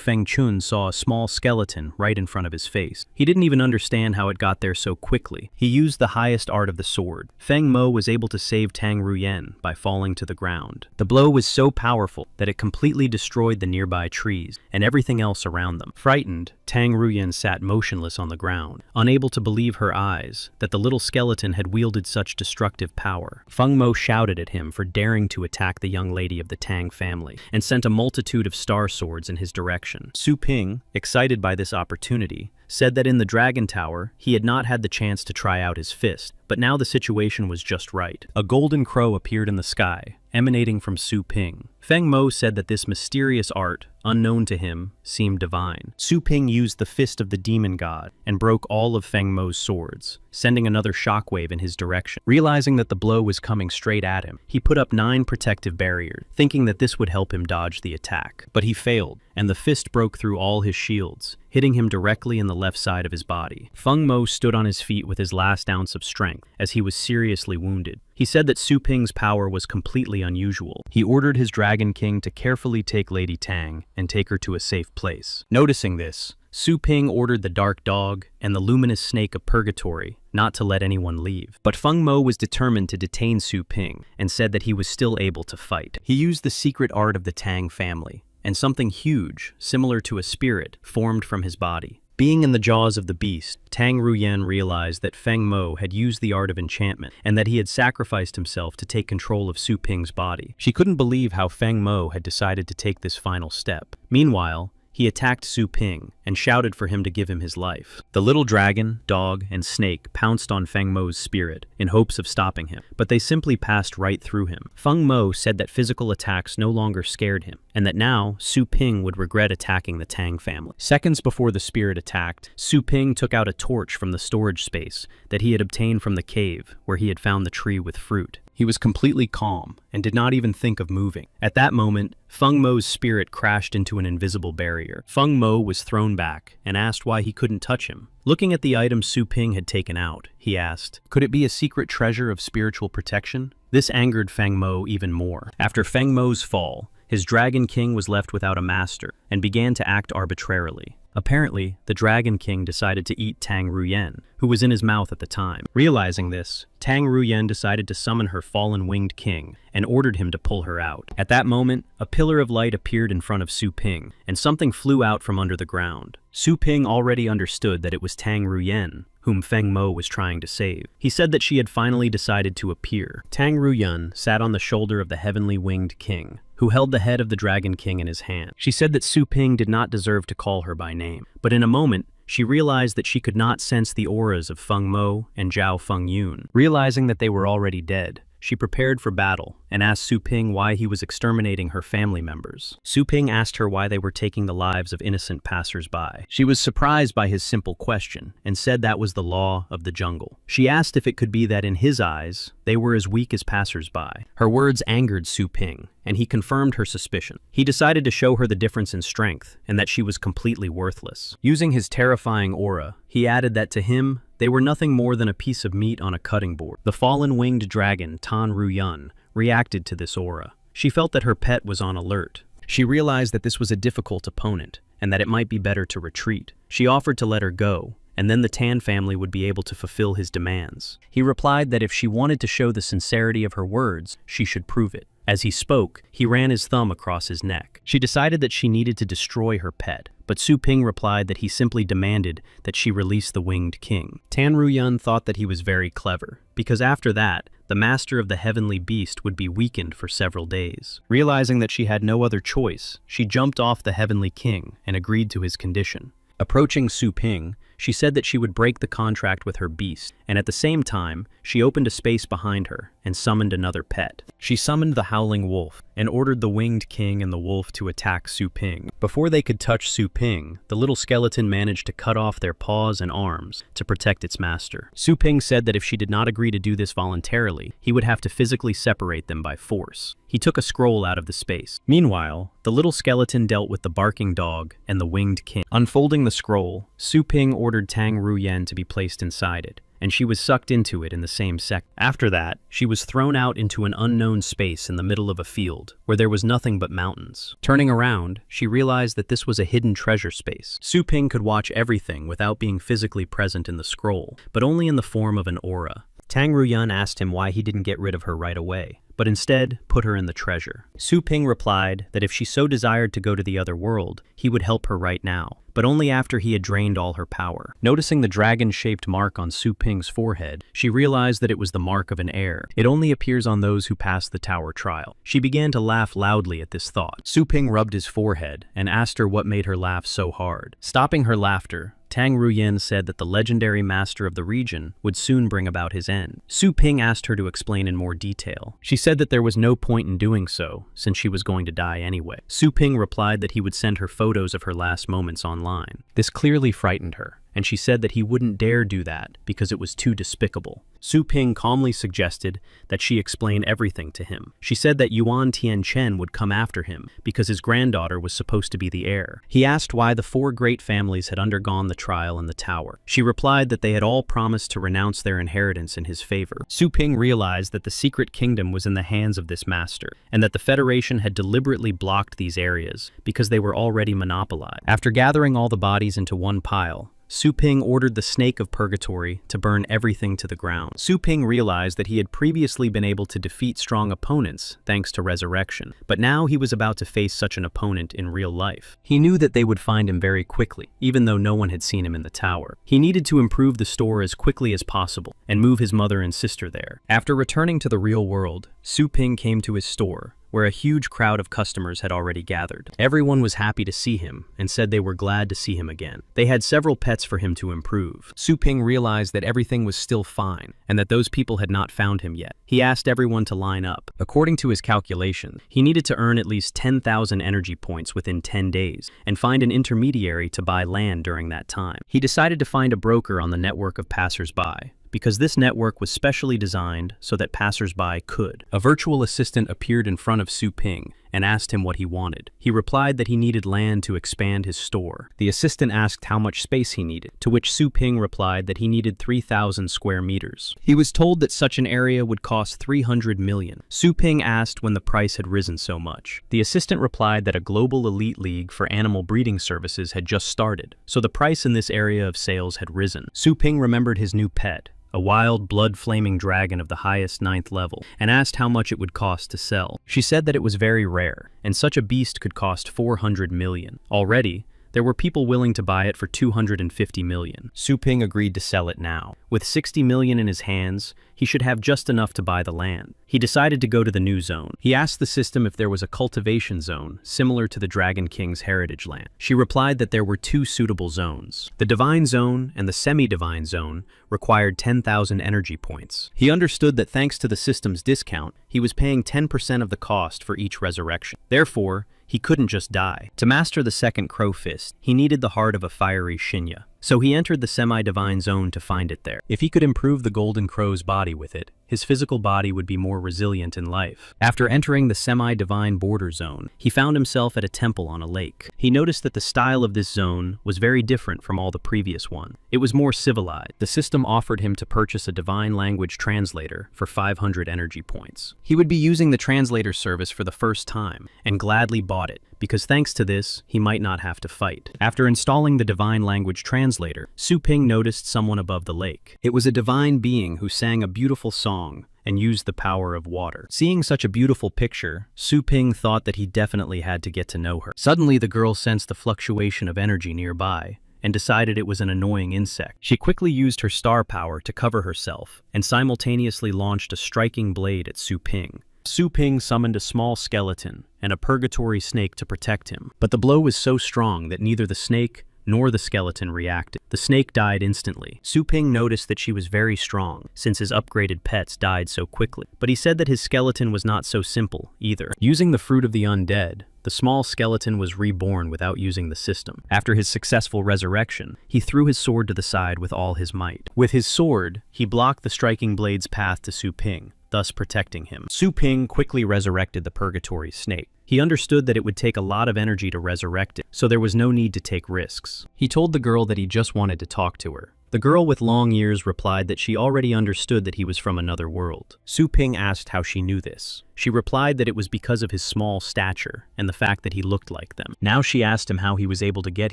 Fengchun saw a small skeleton right in front of his face. He didn't even understand how it got there so quickly. He used the highest art of the sword. Feng Mo was able to save Tang Ruyun by falling to the ground. The blow was so powerful that it completely destroyed the nearby trees and everything else around them. Frightened, Tang Ruyun sat motionless on the ground, unable to believe her eyes that the little skeleton had wielded such destructive power. Feng Mo shouted at him for daring to attack the young lady of the Tang family and sent a multitude of star swords in his direction. Su Ping, excited by this opportunity, said that in the Dragon Tower, he had not had the chance to try out his fist, but now the situation was just right. A golden crow appeared in the sky emanating from Su Ping. Feng Mo said that this mysterious art, unknown to him, seemed divine. Su Ping used the fist of the demon god and broke all of Feng Mo's swords, sending another shockwave in his direction. Realizing that the blow was coming straight at him, he put up 9 protective barriers, thinking that this would help him dodge the attack. But he failed, and the fist broke through all his shields, hitting him directly in the left side of his body. Feng Mo stood on his feet with his last ounce of strength, as he was seriously wounded. He said that Su Ping's power was completely unusual. He ordered his Dragon King to carefully take Lady Tang and take her to a safe place. Noticing this, Su Ping ordered the Dark Dog and the Luminous Snake of Purgatory not to let anyone leave. But Feng Mo was determined to detain Su Ping and said that he was still able to fight. He used the secret art of the Tang family, and something huge, similar to a spirit, formed from his body. Being in the jaws of the beast, Tang Ruyen realized that Feng Mo had used the art of enchantment and that he had sacrificed himself to take control of Su Ping's body. She couldn't believe how Feng Mo had decided to take this final step. Meanwhile, he attacked Su Ping and shouted for him to give him his life. The little dragon, dog, and snake pounced on Feng Mo's spirit in hopes of stopping him, but they simply passed right through him. Feng Mo said that physical attacks no longer scared him, and that now Su Ping would regret attacking the Tang family. Seconds before the spirit attacked, Su Ping took out a torch from the storage space that he had obtained from the cave where he had found the tree with fruit. He was completely calm and did not even think of moving. At that moment, Feng Mo's spirit crashed into an invisible barrier. Feng Mo was thrown back and asked why he couldn't touch him. Looking at the item Su Ping had taken out, he asked, "Could it be a secret treasure of spiritual protection?" This angered Feng Mo even more. After Feng Mo's fall, his Dragon King was left without a master and began to act arbitrarily. Apparently, the Dragon King decided to eat Tang Ruyen, who was in his mouth at the time. Realizing this, Tang Ruyen decided to summon her fallen winged king and ordered him to pull her out. At that moment, a pillar of light appeared in front of Su Ping, and something flew out from under the ground. Su Ping already understood that it was Tang Ruyen, whom Feng Mo was trying to save. He said that she had finally decided to appear. Tang Ruyen sat on the shoulder of the heavenly winged king, who held the head of the Dragon King in his hand. She said that Su Ping did not deserve to call her by name, but in a moment, she realized that she could not sense the auras of Feng Mo and Zhao Fengyun. Realizing that they were already dead, she prepared for battle and asked Su Ping why he was exterminating her family members. Su Ping asked her why they were taking the lives of innocent passers-by. She was surprised by his simple question and said that was the law of the jungle. She asked if it could be that in his eyes, they were as weak as passers-by. Her words angered Su Ping, and he confirmed her suspicion. He decided to show her the difference in strength and that she was completely worthless. Using his terrifying aura, he added that to him, they were nothing more than a piece of meat on a cutting board. The fallen winged dragon, Tan Ruyen, reacted to this aura. She felt that her pet was on alert. She realized that this was a difficult opponent and that it might be better to retreat. She offered to let her go, and then the Tan family would be able to fulfill his demands. He replied that if she wanted to show the sincerity of her words, she should prove it. As he spoke, he ran his thumb across his neck. She decided that she needed to destroy her pet, but Su Ping replied that he simply demanded that she release the winged king. Tan Ruyen thought that he was very clever, because after that, the master of the heavenly beast would be weakened for several days. Realizing that she had no other choice, she jumped off the heavenly king and agreed to his condition. Approaching Su Ping, she said that she would break the contract with her beast, and at the same time, she opened a space behind her and summoned another pet. She summoned the howling wolf and ordered the winged king and the wolf to attack Su Ping. Before they could touch Su Ping, the little skeleton managed to cut off their paws and arms to protect its master. Su Ping said that if she did not agree to do this voluntarily, he would have to physically separate them by force. He took a scroll out of the space. Meanwhile, the little skeleton dealt with the barking dog and the winged king. Unfolding the scroll, Su Ping ordered Tang Ruyen to be placed inside it, and she was sucked into it in the same second. After that, she was thrown out into an unknown space in the middle of a field, where there was nothing but mountains. Turning around, she realized that this was a hidden treasure space. Su Ping could watch everything without being physically present in the scroll, but only in the form of an aura. Tang Ruyen asked him why he didn't get rid of her right away, but instead put her in the treasure. Su Ping replied that if she so desired to go to the other world, he would help her right now, but only after he had drained all her power. Noticing the dragon-shaped mark on Su Ping's forehead, she realized that it was the mark of an heir. It only appears on those who pass the tower trial. She began to laugh loudly at this thought. Su Ping rubbed his forehead and asked her what made her laugh so hard. Stopping her laughter, Tang Ruyen said that the legendary master of the region would soon bring about his end. Su Ping asked her to explain in more detail. She said that there was no point in doing so, since she was going to die anyway. Su Ping replied that he would send her photos of her last moments online. This clearly frightened her, and she said that he wouldn't dare do that because it was too despicable. Su Ping calmly suggested that she explain everything to him. She said that Yuan Tianchen would come after him because his granddaughter was supposed to be the heir. He asked why the 4 great families had undergone the trial in the tower. She replied that they had all promised to renounce their inheritance in his favor. Su Ping realized that the secret kingdom was in the hands of this master, and that the Federation had deliberately blocked these areas because they were already monopolized. After gathering all the bodies into one pile, Su Ping ordered the Snake of Purgatory to burn everything to the ground. Su Ping realized that he had previously been able to defeat strong opponents thanks to resurrection, but now he was about to face such an opponent in real life. He knew that they would find him very quickly, even though no one had seen him in the tower. He needed to improve the store as quickly as possible and move his mother and sister there. After returning to the real world, Su Ping came to his store, where a huge crowd of customers had already gathered. Everyone was happy to see him and said they were glad to see him again. They had several pets for him to improve. Su Ping realized that everything was still fine and that those people had not found him yet. He asked everyone to line up. According to his calculation, he needed to earn at least 10,000 energy points within 10 days and find an intermediary to buy land during that time. He decided to find a broker on the network of passers-by, because this network was specially designed so that passers-by could. A virtual assistant appeared in front of Su Ping and asked him what he wanted. He replied that he needed land to expand his store. The assistant asked how much space he needed, to which Su Ping replied that he needed 3,000 square meters. He was told that such an area would cost 300 million. Su Ping asked when the price had risen so much. The assistant replied that a global elite league for animal breeding services had just started, so the price in this area of sales had risen. Su Ping remembered his new pet, a wild, blood-flaming dragon of the highest 9th level, and asked how much it would cost to sell. She said that it was very rare, and such a beast could cost 400 million. Already, there were people willing to buy it for 250 million. Su Ping agreed to sell it now. With 60 million in his hands, he should have just enough to buy the land. He decided to go to the new zone. He asked the system if there was a cultivation zone similar to the Dragon King's heritage land. She replied that there were 2 suitable zones. The divine zone and the semi-divine zone required 10,000 energy points. He understood that thanks to the system's discount, he was paying 10% of the cost for each resurrection. Therefore, he couldn't just die. To master the second Crow Fist, he needed the heart of a fiery Shinya. So he entered the semi-divine zone to find it there. If he could improve the Golden Crow's body with it, his physical body would be more resilient in life. After entering the semi-divine border zone, he found himself at a temple on a lake. He noticed that the style of this zone was very different from all the previous one. It was more civilized. The system offered him to purchase a divine language translator for 500 energy points. He would be using the translator service for the first time, and gladly bought it, because thanks to this, he might not have to fight. After installing the divine language translator, Su Ping noticed someone above the lake. It was a divine being who sang a beautiful song and used the power of water. Seeing such a beautiful picture, Su Ping thought that he definitely had to get to know her. Suddenly, the girl sensed the fluctuation of energy nearby and decided it was an annoying insect. She quickly used her star power to cover herself and simultaneously launched a striking blade at Su Ping. Su Ping summoned a small skeleton and a purgatory snake to protect him, but the blow was so strong that neither the snake nor the skeleton reacted. The snake died instantly. Su Ping noticed that she was very strong, since his upgraded pets died so quickly. But he said that his skeleton was not so simple, either. Using the fruit of the undead, the small skeleton was reborn without using the system. After his successful resurrection, he threw his sword to the side with all his might. With his sword, he blocked the striking blade's path to Su Ping, thus protecting him. Su Ping quickly resurrected the purgatory snake. He understood that it would take a lot of energy to resurrect it, so there was no need to take risks. He told the girl that he just wanted to talk to her. The girl with long ears replied that she already understood that he was from another world. Su Ping asked how she knew this. She replied that it was because of his small stature and the fact that he looked like them. Now she asked him how he was able to get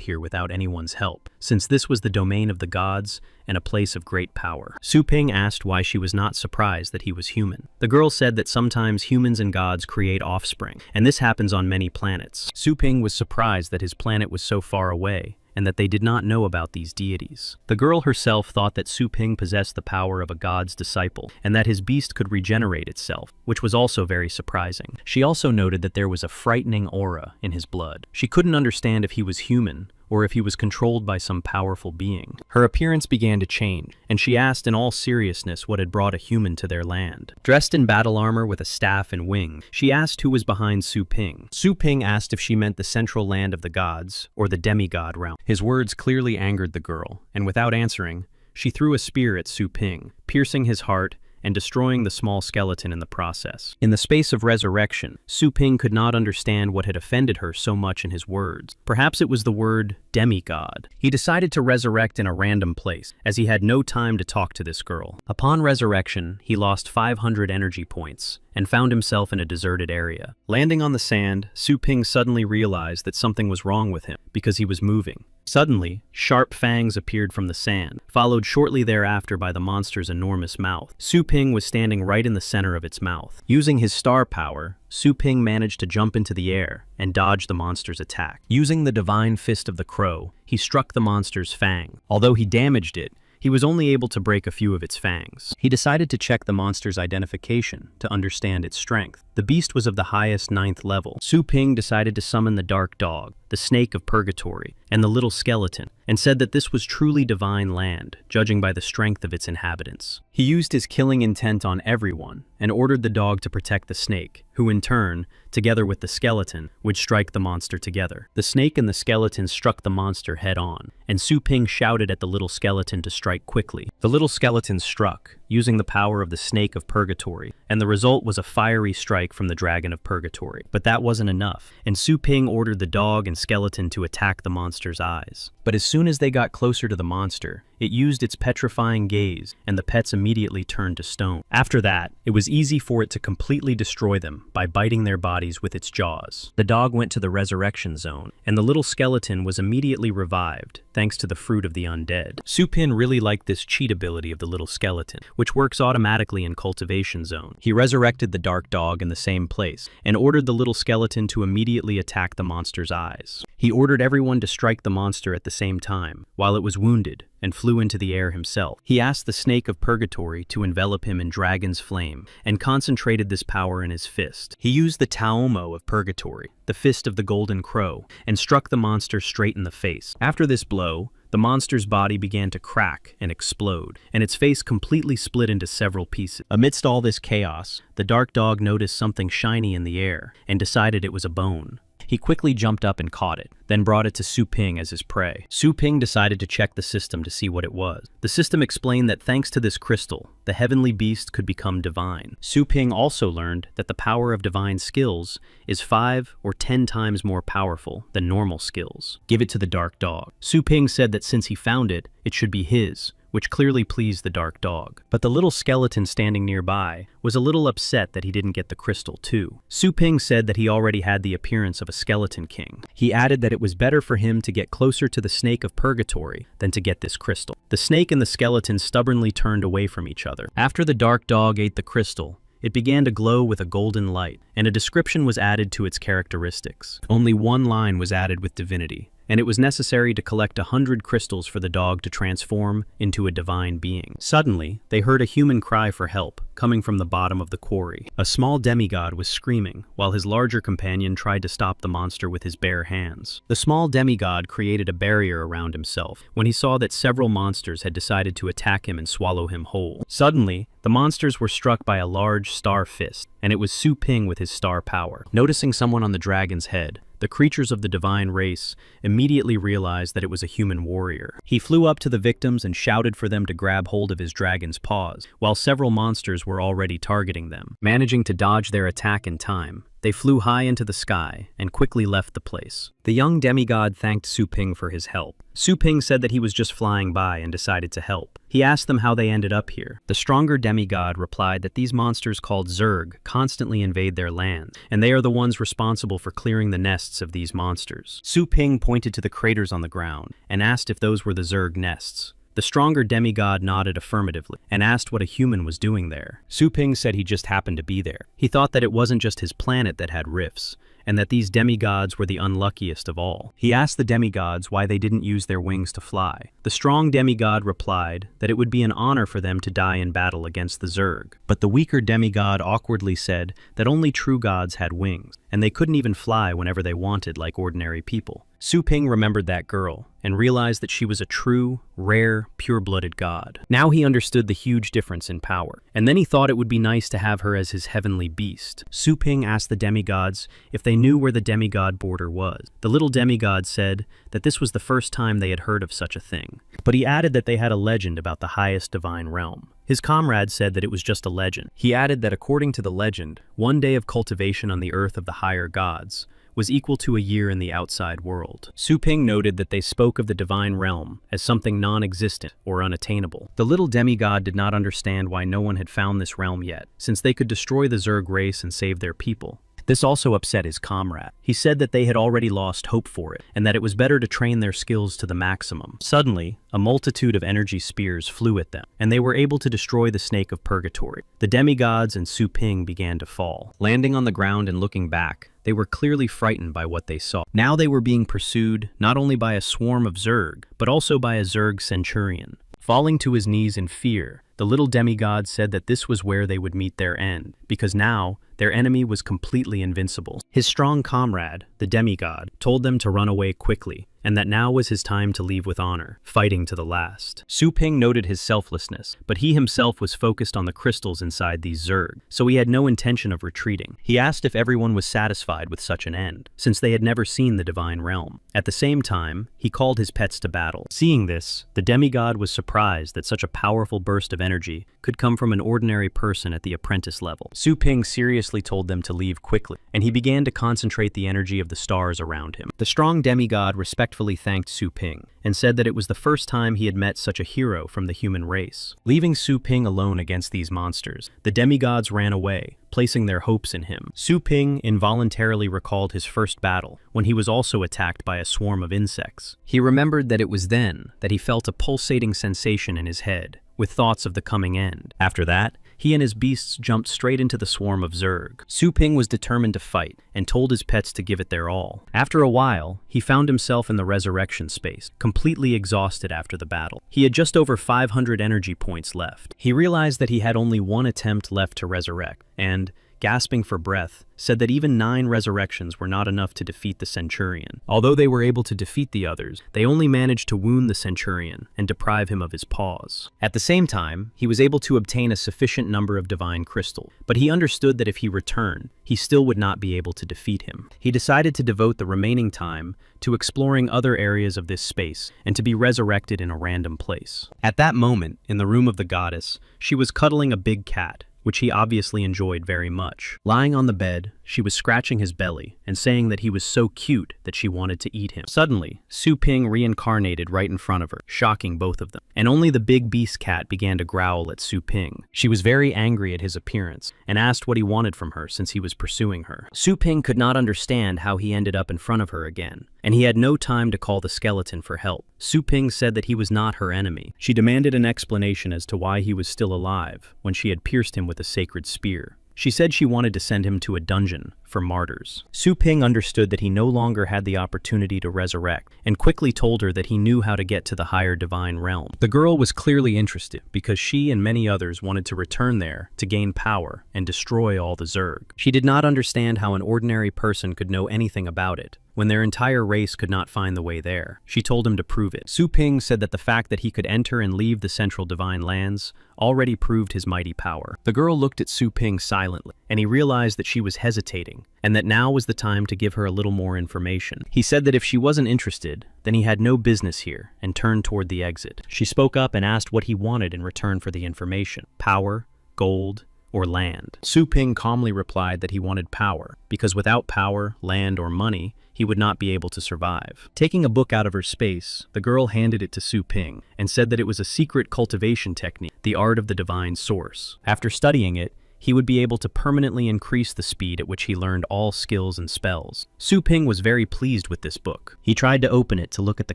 here without anyone's help, since this was the domain of the gods and a place of great power. Su Ping asked why she was not surprised that he was human. The girl said that sometimes humans and gods create offspring, and this happens on many planets. Su Ping was surprised that his planet was so far away, and that they did not know about these deities. The girl herself thought that Su Ping possessed the power of a god's disciple, and that his beast could regenerate itself, which was also very surprising. She also noted that there was a frightening aura in his blood. She couldn't understand if he was human, or if he was controlled by some powerful being. Her appearance began to change, and she asked in all seriousness what had brought a human to their land. Dressed in battle armor with a staff and wing, she asked who was behind Su Ping. Su Ping asked if she meant the central land of the gods, or the demigod realm. His words clearly angered the girl, and without answering, she threw a spear at Su Ping, piercing his heart and destroying the small skeleton in the process. In the space of resurrection, Su Ping could not understand what had offended her so much in his words. Perhaps it was the word demigod. He decided to resurrect in a random place, as he had no time to talk to this girl. Upon resurrection, he lost 500 energy points and found himself in a deserted area. Landing on the sand, Su Ping suddenly realized that something was wrong with him because he was moving. Suddenly, sharp fangs appeared from the sand, followed shortly thereafter by the monster's enormous mouth. Su Ping was standing right in the center of its mouth. Using his star power, Su Ping managed to jump into the air and dodge the monster's attack. Using the divine fist of the crow, he struck the monster's fang. Although he damaged it, he was only able to break a few of its fangs. He decided to check the monster's identification to understand its strength. The beast was of the highest 9th level. Su Ping decided to summon the dark dog, the snake of purgatory, and the little skeleton, and said that this was truly divine land, judging by the strength of its inhabitants. He used his killing intent on everyone and ordered the dog to protect the snake, who in turn, together with the skeleton, would strike the monster together. The snake and the skeleton struck the monster head on, and Su Ping shouted at the little skeleton to strike quickly. The little skeleton struck, using the power of the snake of purgatory, and the result was a fiery strike from the dragon of purgatory. But that wasn't enough, and Su Ping ordered the dog and skeleton to attack the monster's eyes. But as soon as they got closer to the monster, it used its petrifying gaze, and the pets immediately turned to stone. After that, it was easy for it to completely destroy them by biting their bodies with its jaws. The dog went to the resurrection zone, and the little skeleton was immediately revived, thanks to the fruit of the undead. Su Ping really liked this cheat ability of the little skeleton, which works automatically in cultivation zone. He resurrected the dark dog in the same place, and ordered the little skeleton to immediately attack the monster's eyes. He ordered everyone to strike the monster at the same time, while it was wounded, and flew into the air himself. He asked the snake of purgatory to envelop him in dragon's flame, and concentrated this power in his fist. He used the Taomo of purgatory, the fist of the golden crow, and struck the monster straight in the face. After this blow, the monster's body began to crack and explode, and its face completely split into several pieces. Amidst all this chaos, the dark dog noticed something shiny in the air, and decided it was a bone. He quickly jumped up and caught it, then brought it to Su Ping as his prey. Su Ping decided to check the system to see what it was. The system explained that thanks to this crystal, the heavenly beast could become divine. Su Ping also learned that the power of divine skills is 5 or 10 times more powerful than normal skills. Give it to the dark dog. Su Ping said that since he found it, it should be his, which clearly pleased the dark dog. But the little skeleton standing nearby was a little upset that he didn't get the crystal too. Su Ping said that he already had the appearance of a skeleton king. He added that it was better for him to get closer to the snake of purgatory than to get this crystal. The snake and the skeleton stubbornly turned away from each other. After the dark dog ate the crystal, it began to glow with a golden light, and a description was added to its characteristics. Only one line was added with divinity, and it was necessary to collect 100 crystals for the dog to transform into a divine being. Suddenly, they heard a human cry for help, coming from the bottom of the quarry. A small demigod was screaming, while his larger companion tried to stop the monster with his bare hands. The small demigod created a barrier around himself when he saw that several monsters had decided to attack him and swallow him whole. Suddenly, the monsters were struck by a large star fist, and it was Su Ping with his star power. Noticing someone on the dragon's head, the creatures of the divine race immediately realized that it was a human warrior. He flew up to the victims and shouted for them to grab hold of his dragon's paws, while several monsters were already targeting them. Managing to dodge their attack in time, they flew high into the sky and quickly left the place. The young demigod thanked Su Ping for his help. Su Ping said that he was just flying by and decided to help. He asked them how they ended up here. The stronger demigod replied that these monsters called Zerg constantly invade their lands, and they are the ones responsible for clearing the nests of these monsters. Su Ping pointed to the craters on the ground and asked if those were the Zerg nests. The stronger demigod nodded affirmatively and asked what a human was doing there. Su Ping said he just happened to be there. He thought that it wasn't just his planet that had rifts, and that these demigods were the unluckiest of all. He asked the demigods why they didn't use their wings to fly. The strong demigod replied that it would be an honor for them to die in battle against the Zerg. But the weaker demigod awkwardly said that only true gods had wings, and they couldn't even fly whenever they wanted like ordinary people. Su Ping remembered that girl and realized that she was a true, rare, pure-blooded god. Now he understood the huge difference in power, and then he thought it would be nice to have her as his heavenly beast. Su Ping asked the demigods if they knew where the demigod border was. The little demigod said that this was the first time they had heard of such a thing, but he added that they had a legend about the highest divine realm. His comrade said that it was just a legend. He added that according to the legend, one day of cultivation on the earth of the higher gods was equal to a year in the outside world. Su Ping noted that they spoke of the divine realm as something non-existent or unattainable. The little demigod did not understand why no one had found this realm yet, since they could destroy the Zerg race and save their people. This also upset his comrade. He said that they had already lost hope for it, and that it was better to train their skills to the maximum. Suddenly, a multitude of energy spears flew at them, and they were able to destroy the snake of purgatory. The demigods and Su Ping began to fall. Landing on the ground and looking back, they were clearly frightened by what they saw. Now they were being pursued not only by a swarm of Zerg, but also by a Zerg centurion. Falling to his knees in fear, the little demigod said that this was where they would meet their end, because now their enemy was completely invincible. His strong comrade, the demigod, told them to run away quickly, and that now was his time to leave with honor, fighting to the last. Su Ping noted his selflessness, but he himself was focused on the crystals inside these Zerg, so he had no intention of retreating. He asked if everyone was satisfied with such an end, since they had never seen the divine realm. At the same time, he called his pets to battle. Seeing this, the demigod was surprised that such a powerful burst of energy could come from an ordinary person at the apprentice level. Su Ping seriously told them to leave quickly, and he began to concentrate the energy of the stars around him. The strong demigod respectfully thanked Su Ping and said that it was the first time he had met such a hero from the human race. Leaving Su Ping alone against these monsters, the demigods ran away, placing their hopes in him. Su Ping involuntarily recalled his first battle, when he was also attacked by a swarm of insects. He remembered that it was then that he felt a pulsating sensation in his head, with thoughts of the coming end. After that, he and his beasts jumped straight into the swarm of Zerg. Su Ping was determined to fight and told his pets to give it their all. After a while, he found himself in the resurrection space, completely exhausted after the battle. He had just over 500 energy points left. He realized that he had only one attempt left to resurrect, and, gasping for breath, said that even 9 resurrections were not enough to defeat the Centurion. Although they were able to defeat the others, they only managed to wound the Centurion and deprive him of his paws. At the same time, he was able to obtain a sufficient number of divine crystals, but he understood that if he returned, he still would not be able to defeat him. He decided to devote the remaining time to exploring other areas of this space and to be resurrected in a random place. At that moment, in the room of the goddess, she was cuddling a big cat, which he obviously enjoyed very much. Lying on the bed, she was scratching his belly and saying that he was so cute that she wanted to eat him. Suddenly, Su Ping reincarnated right in front of her, shocking both of them, and only the big beast cat began to growl at Su Ping. She was very angry at his appearance and asked what he wanted from her since he was pursuing her. Su Ping could not understand how he ended up in front of her again, and he had no time to call the skeleton for help. Su Ping said that he was not her enemy. She demanded an explanation as to why he was still alive when she had pierced him with a sacred spear. She said she wanted to send him to a dungeon for martyrs. Su Ping understood that he no longer had the opportunity to resurrect, and quickly told her that he knew how to get to the higher divine realm. The girl was clearly interested, because she and many others wanted to return there to gain power and destroy all the Zerg. She did not understand how an ordinary person could know anything about it, when their entire race could not find the way there. She told him to prove it. Su Ping said that the fact that he could enter and leave the central divine lands already proved his mighty power. The girl looked at Su Ping silently, and he realized that she was hesitating, and that now was the time to give her a little more information. He said that if she wasn't interested, then he had no business here, and turned toward the exit. She spoke up and asked what he wanted in return for the information: power, gold, or land. Su Ping calmly replied that he wanted power, because without power, land, or money, he would not be able to survive. Taking a book out of her space, the girl handed it to Su Ping and said that it was a secret cultivation technique, the art of the divine source. After studying it, he would be able to permanently increase the speed at which he learned all skills and spells. Su Ping was very pleased with this book. He tried to open it to look at the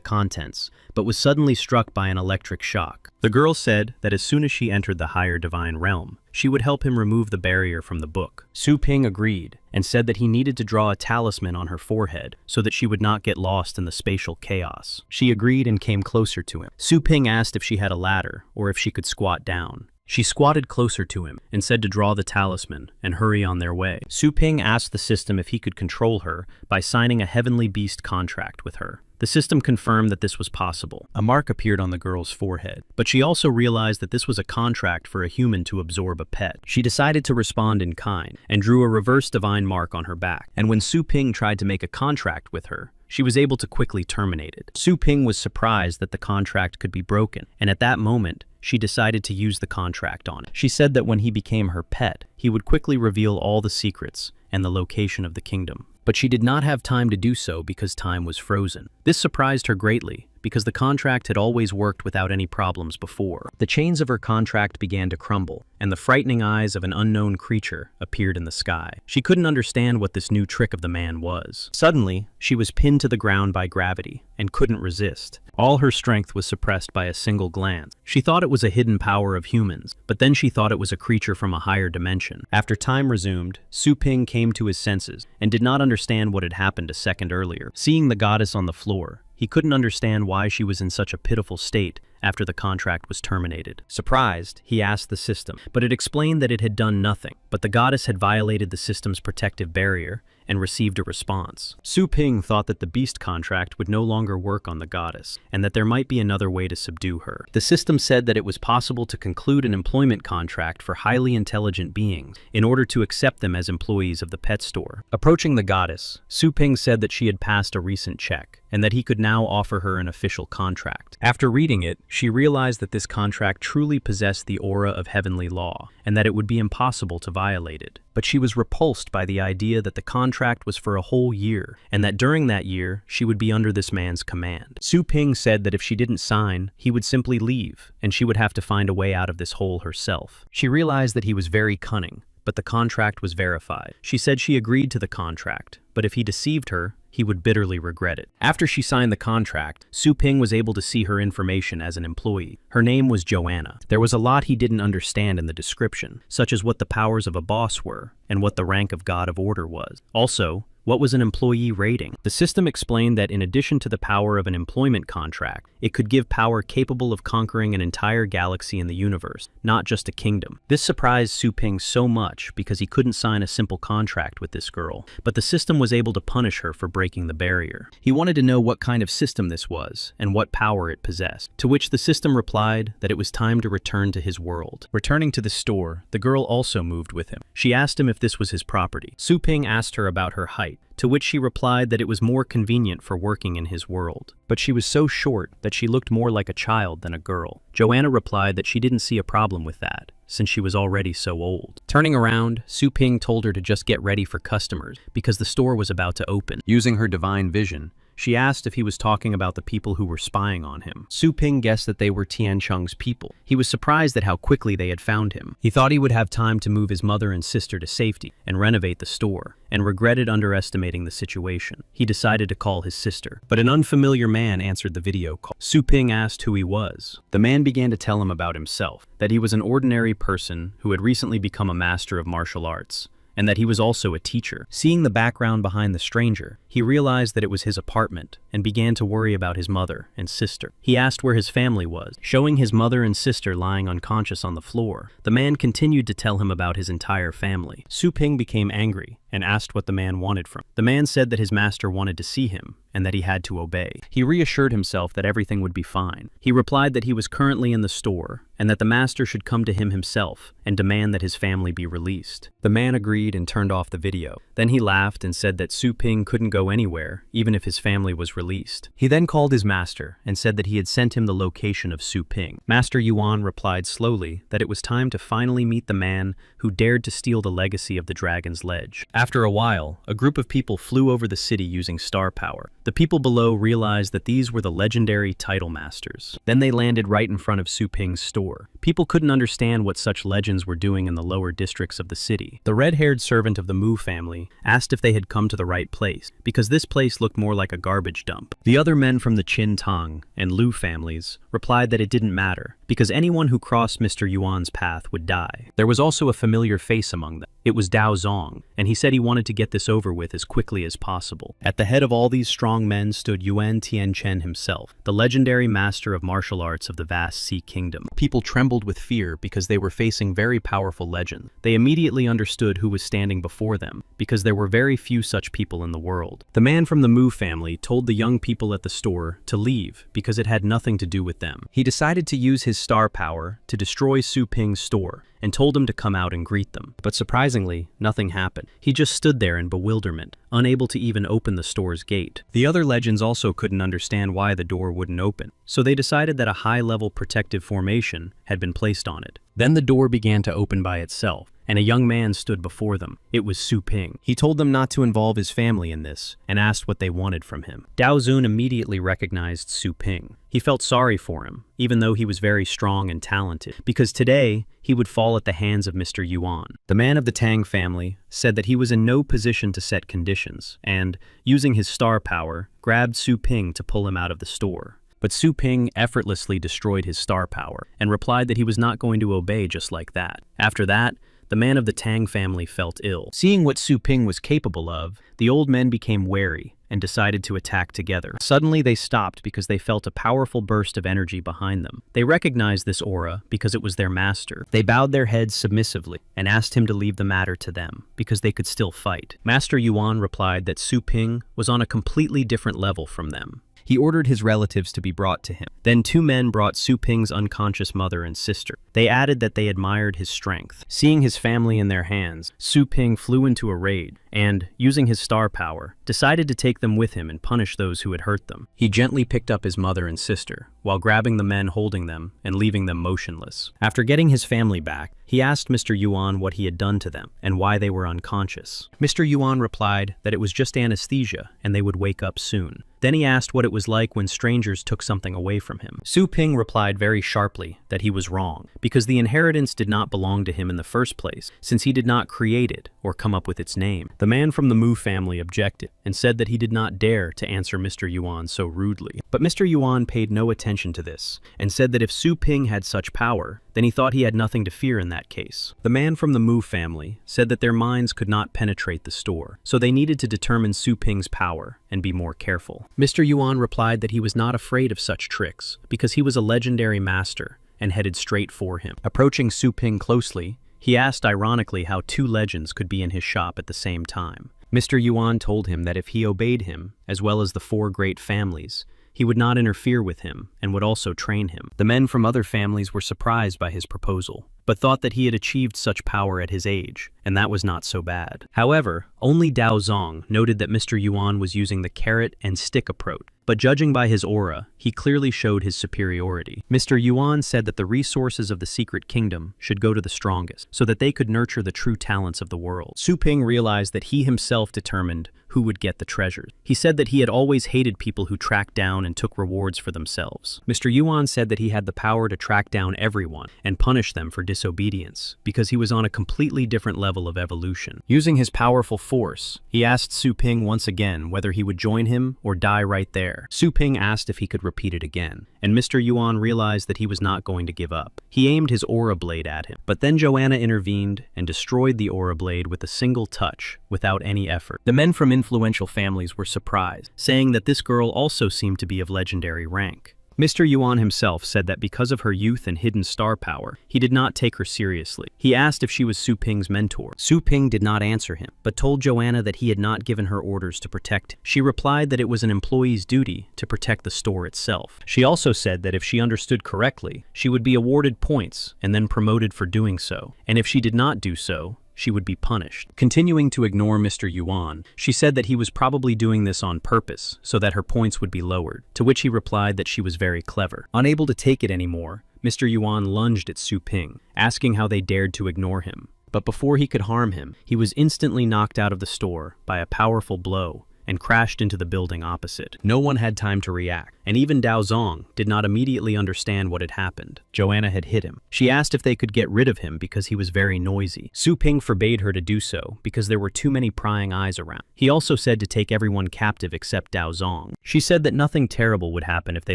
contents, but was suddenly struck by an electric shock. The girl said that as soon as she entered the higher divine realm, she would help him remove the barrier from the book. Su Ping agreed and said that he needed to draw a talisman on her forehead so that she would not get lost in the spatial chaos. She agreed and came closer to him. Su Ping asked if she had a ladder or if she could squat down. She squatted closer to him and said to draw the talisman and hurry on their way. Su Ping asked the system if he could control her by signing a heavenly beast contract with her. The system confirmed that this was possible. A mark appeared on the girl's forehead, but she also realized that this was a contract for a human to absorb a pet. She decided to respond in kind and drew a reverse divine mark on her back. And when Su Ping tried to make a contract with her, she was able to quickly terminate it. Su Ping was surprised that the contract could be broken, and at that moment, she decided to use the contract on it. She said that when he became her pet, he would quickly reveal all the secrets and the location of the kingdom. But she did not have time to do so because time was frozen. This surprised her greatly, because the contract had always worked without any problems before. The chains of her contract began to crumble, and the frightening eyes of an unknown creature appeared in the sky. She couldn't understand what this new trick of the man was. Suddenly, she was pinned to the ground by gravity and couldn't resist. All her strength was suppressed by a single glance. She thought it was a hidden power of humans, but then she thought it was a creature from a higher dimension. After time resumed, Su Ping came to his senses and did not understand what had happened a second earlier. Seeing the goddess on the floor, he couldn't understand why she was in such a pitiful state after the contract was terminated. Surprised, he asked the system, but it explained that it had done nothing, but the goddess had violated the system's protective barrier and received a response. Su Ping thought that the beast contract would no longer work on the goddess, and that there might be another way to subdue her. The system said that it was possible to conclude an employment contract for highly intelligent beings in order to accept them as employees of the pet store. Approaching the goddess, Su Ping said that she had passed a recent check, and that he could now offer her an official contract. After reading it, she realized that this contract truly possessed the aura of heavenly law, and that it would be impossible to violate it. But she was repulsed by the idea that the contract was for a whole year, and that during that year, she would be under this man's command. Su Ping said that if she didn't sign, he would simply leave, and she would have to find a way out of this hole herself. She realized that he was very cunning, but the contract was verified. She said she agreed to the contract, but if he deceived her, he would bitterly regret it. After she signed the contract, Su Ping was able to see her information as an employee. Her name was Joanna. There was a lot he didn't understand in the description, such as what the powers of a boss were, and what the rank of God of Order was. Also, what was an employee rating? The system explained that in addition to the power of an employment contract, it could give power capable of conquering an entire galaxy in the universe, not just a kingdom. This surprised Su Ping so much because he couldn't sign a simple contract with this girl, but the system was able to punish her for breaking the barrier. He wanted to know what kind of system this was and what power it possessed, to which the system replied that it was time to return to his world. Returning to the store, the girl also moved with him. She asked him if this was his property. Su Ping asked her about her height, to which she replied that it was more convenient for working in his world. But she was so short that she looked more like a child than a girl. Joanna replied that she didn't see a problem with that, since she was already so old. Turning around, Su Ping told her to just get ready for customers, because the store was about to open. Using her divine vision, she asked if he was talking about the people who were spying on him. Su Ping guessed that they were Tian Cheng's people. He was surprised at how quickly they had found him. He thought he would have time to move his mother and sister to safety and renovate the store, and regretted underestimating the situation. He decided to call his sister, but an unfamiliar man answered the video call. Su Ping asked who he was. The man began to tell him about himself, that he was an ordinary person who had recently become a master of martial arts, and that he was also a teacher. Seeing the background behind the stranger, he realized that it was his apartment and began to worry about his mother and sister. He asked where his family was, showing his mother and sister lying unconscious on the floor. The man continued to tell him about his entire family. Su Ping became angry and asked what the man wanted from him. The man said that his master wanted to see him and that he had to obey. He reassured himself that everything would be fine. He replied that he was currently in the store and that the master should come to him himself and demand that his family be released. The man agreed and turned off the video. Then he laughed and said that Su Ping couldn't go anywhere, even if his family was released. He then called his master and said that he had sent him the location of Su Ping. Master Yuan replied slowly that it was time to finally meet the man who dared to steal the legacy of the Dragon's Ledge. After a while, a group of people flew over the city using star power. The people below realized that these were the legendary title masters. Then they landed right in front of Su Ping's store. People couldn't understand what such legends were doing in the lower districts of the city. The red-haired servant of the Mu family asked if they had come to the right place, because this place looked more like a garbage dump. The other men from the Qin Tang and Lu families replied that it didn't matter, because anyone who crossed Mr. Yuan's path would die. There was also a familiar face among them. It was Dao Zong, and he said he wanted to get this over with as quickly as possible. At the head of all these strong men stood Yuan Tianchen himself, the legendary master of martial arts of the vast Sea Kingdom. People trembled trembled with fear because they were facing very powerful legends. They immediately understood who was standing before them, because there were very few such people in the world. The man from the Mu family told the young people at the store to leave because it had nothing to do with them. He decided to use his star power to destroy Su Ping's store and told him to come out and greet them. But surprisingly, nothing happened. He just stood there in bewilderment, unable to even open the store's gate. The other legends also couldn't understand why the door wouldn't open, so they decided that a high-level protective formation had been placed on it. Then the door began to open by itself, and a young man stood before them. It was Su Ping. He told them not to involve his family in this, and asked what they wanted from him. Dao Zun immediately recognized Su Ping. He felt sorry for him, even though he was very strong and talented, because today he would fall at the hands of Mr. Yuan. The man of the Tang family said that he was in no position to set conditions, and, using his star power, grabbed Su Ping to pull him out of the store. But Su Ping effortlessly destroyed his star power, and replied that he was not going to obey just like that. After that, the man of the Tang family felt ill. Seeing what Su Ping was capable of, the old men became wary and decided to attack together. Suddenly they stopped because they felt a powerful burst of energy behind them. They recognized this aura because it was their master. They bowed their heads submissively and asked him to leave the matter to them because they could still fight. Master Yuan replied that Su Ping was on a completely different level from them. He ordered his relatives to be brought to him. Then two men brought Su Ping's unconscious mother and sister. They added that they admired his strength. Seeing his family in their hands, Su Ping flew into a rage and, using his star power, decided to take them with him and punish those who had hurt them. He gently picked up his mother and sister, while grabbing the men holding them and leaving them motionless. After getting his family back, he asked Mr. Yuan what he had done to them and why they were unconscious. Mr. Yuan replied that it was just anesthesia and they would wake up soon. Then he asked what it was like when strangers took something away from him. Su Ping replied very sharply that he was wrong, because the inheritance did not belong to him in the first place, since he did not create it or come up with its name. The man from the Mu family objected and said that he did not dare to answer Mr. Yuan so rudely. But Mr. Yuan paid no attention to this and said that if Su Ping had such power, then he thought he had nothing to fear in that case. The man from the Mu family said that their minds could not penetrate the store, so they needed to determine Su Ping's power and be more careful. Mr. Yuan replied that he was not afraid of such tricks because he was a legendary master and headed straight for him. Approaching Su Ping closely, he asked ironically how two legends could be in his shop at the same time. Mr. Yuan told him that if he obeyed him, as well as the four great families, he would not interfere with him and would also train him. The men from other families were surprised by his proposal, but thought that he had achieved such power at his age, and that was not so bad. However, only Dao Zong noted that Mr. Yuan was using the carrot and stick approach, but judging by his aura, he clearly showed his superiority. Mr. Yuan said that the resources of the secret kingdom should go to the strongest, so that they could nurture the true talents of the world. Su Ping realized that he himself determined who would get the treasures. He said that he had always hated people who tracked down and took rewards for themselves. Mr. Yuan said that he had the power to track down everyone and punish them for disobedience, because he was on a completely different level of evolution. Using his powerful force, he asked Su Ping once again whether he would join him or die right there. Su Ping asked if he could repeat it again, and Mr. Yuan realized that he was not going to give up. He aimed his aura blade at him, but then Joanna intervened and destroyed the aura blade with a single touch, without any effort. The men from influential families were surprised, saying that this girl also seemed to be of legendary rank. Mr. Yuan himself said that because of her youth and hidden star power, he did not take her seriously. He asked if she was Su Ping's mentor. Su Ping did not answer him, but told Joanna that he had not given her orders to protect him. She replied that it was an employee's duty to protect the store itself. She also said that if she understood correctly, she would be awarded points and then promoted for doing so, and if she did not do so, she would be punished. Continuing to ignore Mr. Yuan, she said that he was probably doing this on purpose so that her points would be lowered, to which he replied that she was very clever. Unable to take it anymore, Mr. Yuan lunged at Su Ping, asking how they dared to ignore him. But before he could harm him, he was instantly knocked out of the store by a powerful blow and crashed into the building opposite. No one had time to react, and even Dao Zong did not immediately understand what had happened. Joanna had hit him. She asked if they could get rid of him because he was very noisy. Su Ping forbade her to do so because there were too many prying eyes around. He also said to take everyone captive except Dao Zong. She said that nothing terrible would happen if they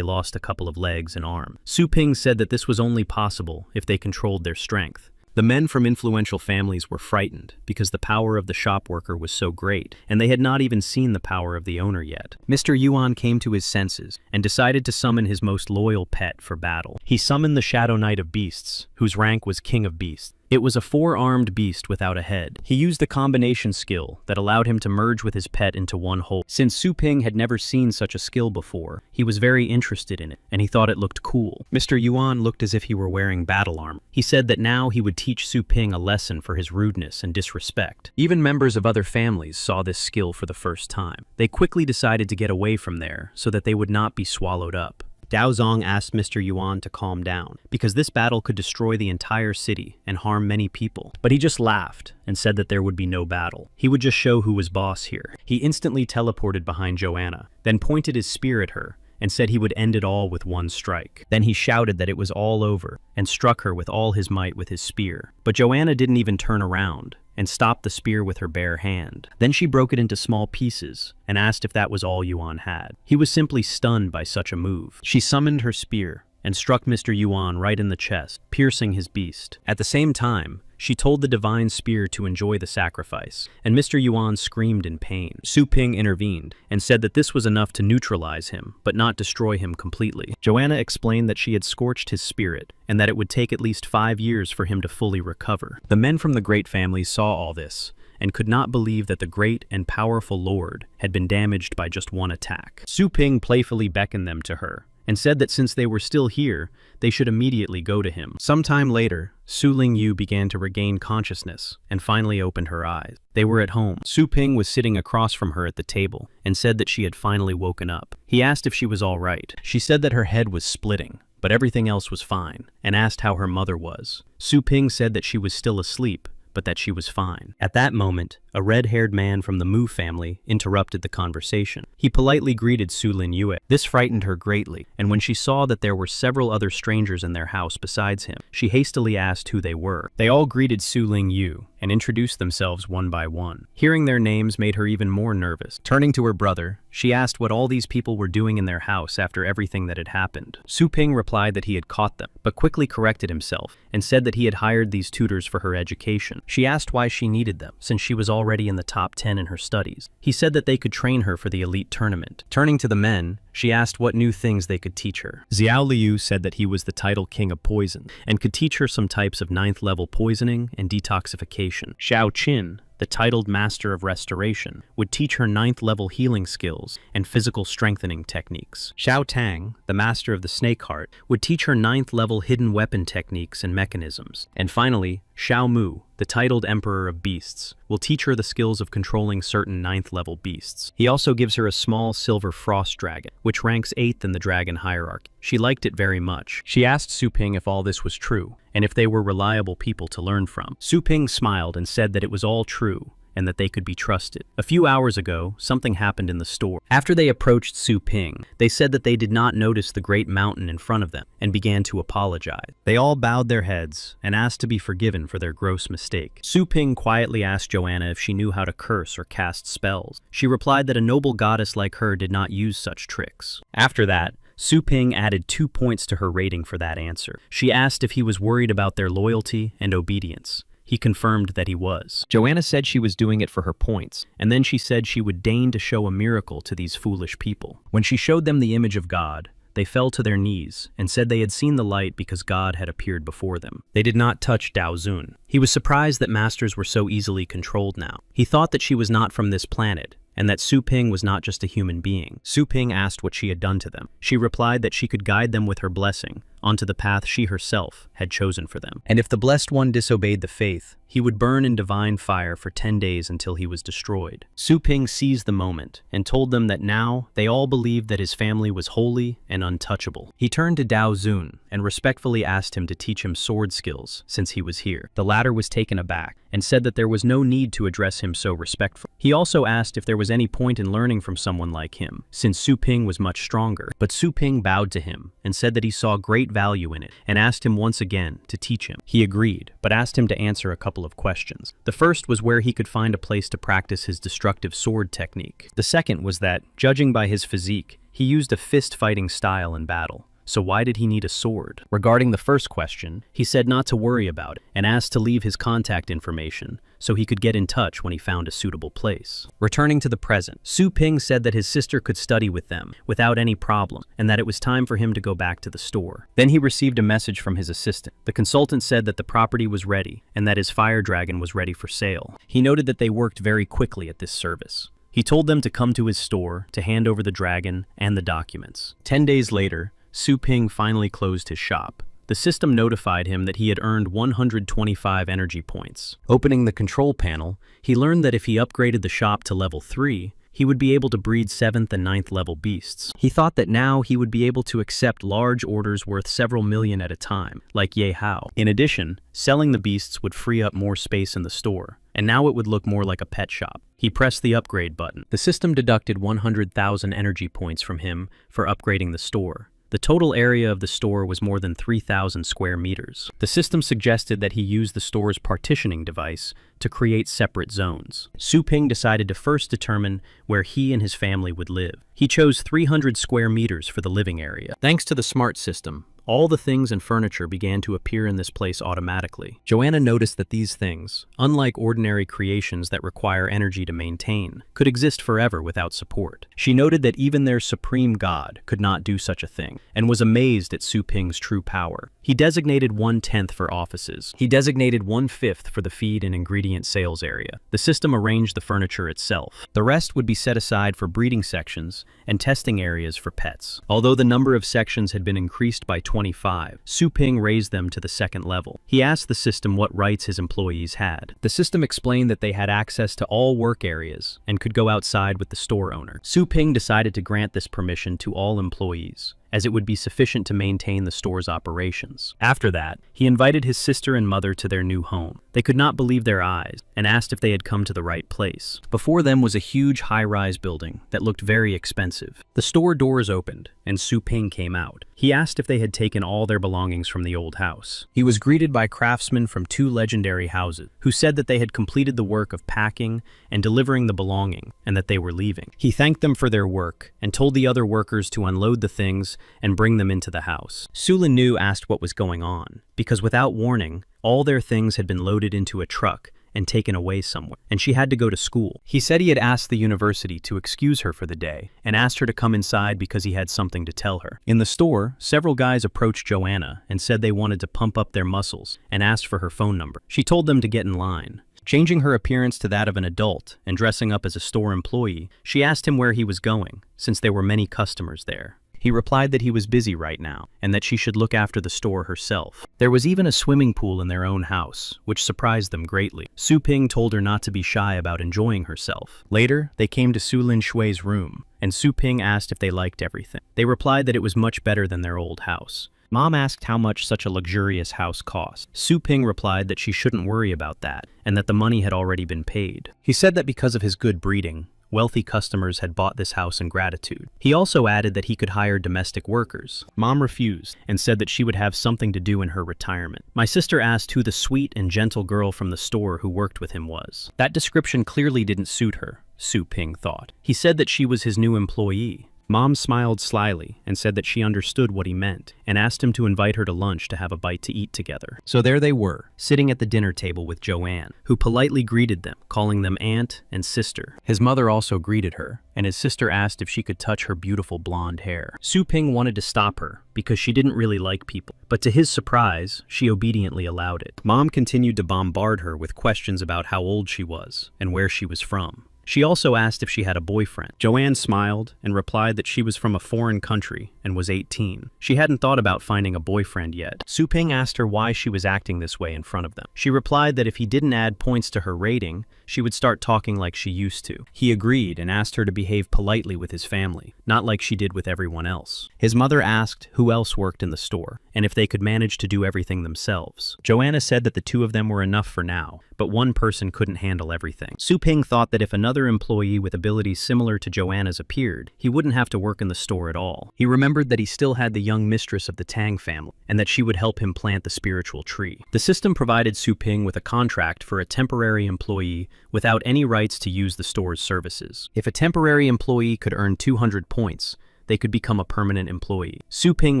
lost a couple of legs and arms. Su Ping said that this was only possible if they controlled their strength. The men from influential families were frightened because the power of the shop worker was so great, and they had not even seen the power of the owner yet. Mr. Yuan came to his senses and decided to summon his most loyal pet for battle. He summoned the Shadow Knight of Beasts, whose rank was King of Beasts. It was a four-armed beast without a head. He used the combination skill that allowed him to merge with his pet into one whole. Since Su Ping had never seen such a skill before, he was very interested in it, and he thought it looked cool. Mr. Yuan looked as if he were wearing battle armor. He said that now he would teach Su Ping a lesson for his rudeness and disrespect. Even members of other families saw this skill for the first time. They quickly decided to get away from there so that they would not be swallowed up. Dao Zong asked Mr. Yuan to calm down, because this battle could destroy the entire city and harm many people. But he just laughed and said that there would be no battle. He would just show who was boss here. He instantly teleported behind Joanna, then pointed his spear at her and said he would end it all with one strike. Then he shouted that it was all over and struck her with all his might with his spear. But Joanna didn't even turn around and stopped the spear with her bare hand. Then she broke it into small pieces and asked if that was all Yuan had. He was simply stunned by such a move. She summoned her spear and struck Mr. Yuan right in the chest, piercing his beast. At the same time, she told the divine spear to enjoy the sacrifice, and Mr. Yuan screamed in pain. Su Ping intervened and said that this was enough to neutralize him, but not destroy him completely. Joanna explained that she had scorched his spirit, and that it would take at least 5 years for him to fully recover. The men from the great families saw all this, and could not believe that the great and powerful lord had been damaged by just one attack. Su Ping playfully beckoned them to her, and said that since they were still here, they should immediately go to him. Sometime later, Su Lingyu began to regain consciousness and finally opened her eyes. They were at home. Su Ping was sitting across from her at the table and said that she had finally woken up. He asked if she was all right. She said that her head was splitting, but everything else was fine, and asked how her mother was. Su Ping said that she was still asleep, but that she was fine. At that moment, a red-haired man from the Mu family interrupted the conversation. He politely greeted Su Lingyu. This frightened her greatly, and when she saw that there were several other strangers in their house besides him, she hastily asked who they were. They all greeted Su Lingyu and introduced themselves one by one. Hearing their names made her even more nervous. Turning to her brother, she asked what all these people were doing in their house after everything that had happened. Su Ping replied that he had caught them, but quickly corrected himself and said that he had hired these tutors for her education. She asked why she needed them, since she was already in the top 10 in her studies. He said that they could train her for the elite tournament. Turning to the men, she asked what new things they could teach her. Xiao Liu said that he was the title king of poison and could teach her some types of 9th level poisoning and detoxification. Xiao Qin, the titled Master of Restoration, would teach her 9th level healing skills and physical strengthening techniques. Xiao Tang, the Master of the Snake Heart, would teach her 9th level hidden weapon techniques and mechanisms. And finally, Xiao Mu, the titled Emperor of Beasts, will teach her the skills of controlling certain 9th level beasts. He also gives her a small silver frost dragon, which ranks 8th in the dragon hierarchy. She liked it very much. She asked Su Ping if all this was true, and if they were reliable people to learn from. Su Ping smiled and said that it was all true, and that they could be trusted. A few hours ago, something happened in the store. After they approached Su Ping, they said that they did not notice the great mountain in front of them and began to apologize. They all bowed their heads and asked to be forgiven for their gross mistake. Su Ping quietly asked Joanna if she knew how to curse or cast spells. She replied that a noble goddess like her did not use such tricks. After that, Su Ping added 2 points to her rating for that answer. She asked if he was worried about their loyalty and obedience. He confirmed that he was. Joanna said she was doing it for her points, and then she said she would deign to show a miracle to these foolish people. When she showed them the image of God, they fell to their knees and said they had seen the light because God had appeared before them. They did not touch Dao Zun. He was surprised that masters were so easily controlled now. He thought that she was not from this planet, and that Su Ping was not just a human being. Su Ping asked what she had done to them. She replied that she could guide them with her blessing onto the path she herself had chosen for them. And if the Blessed One disobeyed the faith, he would burn in divine fire for 10 days until he was destroyed. Su Ping seized the moment and told them that now they all believed that his family was holy and untouchable. He turned to Dao Zun and respectfully asked him to teach him sword skills since he was here. The latter was taken aback and said that there was no need to address him so respectfully. He also asked if there was any point in learning from someone like him, since Su Ping was much stronger. But Su Ping bowed to him and said that he saw great value in it and asked him once again to teach him. He agreed, but asked him to answer a couple of questions. The first was where he could find a place to practice his destructive sword technique. The second was that, judging by his physique, he used a fist-fighting style in battle, so why did he need a sword? Regarding the first question, he said not to worry about it and asked to leave his contact information so he could get in touch when he found a suitable place. Returning to the present, Su Ping said that his sister could study with them without any problem and that it was time for him to go back to the store. Then he received a message from his assistant. The consultant said that the property was ready and that his fire dragon was ready for sale. He noted that they worked very quickly at this service. He told them to come to his store to hand over the dragon and the documents. 10 days later, Su Ping finally closed his shop. The system notified him that he had earned 125 energy points. Opening the control panel, he learned that if he upgraded the shop to level 3, he would be able to breed 7th and 9th level beasts. He thought that now he would be able to accept large orders worth several million at a time, like Yahello. In addition, selling the beasts would free up more space in the store, and now it would look more like a pet shop. He pressed the upgrade button. The system deducted 100,000 energy points from him for upgrading the store. The total area of the store was more than 3,000 square meters. The system suggested that he use the store's partitioning device to create separate zones. Su Ping decided to first determine where he and his family would live. He chose 300 square meters for the living area. Thanks to the smart system, all the things and furniture began to appear in this place automatically. Joanna noticed that these things, unlike ordinary creations that require energy to maintain, could exist forever without support. She noted that even their supreme god could not do such a thing, and was amazed at Su Ping's true power. He designated 1/10 for offices. He designated 1/5 for the feed and ingredient sales area. The system arranged the furniture itself. The rest would be set aside for breeding sections and testing areas for pets. Although the number of sections had been increased by 25, Su Ping raised them to the 2nd level. He asked the system what rights his employees had. The system explained that they had access to all work areas and could go outside with the store owner. Su Ping decided to grant this permission to all employees, as it would be sufficient to maintain the store's operations. After that, he invited his sister and mother to their new home. They could not believe their eyes and asked if they had come to the right place. Before them was a huge high-rise building that looked very expensive. The store doors opened, and Su Ping came out. He asked if they had taken all their belongings from the old house. He was greeted by craftsmen from 2 legendary houses, who said that they had completed the work of packing and delivering the belonging, and that they were leaving. He thanked them for their work and told the other workers to unload the things and bring them into the house. Su Lin asked what was going on, because without warning, all their things had been loaded into a truck and taken away somewhere, and she had to go to school. He said he had asked the university to excuse her for the day and asked her to come inside because he had something to tell her. In the store, several guys approached Joanna and said they wanted to pump up their muscles and asked for her phone number. She told them to get in line. Changing her appearance to that of an adult and dressing up as a store employee, she asked him where he was going, since there were many customers there. He replied that he was busy right now, and that she should look after the store herself. There was even a swimming pool in their own house, which surprised them greatly. Su Ping told her not to be shy about enjoying herself. Later, they came to Su Lin Shui's room, and Su Ping asked if they liked everything. They replied that it was much better than their old house. Mom asked how much such a luxurious house cost. Su Ping replied that she shouldn't worry about that, and that the money had already been paid. He said that because of his good breeding, wealthy customers had bought this house in gratitude. He also added that he could hire domestic workers. Mom refused and said that she would have something to do in her retirement. My sister asked who the sweet and gentle girl from the store who worked with him was. That description clearly didn't suit her, Su Ping thought. He said that she was his new employee. Mom smiled slyly and said that she understood what he meant and asked him to invite her to lunch to have a bite to eat together. So there they were, sitting at the dinner table with Joanne, who politely greeted them, calling them aunt and sister. His mother also greeted her, and his sister asked if she could touch her beautiful blonde hair. Su Ping wanted to stop her because she didn't really like people, but to his surprise, she obediently allowed it. Mom continued to bombard her with questions about how old she was and where she was from. She also asked if she had a boyfriend. Joanne smiled and replied that she was from a foreign country and was 18. She hadn't thought about finding a boyfriend yet. Su Ping asked her why she was acting this way in front of them. She replied that if he didn't add points to her rating, she would start talking like she used to. He agreed and asked her to behave politely with his family, not like she did with everyone else. His mother asked who else worked in the store and if they could manage to do everything themselves. Joanna said that the 2 of them were enough for now, but one person couldn't handle everything. Su Ping thought that if another employee with abilities similar to Joanna's appeared, he wouldn't have to work in the store at all. He remembered that he still had the young mistress of the Tang family, and that she would help him plant the spiritual tree. The system provided Su Ping with a contract for a temporary employee without any rights to use the store's services. If a temporary employee could earn 200 points, they could become a permanent employee. Su Ping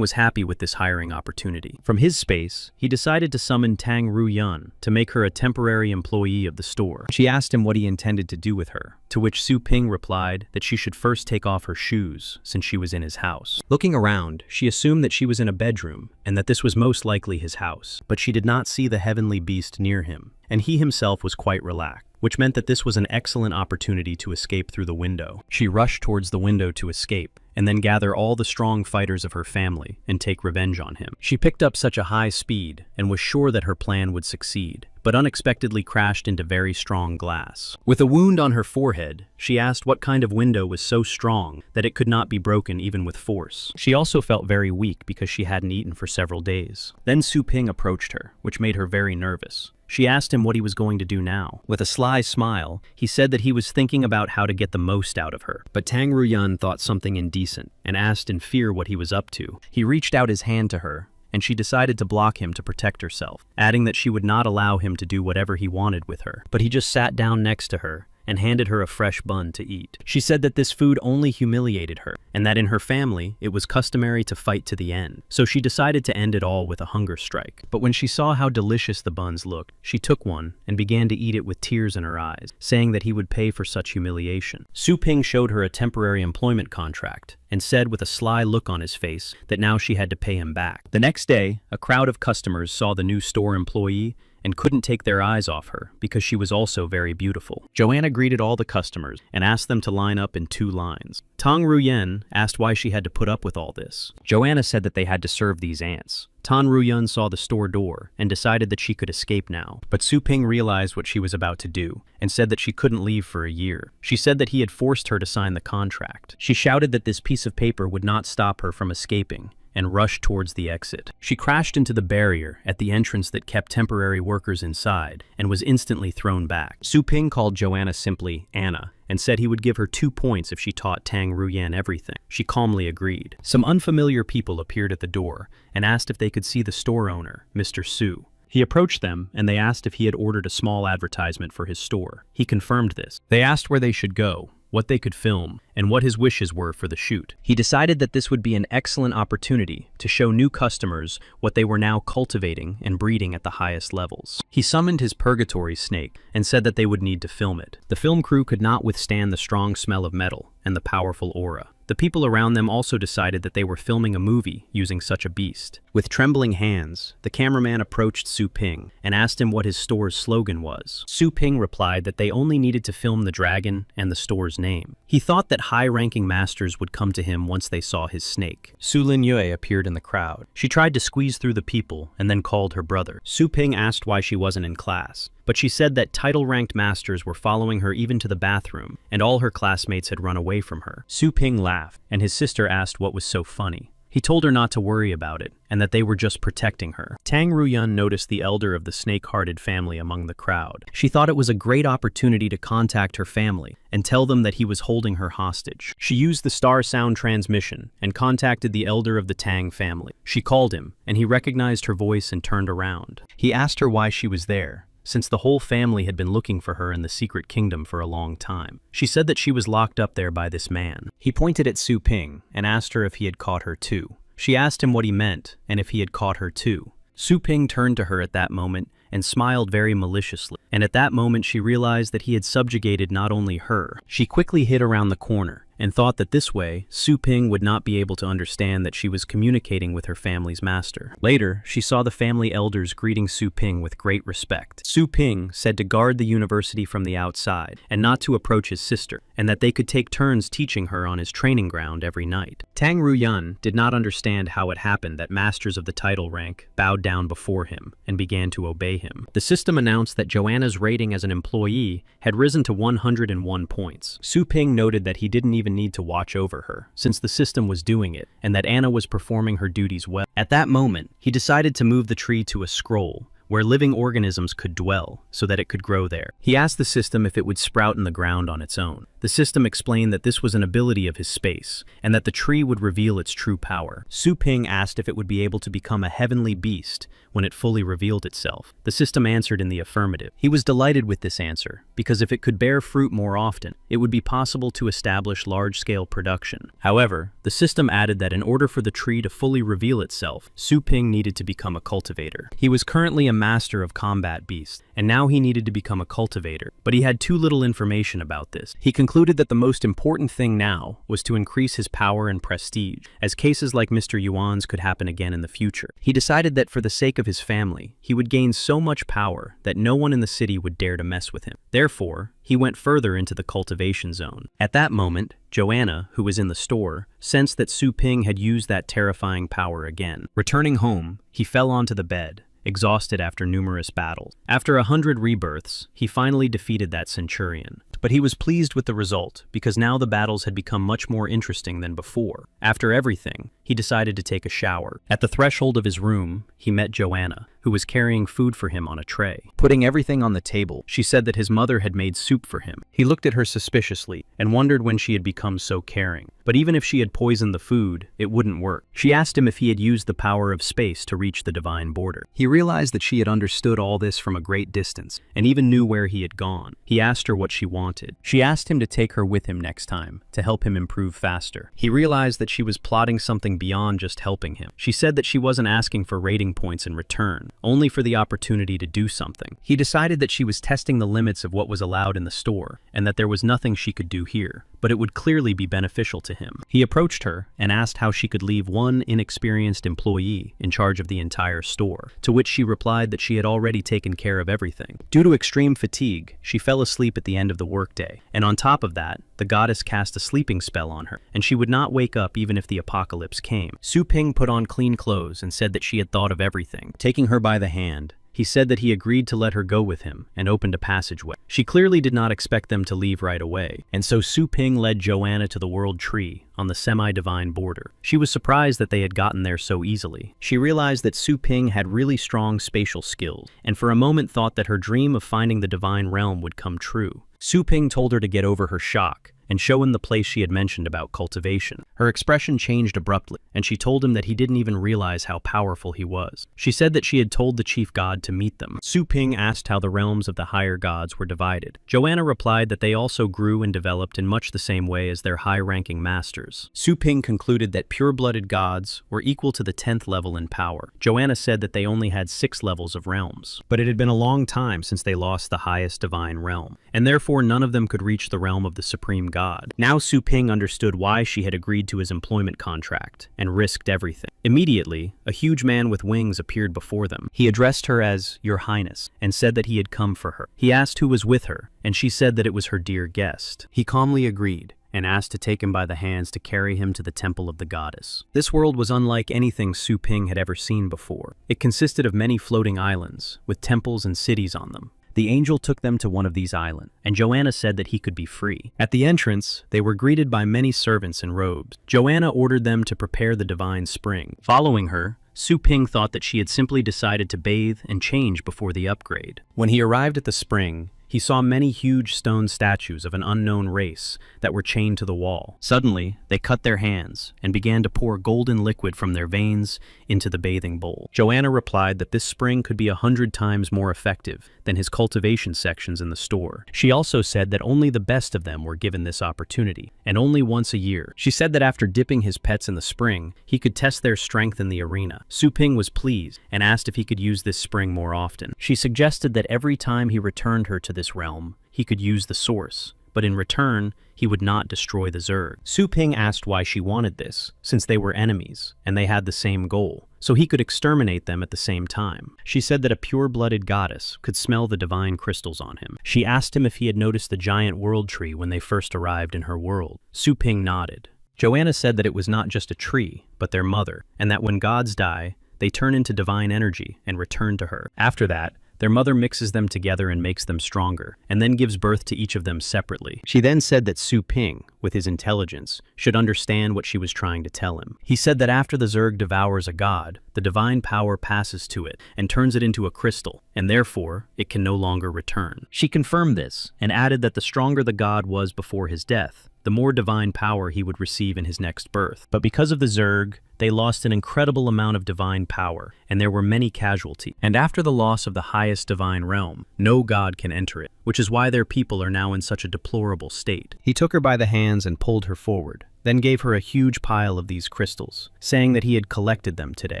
was happy with this hiring opportunity. From his space, he decided to summon Tang Ruyun to make her a temporary employee of the store. She asked him what he intended to do with her, to which Su Ping replied that she should first take off her shoes since she was in his house. Looking around, she assumed that she was in a bedroom and that this was most likely his house, but she did not see the heavenly beast near him, and he himself was quite relaxed, which meant that this was an excellent opportunity to escape through the window. She rushed towards the window to escape, and then gather all the strong fighters of her family and take revenge on him. She picked up such a high speed and was sure that her plan would succeed, but unexpectedly crashed into very strong glass. With a wound on her forehead, she asked what kind of window was so strong that it could not be broken even with force. She also felt very weak because she hadn't eaten for several days. Then Su Ping approached her, which made her very nervous. She asked him what he was going to do now. With a sly smile, he said that he was thinking about how to get the most out of her. But Tang Ruyun thought something indecent and asked in fear what he was up to. He reached out his hand to her, and she decided to block him to protect herself, adding that she would not allow him to do whatever he wanted with her. But he just sat down next to her and handed her a fresh bun to eat. She said that this food only humiliated her, and that in her family, it was customary to fight to the end. So she decided to end it all with a hunger strike. But when she saw how delicious the buns looked, she took one and began to eat it with tears in her eyes, saying that he would pay for such humiliation. Su Ping showed her a temporary employment contract and said with a sly look on his face that now she had to pay him back. The next day, a crowd of customers saw the new store employee and couldn't take their eyes off her because she was also very beautiful. Joanna greeted all the customers and asked them to line up in 2 lines. Tang Ruyun asked why she had to put up with all this. Joanna said that they had to serve these ants. Tang Ruyun saw the store door and decided that she could escape now, but Su Ping realized what she was about to do and said that she couldn't leave for a year. She said that he had forced her to sign the contract. She shouted that this piece of paper would not stop her from escaping and rushed towards the exit. She crashed into the barrier at the entrance that kept temporary workers inside and was instantly thrown back. Su Ping called Joanna simply Anna and said he would give her 2 points if she taught Tang Ruyun everything. She calmly agreed. Some unfamiliar people appeared at the door and asked if they could see the store owner, Mr. Su. He approached them and they asked if he had ordered a small advertisement for his store. He confirmed this. They asked where they should go, what they could film, and what his wishes were for the shoot. He decided that this would be an excellent opportunity to show new customers what they were now cultivating and breeding at the highest levels. He summoned his purgatory snake and said that they would need to film it. The film crew could not withstand the strong smell of metal and the powerful aura. The people around them also decided that they were filming a movie using such a beast. With trembling hands, the cameraman approached Su Ping and asked him what his store's slogan was. Su Ping replied that they only needed to film the dragon and the store's name. He thought that high-ranking masters would come to him once they saw his snake. Su Lin Yue appeared in the crowd. She tried to squeeze through the people and then called her brother. Su Ping asked why she wasn't in class, but she said that title-ranked masters were following her even to the bathroom, and all her classmates had run away from her. Su Ping laughed, and his sister asked what was so funny. He told her not to worry about it, and that they were just protecting her. Tang Ruyun noticed the elder of the snake-hearted family among the crowd. She thought it was a great opportunity to contact her family and tell them that he was holding her hostage. She used the star sound transmission and contacted the elder of the Tang family. She called him, and he recognized her voice and turned around. He asked her why she was there, since the whole family had been looking for her in the secret kingdom for a long time. She said that she was locked up there by this man. He pointed at Su Ping and asked her if he had caught her too. She asked him what he meant and if he had caught her too. Su Ping turned to her at that moment and smiled very maliciously, and at that moment she realized that he had subjugated not only her. She quickly hid around the corner and thought that this way, Su Ping would not be able to understand that she was communicating with her family's master. Later, she saw the family elders greeting Su Ping with great respect. Su Ping said to guard the university from the outside and not to approach his sister, and that they could take turns teaching her on his training ground every night. Tang Ruyun did not understand how it happened that masters of the title rank bowed down before him and began to obey him. The system announced that Joanna's rating as an employee had risen to 101 points. Su Ping noted that he didn't even need to watch over her, since the system was doing it, and that Anna was performing her duties well. At that moment, he decided to move the tree to a scroll, where living organisms could dwell, so that it could grow there. He asked the system if it would sprout in the ground on its own. The system explained that this was an ability of his space, and that the tree would reveal its true power. Su Ping asked if it would be able to become a heavenly beast when it fully revealed itself. The system answered in the affirmative. He was delighted with this answer, because if it could bear fruit more often, it would be possible to establish large-scale production. However, the system added that in order for the tree to fully reveal itself, Su Ping needed to become a cultivator. He was currently a master of combat beasts, and now he needed to become a cultivator, but he had too little information about this. He concluded that the most important thing now was to increase his power and prestige, as cases like Mr. Yuan's could happen again in the future. He decided that for the sake of his family, he would gain so much power that no one in the city would dare to mess with him. Therefore, he went further into the cultivation zone. At that moment, Joanna, who was in the store, sensed that Su Ping had used that terrifying power again. Returning home, he fell onto the bed, exhausted after numerous battles. After 100 rebirths, he finally defeated that centurion. But he was pleased with the result, because now the battles had become much more interesting than before. After everything, he decided to take a shower. At the threshold of his room, he met Joanna, who was carrying food for him on a tray. Putting everything on the table, she said that his mother had made soup for him. He looked at her suspiciously and wondered when she had become so caring. But even if she had poisoned the food, it wouldn't work. She asked him if he had used the power of space to reach the divine border. He realized that she had understood all this from a great distance, and even knew where he had gone. He asked her what she wanted. She asked him to take her with him next time, to help him improve faster. He realized that she was plotting something beyond just helping him. She said that she wasn't asking for rating points in return, only for the opportunity to do something. He decided that she was testing the limits of what was allowed in the store, and that there was nothing she could do here, but it would clearly be beneficial to him. He approached her and asked how she could leave one inexperienced employee in charge of the entire store, to which she replied that she had already taken care of everything. Due to extreme fatigue, she fell asleep at the end of the workday, and on top of that, the goddess cast a sleeping spell on her, and she would not wake up even if the apocalypse came. Su Ping put on clean clothes and said that she had thought of everything. Taking her by the hand, he said that he agreed to let her go with him and opened a passageway. She clearly did not expect them to leave right away, and so Su Ping led Joanna to the world tree on the semi-divine border. She was surprised that they had gotten there so easily. She realized that Su Ping had really strong spatial skills, and for a moment thought that her dream of finding the divine realm would come true. Su Ping told her to get over her shock and show him the place she had mentioned about cultivation. Her expression changed abruptly, and she told him that he didn't even realize how powerful he was. She said that she had told the chief god to meet them. Su Ping asked how the realms of the higher gods were divided. Joanna replied that they also grew and developed in much the same way as their high-ranking masters. Su Ping concluded that pure-blooded gods were equal to the 10th level in power. Joanna said that they only had 6 levels of realms, but it had been a long time since they lost the highest divine realm, and therefore none of them could reach the realm of the supreme god. Now Su Ping understood why she had agreed to his employment contract and risked everything. Immediately, a huge man with wings appeared before them. He addressed her as Your Highness and said that he had come for her. He asked who was with her, and she said that it was her dear guest. He calmly agreed and asked to take him by the hands to carry him to the temple of the goddess. This world was unlike anything Su Ping had ever seen before. It consisted of many floating islands, with temples and cities on them. The angel took them to one of these islands, and Joanna said that he could be free. At the entrance, they were greeted by many servants in robes. Joanna ordered them to prepare the divine spring. Following her, Su Ping thought that she had simply decided to bathe and change before the upgrade. When he arrived at the spring, he saw many huge stone statues of an unknown race that were chained to the wall. Suddenly, they cut their hands and began to pour golden liquid from their veins into the bathing bowl. Joanna replied that this spring could be 100 times more effective than his cultivation sections in the store. She also said that only the best of them were given this opportunity, and only once a year. She said that after dipping his pets in the spring, he could test their strength in the arena. Su Ping was pleased and asked if he could use this spring more often. She suggested that every time he returned her to this realm, he could use the source, but in return, he would not destroy the Zerg. Su Ping asked why she wanted this, since they were enemies, and they had the same goal, so he could exterminate them at the same time. She said that a pure-blooded goddess could smell the divine crystals on him. She asked him if he had noticed the giant world tree when they first arrived in her world. Su Ping nodded. Joanna said that it was not just a tree, but their mother, and that when gods die, they turn into divine energy and return to her. After that, Their mother mixes them together and makes them stronger, and then gives birth to each of them separately. She then said that Su Ping, with his intelligence, should understand what she was trying to tell him. He said that after the Zerg devours a god, the divine power passes to it and turns it into a crystal, and therefore, it can no longer return. She confirmed this, and added that the stronger the god was before his death, the more divine power he would receive in his next birth. But because of the Zerg, they lost an incredible amount of divine power, and there were many casualties. And after the loss of the highest divine realm, no god can enter it, which is why their people are now in such a deplorable state. He took her by the hands and pulled her forward, then gave her a huge pile of these crystals, saying that he had collected them today.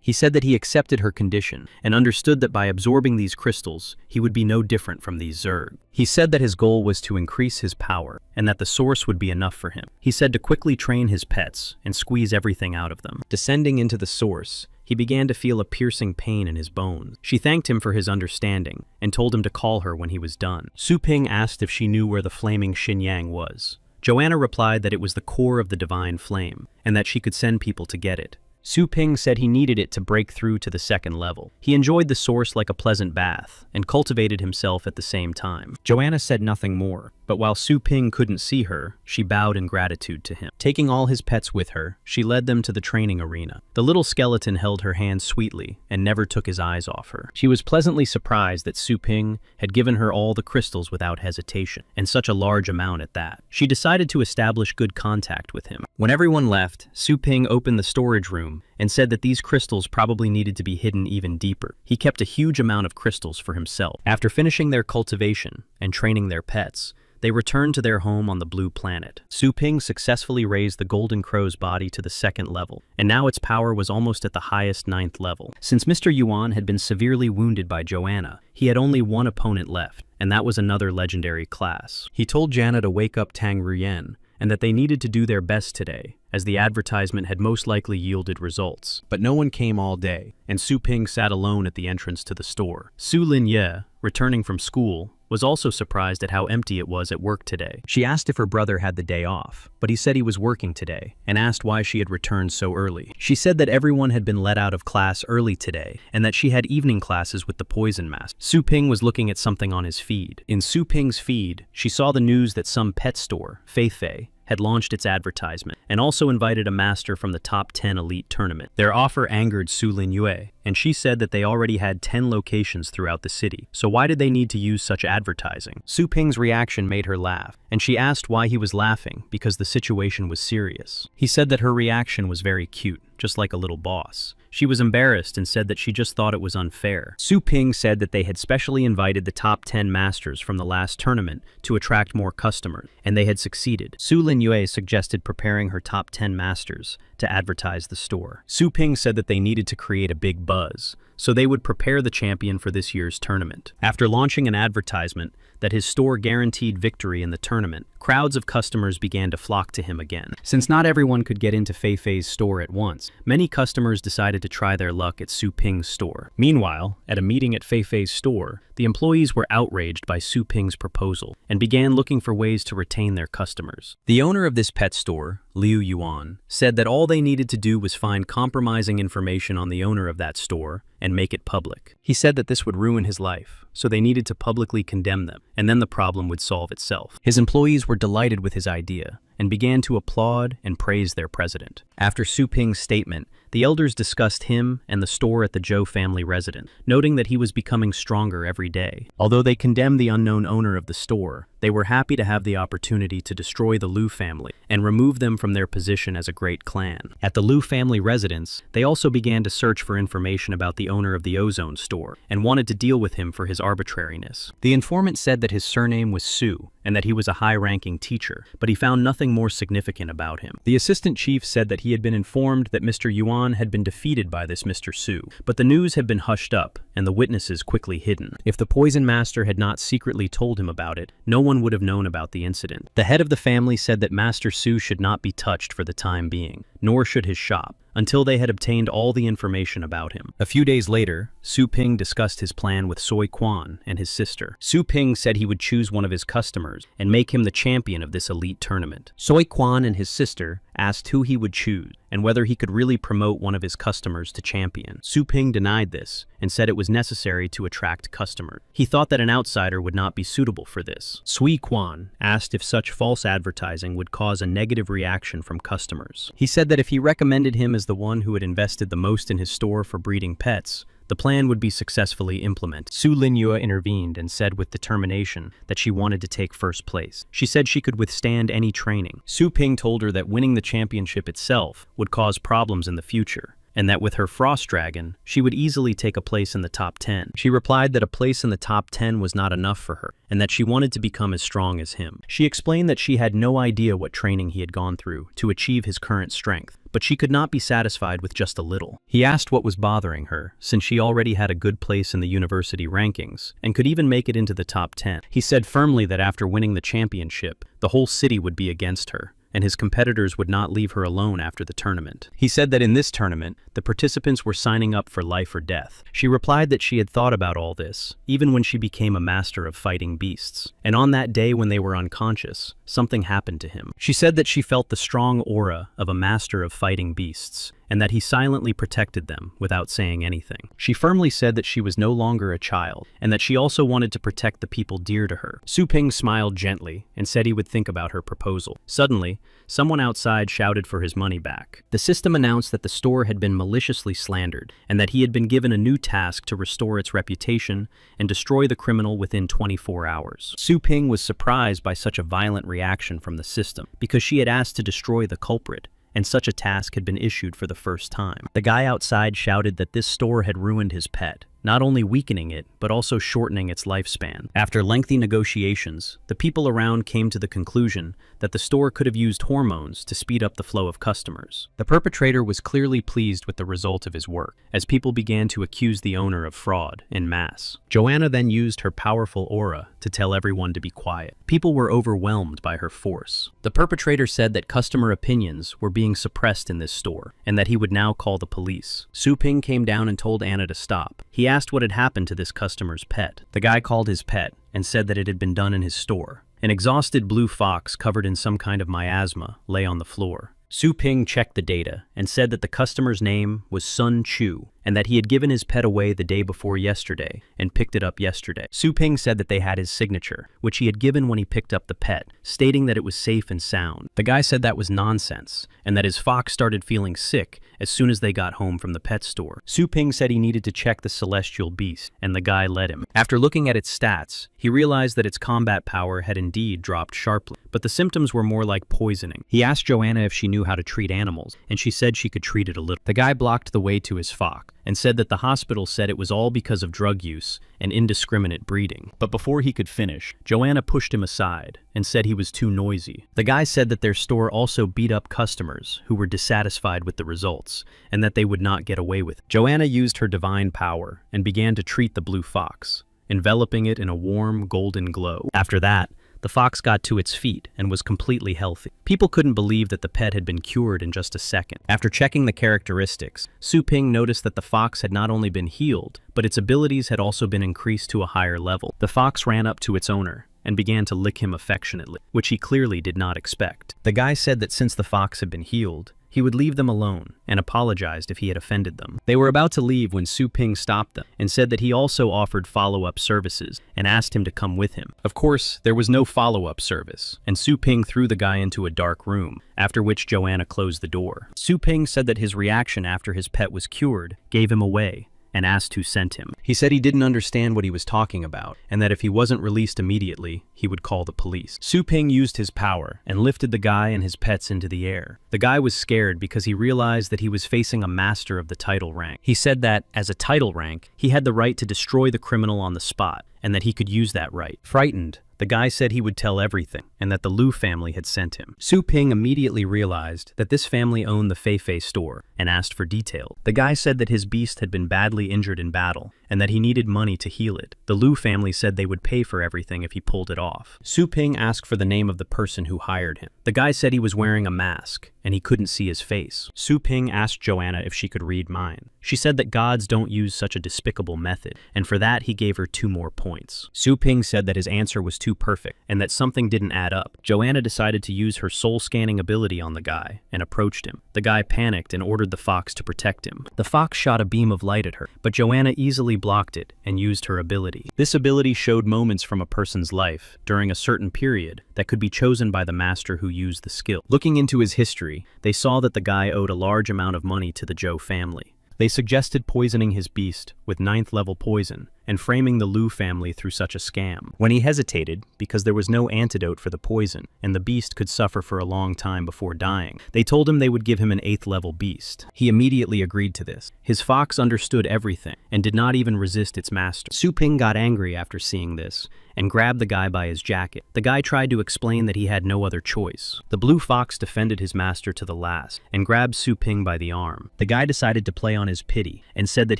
He said that he accepted her condition, and understood that by absorbing these crystals, he would be no different from these Zerg. He said that his goal was to increase his power, and that the source would be enough for him. He said to quickly train his pets, and squeeze everything out of them. Descending into the source, he began to feel a piercing pain in his bones. She thanked him for his understanding, and told him to call her when he was done. Su Ping asked if she knew where the flaming Xinyang was. Joanna replied that it was the core of the divine flame, and that she could send people to get it. Su Ping said he needed it to break through to the second level. He enjoyed the source like a pleasant bath, and cultivated himself at the same time. Joanna said nothing more, but while Su Ping couldn't see her, she bowed in gratitude to him. Taking all his pets with her, she led them to the training arena. The little skeleton held her hand sweetly, and never took his eyes off her. She was pleasantly surprised that Su Ping had given her all the crystals without hesitation, and such a large amount at that. She decided to establish good contact with him. When everyone left, Su Ping opened the storage room and said that these crystals probably needed to be hidden even deeper. He kept a huge amount of crystals for himself. After finishing their cultivation and training their pets, they returned to their home on the blue planet. Su Ping successfully raised the Golden Crow's body to the second level, and now its power was almost at the highest 9th level. Since Mr. Yuan had been severely wounded by Joanna, he had only one opponent left, and that was another legendary class. He told Jana to wake up Tang Ruyen, and that they needed to do their best today, as the advertisement had most likely yielded results. But no one came all day, and Su Ping sat alone at the entrance to the store. Su Linye, returning from school, was also surprised at how empty it was at work today. She asked if her brother had the day off, but he said he was working today, and asked why she had returned so early. She said that everyone had been let out of class early today, and that she had evening classes with the Poison Master. Su Ping was looking at something on his feed. In Su Ping's feed, she saw the news that some pet store, Feifei, had launched its advertisement, and also invited a master from the top 10 elite tournament. Their offer angered Su Linyue, and she said that they already had 10 locations throughout the city, so why did they need to use such advertising? Su Ping's reaction made her laugh, and she asked why he was laughing because the situation was serious. He said that her reaction was very cute, just like a little boss. She was embarrassed and said that she just thought it was unfair. Su Ping said that they had specially invited the top 10 masters from the last tournament to attract more customers, and they had succeeded. Su Linyue suggested preparing her top 10 masters to advertise the store. Su Ping said that they needed to create a big buzz, so they would prepare the champion for this year's tournament. After launching an advertisement that his store guaranteed victory in the tournament, crowds of customers began to flock to him again. Since not everyone could get into Feifei's store at once, many customers decided to try their luck at Su Ping's store. Meanwhile, at a meeting at Feifei's store, the employees were outraged by Su Ping's proposal and began looking for ways to retain their customers. The owner of this pet store, Liu Yuan, said that all they needed to do was find compromising information on the owner of that store and make it public. He said that this would ruin his life, so they needed to publicly condemn them, and then the problem would solve itself. His employees were delighted with his idea and began to applaud and praise their president. After Su Ping's statement, the elders discussed him and the store at the Zhou family residence, noting that he was becoming stronger every day. Although they condemned the unknown owner of the store, they were happy to have the opportunity to destroy the Liu family and remove them from their position as a great clan. At the Liu family residence, they also began to search for information about the owner of the Ozone store and wanted to deal with him for his arbitrariness. The informant said that his surname was Su and that he was a high-ranking teacher, but he found nothing more significant about him. The assistant chief said that he had been informed that Mr. Yuan had been defeated by this Mr. Su, but the news had been hushed up and the witnesses quickly hidden. If the Poison Master had not secretly told him about it, no one would have known about the incident. The head of the family said that Master Su should not be touched for the time being, nor should his shop, until they had obtained all the information about him. A few days later, Su Ping discussed his plan with Soi Quan and his sister. Su Ping said he would choose one of his customers and make him the champion of this elite tournament. Soi Quan and his sister asked who he would choose and whether he could really promote one of his customers to champion. Su Ping denied this and said it was necessary to attract customers. He thought that an outsider would not be suitable for this. Sui Quan asked if such false advertising would cause a negative reaction from customers. He said that if he recommended him as the one who had invested the most in his store for breeding pets, the plan would be successfully implemented. Su Linyua intervened and said with determination that she wanted to take first place. She said she could withstand any training. Su Ping told her that winning the championship itself would cause problems in the future, and that with her Frost Dragon, she would easily take a place in the top 10. She replied that a place in the top 10 was not enough for her, and that she wanted to become as strong as him. She explained that she had no idea what training he had gone through to achieve his current strength, but she could not be satisfied with just a little. He asked what was bothering her, since she already had a good place in the university rankings, and could even make it into the top 10. He said firmly that after winning the championship, the whole city would be against her, and his competitors would not leave her alone after the tournament. He said that in this tournament, the participants were signing up for life or death. She replied that she had thought about all this, even when she became a master of fighting beasts. And on that day when they were unconscious, something happened to him. She said that she felt the strong aura of a master of fighting beasts, and that he silently protected them without saying anything. She firmly said that she was no longer a child, and that she also wanted to protect the people dear to her. Su Ping smiled gently and said he would think about her proposal. Suddenly, someone outside shouted for his money back. The system announced that the store had been maliciously slandered, and that he had been given a new task to restore its reputation and destroy the criminal within 24 hours. Su Ping was surprised by such a violent reaction from the system, because she had asked to destroy the culprit, and such a task had been issued for the first time. The guy outside shouted that this store had ruined his pet, not only weakening it, but also shortening its lifespan. After lengthy negotiations, the people around came to the conclusion that the store could have used hormones to speed up the flow of customers. The perpetrator was clearly pleased with the result of his work, as people began to accuse the owner of fraud en masse. Joanna then used her powerful aura to tell everyone to be quiet. People were overwhelmed by her force. The perpetrator said that customer opinions were being suppressed in this store, and that he would now call the police. Su Ping came down and told Anna to stop. He asked what had happened to this customer's pet. The guy called his pet and said that it had been done in his store. An exhausted blue fox covered in some kind of miasma lay on the floor. Su Ping checked the data and said that the customer's name was Sun Chu, and that he had given his pet away the day before yesterday and picked it up yesterday. Su Ping said that they had his signature, which he had given when he picked up the pet, stating that it was safe and sound. The guy said that was nonsense, and that his fox started feeling sick as soon as they got home from the pet store. Su Ping said he needed to check the celestial beast, and the guy let him. After looking at its stats, he realized that its combat power had indeed dropped sharply, but the symptoms were more like poisoning. He asked Joanna if she knew how to treat animals, and she said she could treat it a little. The guy blocked the way to his fox, and said that the hospital said it was all because of drug use and indiscriminate breeding. But before he could finish, Joanna pushed him aside and said he was too noisy. The guy said that their store also beat up customers who were dissatisfied with the results, and that they would not get away with it. Joanna used her divine power and began to treat the blue fox, enveloping it in a warm golden glow. After that, the fox got to its feet and was completely healthy. People couldn't believe that the pet had been cured in just a second. After checking the characteristics, Su Ping noticed that the fox had not only been healed, but its abilities had also been increased to a higher level. The fox ran up to its owner and began to lick him affectionately, which he clearly did not expect. The guy said that since the fox had been healed, he would leave them alone and apologized if he had offended them. They were about to leave when Su Ping stopped them and said that he also offered follow-up services and asked him to come with him. Of course, there was no follow-up service, and Su Ping threw the guy into a dark room, after which Joanna closed the door. Su Ping said that his reaction after his pet was cured gave him away, and asked who sent him. He said he didn't understand what he was talking about, and that if he wasn't released immediately, he would call the police. Su Ping used his power and lifted the guy and his pets into the air. The guy was scared because he realized that he was facing a master of the title rank. He said that, as a title rank, he had the right to destroy the criminal on the spot, and that he could use that right. Frightened, the guy said he would tell everything, and that the Lu family had sent him. Su Ping immediately realized that this family owned the Fei Fei store, and asked for details. The guy said that his beast had been badly injured in battle, and that he needed money to heal it. The Lu family said they would pay for everything if he pulled it off. Su Ping asked for the name of the person who hired him. The guy said he was wearing a mask, and he couldn't see his face. Su Ping asked Joanna if she could read mind. She said that gods don't use such a despicable method, and for that he gave her 2 more points. Su Ping said that his answer was too perfect, and that something didn't add up. Joanna decided to use her soul-scanning ability on the guy, and approached him. The guy panicked and ordered the fox to protect him. The fox shot a beam of light at her, but Joanna easily blocked it and used her ability. This ability showed moments from a person's life, during a certain period, that could be chosen by the master who used the skill. Looking into his history, they saw that the guy owed a large amount of money to the Zhou family. They suggested poisoning his beast with 9th level poison and framing the Liu family through such a scam. When he hesitated, because there was no antidote for the poison, and the beast could suffer for a long time before dying, they told him they would give him an 8th level beast. He immediately agreed to this. His fox understood everything and did not even resist its master. Su Ping got angry after seeing this and grabbed the guy by his jacket. The guy tried to explain that he had no other choice. The blue fox defended his master to the last and grabbed Su Ping by the arm. The guy decided to play on his pity and said that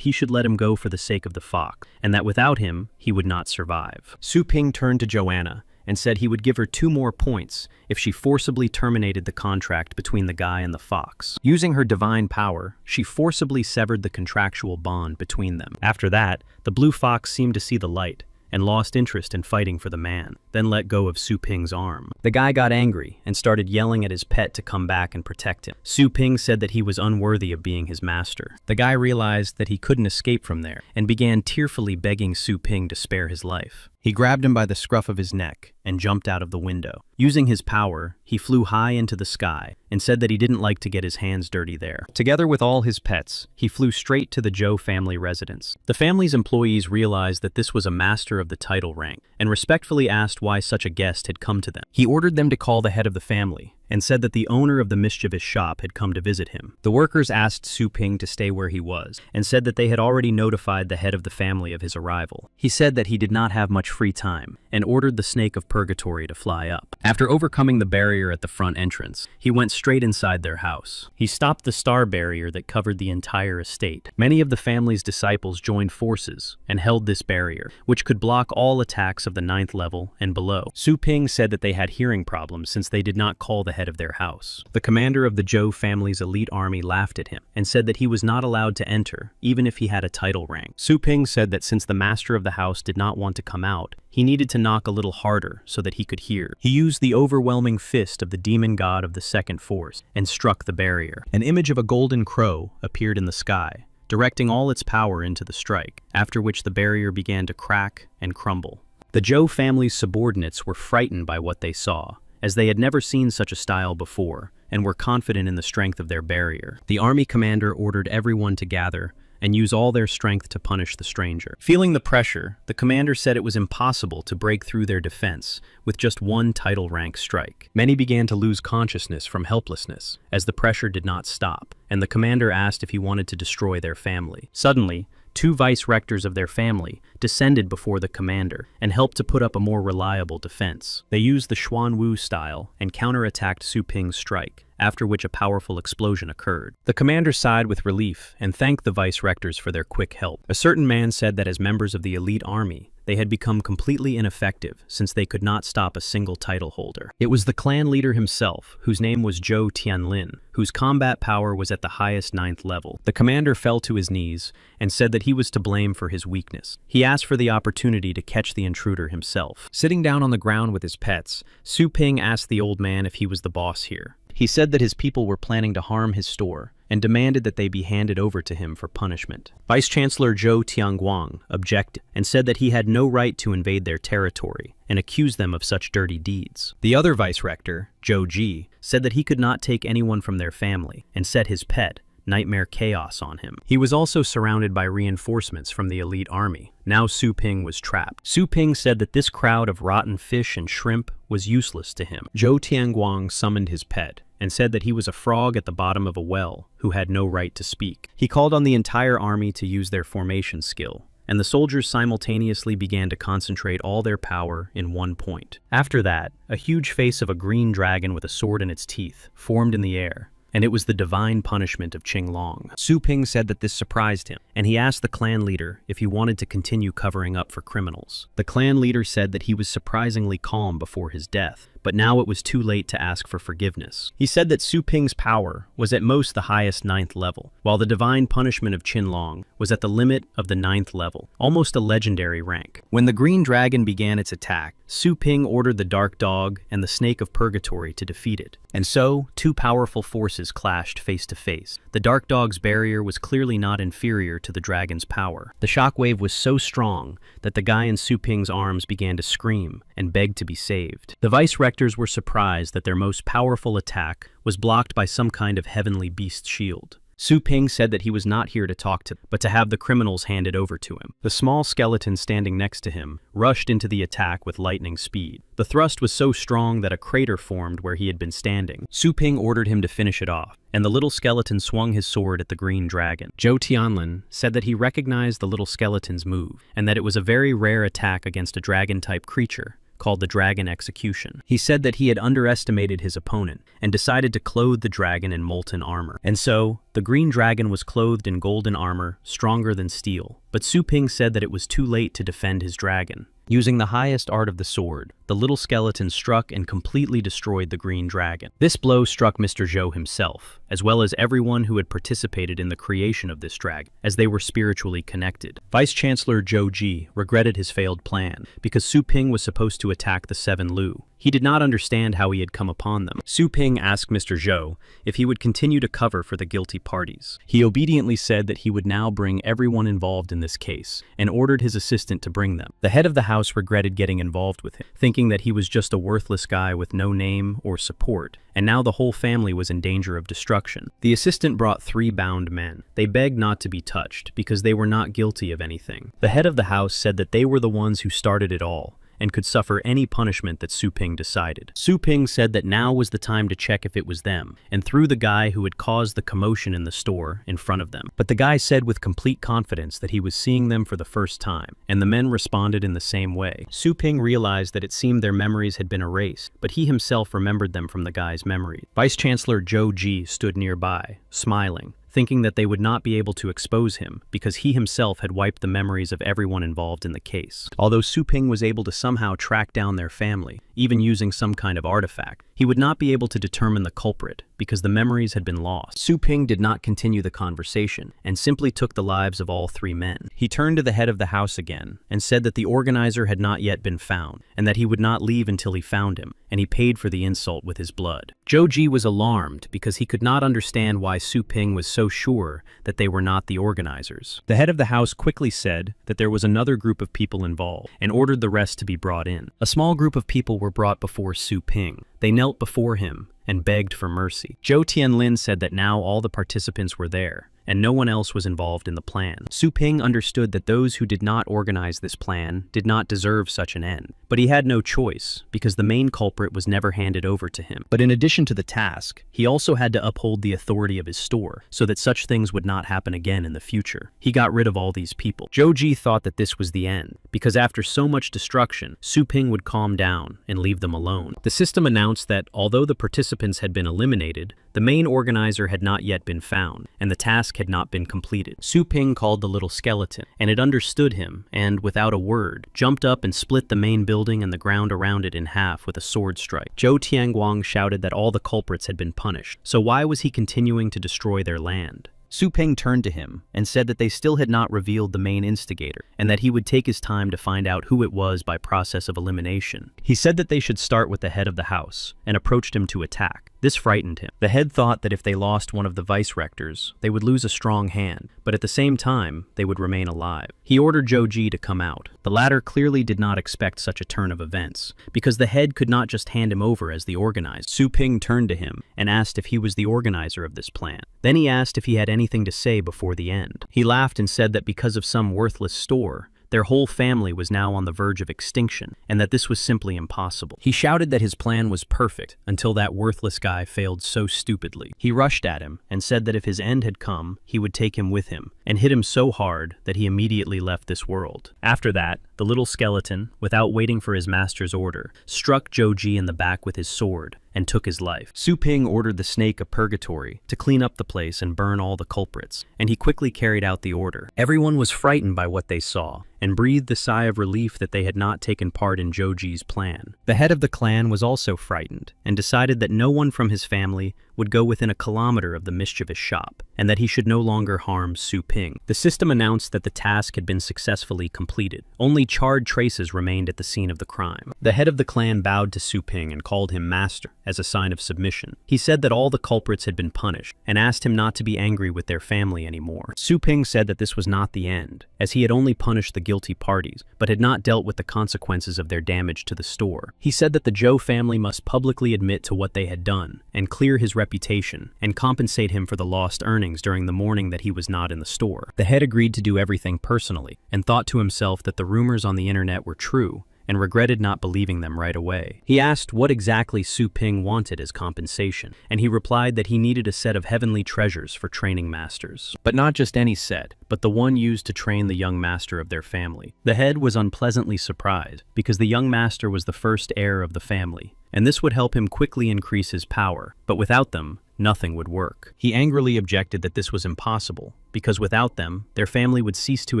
he should let him go for the sake of the fox, and that without him, he would not survive. Su Ping turned to Joanna and said he would give her 2 more points if she forcibly terminated the contract between the guy and the fox. Using her divine power, she forcibly severed the contractual bond between them. After that, the blue fox seemed to see the light and lost interest in fighting for the man, then let go of Su Ping's arm. The guy got angry and started yelling at his pet to come back and protect him. Su Ping said that he was unworthy of being his master. The guy realized that he couldn't escape from there and began tearfully begging Su Ping to spare his life. He grabbed him by the scruff of his neck and jumped out of the window. Using his power, he flew high into the sky and said that he didn't like to get his hands dirty there. Together with all his pets, he flew straight to the Zhou family residence. The family's employees realized that this was a master of the title rank and respectfully asked why such a guest had come to them. He ordered them to call the head of the family and said that the owner of the mischievous shop had come to visit him. The workers asked Su Ping to stay where he was and said that they had already notified the head of the family of his arrival. He said that he did not have much free time and ordered the snake of purgatory to fly up. After overcoming the barrier at the front entrance, he went straight inside their house. He stopped the star barrier that covered the entire estate. Many of the family's disciples joined forces and held this barrier, which could block all attacks of the 9th level and below. Su Ping said that they had hearing problems since they did not call the head of their house. The commander of the Zhou family's elite army laughed at him and said that he was not allowed to enter, even if he had a title rank. Su Ping said that since the master of the house did not want to come out, he needed to knock a little harder so that he could hear. He used the overwhelming fist of the demon god of the second force and struck the barrier. An image of a golden crow appeared in the sky, directing all its power into the strike, after which the barrier began to crack and crumble. The Zhou family's subordinates were frightened by what they saw, as they had never seen such a style before and were confident in the strength of their barrier. The army commander ordered everyone to gather and use all their strength to punish the stranger. Feeling the pressure, the commander said it was impossible to break through their defense with just one title rank strike. Many began to lose consciousness from helplessness, as the pressure did not stop, and the commander asked if he wanted to destroy their family. Suddenly, 2 vice-rectors of their family descended before the commander and helped to put up a more reliable defense. They used the Xuan Wu style and counterattacked Su Ping's strike, after which a powerful explosion occurred. The commander sighed with relief and thanked the vice-rectors for their quick help. A certain man said that as members of the elite army, they had become completely ineffective since they could not stop a single title holder. It was the clan leader himself, whose name was Zhou Tianlin, whose combat power was at the highest 9th level. The commander fell to his knees and said that he was to blame for his weakness. He asked for the opportunity to catch the intruder himself. Sitting down on the ground with his pets, Su Ping asked the old man if he was the boss here. He said that his people were planning to harm his store and demanded that they be handed over to him for punishment. Vice-Chancellor Zhou Tianguang objected and said that he had no right to invade their territory and accused them of such dirty deeds. The other vice-rector, Zhou Ji, said that he could not take anyone from their family and set his pet, Nightmare Chaos, on him. He was also surrounded by reinforcements from the elite army. Now Su Ping was trapped. Su Ping said that this crowd of rotten fish and shrimp was useless to him. Zhou Tianguang summoned his pet and said that he was a frog at the bottom of a well who had no right to speak. He called on the entire army to use their formation skill, and the soldiers simultaneously began to concentrate all their power in one point. After that, a huge face of a green dragon with a sword in its teeth formed in the air, and it was the divine punishment of Qinglong. Su Ping said that this surprised him, and he asked the clan leader if he wanted to continue covering up for criminals. The clan leader said that he was surprisingly calm before his death, but now it was too late to ask for forgiveness. He said that Su Ping's power was at most the highest 9th level, while the divine punishment of Qinlong was at the limit of the 9th level, almost a legendary rank. When the green dragon began its attack, Su Ping ordered the dark dog and the snake of purgatory to defeat it. And so, two powerful forces clashed face to face. The dark dog's barrier was clearly not inferior to the dragon's power. The shockwave was so strong that the guy in Su Ping's arms began to scream and beg to be saved. The vice-rectors were surprised that their most powerful attack was blocked by some kind of heavenly beast shield. Su Ping said that he was not here to talk to them, but to have the criminals handed over to him. The small skeleton standing next to him rushed into the attack with lightning speed. The thrust was so strong that a crater formed where he had been standing. Su Ping ordered him to finish it off, and the little skeleton swung his sword at the green dragon. Zhou Tianlin said that he recognized the little skeleton's move, and that it was a very rare attack against a dragon-type creature called the Dragon Execution. He said that he had underestimated his opponent and decided to clothe the dragon in molten armor. And so, the green dragon was clothed in golden armor, stronger than steel. But Su Ping said that it was too late to defend his dragon. Using the highest art of the sword, the little skeleton struck and completely destroyed the green dragon. This blow struck Mr. Zhou himself, as well as everyone who had participated in the creation of this dragon, as they were spiritually connected. Vice-Chancellor Zhou Ji regretted his failed plan, because Su Ping was supposed to attack the 7 Lu. He did not understand how he had come upon them. Su Ping asked Mr. Zhou if he would continue to cover for the guilty parties. He obediently said that he would now bring everyone involved in this case, and ordered his assistant to bring them. The head of the house regretted getting involved with him, thinking that he was just a worthless guy with no name or support, and now the whole family was in danger of destruction. The assistant brought 3 bound men. They begged not to be touched, because they were not guilty of anything. The head of the house said that they were the ones who started it all, and could suffer any punishment that Su Ping decided. Su Ping said that now was the time to check if it was them, and threw the guy who had caused the commotion in the store in front of them. But the guy said with complete confidence that he was seeing them for the first time, and the men responded in the same way. Su Ping realized that it seemed their memories had been erased, but he himself remembered them from the guy's memory. Vice-Chancellor Zhou Ji stood nearby, smiling, thinking that they would not be able to expose him because he himself had wiped the memories of everyone involved in the case. Although Su Ping was able to somehow track down their family, even using some kind of artifact, he would not be able to determine the culprit because the memories had been lost. Su Ping did not continue the conversation and simply took the lives of all 3 men. He turned to the head of the house again and said that the organizer had not yet been found and that he would not leave until he found him, and he paid for the insult with his blood. Zhou Ji was alarmed because he could not understand why Su Ping was so sure that they were not the organizers. The head of the house quickly said that there was another group of people involved and ordered the rest to be brought in. A small group of people were brought before Su Ping. They knelt before him and begged for mercy. Zhou Tianlin said that now all the participants were there, and no one else was involved in the plan. Su Ping understood that those who did not organize this plan did not deserve such an end, but he had no choice because the main culprit was never handed over to him. But in addition to the task, he also had to uphold the authority of his store so that such things would not happen again in the future. He got rid of all these people. Zhou Ji thought that this was the end, because after so much destruction, Su Ping would calm down and leave them alone. The system announced that although the participants had been eliminated, the main organizer had not yet been found, and the task had not been completed. Su Ping called the little skeleton, and it understood him, and, without a word, jumped up and split the main building and the ground around it in half with a sword strike. Zhou Tianguang shouted that all the culprits had been punished, so why was he continuing to destroy their land? Su Ping turned to him and said that they still had not revealed the main instigator, and that he would take his time to find out who it was by process of elimination. He said that they should start with the head of the house, and approached him to attack. This frightened him. The head thought that if they lost one of the vice-rectors, they would lose a strong hand, but at the same time, they would remain alive. He ordered Zhou Ji to come out. The latter clearly did not expect such a turn of events, because the head could not just hand him over as the organizer. Su Ping turned to him and asked if he was the organizer of this plan. Then he asked if he had anything to say before the end. He laughed and said that because of some worthless store, their whole family was now on the verge of extinction, and that this was simply impossible. He shouted that his plan was perfect until that worthless guy failed so stupidly. He rushed at him and said that if his end had come, he would take him with him, and hit him so hard that he immediately left this world. After that, the little skeleton, without waiting for his master's order, struck Joji in the back with his sword and took his life. Su Ping ordered the snake of purgatory to clean up the place and burn all the culprits, and he quickly carried out the order. Everyone was frightened by what they saw and breathed a sigh of relief that they had not taken part in Joji's plan. The head of the clan was also frightened and decided that no one from his family would go within a kilometer of the mischievous shop, and that he should no longer harm Su Ping. The system announced that the task had been successfully completed. Only charred traces remained at the scene of the crime. The head of the clan bowed to Su Ping and called him master as a sign of submission. He said that all the culprits had been punished and asked him not to be angry with their family anymore. Su Ping said that this was not the end, as he had only punished the guilty parties, but had not dealt with the consequences of their damage to the store. He said that the Zhou family must publicly admit to what they had done and clear his reputation and compensate him for the lost earnings during the morning that he was not in the store. The head agreed to do everything personally and thought to himself that the rumors on the internet were true and regretted not believing them right away. He asked what exactly Su Ping wanted as compensation, and he replied that he needed a set of heavenly treasures for training masters. But not just any set, but the one used to train the young master of their family. The head was unpleasantly surprised, because the young master was the first heir of the family, and this would help him quickly increase his power, but without them, nothing would work. He angrily objected that this was impossible, because without them, their family would cease to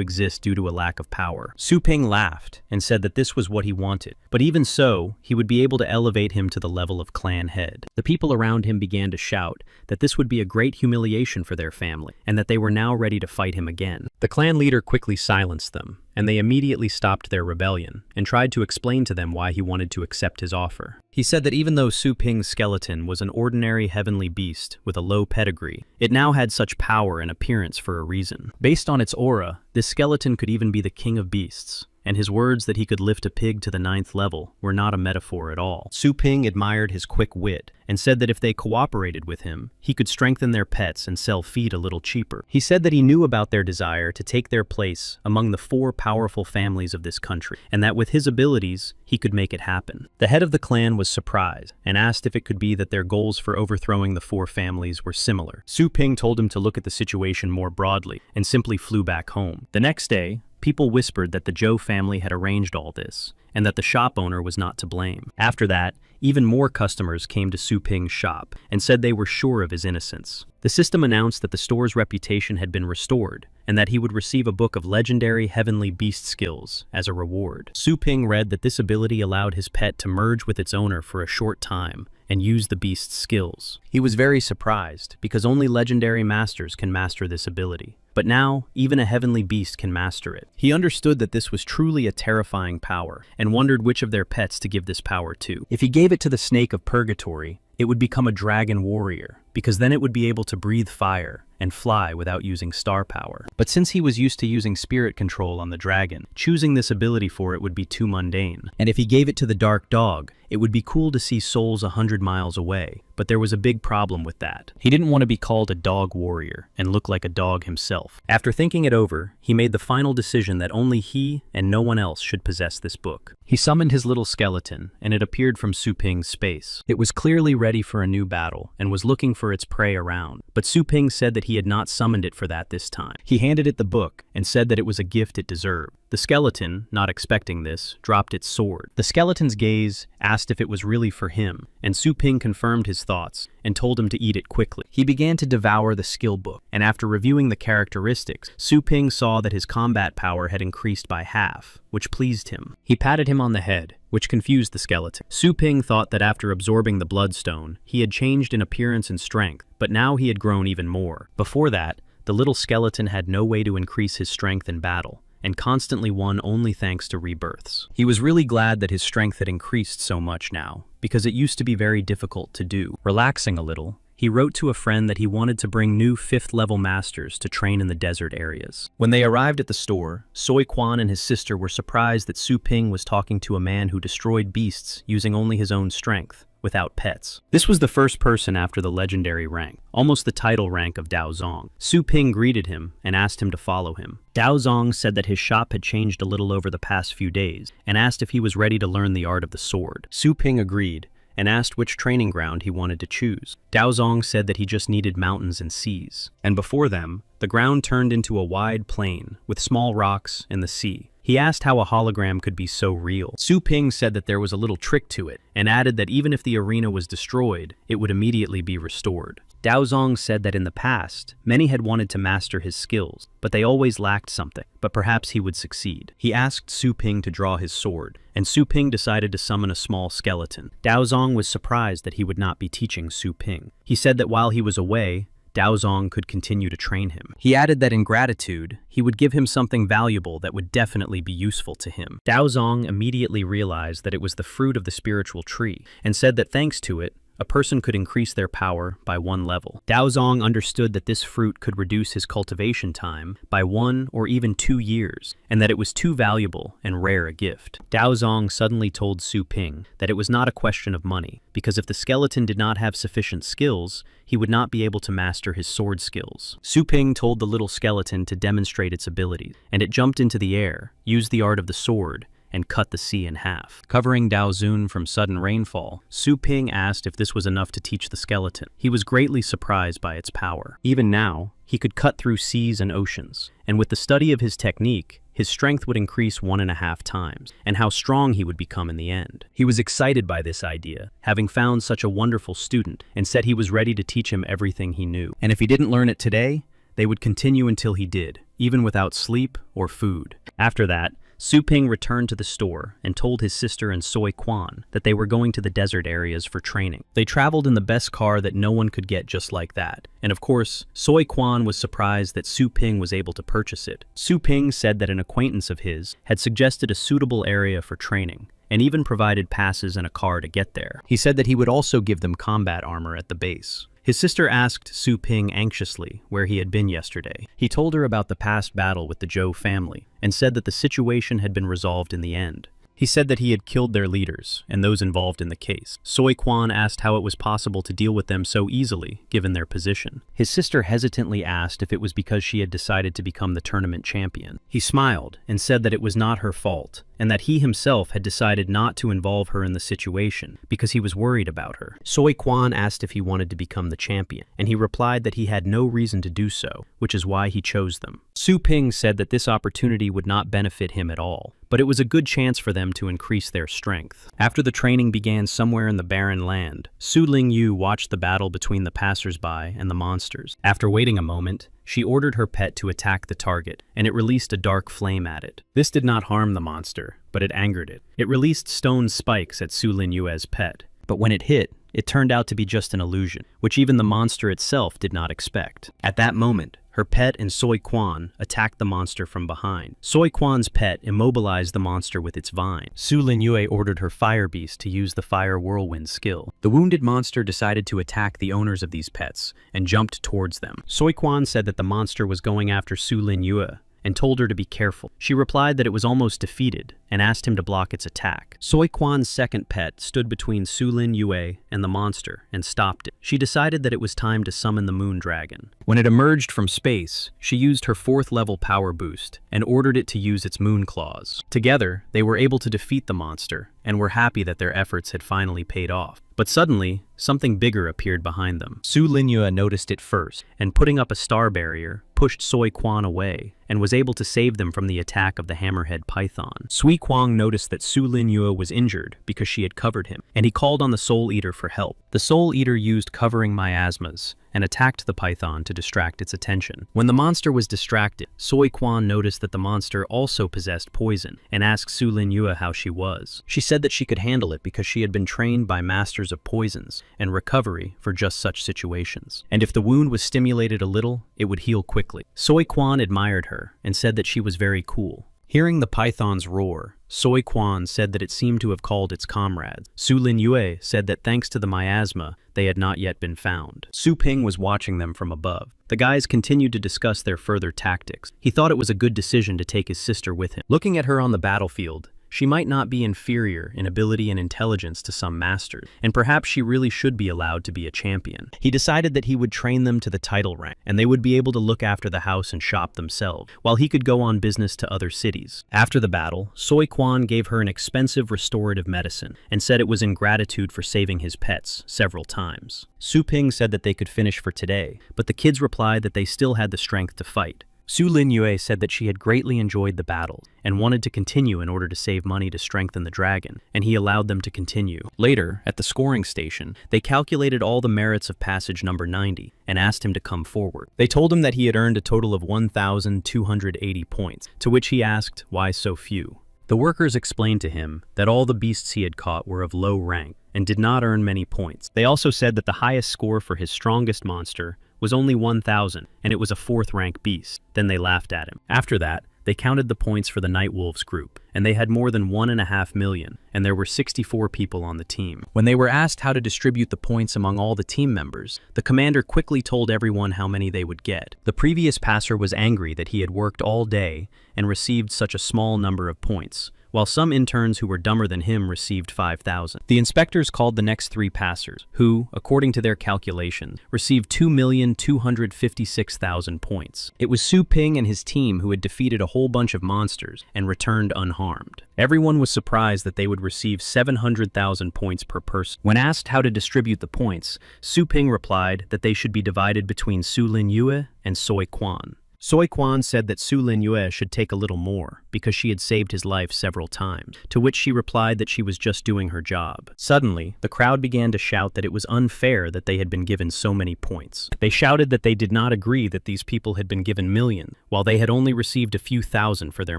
exist due to a lack of power. Su Ping laughed and said that this was what he wanted, but even so, he would be able to elevate him to the level of clan head. The people around him began to shout that this would be a great humiliation for their family, and that they were now ready to fight him again. The clan leader quickly silenced them, and they immediately stopped their rebellion and tried to explain to them why he wanted to accept his offer. He said that even though Su Ping's skeleton was an ordinary heavenly beast with a low pedigree, it now had such power and appearance for a reason. Based on its aura, this skeleton could even be the king of beasts, and his words that he could lift a pig to the 9th level were not a metaphor at all. Su Ping admired his quick wit and said that if they cooperated with him, he could strengthen their pets and sell feed a little cheaper. He said that he knew about their desire to take their place among the 4 powerful families of this country, and that with his abilities, he could make it happen. The head of the clan was surprised and asked if it could be that their goals for overthrowing the 4 families were similar. Su Ping told him to look at the situation more broadly and simply flew back home. The next day, people whispered that the Zhou family had arranged all this, and that the shop owner was not to blame. After that, even more customers came to Su Ping's shop and said they were sure of his innocence. The system announced that the store's reputation had been restored and that he would receive a book of legendary heavenly beast skills as a reward. Su Ping read that this ability allowed his pet to merge with its owner for a short time and use the beast's skills. He was very surprised because only legendary masters can master this ability. But now, even a heavenly beast can master it. He understood that this was truly a terrifying power and wondered which of their pets to give this power to. If he gave it to the snake of purgatory, it would become a dragon warrior, because then it would be able to breathe fire and fly without using star power. But since he was used to using spirit control on the dragon, choosing this ability for it would be too mundane. And if he gave it to the dark dog, it would be cool to see souls 100 miles away, but there was a big problem with that. He didn't want to be called a dog warrior and look like a dog himself. After thinking it over, he made the final decision that only he and no one else should possess this book. He summoned his little skeleton, and it appeared from Su Ping's space. It was clearly ready for a new battle and was looking for its prey around, but Su Ping said that he had not summoned it for that this time. He handed it the book and said that it was a gift it deserved. The skeleton, not expecting this, dropped its sword. The skeleton's gaze asked if it was really for him, and Su Ping confirmed his thoughts and told him to eat it quickly. He began to devour the skill book, and after reviewing the characteristics, Su Ping saw that his combat power had increased by half, which pleased him. He patted him on the head, which confused the skeleton. Su Ping thought that after absorbing the bloodstone, he had changed in appearance and strength, but now he had grown even more. Before that, the little skeleton had no way to increase his strength in battle, and constantly won only thanks to rebirths. He was really glad that his strength had increased so much now, because it used to be very difficult to do. Relaxing a little, he wrote to a friend that he wanted to bring new 5th-level masters to train in the desert areas. When they arrived at the store, Soi Quan and his sister were surprised that Su Ping was talking to a man who destroyed beasts using only his own strength, without pets. This was the first person after the legendary rank, almost the title rank of Dao Zong. Su Ping greeted him and asked him to follow him. Dao Zong said that his shop had changed a little over the past few days and asked if he was ready to learn the art of the sword. Su Ping agreed and asked which training ground he wanted to choose. Daozong said that he just needed mountains and seas. And before them, the ground turned into a wide plain with small rocks and the sea. He asked how a hologram could be so real. Su Ping said that there was a little trick to it, and added that even if the arena was destroyed, it would immediately be restored. Daozong said that in the past, many had wanted to master his skills, but they always lacked something, but perhaps he would succeed. He asked Su Ping to draw his sword, and Su Ping decided to summon a small skeleton. Daozong was surprised that he would not be teaching Su Ping. He said that while he was away, Daozong could continue to train him. He added that in gratitude, he would give him something valuable that would definitely be useful to him. Daozong immediately realized that it was the fruit of the spiritual tree, and said that thanks to it, a person could increase their power by 1 level. Daozong understood that this fruit could reduce his cultivation time by 1 or even 2 years, and that it was too valuable and rare a gift. Daozong suddenly told Su Ping that it was not a question of money, because if the skeleton did not have sufficient skills, he would not be able to master his sword skills. Su Ping told the little skeleton to demonstrate its abilities, and it jumped into the air, used the art of the sword, and cut the sea in half. Covering Daozun from sudden rainfall, Su Ping asked if this was enough to teach the skeleton. He was greatly surprised by its power. Even now, he could cut through seas and oceans, and with the study of his technique, his strength would increase 1.5 times, and how strong he would become in the end. He was excited by this idea, having found such a wonderful student, and said he was ready to teach him everything he knew. And if he didn't learn it today, they would continue until he did, even without sleep or food. After that, Su Ping returned to the store and told his sister and Soi Quan that they were going to the desert areas for training. They traveled in the best car that no one could get just like that. And of course, Soi Quan was surprised that Su Ping was able to purchase it. Su Ping said that an acquaintance of his had suggested a suitable area for training, and even provided passes and a car to get there. He said that he would also give them combat armor at the base. His sister asked Su Ping anxiously where he had been yesterday. He told her about the past battle with the Zhou family, and said that the situation had been resolved in the end. He said that he had killed their leaders and those involved in the case. Soi Quan asked how it was possible to deal with them so easily, given their position. His sister hesitantly asked if it was because she had decided to become the tournament champion. He smiled and said that it was not her fault, and that he himself had decided not to involve her in the situation because he was worried about her. Soi Quan asked if he wanted to become the champion, and he replied that he had no reason to do so, which is why he chose them. Su Ping said that this opportunity would not benefit him at all, but it was a good chance for them to increase their strength. After the training began somewhere in the barren land, Su Lingyu watched the battle between the passers-by and the monsters. After waiting a moment, she ordered her pet to attack the target, and it released a dark flame at it. This did not harm the monster, but it angered it. It released stone spikes at Su Linyue's pet, but when it hit, it turned out to be just an illusion, which even the monster itself did not expect. At that moment, her pet and Soi Quan attacked the monster from behind. Soi Quan's pet immobilized the monster with its vine. Su Linyue ordered her fire beast to use the fire whirlwind skill. The wounded monster decided to attack the owners of these pets and jumped towards them. Soi Quan said that the monster was going after Su Linyue and told her to be careful. She replied that it was almost defeated and asked him to block its attack. Soi Quan's second pet stood between Su Linyue and the monster and stopped it. She decided that it was time to summon the moon dragon. When it emerged from space, she used her 4th level power boost and ordered it to use its moon claws. Together, they were able to defeat the monster and were happy that their efforts had finally paid off. But suddenly, something bigger appeared behind them. Su Linyue noticed it first, and putting up a star barrier, pushed Soi Quan away, and was able to save them from the attack of the hammerhead python. Sui Kwang noticed that Su Linyue was injured because she had covered him, and he called on the Soul Eater for help. The Soul Eater used covering miasmas, and attacked the python to distract its attention. When the monster was distracted, Soi Quan noticed that the monster also possessed poison, and asked Su Linyue how she was. She said that she could handle it because she had been trained by masters of poisons and recovery for just such situations. And if the wound was stimulated a little, it would heal quickly. Soi Quan admired her and said that she was very cool. Hearing the python's roar, Soi Quan said that it seemed to have called its comrades. Su Linyue said that thanks to the miasma, they had not yet been found. Su Ping was watching them from above. The guys continued to discuss their further tactics. He thought it was a good decision to take his sister with him. Looking at her on the battlefield, She might not be inferior in ability and intelligence to some masters, and perhaps she really should be allowed to be a champion. He decided that he would train them to the title rank, and they would be able to look after the house and shop themselves, while he could go on business to other cities. After the battle, Soi Quan gave her an expensive restorative medicine, and said it was in gratitude for saving his pets several times. Su Ping said that they could finish for today, but the kids replied that they still had the strength to fight. Su Linyue said that she had greatly enjoyed the battle and wanted to continue in order to save money to strengthen the dragon, and he allowed them to continue. Later, at the scoring station, they calculated all the merits of passage number 90 and asked him to come forward. They told him that he had earned a total of 1,280 points, to which he asked why so few. The workers explained to him that all the beasts he had caught were of low rank and did not earn many points. They also said that the highest score for his strongest monster was only 1,000, and it was a 4th rank beast. Then they laughed at him. After that, they counted the points for the Night Wolves group, and they had more than 1.5 million, and there were 64 people on the team. When they were asked how to distribute the points among all the team members, the commander quickly told everyone how many they would get. The previous passer was angry that he had worked all day and received such a small number of points, while some interns who were dumber than him received 5,000. The inspectors called the next 3 passers, who, according to their calculations, received 2,256,000 points. It was Su Ping and his team who had defeated a whole bunch of monsters and returned unharmed. Everyone was surprised that they would receive 700,000 points per person. When asked how to distribute the points, Su Ping replied that they should be divided between Su Linyue and Soi Quan. Soi Quan said that Su Linyue should take a little more, because she had saved his life several times, to which she replied that she was just doing her job. Suddenly, the crowd began to shout that it was unfair that they had been given so many points. They shouted that they did not agree that these people had been given millions, while they had only received a few thousand for their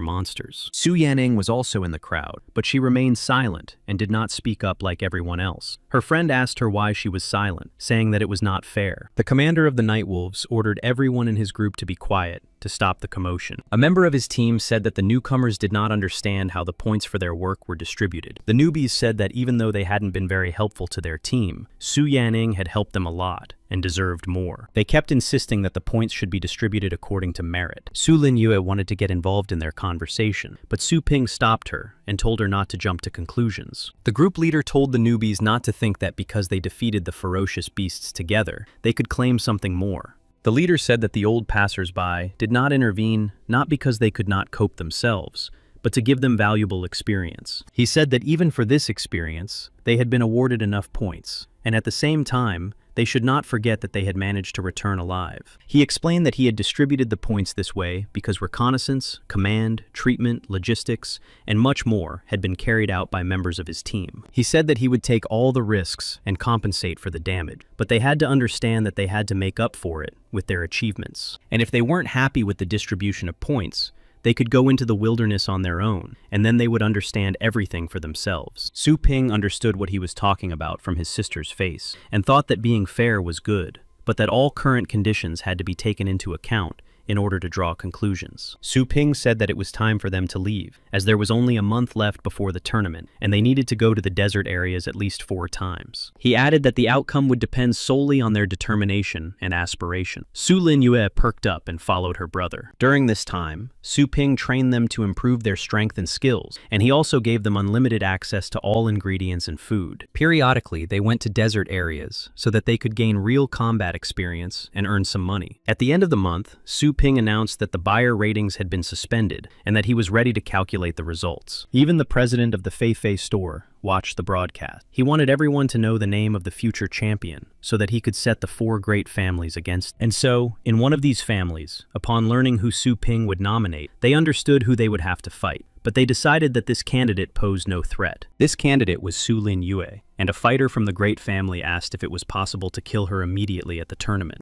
monsters. Su Yanning was also in the crowd, but she remained silent and did not speak up like everyone else. Her friend asked her why she was silent, saying that it was not fair. The commander of the Night Wolves ordered everyone in his group to be quiet to stop the commotion. A member of his team said that the newcomers did not understand how the points for their work were distributed. The newbies said that even though they hadn't been very helpful to their team, Su Yanning had helped them a lot and deserved more. They kept insisting that the points should be distributed according to merit. Su Linyue wanted to get involved in their conversation, but Su Ping stopped her and told her not to jump to conclusions. The group leader told the newbies not to think that because they defeated the ferocious beasts together, they could claim something more. The leader said that the old passers-by did not intervene, not because they could not cope themselves, but to give them valuable experience. He said that even for this experience, they had been awarded enough points, and at the same time, they should not forget that they had managed to return alive. He explained that he had distributed the points this way because reconnaissance, command, treatment, logistics, and much more had been carried out by members of his team. He said that he would take all the risks and compensate for the damage, but they had to understand that they had to make up for it with their achievements. And if they weren't happy with the distribution of points, they could go into the wilderness on their own, and then they would understand everything for themselves. Su Ping understood what he was talking about from his sister's face, and thought that being fair was good, but that all current conditions had to be taken into account in order to draw conclusions. Su Ping said that it was time for them to leave, as there was only a month left before the tournament, and they needed to go to the desert areas at least 4 times. He added that the outcome would depend solely on their determination and aspiration. Su Linyue perked up and followed her brother. During this time, Su Ping trained them to improve their strength and skills, and he also gave them unlimited access to all ingredients and food. Periodically, they went to desert areas so that they could gain real combat experience and earn some money. At the end of the month, Su Ping announced that the buyer ratings had been suspended and that he was ready to calculate the results. Even the president of the Fei store watched the broadcast. He wanted everyone to know the name of the future champion so that he could set the 4 great families against them. And so, in one of these families, upon learning who Su Ping would nominate, they understood who they would have to fight. But they decided that this candidate posed no threat. This candidate was Su Linyue, and a fighter from the great family asked if it was possible to kill her immediately at the tournament.